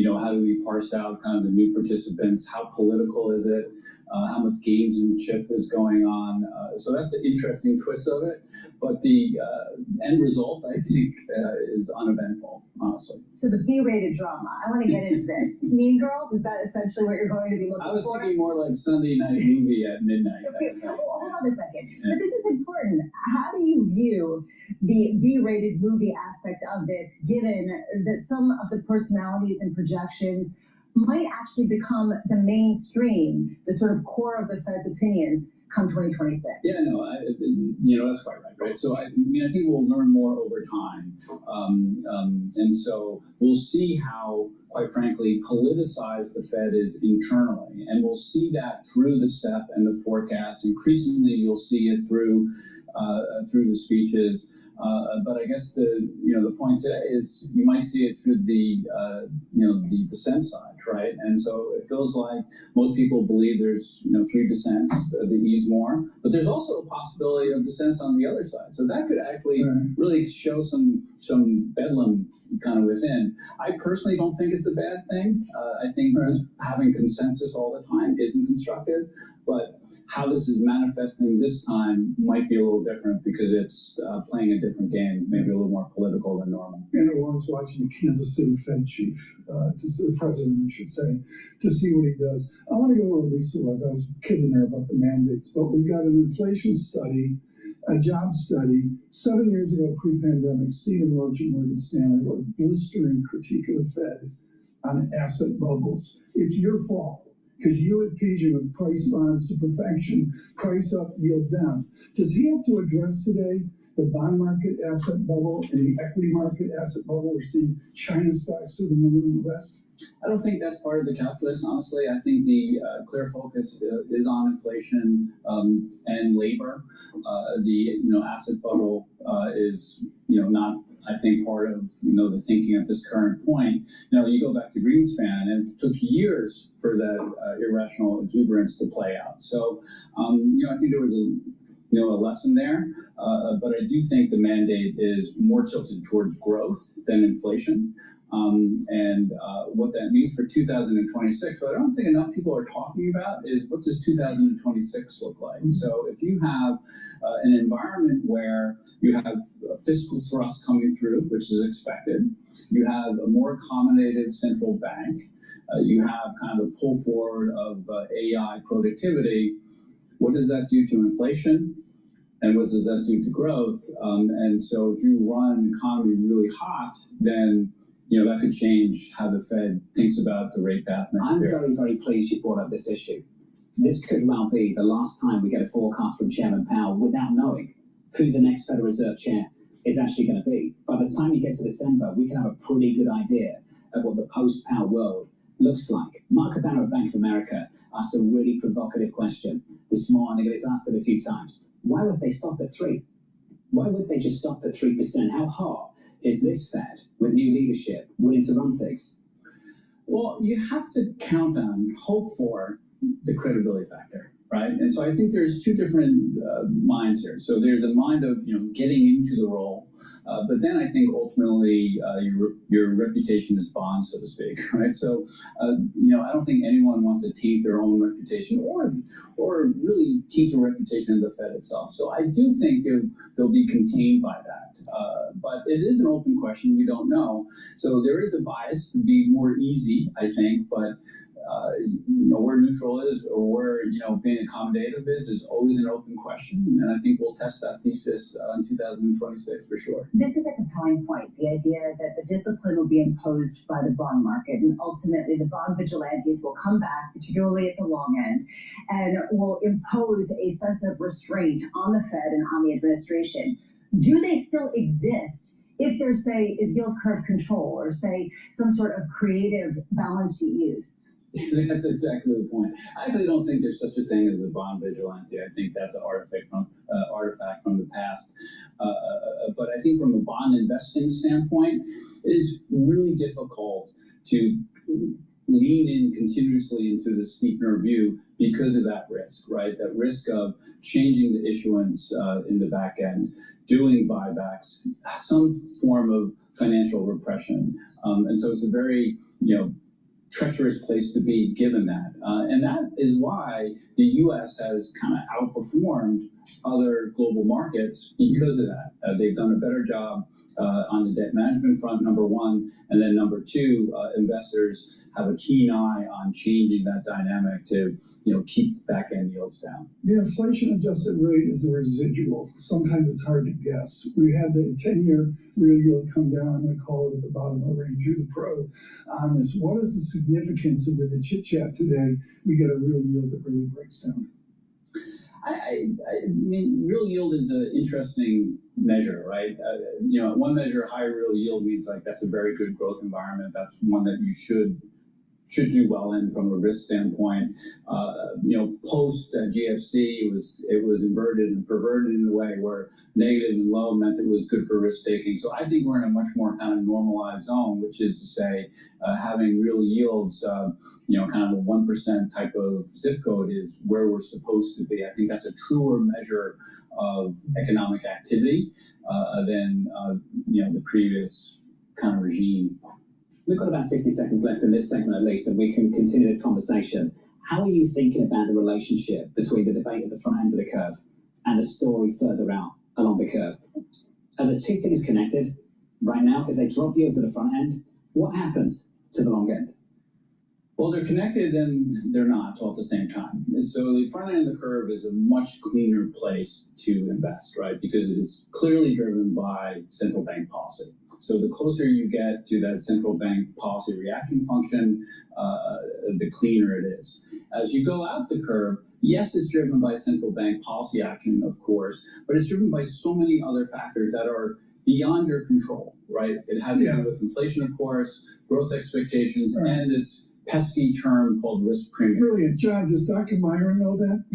How do we parse out kind of the new participants? How political is it? How much gamesmanship is going on? So that's the interesting twist of it. But the end result, I think, is uneventful, honestly. So the B-rated drama. I want to get into this. Mean Girls, is that essentially what you're going to be looking for? I was thinking more like Sunday night movie at midnight. Okay, hold on a second. Yeah. But this is important. How do you view the B-rated movie aspect of this, given that some of the personalities and projections might actually become the mainstream, the sort of core of the Fed's opinions come 2026? Yeah, no, that's quite right? So I think we'll learn more over time, and so we'll see how, quite frankly, politicized the Fed is internally, and we'll see that through the SEP and the forecast. Increasingly, you'll see it through the speeches. But I guess the point today is you might see it through the dissent side, right? And so it feels like most people believe there's 3 dissents that ease more, but there's also a possibility of dissents on the other side. So that could actually really show some bedlam kind of within. I personally don't think it's a bad thing. I think just having consensus all the time isn't constructive. But how this is manifesting this time might be a little different because it's playing a different game, maybe a little more political than normal. And I was watching the Kansas City Fed chief, the president, I should say, to see what he does. I want to go where Lisa was. I was kidding her about the mandates, but we've got an inflation study, a job study. 7 years ago, pre-pandemic, Stephen Roach at Morgan Stanley wrote a blistering critique of the Fed on asset bubbles. It's your fault. Because you at PG with price bonds to perfection, price up, yield down. Does he have to address today the bond market asset bubble and the equity market asset bubble? We're seeing China stocks to the moon and the rest. I don't think that's part of the calculus, honestly. I think the clear focus is on inflation and labor. The asset bubble is not, I think, part of the thinking at this current point. You go back to Greenspan, and it took years for that irrational exuberance to play out. So I think there was a lesson there, but I do think the mandate is more tilted towards growth than inflation. And what that means for 2026, what I don't think enough people are talking about is what does 2026 look like? So if you have an environment where you have a fiscal thrust coming through, which is expected, you have a more accommodative central bank, you have kind of a pull forward of AI productivity, what does that do to inflation? And what does that do to growth? And so if you run an economy really hot, then that could change how the Fed thinks about the rate path next I'm year. very, very pleased you brought up this issue. This could well be the last time we get a forecast from Chairman Powell without knowing who the next Federal Reserve Chair is actually going to be. By the time you get to December, we can have a pretty good idea of what the post-Powell world looks like. Mark Cabana of Bank of America asked a really provocative question this morning. It's asked it a few times. Why would they stop at 3? Why would they just stop at 3%? How hot is this Fed with new leadership willing to run things? Well, you have to count on, hope for the credibility factor, right? And so I think there's two different minds here. So there's a mind of getting into the role, but then I think ultimately your reputation is bond, so to speak, right? So I don't think anyone wants to taint their own reputation or really taint the reputation of the Fed itself. So I do think they'll be contained by that, but it is an open question. We don't know. So there is a bias to be more easy, I think, but where neutral is or where being accommodative is always an open question, and I think we'll test that thesis in 2026 for sure. This is a compelling point, the idea that the discipline will be imposed by the bond market, and ultimately the bond vigilantes will come back, particularly at the long end, and will impose a sense of restraint on the Fed and on the administration. Do they still exist if there's, say, is yield curve control or, say, some sort of creative balance sheet use? That's exactly the point. I actually don't think there's such a thing as a bond vigilante. I think that's an artifact from the past. But I think from a bond investing standpoint, it is really difficult to lean in continuously into the steepener view because of that risk, right? That risk of changing the issuance in the back end, doing buybacks, some form of financial repression. And so it's a very, treacherous place to be given that. And that is why the U.S. has kind of outperformed other global markets because of that. They've done a better job on the debt management front, number one, and then number two, investors have a keen eye on changing that dynamic to keep back-end yields down. The inflation-adjusted rate is a residual. Sometimes it's hard to guess. We had the 10-year real yield come down. I'm going to call it at the bottom of the range. You're the pro on this. What is the significance of with the chit-chat today? We get a real yield that really breaks down. I mean, real yield is an interesting measure, right? One measure, high real yield means like that's a very good growth environment. That's one that you should do well in from a risk standpoint. Post GFC, it was inverted and perverted in a way where negative and low meant it was good for risk taking. So I think we're in a much more kind of normalized zone, which is to say, having real yields, kind of a 1% type of zip code is where we're supposed to be. I think that's a truer measure of economic activity than the previous kind of regime. We've got about 60 seconds left in this segment at least, and we can continue this conversation. How are you thinking about the relationship between the debate at the front end of the curve and the story further out along the curve? Are the two things connected? Right now, if they drop yields at the front end, what happens to the long end? Well, they're connected and they're not all at the same time. So the front end of the curve is a much cleaner place to invest, right? Because it is clearly driven by central bank policy. So the closer you get to that central bank policy reaction function, the cleaner it is. As you go out the curve, yes, it's driven by central bank policy action, of course, but it's driven by so many other factors that are beyond your control, right? It has to do with inflation, of course, growth expectations, and this pesky term called risk premium. Brilliant, John. Does Dr. Myron know that?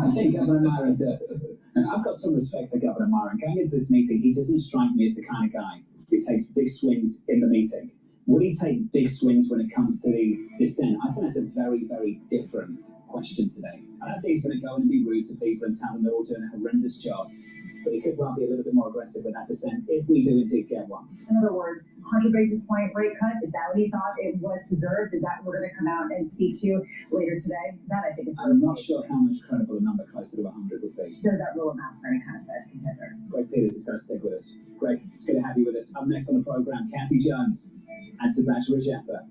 I think Governor Myron does. I've got some respect for Governor Myron. Going into this meeting, he doesn't strike me as the kind of guy who takes big swings in the meeting. Will he take big swings when it comes to the dissent? I think that's a very, very different question today. I don't think he's going to go in and be rude to people and tell them they're all doing a horrendous job. But he could well be a little bit more aggressive with that dissent if we do indeed get one. In other words, 100 basis point rate cut, is that what he thought it was deserved? Is that what we're going to come out and speak to later today? That I think is I'm not sure how much credible a number closer to 100 would be. Does that rule him out for any kind of Fed contender? Greg Peters is going to stick with us. Greg, it's good to have you with us. Up next on the program, Kathy Jones and Sebastian Rajappa.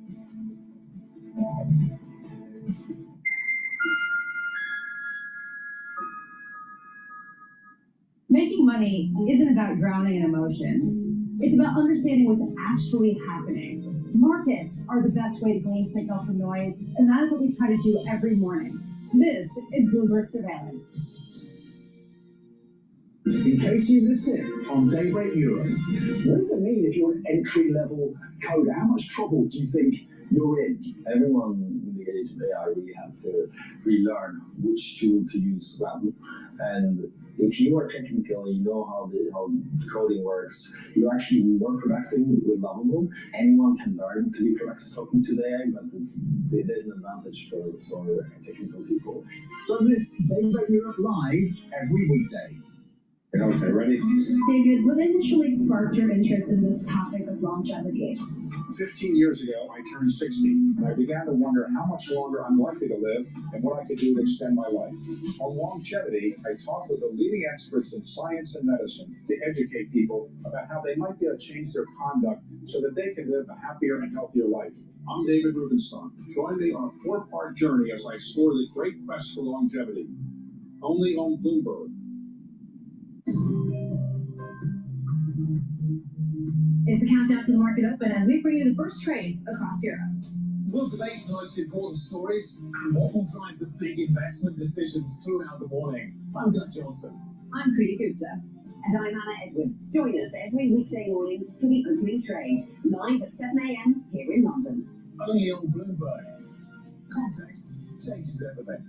Making money isn't about drowning in emotions. It's about understanding what's actually happening. Markets are the best way to glean signal from noise, and that is what we try to do every morning. This is Bloomberg Surveillance. In case you missed it on Daybreak Europe, what does it mean if you're an entry-level coder? How much trouble do you think you're in? Everyone in the age of AI really have to relearn which tool to use well. And if you are technical, you know how coding works, you're actually more productive with Lovable. Anyone can learn to be productive talking to the AI, but there's an advantage for technical people. So this Daybreak Europe live every weekday. Okay, ready? David, what initially sparked your interest in this topic of longevity? 15 years ago, I turned 60, and I began to wonder how much longer I'm likely to live and what I could do to extend my life. On longevity, I talked with the leading experts in science and medicine to educate people about how they might be able to change their conduct so that they can live a happier and healthier life. I'm David Rubenstein. Join me on a 4-part journey as I explore the great quest for longevity. Only on Bloomberg. It's the countdown to the market open as we bring you the first trades across Europe. We'll debate the most important stories and what will drive the big investment decisions throughout the morning. I'm Gut Johnson. I'm Kriti Gupta. And I'm Anna Edwards. Join us every weekday morning for the opening trade, live at 7 a.m. here in London. Only on Bloomberg. Context changes everything.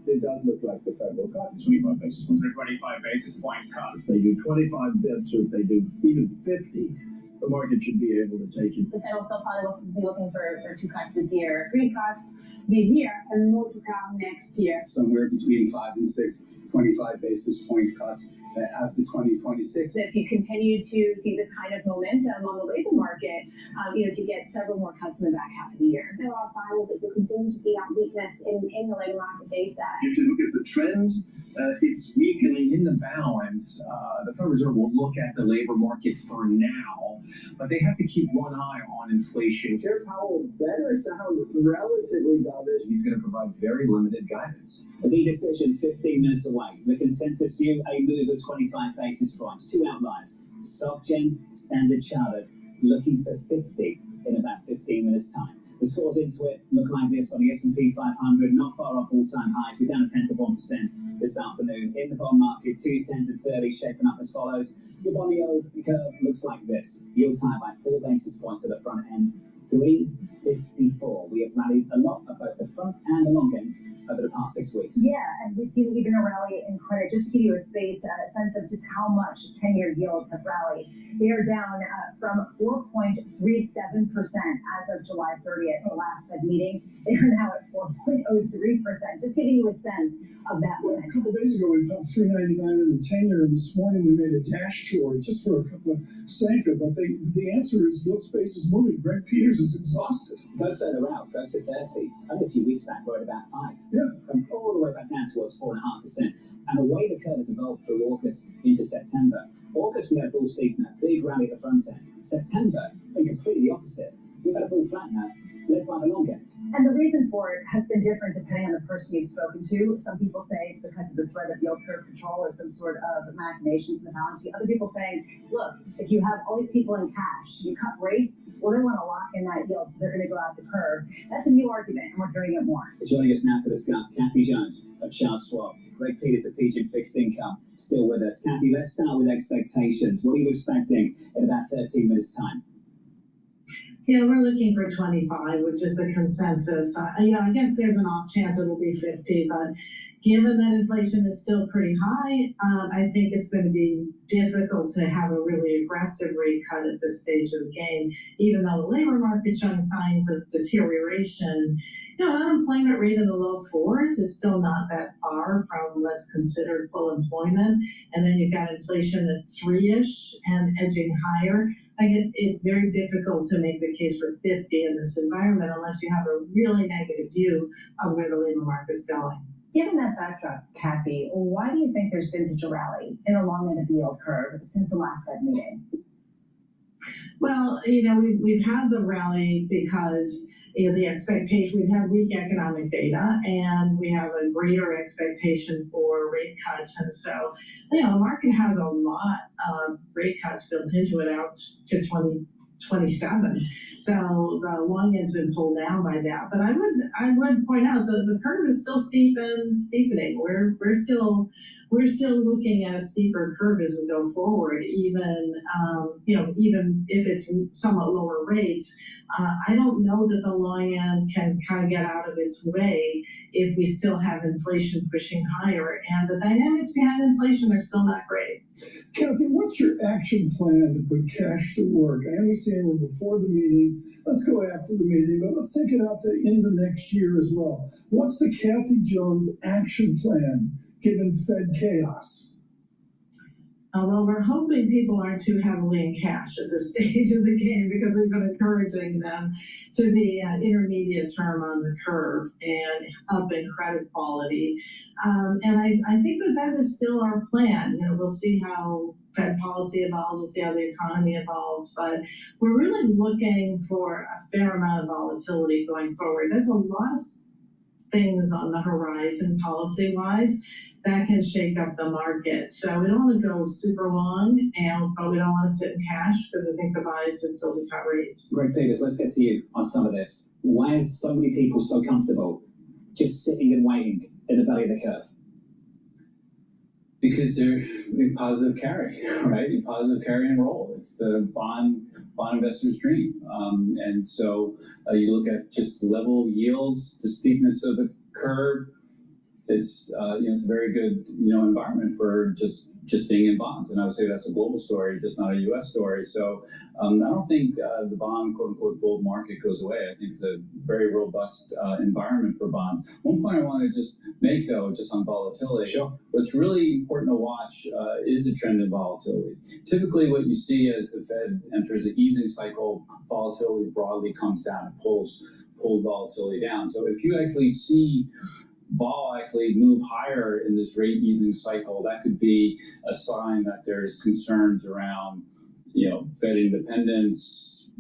It does look like the Fed will cut 25 basis points. 25 basis point cut. If they do 25 bips, or if they do even 50, the market should be able to take it. The Fed will still probably be looking for 2 cuts this year, 3 cuts this year, and more to come next year. Somewhere between 5 and 6, 25 basis point cuts out to 2026. If you continue to see this kind of momentum on the labor market, to get several more cuts in the back half of the year. There are signs that you'll continue to see that weakness in the labor market data. If you look at the trends, it's weakening in the balance. The Federal Reserve will look at the labor market for now, but they have to keep one eye on inflation. Chair Powell better sound relatively dovish. He's going to provide very limited guidance. The decision 15 minutes away. The consensus view, a move of 25 basis points. 2 outliers. SocGen, Standard Chartered, looking for 50 in about 15 minutes' time. The scores into it look like this on the S&P 500, not far off all-time highs. We're down a tenth of 1% this afternoon. In the bond market, 2s, 10s, and 30s shaping up as follows. Your bond yield curve looks like this. Yields higher by 4 basis points to the front end, 354. We have rallied a lot at both the front and the long end over the past 6 weeks. Yeah, and we've seen even a rally in credit. Just to give you a sense of just how much 10-year yields have rallied. They are down from 4.37% as of July 30th, the last Fed meeting. They are now at 4.03%. Just giving you a sense of that. Well, a couple of days ago, we bought $3.99 in the 10-year, and this morning we made a dash toward just for a couple of Sanka. But the answer is yield space is moving. Greg Peters is exhausted. Go further out, go to 30s. Only a few weeks back, we're at about 5. Yeah. Come all the way back down towards 4.5%. And the way the curve has evolved through August into September, August we had a bull steepener, big rally at the front end. September, it's been completely the opposite. We've had a bull flattener, led by the long end. And the reason for it has been different depending on the person you've spoken to. Some people say it's because of the threat of yield curve control or some sort of machinations in the balance sheet. Other people saying, look, if you have all these people in cash, you cut rates, well, they want to lock in that yield, so they're going to go out the curve. That's a new argument, and we're hearing it more. Joining us now to discuss, Kathy Jones of Charles Schwab, Greg Peters of Pigeon Fixed Income, still with us. Kathy, let's start with expectations. What are you expecting in about 13 minutes' time? Yeah, we're looking for 25, which is the consensus. I guess there's an off chance it'll be 50, but given that inflation is still pretty high, I think it's going to be difficult to have a really aggressive rate cut at this stage of the game, even though the labor market's showing signs of deterioration. An unemployment rate in the low 4s is still not that far from what's considered full employment. And then you've got inflation at 3-ish and edging higher. It's very difficult to make the case for 50 in this environment unless you have a really negative view of where the labor market's going. Given that backdrop, Kathy, why do you think there's been such a rally in the long end of the yield curve since the last Fed meeting? Well, we've had the rally because the expectation, we've had weak economic data and we have a greater expectation for rate cuts. And so, the market has a lot of rate cuts built into it out to 2027. So the long end's been pulled down by that. But I would point out that the curve is still steepening. We're still looking at a steeper curve as we go forward, even if it's somewhat lower rates. I don't know that the long end can kind of get out of its way if we still have inflation pushing higher, and the dynamics behind inflation are still not great. Kathy, what's your action plan to put cash to work? I understand we're before the meeting. Let's go after the meeting, but let's take it out to end of next year as well. What's the Kathy Jones action plan given Fed chaos? Well, we're hoping people aren't too heavily in cash at this stage of the game because we've been encouraging them to be intermediate term on the curve and up in credit quality. And I think that is still our plan. We'll see how Fed policy evolves, we'll see how the economy evolves, but we're really looking for a fair amount of volatility going forward. There's a lot of things on the horizon policy-wise that can shake up the market. So we don't want to go super long, but we don't want to sit in cash because I think the bias is still to cut rates. Greg Peters, let's get to you on some of this. Why is so many people so comfortable just sitting and waiting in the belly of the curve? Because they're positive carry, right? Positive carry and roll. It's the bond investor's dream. And so you look at just the level of yields, the steepness of the curve. It's it's a very good environment for just being in bonds, and I would say that's a global story, just not a U.S. story. So I don't think the bond quote unquote bull market goes away. I think it's a very robust environment for bonds. One point I want to just make though, just on volatility. Sure. What's really important to watch is the trend in volatility. Typically, what you see as the Fed enters the easing cycle, volatility broadly comes down and pulls volatility down. So if you actually see vol actually move higher in this rate easing cycle, that could be a sign that there's concerns around, Fed independence,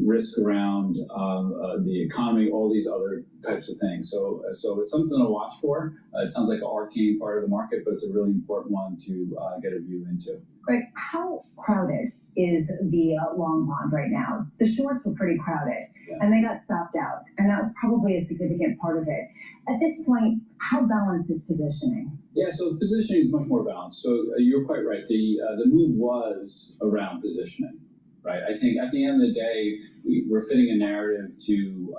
risk around the economy, all these other types of things. So it's something to watch for. It sounds like an arcane part of the market, but it's a really important one to get a view into. Greg, how crowded is the long bond right now? The shorts were pretty crowded, and they got stopped out, and that was probably a significant part of it. At this point, how balanced is positioning? Yeah, so positioning is much more balanced. So you're quite right. The move was around positioning, right? I think at the end of the day, we're fitting a narrative to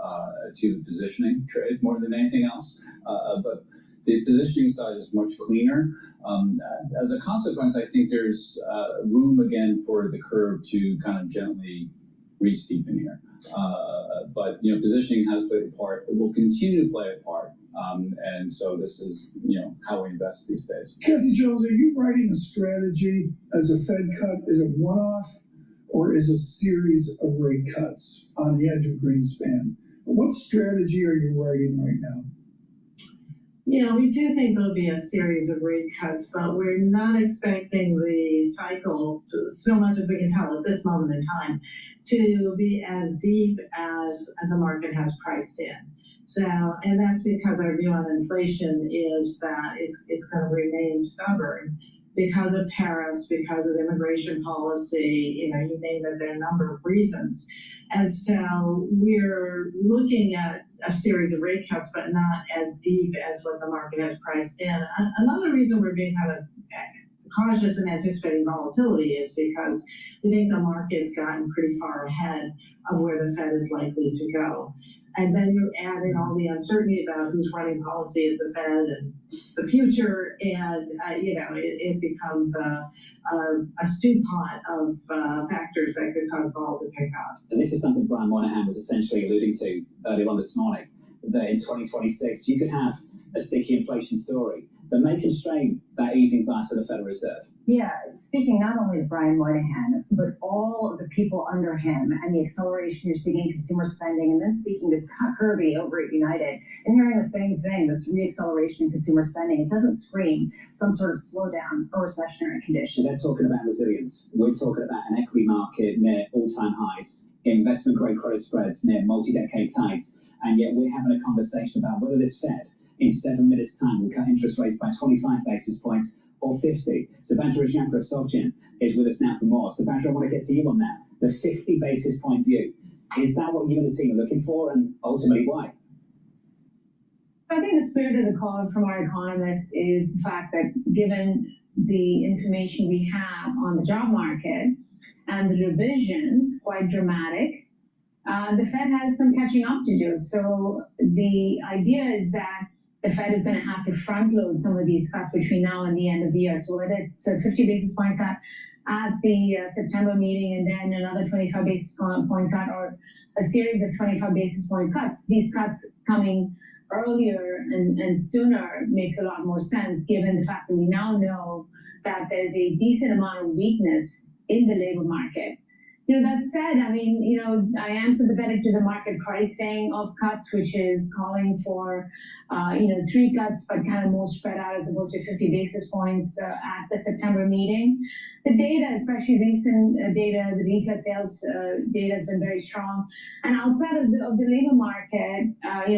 the positioning trade more than anything else. But the positioning side is much cleaner. As a consequence, I think there's room again for the curve to kind of gently re-steepen here. But positioning has played a part. It will continue to play a part. And so this is how we invest these days. Kathy Jones, are you writing a strategy as a Fed cut? Is it one-off, or is a series of rate cuts on the edge of Greenspan? What strategy are you writing right now? We do think there'll be a series of rate cuts, but we're not expecting the cycle, so much as we can tell at this moment in time, to be as deep as the market has priced in. So, and that's because our view on inflation is that it's going to remain stubborn because of tariffs, because of immigration policy, you name it, there are a number of reasons. And so we're looking at a series of rate cuts, but not as deep as what the market has priced in. Another reason we're being kind of cautious and anticipating volatility is because we think the market's gotten pretty far ahead of where the Fed is likely to go. And then you add in all the uncertainty about who's running policy at the Fed and the future, and it becomes a stew pot of factors that could cause vol to pick up. And this is something Brian Moynihan was essentially alluding to earlier on this morning, that in 2026 you could have a sticky inflation story that may constrain that easing bias of the Federal Reserve. Yeah, speaking not only to Brian Moynihan, but all of the people under him and the acceleration you're seeing in consumer spending, and then speaking to Scott Kirby over at United and hearing the same thing, this re-acceleration in consumer spending, it doesn't scream some sort of slowdown or recessionary condition. They're talking about resilience. We're talking about an equity market near all-time highs, investment-grade credit spreads near multi-decade tights, and yet we're having a conversation about whether this Fed in 7 minutes' time will cut interest rates by 25 basis points or 50. Subhadra Rajyankar of SocGen is with us now for more. Subhadra, I want to get to you on that. The 50 basis point view. Is that what you and the team are looking for, and ultimately why? I think the spirit of the call from our economists is the fact that given the information we have on the job market and the revisions, quite dramatic, the Fed has some catching up to do. So the idea is that the Fed is going to have to front load some of these cuts between now and the end of the year. So whether it's a 50 basis point cut at the September meeting and then another 25 basis point cut, or a series of 25 basis point cuts, these cuts coming earlier and sooner makes a lot more sense given the fact that we now know that there's a decent amount of weakness in the labor market. That said, I am sympathetic to the market pricing of cuts, which is calling for, 3 cuts, but kind of more spread out as opposed to 50 basis points at the September meeting. The data, especially recent data, the retail sales data has been very strong. And outside of the labor market,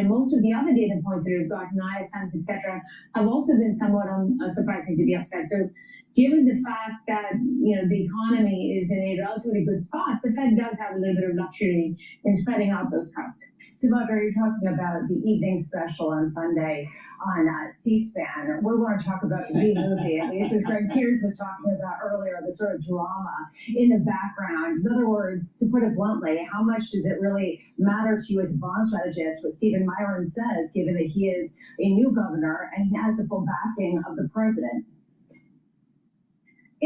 most of the other data points that we've gotten, ISMs, et cetera, have also been somewhat surprising to the upside. So given the fact that the economy is in a relatively good spot, the Fed does have a little bit of luxury in spreading out those cuts. Subhadra, you're talking about the evening special on Sunday on C-SPAN. We're going to talk about the B-movie, at least as Greg Pierce was talking about earlier, the sort of drama in the background. In other words, to put it bluntly, how much does it really matter to you as a bond strategist what Stephen Myron says, given that he is a new governor and he has the full backing of the president?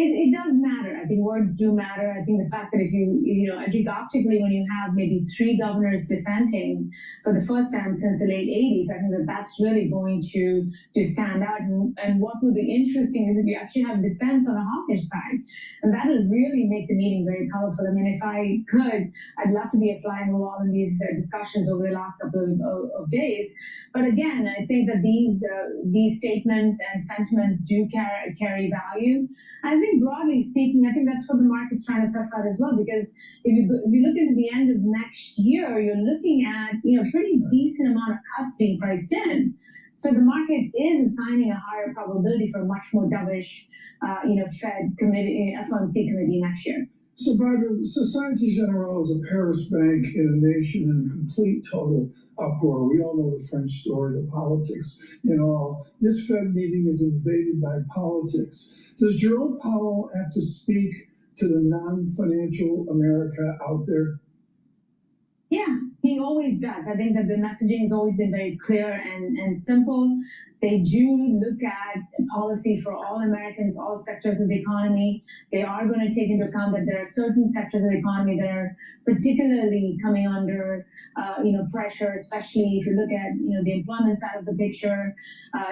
It does matter. I think words do matter. I think the fact that if you at least optically, when you have maybe 3 governors dissenting for the first time since the late 80s, I think that's really going to stand out. And what will be interesting is if you actually have dissents on the hawkish side. And that will really make the meeting very colorful. I mean, if I could, I'd love to be a fly on the wall in these discussions over the last couple of days. But again, I think that these statements and sentiments do carry value. I think broadly speaking, I think that's what the market's trying to suss out as well, because if you look into the end of next year, you're looking at pretty decent amount of cuts being priced in. So the market is assigning a higher probability for a much more dovish, Fed committee, FOMC committee next year. So, Barbara, Societe Generale is a Paris bank in a nation in complete total uproar. We all know the French story, the politics and all. This Fed meeting is invaded by politics. Does Jerome Powell have to speak to the non-financial America out there? Yeah, he always does. I think that the messaging has always been very clear and simple. They do look at policy for all Americans, all sectors of the economy. They are going to take into account that there are certain sectors of the economy that are particularly coming under, pressure, especially if you look at, the employment side of the picture.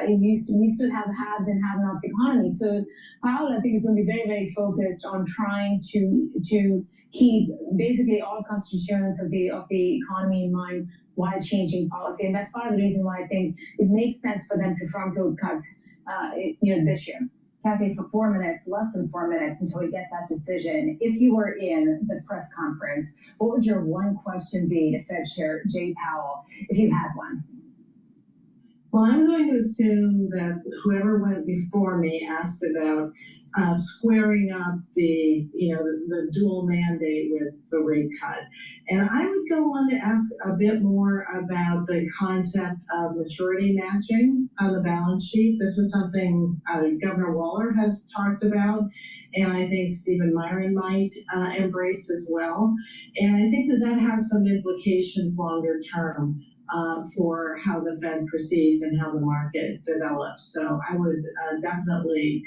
We still have haves and have-nots economy. So Powell, I think, is going to be very, very focused on trying to keep basically all constituents of the economy in mind while changing policy. And that's part of the reason why I think it makes sense for them to front-load cuts, this year. Kathy, for 4 minutes, less than 4 minutes until we get that decision, if you were in the press conference, what would your one question be to Fed Chair Jay Powell, if you had one? Well, I'm going to assume that whoever went before me asked about squaring up the dual mandate with the rate cut. And I would go on to ask a bit more about the concept of maturity matching on the balance sheet. This is something Governor Waller has talked about, and I think Stephen Myron might embrace as well. And I think that has some implications longer term for how the Fed proceeds and how the market develops. So I would definitely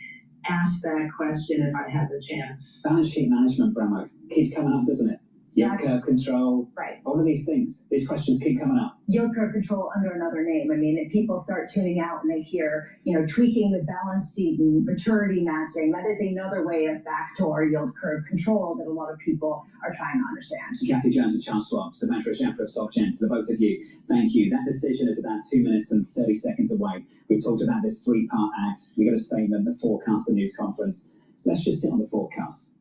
ask that question if I had the chance. Balance sheet management, Bramo, keeps coming up, doesn't it? Yield curve control, right? All of these things, these questions keep coming up. Yield curve control under another name. I mean, if people start tuning out and they hear, tweaking the balance sheet and maturity matching, that is another way of backdoor yield curve control that a lot of people are trying to understand. Kathy Jones and Charles Schwab, Samantha Shapra of SocGen, to the both of you, thank you. That decision is about 2 minutes and 30 seconds away. We talked about this three-part act. We got a statement, the forecast, the news conference. Let's just sit on the forecast.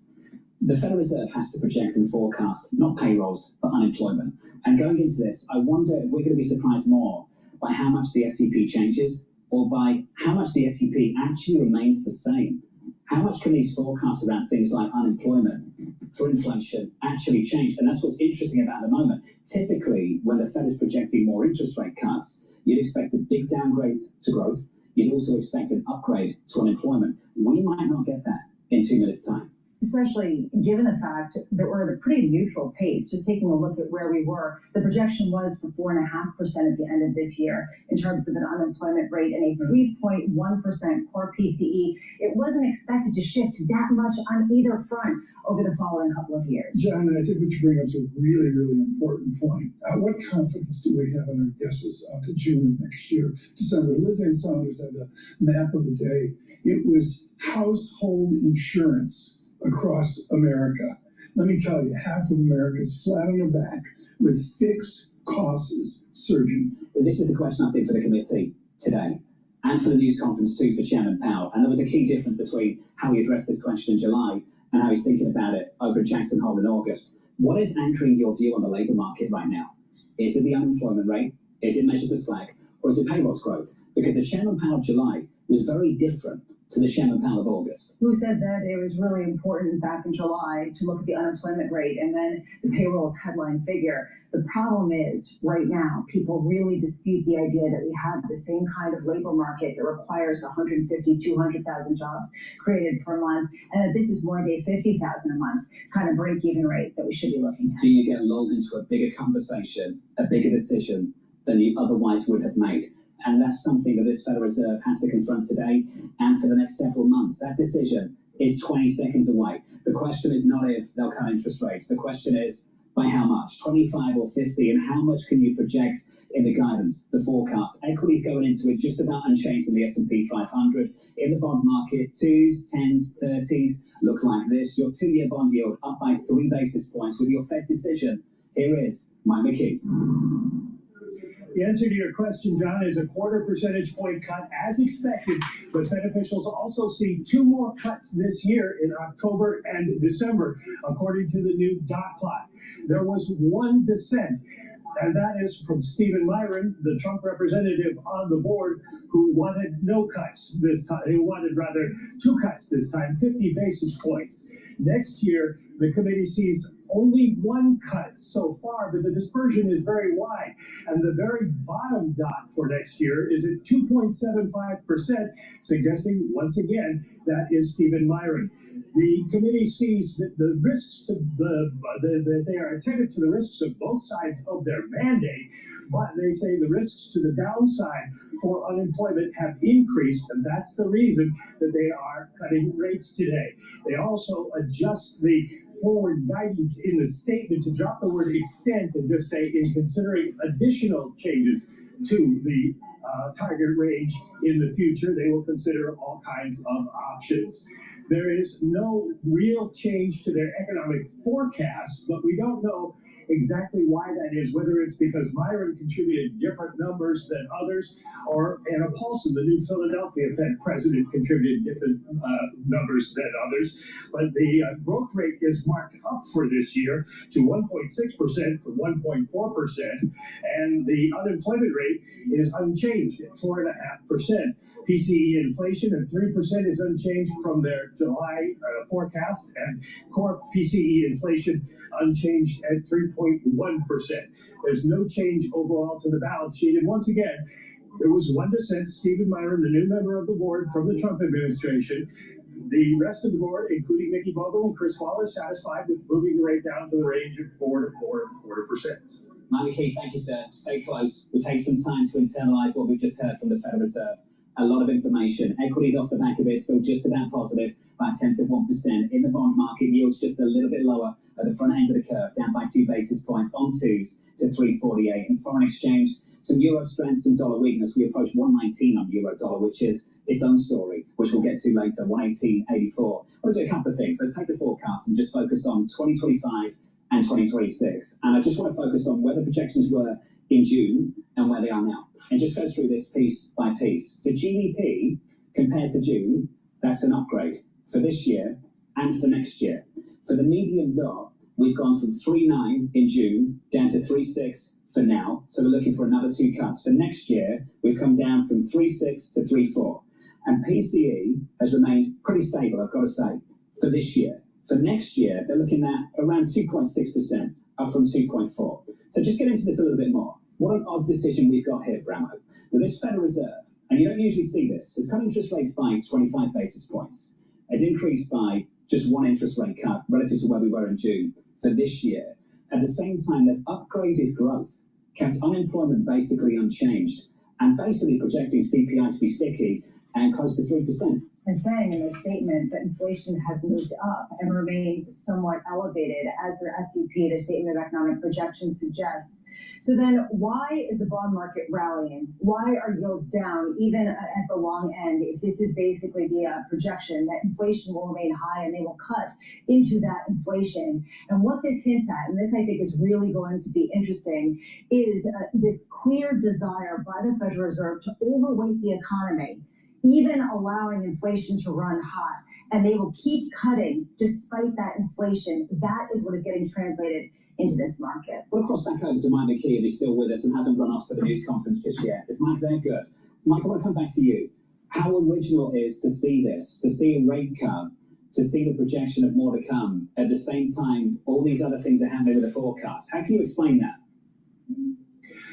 The Federal Reserve has to project and forecast not payrolls, but unemployment. And going into this, I wonder if we're going to be surprised more by how much the SEP changes or by how much the SEP actually remains the same. How much can these forecasts around things like unemployment, for inflation, actually change? And that's what's interesting about the moment. Typically, when the Fed is projecting more interest rate cuts, you'd expect a big downgrade to growth. You'd also expect an upgrade to unemployment. We might not get that in 2 minutes' time. Especially given the fact that we're at a pretty neutral pace. Just taking a look at where we were, the projection was for 4.5% at the end of this year in terms of an unemployment rate and a 3.1% core PCE. It wasn't expected to shift that much on either front over the following couple of years. John, I think what you bring up is a really, really important point. What confidence do we have in our guesses to June of next year, December? Liz Ann Saunders had the map of the day. It was household insurance across America. Let me tell you, half of America is flat on their back with fixed costs surging. This is the question, I think, for the committee today and for the news conference too for Chairman Powell. And there was a key difference between how he addressed this question in July and how he's thinking about it over at Jackson Hole in August. What is anchoring your view on the labour market right now? Is it the unemployment rate? Is it measures of slack? Or is it payrolls growth? Because the Chairman Powell of July was very different to the Chairman Powell of August. Who said that it was really important back in July to look at the unemployment rate and then the payrolls headline figure. The problem is, right now, people really dispute the idea that we have the same kind of labor market that requires 150, 200,000 jobs created per month, and that this is more of a 50,000 a month kind of break-even rate that we should be looking at. Do you get lulled into a bigger conversation, a bigger decision than you otherwise would have made? And that's something that this Federal Reserve has to confront today and for the next several months. That decision is 20 seconds away. The question is not if they'll cut interest rates. The question is by how much, 25 or 50, and how much can you project in the guidance, the forecast? Equities going into it just about unchanged in the S&P 500. In the bond market, 2s, 10s, 30s look like this. Your 2-year bond yield up by 3 basis points with your Fed decision. Here is Mike McKee. The answer to your question, John, is a 0.25 percentage point cut as expected, but Fed officials also see 2 more cuts this year in October and December, according to the new dot plot. There was one dissent And that is from Stephen Myron, the Trump representative on the board, who wanted no cuts this time, who wanted rather 2 cuts this time, 50 basis points. Next year, the committee sees only 1 cut so far, but the dispersion is very wide. And the very bottom dot for next year is at 2.75%, suggesting once again that is Stephen Myron. The committee sees that the risks to that they are attentive to the risks of both sides of their mandate, but they say the risks to the downside for unemployment have increased, and that's the reason that they are cutting rates today. They also adjust the forward guidance in the statement to drop the word extent and just say in considering additional changes to the target range in the future, they will consider all kinds of options. There is no real change to their economic forecast, but we don't know exactly why that is, whether it's because Myron contributed different numbers than others, or Anna Paulson, the new Philadelphia Fed president, contributed different numbers than others. But the growth rate is marked up for this year to 1.6% from 1.4%, and the unemployment rate is unchanged at 4.5%. PCE inflation at 3% is unchanged from their July forecast, and core PCE inflation unchanged at 3.1%. There's no change overall to the balance sheet. And once again, there was one dissent, Stephen Myron, the new member of the board from the Trump administration. The rest of the board, including Nikki Bogle and Chris Waller, satisfied with moving the rate down to the range of 4 to 4.25%. Mike McKee, thank you, sir. Stay close. We'll take some time to internalise what we've just heard from the Federal Reserve. A lot of information. Equities off the back of it, still just about positive by 1/10 of 1%. In the bond market, yields just a little bit lower at the front end of the curve, down by 2 basis points on 2s to 348. In foreign exchange, some euro strength, some dollar weakness. We approach 119 on euro dollar, which is its own story, which we'll get to later, 118.84. I want to do a couple of things. Let's take the forecast and just focus on 2025 and 2026. And I just want to focus on where the projections were in June and where they are now. And just go through this piece by piece. For GDP, compared to June, that's an upgrade for this year and for next year. For the median dot, we've gone from 3.9 in June down to 3.6 for now. So we're looking for another 2 cuts. For next year, we've come down from 3.6 to 3.4. And PCE has remained pretty stable, I've got to say, for this year. For next year, they're looking at around 2.6%, up from 2.4. So just get into this a little bit more. What an odd decision we've got here, Bramo. That this Federal Reserve, and you don't usually see this, has cut interest rates by 25 basis points, has increased by just 1 interest rate cut relative to where we were in June for this year. At the same time, they've upgraded growth, kept unemployment basically unchanged, and basically projecting CPI to be sticky and close to 3%. And saying in their statement that inflation has moved up and remains somewhat elevated, as their SEP, their Statement of Economic Projections, suggests. So then why is the bond market rallying? Why are yields down, even at the long end, if this is basically the projection that inflation will remain high and they will cut into that inflation? And what this hints at, and this I think is really going to be interesting, is this clear desire by the Federal Reserve to overweight the economy, even allowing inflation to run hot, and they will keep cutting despite that inflation. That is what is getting translated into this market. We'll cross back over to Mike McKee if he's still with us and hasn't run off to the news conference just yet. Is Mike there? Good. Mike, I want to come back to you. How original is to see this, to see a rate cut, to see the projection of more to come, at the same time all these other things are happening with the forecast? How can you explain that?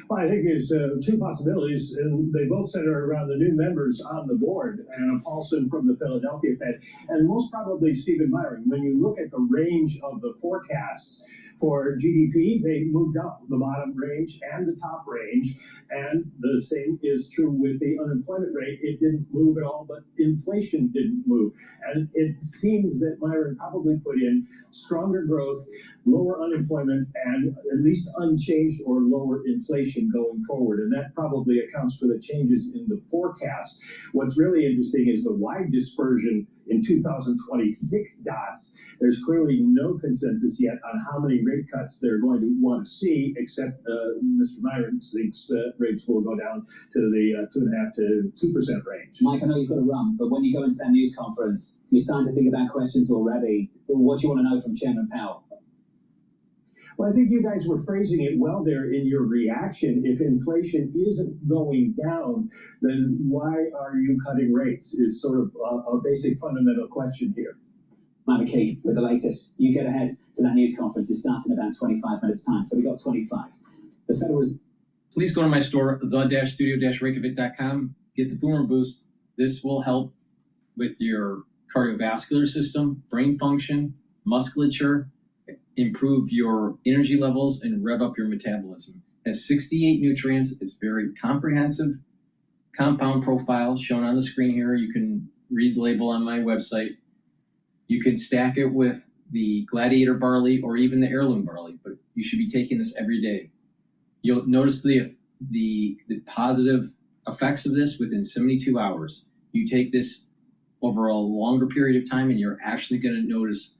Well, I think there's 2 possibilities, and they both center around the new members on the board, Anna Paulson from the Philadelphia Fed, and most probably Stephen Myron. When you look at the range of the forecasts for GDP, they moved up the bottom range and the top range, and the same is true with the unemployment rate. It didn't move at all, but inflation didn't move. And it seems that Myron probably put in stronger growth, lower unemployment, and at least unchanged or lower inflation going forward. And that probably accounts for the changes in the forecast. What's really interesting is the wide dispersion in 2026 dots. There's clearly no consensus yet on how many rate cuts they're going to want to see, except Mr. Myron thinks rates will go down to the 2.5% to 2% range. Mike, I know you've got to run, but when you go into that news conference, you're starting to think about questions already. What do you want to know from Chairman Powell? Well, I think you guys were phrasing it well there in your reaction. If inflation isn't going down, then why are you cutting rates? Is sort of a basic fundamental question here. Matt McKee with the latest. You get ahead to that news conference. It starts in about 25 minutes' time. So we got 25. The Federal Reserve. Please go to my store, the-studio-reykjavik.com. Get the Boomer Boost. This will help with your cardiovascular system, brain function, musculature, improve your energy levels, and rev up your metabolism. It has 68 nutrients. It's very comprehensive compound profile shown on the screen here. You can read the label on my website. You can stack it with the Gladiator barley or even the heirloom barley, but you should be taking this every day. You'll notice the positive effects of this within 72 hours. You take this over a longer period of time, and you're actually going to notice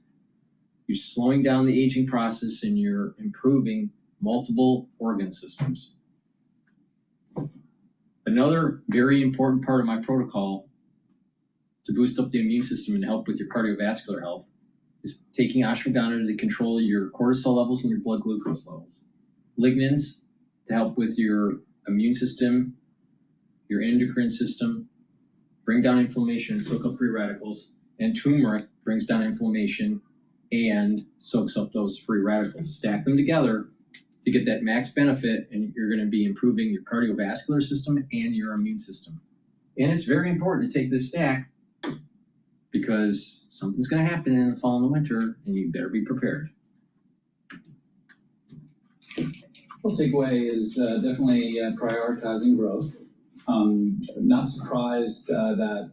you're slowing down the aging process and you're improving multiple organ systems. Another very important part of my protocol to boost up the immune system and help with your cardiovascular health is taking ashwagandha to control your cortisol levels and your blood glucose levels. Lignans to help with your immune system, your endocrine system, bring down inflammation and soak up free radicals. And turmeric brings down inflammation and soaks up those free radicals. Stack them together to get that max benefit, and you're going to be improving your cardiovascular system and your immune system. And it's very important to take this stack because something's going to happen in the fall and the winter, and you better be prepared. Well, takeaway is definitely prioritizing growth. Not surprised that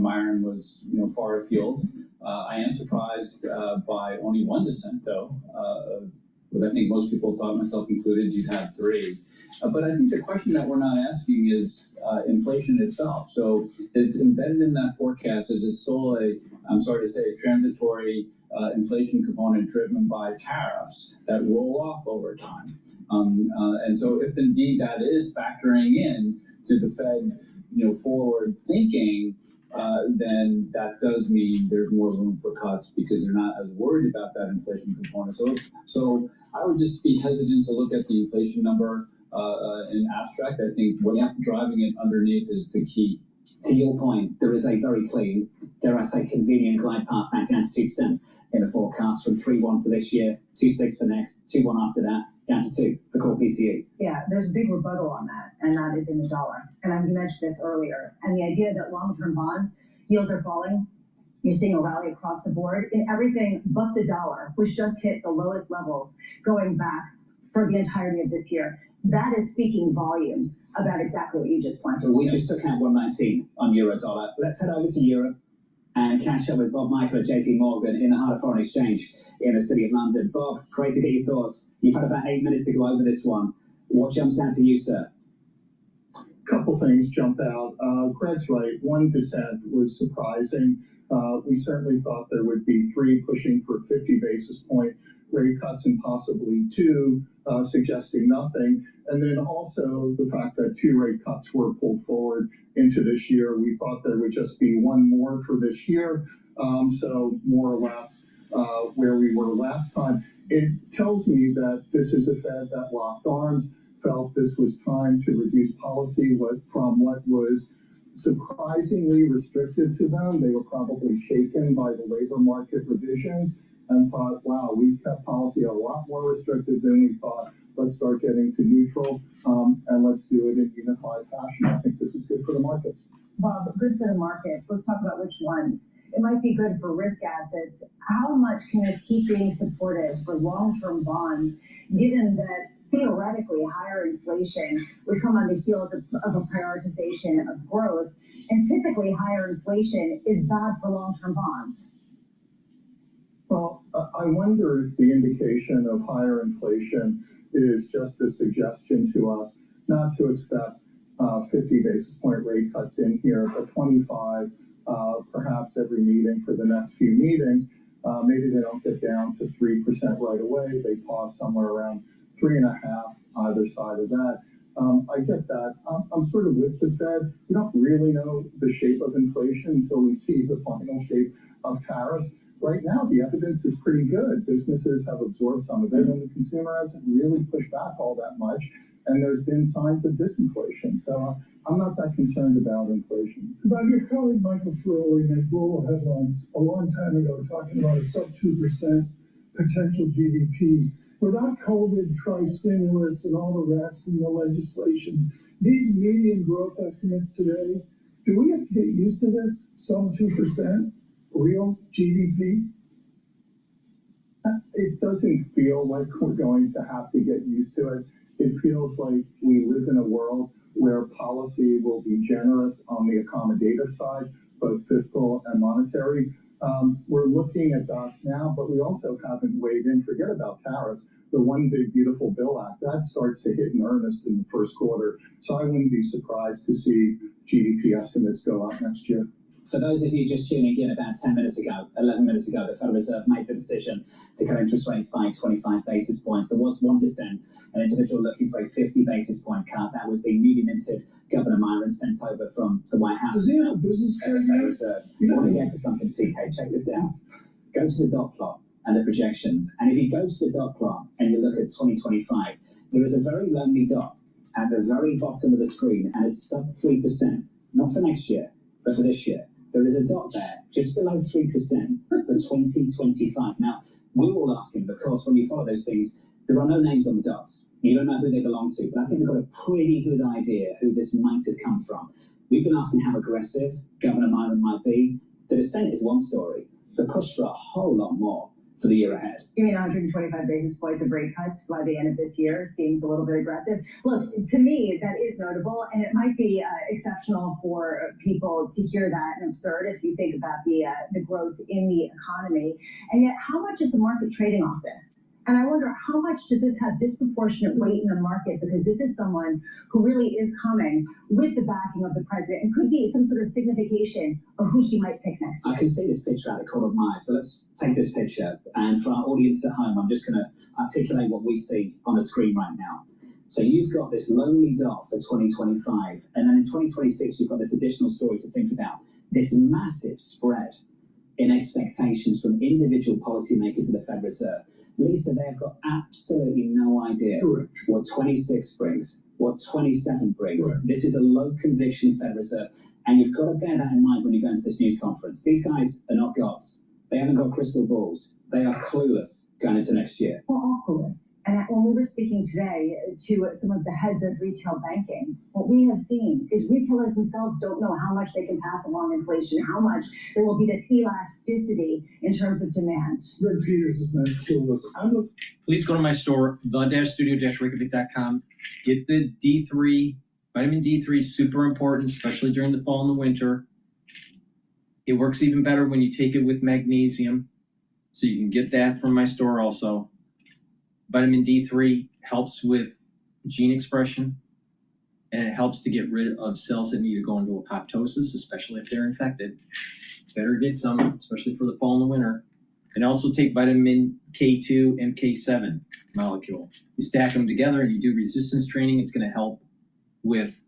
Myron was far afield. I am surprised by only one dissent, though. But I think most people thought, myself included, you'd have three. But I think the question that we're not asking is inflation itself. So is embedded in that forecast, is it still I'm sorry to say, a transitory inflation component driven by tariffs that roll off over time? And so if indeed that is factoring in to the Fed, forward thinking, then that does mean there's more room for cuts because they're not as worried about that inflation component. So I would just be hesitant to look at the inflation number in abstract. I think what's driving it underneath is the key. To your point, there is a very clean, dare I say, convenient glide path back down to 2% in the forecast from 3.1 for this year, 2.6 for next, 2.1 after that, down to 2 for core PCE. Yeah, there's a big rebuttal on that, and that is in the dollar. And you mentioned this earlier. And the idea that long-term bonds, yields are falling, you're seeing a rally across the board in everything but the dollar, which just hit the lowest levels going back for the entirety of this year. That is speaking volumes about exactly what you just pointed to. We just took out 119 on euro dollar. Let's head over to Europe and catch up with Bob Michael at JP Morgan in the heart of foreign exchange in the city of London. Bob, great to get your thoughts. You've had about 8 minutes to go over this one. What jumps out to you, sir? Couple things jump out. Greg's right. One dissent was surprising. We certainly thought there would be 3 pushing for 50 basis point rate cuts and possibly 2 suggesting nothing. And then also the fact that 2 rate cuts were pulled forward into this year. We thought there would just be 1 more for this year. So more or less where we were last time. It tells me that this is a Fed that locked arms, felt this was time to reduce policy from what was surprisingly restrictive to them. They were probably shaken by the labor market revisions and thought, wow, we've kept policy a lot more restrictive than we thought. Let's start getting to neutral and let's do it in unified fashion. I think this is good for the markets. Bob, good for the markets. Let's talk about which ones. It might be good for risk assets. How much can this keep being supportive for long-term bonds, given that theoretically higher inflation would come on the heels of a prioritization of growth, and typically higher inflation is bad for long-term bonds? Well, I wonder if the indication of higher inflation is just a suggestion to us not to expect 50 basis point rate cuts in here, but 25 perhaps every meeting for the next few meetings. Maybe they don't get down to 3% right away. They pause somewhere around 3.5 either side of that. I get that. I'm sort of with the Fed. We don't really know the shape of inflation until we see the final shape of tariffs. right now the evidence is pretty good. Businesses have absorbed some of it, and the consumer hasn't really pushed back all that much. And there's been signs of disinflation. So I'm not that concerned about inflation. About your colleague Michael Ferroli made global headlines a long time ago talking about a sub 2% potential GDP. Without COVID, tri-stimulus, and all the rest, and the legislation, these median growth estimates today, do we have to get used to this sub 2% real GDP? It doesn't feel like we're going to have to get used to it. It feels like we live in a world where policy will be generous on the accommodative side, both fiscal and monetary. We're looking at dots now, but we also haven't weighed in. Forget about tariffs. The One Big Beautiful Bill Act, that starts to hit in earnest in the first quarter. So I wouldn't be surprised to see GDP estimates go up next year. For those of you just tuning in, about 11 minutes ago, the Federal Reserve made the decision to cut interest rates by 25 basis points. There was one dissent, an individual looking for a 50 basis point cut. That was the newly minted Governor Myron sent over from the White House. Is he a business at the Federal Reserve. I want to get to something, CK. Check this out. Go to the dot plot and the projections. And if you go to the dot plot and you look at 2025, there is a very lonely dot at the very bottom of the screen, and it's sub 3%, not for next year, but for this year. There is a dot there, just below 3% for 2025. Now, we're all asking, of course, when you follow those things, there are no names on the dots. You don't know who they belong to, but I think we've got a pretty good idea who this might have come from. We've been asking how aggressive Governor Myron might be. The dissent is one story. The push for a whole lot more for the year ahead. You mean 125 basis points of rate cuts by the end of this year seems a little bit aggressive. Look, to me, that is notable, and it might be exceptional for people to hear that and absurd if you think about the growth in the economy. And yet, how much is the market trading off this? And I wonder, how much does this have disproportionate weight in the market? Because this is someone who really is coming with the backing of the president and could be some sort of signification of who he might pick next year. I can see this picture out of Cottrell Myers. So let's take this picture. And for our audience at home, I'm just going to articulate what we see on the screen right now. So you've got this lonely dot for 2025. And then in 2026, you've got this additional story to think about. This massive spread in expectations from individual policymakers of the Federal Reserve. Lisa, they've got absolutely no idea what 26 brings, what 27 brings. This is a low conviction Federal Reserve. And you've got to bear that in mind when you go into this news conference. These guys are not gods. They haven't got crystal balls. They are clueless going into next year. We're all clueless. And when we were speaking today to some of the heads of retail banking, what we have seen is retailers themselves don't know how much they can pass along inflation, how much there will be this elasticity in terms of demand. Greg Peters is not clueless. Please go to my store, the-studio-reykjavik.com. Get the D3, vitamin D3, super important, especially during the fall and the winter. It works even better when you take it with magnesium. So you can get that from my store also. Vitamin D3 helps with gene expression, and it helps to get rid of cells that need to go into apoptosis, especially if they're infected. Better get some, especially for the fall and the winter. And also take vitamin K2 and K7 molecule. You stack them together and you do resistance training. It's going to help with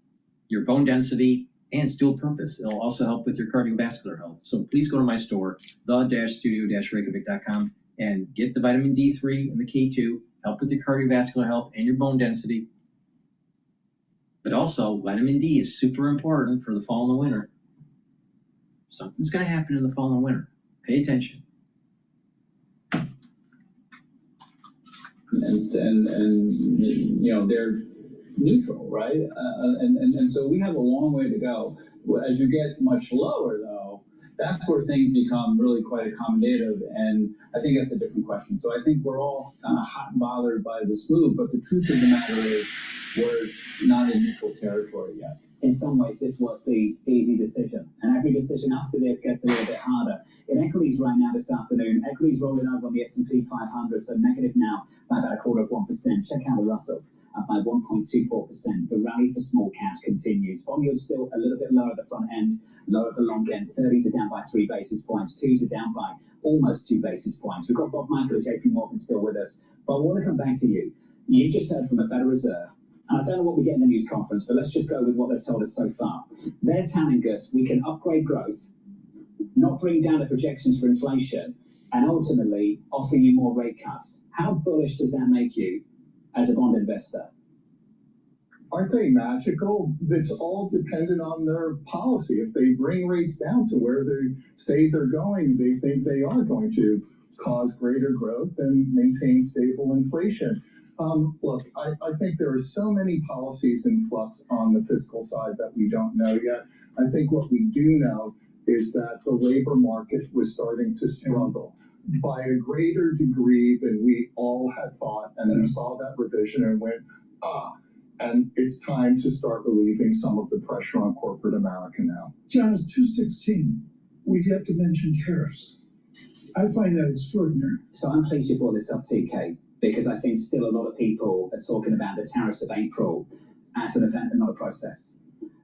your bone density and its dual purpose. It'll also help with your cardiovascular health. So please go to my store, the-studio-reykjavik.com, and get the vitamin D3 and the K2, help with your cardiovascular health and your bone density. But also, vitamin D is super important for the fall and the winter. Something's going to happen in the fall and winter. Pay attention. And you know, they're neutral, right? And so we have a long way to go. As you get much lower, though, that's where things become really quite accommodative, and I think that's a different question. So I think we're all kind of hot and bothered by this move, but the truth of the matter is we're not in neutral territory yet. In some ways, this was the easy decision. And every decision after this gets a little bit harder. In equities right now this afternoon, equities rolling over on the S&P 500, so negative now by about 0.25%. Check out the Russell, up by 1.24%. The rally for small caps continues. Bond yields still a little bit lower at the front end, lower at the long end. 30s are down by 3 basis points. 2s are down by almost 2 basis points. We've got Bob Michael at JP Morgan still with us. But I want to come back to you. You've just heard from the Federal Reserve. And I don't know what we get in the news conference, but let's just go with what they've told us so far. They're telling us we can upgrade growth, not bring down the projections for inflation, and ultimately offer you more rate cuts. How bullish does that make you as a bond investor? Aren't they magical? It's all dependent on their policy. If they bring rates down to where they say they're going, they think they are going to cause greater growth and maintain stable inflation. Look, I think there are so many policies in flux on the fiscal side that we don't know yet. I think what we do know is that the labor market was starting to struggle by a greater degree than we all had thought. And we saw that revision and went, and it's time to start relieving some of the pressure on corporate America now. John, it's 2:16. We've yet to mention tariffs. I find that extraordinary. So I'm pleased you brought this up, TK, because I think still a lot of people are talking about the tariffs of April as an event and not a process.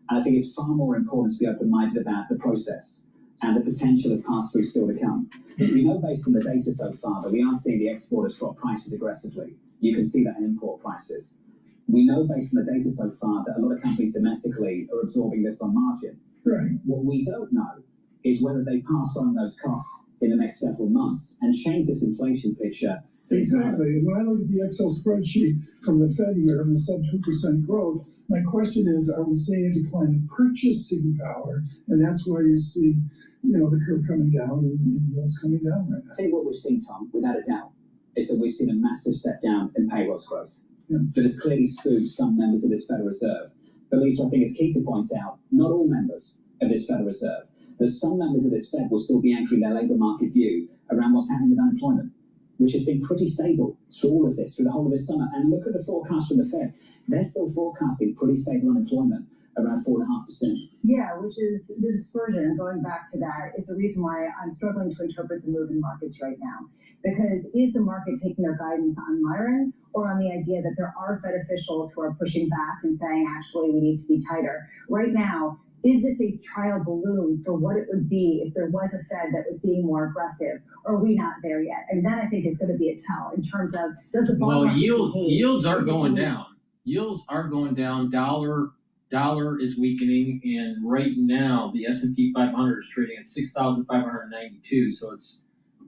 And I think it's far more important to be open-minded about the process and the potential of pass-through still to come. We know based on the data so far that we are seeing the exporters drop prices aggressively. You can see that in import prices. We know based on the data so far that a lot of companies domestically are absorbing this on margin. Right. What we don't know is whether they pass on those costs in the next several months and change this inflation picture. Exactly. And when I look at the Excel spreadsheet from the Fed here and the sub 2% growth, my question is, are we seeing a decline in purchasing power? And that's why you see, the curve coming down and yields coming down right now. I think what we've seen, Tom, without a doubt, is that we've seen a massive step down in payrolls growth. Yeah. That has clearly spooked some members of this Federal Reserve. But Lisa, I think it's key to point out, not all members of this Federal Reserve, that some members of this Fed will still be anchoring their labour market view around what's happening with unemployment, which has been pretty stable through all of this, through the whole of this summer. And look at the forecast from the Fed. They're still forecasting pretty stable unemployment, around 4.5%. Yeah, which is the dispersion, and going back to that is the reason why I'm struggling to interpret the move in markets right now. Because is the market taking their guidance on Myron or on the idea that there are Fed officials who are pushing back and saying, actually, we need to be tighter? Right now, is this a trial balloon for what it would be if there was a Fed that was being more aggressive? Or are we not there yet? And that, I think, is going to be a tell in terms of, does the bond market yields are going down. Yields are going down. Dollar is weakening, and right now the S&P 500 is trading at 6,592, so it's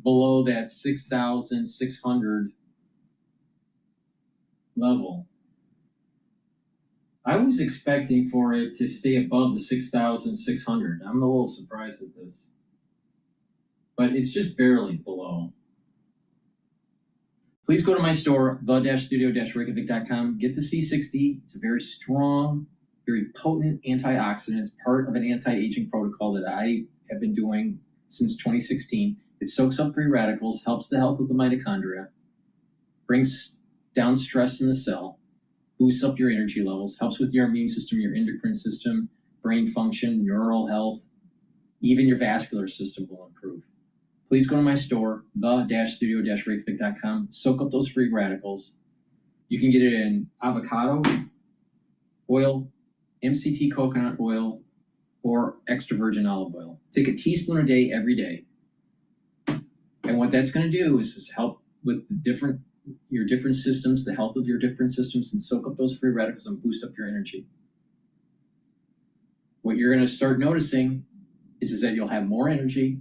below that 6,600 level. I was expecting for it to stay above the 6,600. I'm a little surprised at this, but it's just barely below. Please go to my store, the-studio-reykjavik.com. Get the C60. It's a very strong, very potent antioxidant. It's part of an anti-aging protocol that I have been doing since 2016. It soaks up free radicals, helps the health of the mitochondria, brings down stress in the cell, boosts up your energy levels, helps with your immune system, your endocrine system, brain function, neural health, even your vascular system will improve. Please go to my store, the-studio-reykjavik.com. Soak up those free radicals. You can get it in avocado oil, MCT coconut oil, or extra virgin olive oil. Take a teaspoon a day every day. And what that's going to do is help with your different systems, the health of your different systems, and soak up those free radicals and boost up your energy. What you're going to start noticing is that you'll have more energy.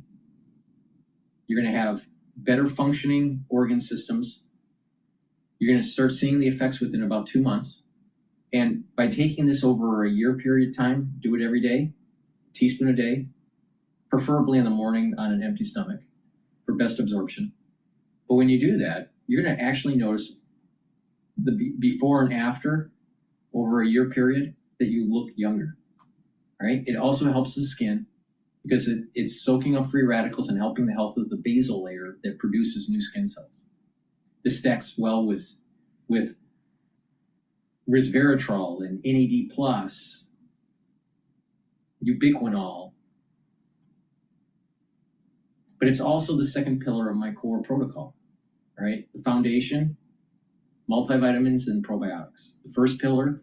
You're going to have better functioning organ systems. You're going to start seeing the effects within about 2 months. And by taking this over a year period of time, do it every day, a teaspoon a day, preferably in the morning on an empty stomach for best absorption. But when you do that, you're going to actually notice the before and after over a year period that you look younger, right? It also helps the skin because it's soaking up free radicals and helping the health of the basal layer that produces new skin cells. This stacks well with resveratrol and NAD+, ubiquinol. But it's also the second pillar of my core protocol, right? The foundation, multivitamins and probiotics. The first pillar,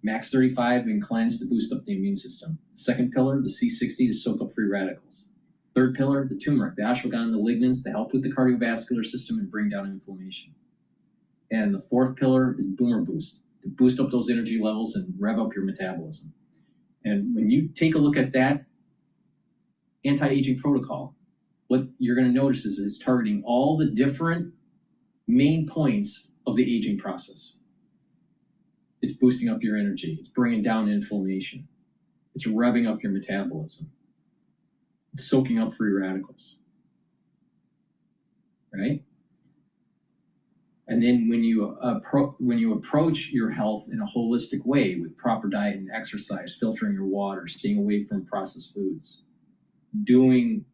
Max 35 and cleanse to boost up the immune system. Second pillar, the C60 to soak up free radicals. Third pillar, the turmeric, the ashwagandha, the lignans to help with the cardiovascular system and bring down inflammation. And the fourth pillar is Boomer Boost to boost up those energy levels and rev up your metabolism. And when you take a look at that anti-aging protocol, what you're going to notice is it's targeting all the different main points of the aging process. It's boosting up your energy. It's bringing down inflammation. It's revving up your metabolism. It's soaking up free radicals, right? And then when you approach your health in a holistic way with proper diet and exercise, filtering your water, staying away from processed foods, doing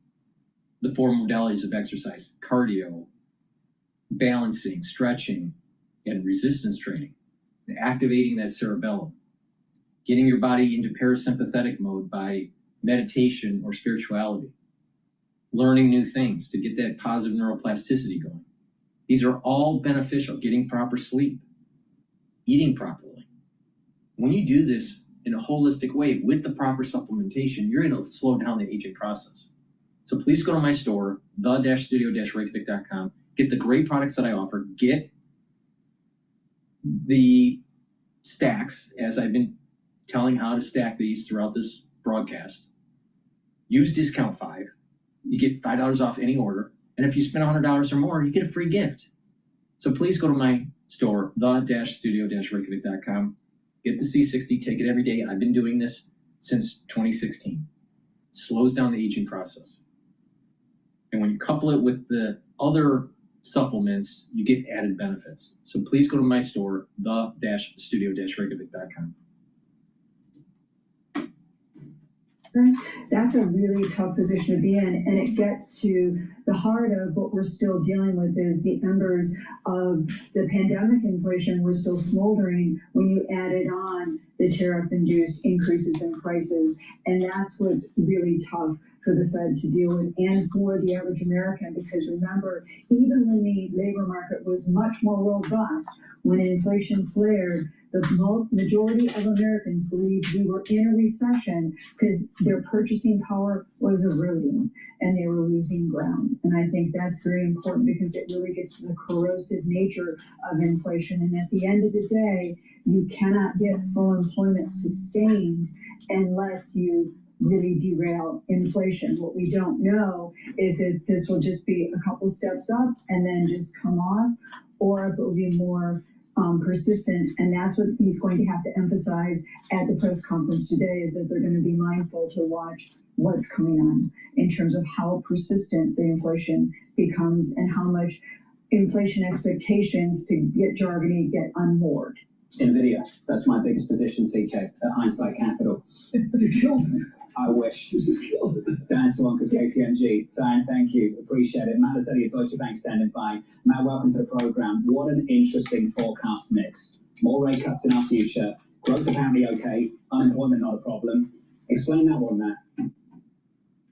the 4 modalities of exercise, cardio, balancing, stretching, and resistance training, and activating that cerebellum, getting your body into parasympathetic mode by meditation or spirituality, learning new things to get that positive neuroplasticity going. These are all beneficial. Getting proper sleep, eating properly. When you do this in a holistic way with the proper supplementation, you're going to slow down the aging process. So please go to my store, the-studio-reykjavik.com, get the great products that I offer, get the stacks, as I've been telling how to stack these throughout this broadcast. Use discount 5. You get $5 off any order. And if you spend $100 or more, you get a free gift. So please go to my store, the-studio-reykjavik.com. Get the C60, take it every day. I've been doing this since 2016. It slows down the aging process. And when you couple it with the other supplements, you get added benefits. So please go to my store, the-studio-reykjavik.com. That's a really tough position to be in, and it gets to the heart of what we're still dealing with is the embers of the pandemic inflation were still smoldering when you added on the tariff-induced increases in prices, and that's what's really tough for the Fed to deal with and for the average American, because remember, even when the labor market was much more robust, when inflation flared, the majority of Americans believed we were in a recession because their purchasing power was eroding and they were losing ground. And I think that's very important because it really gets to the corrosive nature of inflation. And at the end of the day, you cannot get full employment sustained unless you really derail inflation. What we don't know is if this will just be a couple steps up and then just come off, or if it will be more persistent. And that's what he's going to have to emphasize at the press conference today, is that they're going to be mindful to watch what's coming on in terms of how persistent the inflation becomes and how much inflation expectations, to get jargony, get unmoored. NVIDIA, that's my biggest position, CK, at Hindsight Capital. You killed me. I wish. You just killed it. Dan Swank of KPMG. Dan, thank you. Appreciate it. Matt Azzetti of Deutsche Bank standing by. Matt, welcome to the program. What an interesting forecast mix. More rate cuts in our future. Growth apparently okay. Unemployment not a problem. Explain that one, Matt.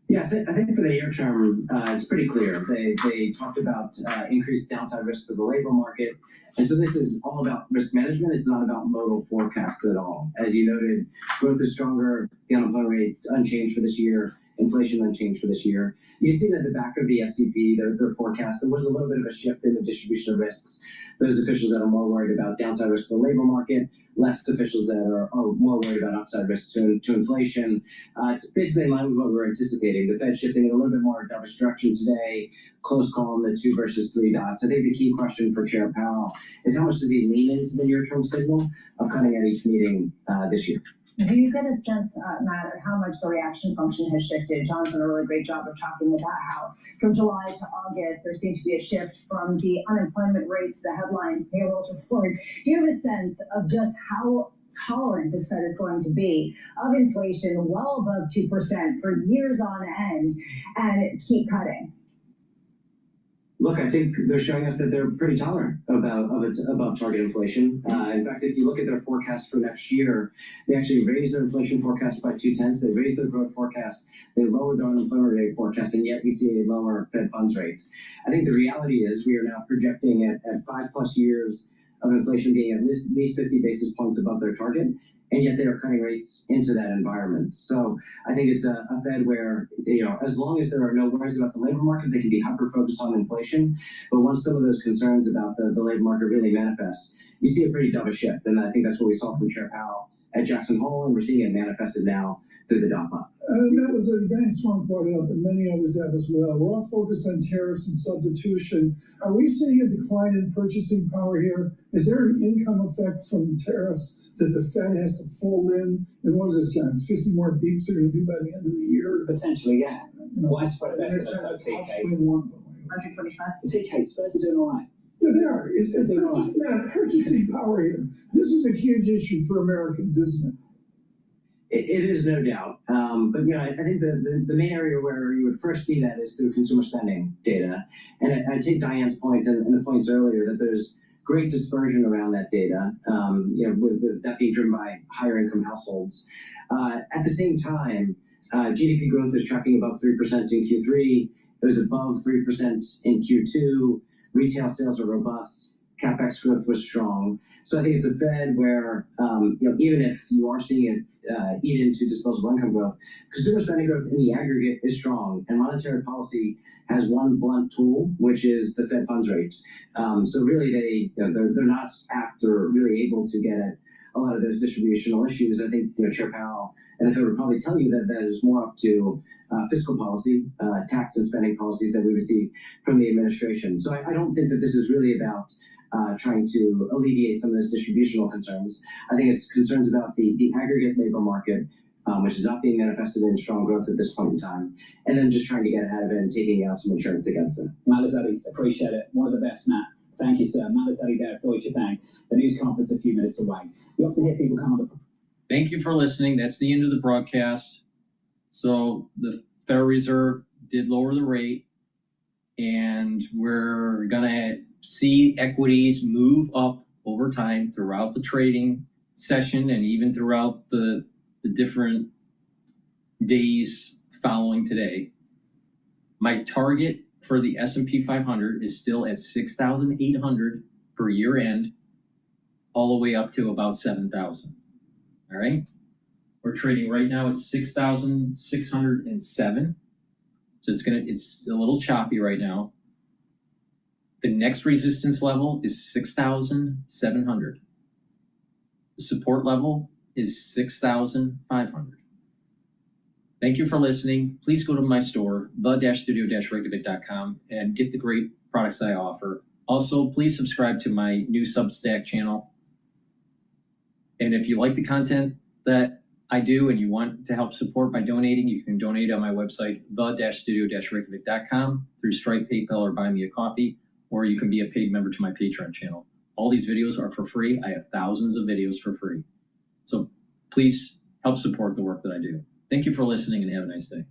Yes, I think for the near term, it's pretty clear. They talked about increased downside risks to the labor market. And so this is all about risk management. It's not about modal forecasts at all. As you noted, growth is stronger, the unemployment rate unchanged for this year, inflation unchanged for this year. You see that at the back of the SCP, their forecast, there was a little bit of a shift in the distribution of risks. Those officials that are more worried about downside risk to the labor market, less officials that are more worried about upside risk to inflation. It's basically in line with what we were anticipating. The Fed shifting in a little bit more dovish direction today, close call on the 2 versus 3 dots. I think the key question for Chair Powell is how much does he lean into the near-term signal of cutting at each meeting this year? Do you get a sense, Matt, of how much the reaction function has shifted? John's done a really great job of talking about how from July to August, there seemed to be a shift from the unemployment rate to the headlines, payrolls report. Do you have a sense of just how tolerant this Fed is going to be of inflation well above 2% for years on end and keep cutting? Look, I think they're showing us that they're pretty tolerant above target inflation. In fact, if you look at their forecast for next year, they actually raised their inflation forecast by 0.2. They raised their growth forecast. They lowered their unemployment rate forecast, and yet we see a lower Fed funds rate. I think the reality is we are now projecting at 5+ years of inflation being at least 50 basis points above their target, and yet they are cutting rates into that environment. So I think it's a Fed where, as long as there are no worries about the labor market, they can be hyper-focused on inflation. But once some of those concerns about the labor market really manifest, you see a pretty dovish shift. And I think that's what we saw from Chair Powell at Jackson Hole, and we're seeing it manifested now through the dot plot. That was a Dan Swamp brought it up, and many others have as well. We're all focused on tariffs and substitution. Are we seeing a decline in purchasing power here? Is there an income effect from tariffs that the Fed has to fold in? And what is this, John? 50 more beeps they're going to do by the end of the year? Potentially, yeah. Widespread Next estimates time though, it's TK. 125. TK, Spurs are doing all right. Yeah, they are. It's not purchasing power here. This is a huge issue for Americans, isn't it? It is, no doubt. But I think the main area where you would first see that is through consumer spending data. And I take Diane's point and the points earlier that there's great dispersion around that data, with that being driven by higher income households. At the same time, GDP growth is tracking above 3% in Q3. It was above 3% in Q2. Retail sales are robust. CapEx growth was strong. So I think it's a Fed where, even if you are seeing it eat into disposable income growth, consumer spending growth in the aggregate is strong, and monetary policy has one blunt tool, which is the Fed funds rate. So really, they're not apt or really able to get at a lot of those distributional issues. I think Chair Powell and the Fed would probably tell you that is more up to fiscal policy, tax and spending policies that we would see from the administration. So I don't think that this is really about trying to alleviate some of those distributional concerns. I think it's concerns about the aggregate labor market, which is not being manifested in strong growth at this point in time, and then just trying to get ahead of it and taking out some insurance against it. Matt Lazzetti, appreciate it. One of the best, Matt. Thank you, sir. Matt Lazzetti there at Deutsche Bank. The news conference a few minutes away. We often hear people come on the... Thank you for listening. That's the end of the broadcast. So the Federal Reserve did lower the rate, and we're going to see equities move up over time throughout the trading session and even throughout the different days following today. My target for the S&P 500 is still at 6,800 for year end, all the way up to about 7,000. All right. We're trading right now at 6,607. So it's a little choppy right now. The next resistance level is 6,700. The support level is 6,500. Thank you for listening. Please go to my store, the-studio-reykjavik.com, and get the great products I offer. Also, please subscribe to my new Substack channel. And if you like the content that I do and you want to help support by donating, you can donate on my website, the-studio-reykjavik.com, through Stripe, PayPal, or Buy Me a Coffee, or you can be a paid member to my Patreon channel. All these videos are for free. I have thousands of videos for free. So please help support the work that I do. Thank you for listening and have a nice day.